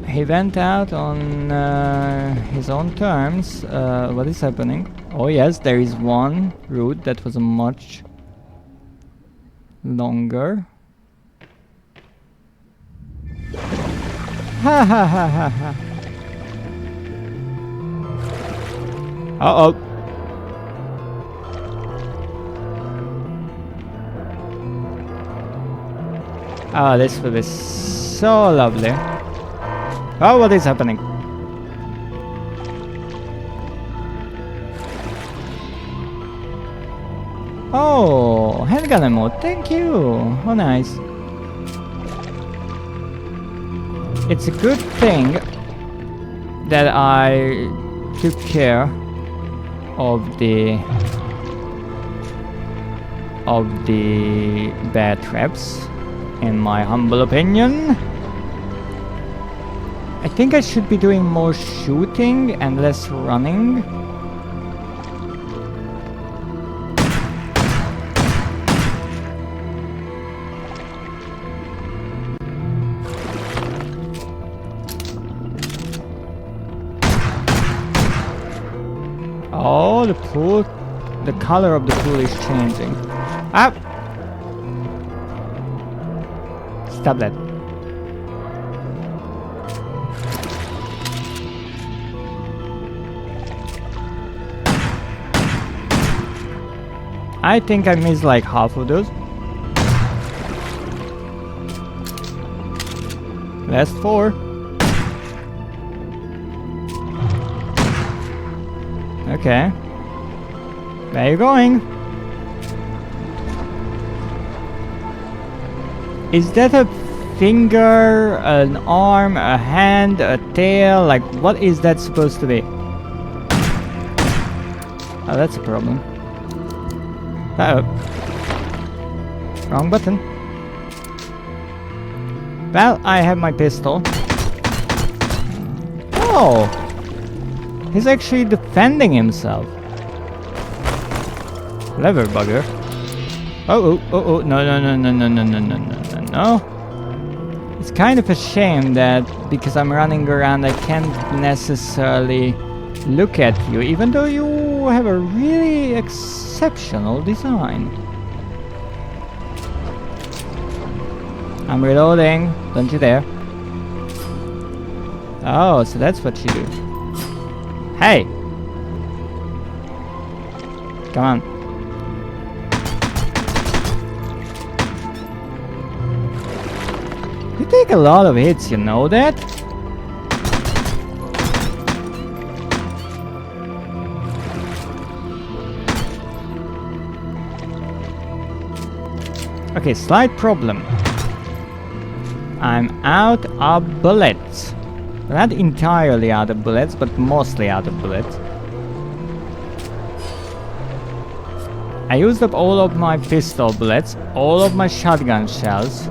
He went out on his own terms. What is happening? Oh yes, there is one route that was much longer. Ha ha ha ha ha. Uh-oh. Oh, this will be so lovely. Oh, what is happening? Oh, handgun ammo, thank you. Oh, nice. It's a good thing that I took care of the bear traps, in my humble opinion. I think I should be doing more shooting and less running. pool, the color of the pool is changing. Ah! Stop that. I think I missed like half of those. Last 4. Okay. Where are you going? Is that a finger, an arm, a hand, a tail? Like, what is that supposed to be? Oh, that's a problem. Uh-oh. Wrong button. Well, I have my pistol. Oh! He's actually defending himself. Clever bugger. Oh, no. It's kind of a shame that because I'm running around I can't necessarily look at you, even though you have a really exceptional design. I'm reloading, don't you dare. Oh, so that's what you do. Hey! Come on. You take a lot of hits, you know that? Okay, slight problem. I'm out of bullets. Not entirely out of bullets, but mostly out of bullets. I used up all of my pistol bullets, all of my shotgun shells.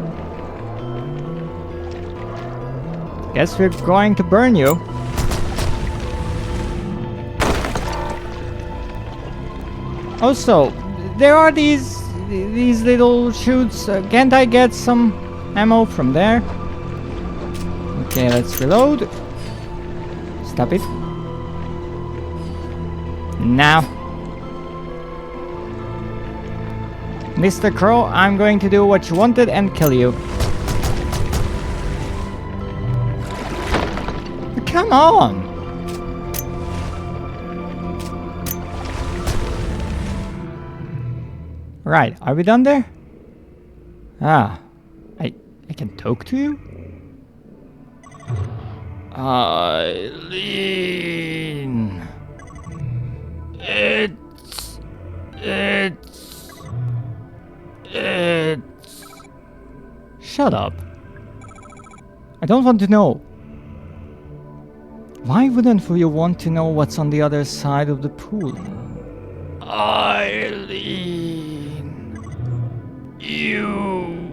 Guess we're going to burn you. Also, there are these little chutes. Can't I get some ammo from there? Okay, let's reload. Stop it. Now. Mr. Crow, I'm going to do what you wanted and kill you. Come on! Right, are we done there? Ah, I can talk to you? Eileen. It's... Shut up. I don't want to know. Why wouldn't you want to know what's on the other side of the pool? Eileen, you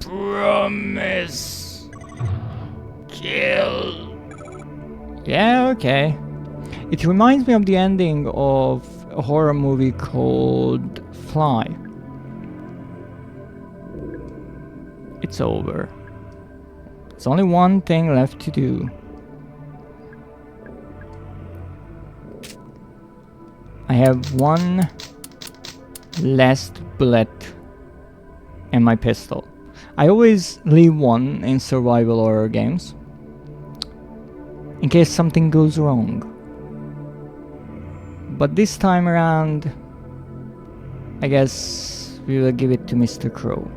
promise kill. Yeah, okay. It reminds me of the ending of a horror movie called Fly. It's over. There's only one thing left to do. I have one last bullet in my pistol. I always leave one in survival horror games in case something goes wrong. But this time around, I guess we will give it to Mr. Crow.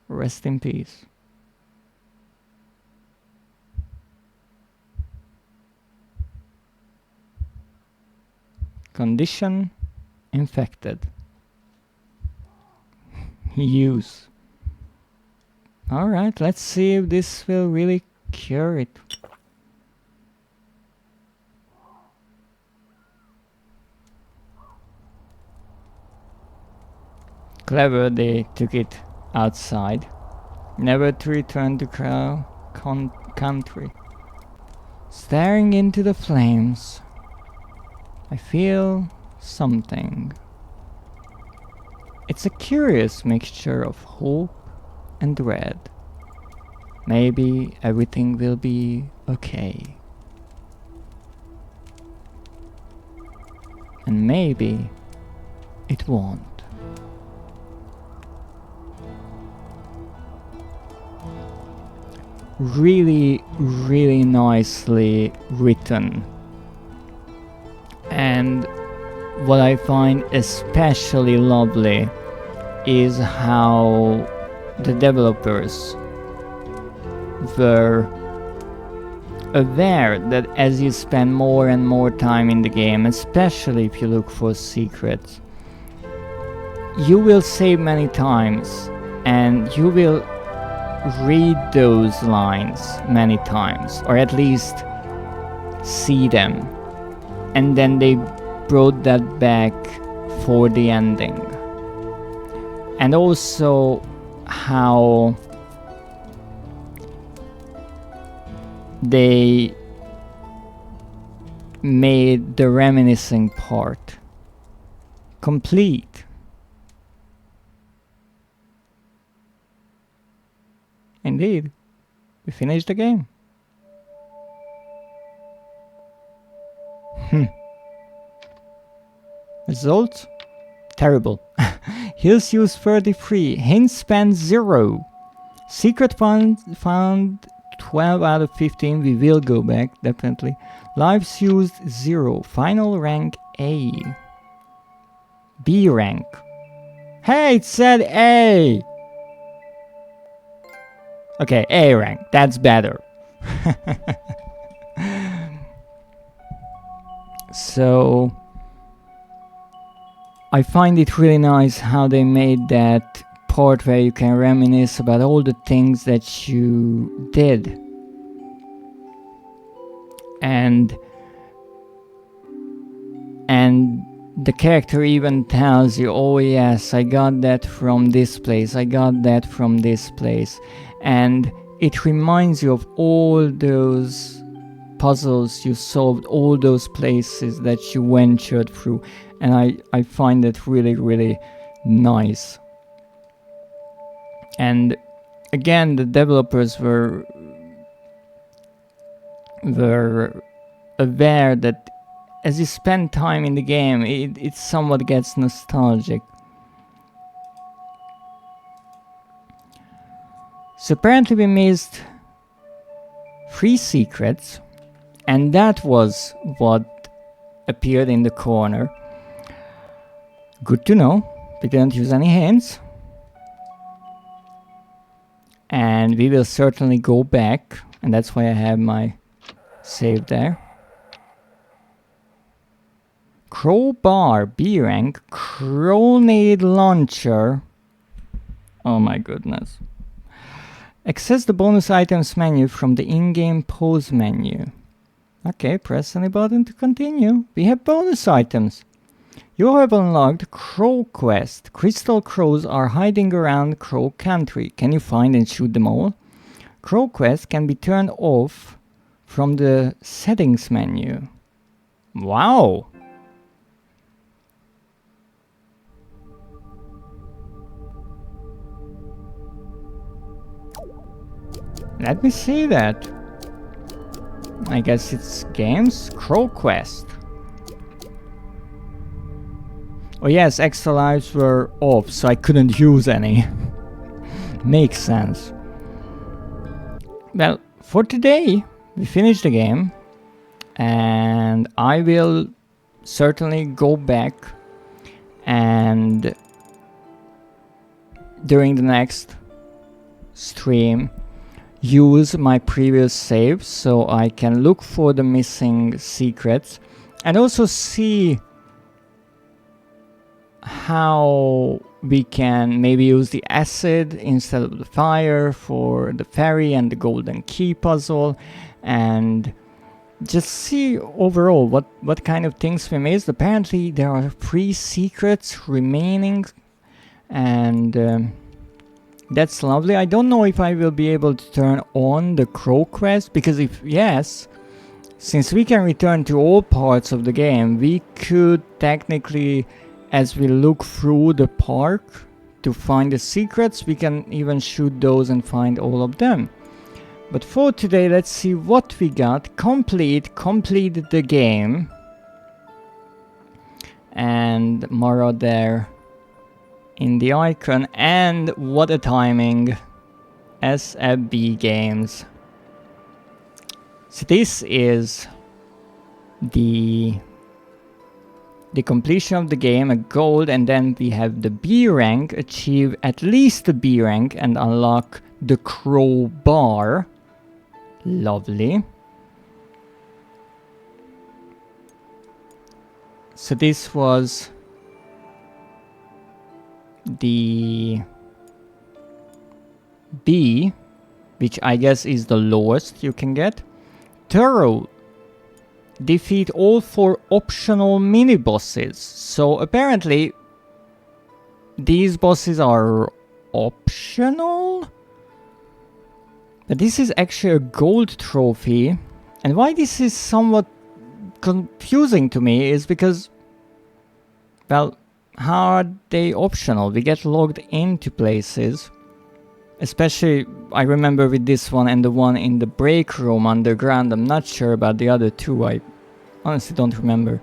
Rest in peace. Condition: infected. Use. Alright, let's see if this will really cure it. Clever, they took it outside. Never to return to Crow country. Staring into the flames, I feel something. It's a curious mixture of hope and dread. Maybe everything will be okay. And maybe it won't. Really, really nicely written. And what I find especially lovely is how the developers were aware that as you spend more and more time in the game, especially if you look for secrets, you will save many times and you will read those lines many times, or at least see them, and then they brought that back for the ending. And also how they made the reminiscing part complete. Indeed, we finished the game. Results? Terrible. Hills used 33, hints spent 0. Secret found 12 out of 15, we will go back, definitely. Lives used 0, final rank A. B rank. Hey, it said A! Okay, A rank, that's better. So I find it really nice how they made that part where you can reminisce about all the things that you did. And the character even tells you, oh yes, I got that from this place, I got that from this place. And it reminds you of all those puzzles you solved, all those places that you ventured through. And I find it really, really nice. And again, the developers were aware that as you spend time in the game, it somewhat gets nostalgic. So apparently we missed 3 secrets, and that was what appeared in the corner. Good to know, we didn't use any hints. And we will certainly go back, and that's why I have my save there. Crowbar, B rank, grenade launcher. Oh my goodness. Access the bonus items menu from the in-game pause menu. Okay, press any button to continue. We have bonus items. You have unlocked Crow Quest. Crystal crows are hiding around Crow Country. Can you find and shoot them all? Crow Quest can be turned off from the settings menu. Wow! Let me see that. I guess it's games. Crow Quest. Oh yes, extra lives were off, so I couldn't use any. Makes sense. Well, for today, we finished the game. And I will certainly go back and during the next stream use my previous saves so I can look for the missing secrets and also see how we can maybe use the acid instead of the fire for the ferry and the golden key puzzle, and just see overall what kind of things we missed. Apparently there are 3 secrets remaining, and that's lovely. I don't know if I will be able to turn on the Crow Quest, because if yes, since we can return to all parts of the game, we could technically, as we look through the park to find the secrets, we can even shoot those and find all of them. But for today, let's see what we got. Completed the game. And Mara there in the icon. And what a timing. SFB Games. So this is the completion of the game, a gold, and then we have the B rank, achieve at least the B rank and unlock the crowbar. Lovely. So this was the B, which I guess is the lowest you can get. Thorough. Defeat all 4 optional mini-bosses. So apparently these bosses are optional? But this is actually a gold trophy. And why this is somewhat confusing to me is because, well, how are they optional? We get logged into places. Especially, I remember with this one and the one in the break room underground. I'm not sure about the other 2. I honestly don't remember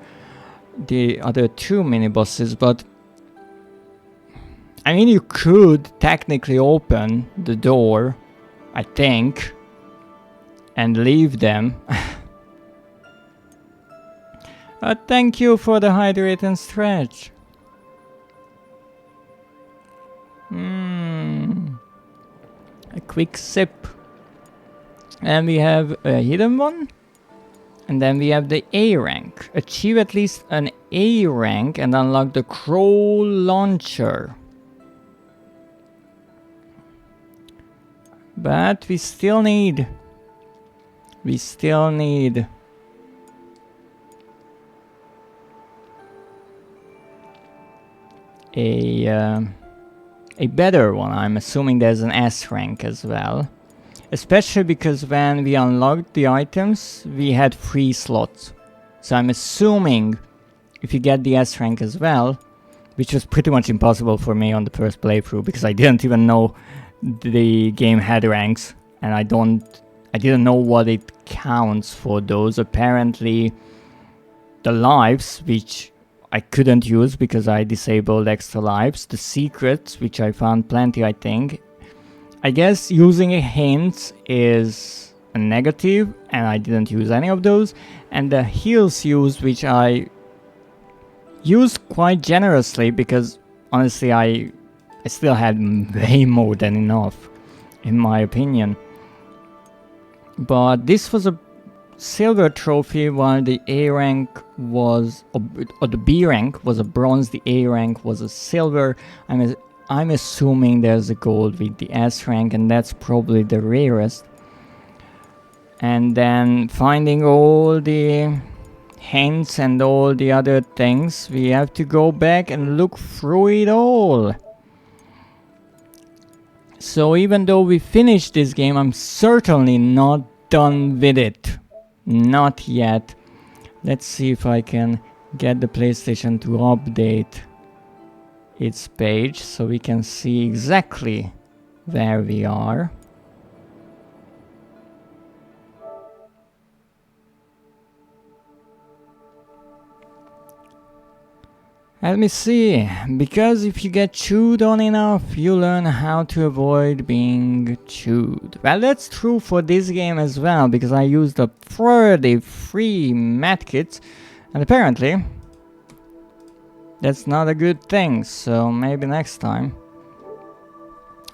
the other 2 mini-bosses, but I mean, you could technically open the door, I think, and leave them. Thank you for the hydrate and stretch. A quick sip. And we have a hidden one. And then we have the A rank. Achieve at least an A rank and unlock the Crow Launcher. But we still need a better one. I'm assuming there's an S rank as well. Especially because when we unlocked the items, we had 3 slots. So I'm assuming if you get the S rank as well, which was pretty much impossible for me on the first playthrough because I didn't even know the game had ranks, and I didn't know what it counts for those. Apparently the lives, which I couldn't use because I disabled extra lives, the secrets, which I found plenty, I think. I guess using hints is a negative, and I didn't use any of those. And the heals used, which I used quite generously because honestly I still had way more than enough, in my opinion. But this was a silver trophy, while the A rank was, or the B rank was a bronze, the A rank was a silver. I'm assuming there's a gold with the S rank, and that's probably the rarest. And then finding all the hints and all the other things, we have to go back and look through it all. So even though we finished this game, I'm certainly not done with it. Not yet. Let's see if I can get the PlayStation to update its page so we can see exactly where we are. Let me see, because if you get chewed on enough, you learn how to avoid being chewed. Well, that's true for this game as well, because I used up 30 free medkits, and apparently that's not a good thing, so maybe next time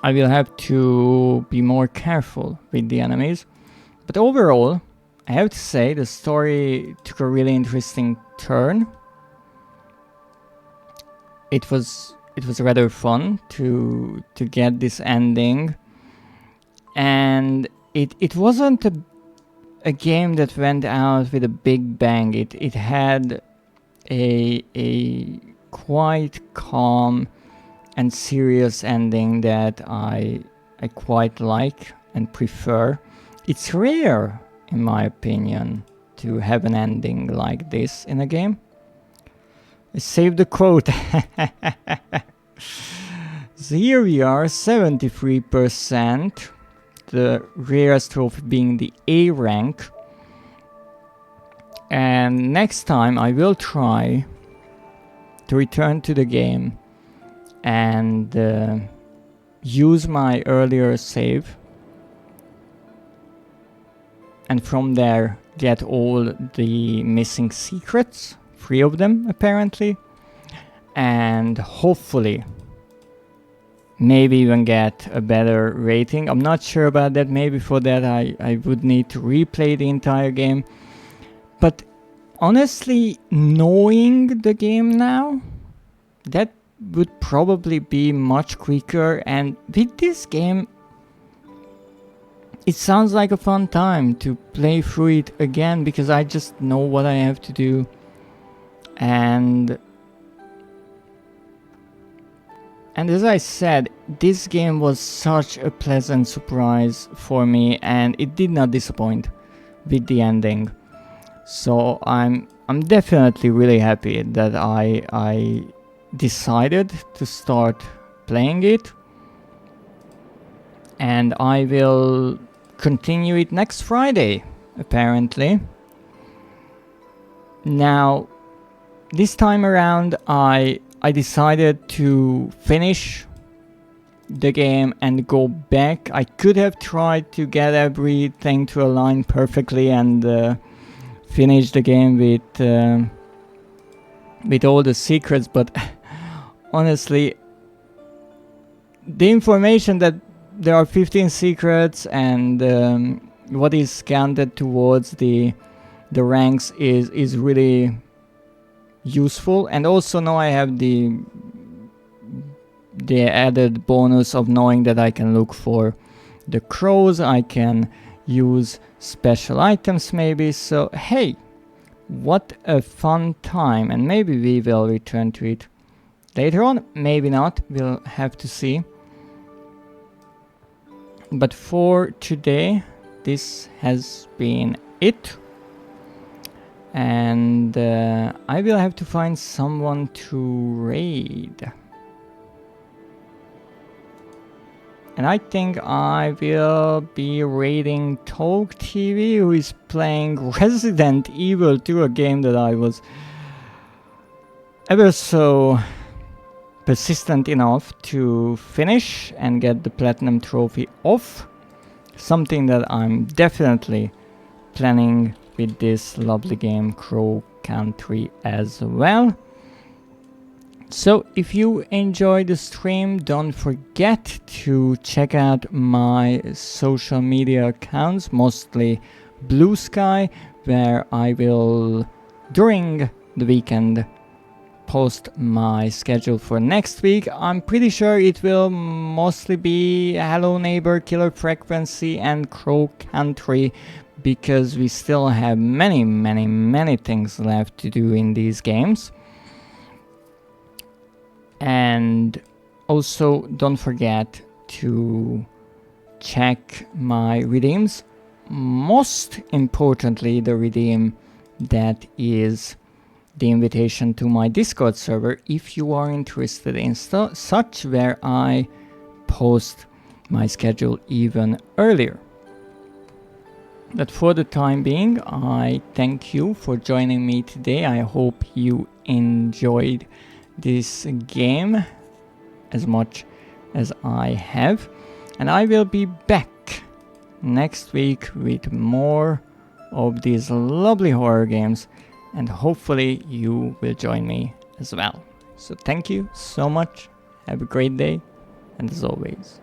I will have to be more careful with the enemies. But overall, I have to say the story took a really interesting turn. It was rather fun to get this ending, and it wasn't a game that went out with a big bang. It had a quite calm and serious ending that I quite like and prefer. It's rare, in my opinion, to have an ending like this in a game. I saved the quote. So here we are, 73%. the rarest trophy being the A rank. And next time I will try to return to the game and use my earlier save, and from there get all the missing secrets, 3 of them apparently, and hopefully maybe even get a better rating. I'm not sure about that. Maybe for that I would need to replay the entire game. But honestly, knowing the game now, that would probably be much quicker. And with this game, it sounds like a fun time to play through it again, because I just know what I have to do. And as I said, this game was such a pleasant surprise for me, and it did not disappoint with the ending. So I'm definitely really happy that I decided to start playing it, and I will continue it next Friday, apparently. Now, this time around, I decided to finish the game and go back. I could have tried to get everything to align perfectly and finish the game with all the secrets, but honestly, the information that there are 15 secrets and what is counted towards the ranks is really useful. And also now I have the added bonus of knowing that I can look for the crows, I can use special items maybe. So hey, what a fun time, and maybe we will return to it later on, maybe not, we'll have to see. But for today, this has been it. And I will have to find someone to raid. And I think I will be raiding Talk TV, who is playing Resident Evil 2, a game that I was ever so persistent enough to finish and get the platinum trophy off. Something that I'm definitely planning with this lovely game Crow Country as well. So if you enjoyed the stream, don't forget to check out my social media accounts, mostly Blue Sky, where I will, during the weekend, post my schedule for next week. I'm pretty sure it will mostly be Hello Neighbor, Killer Frequency and Crow Country, because we still have many things left to do in these games. And also don't forget to check my redeems, most importantly the redeem that is the invitation to my Discord server, if you are interested in such, where I post my schedule even earlier. But for the time being, I thank you for joining me today. I hope you enjoyed this game as much as I have, and I will be back next week with more of these lovely horror games, and hopefully you will join me as well. So thank you so much, have a great day, and as always,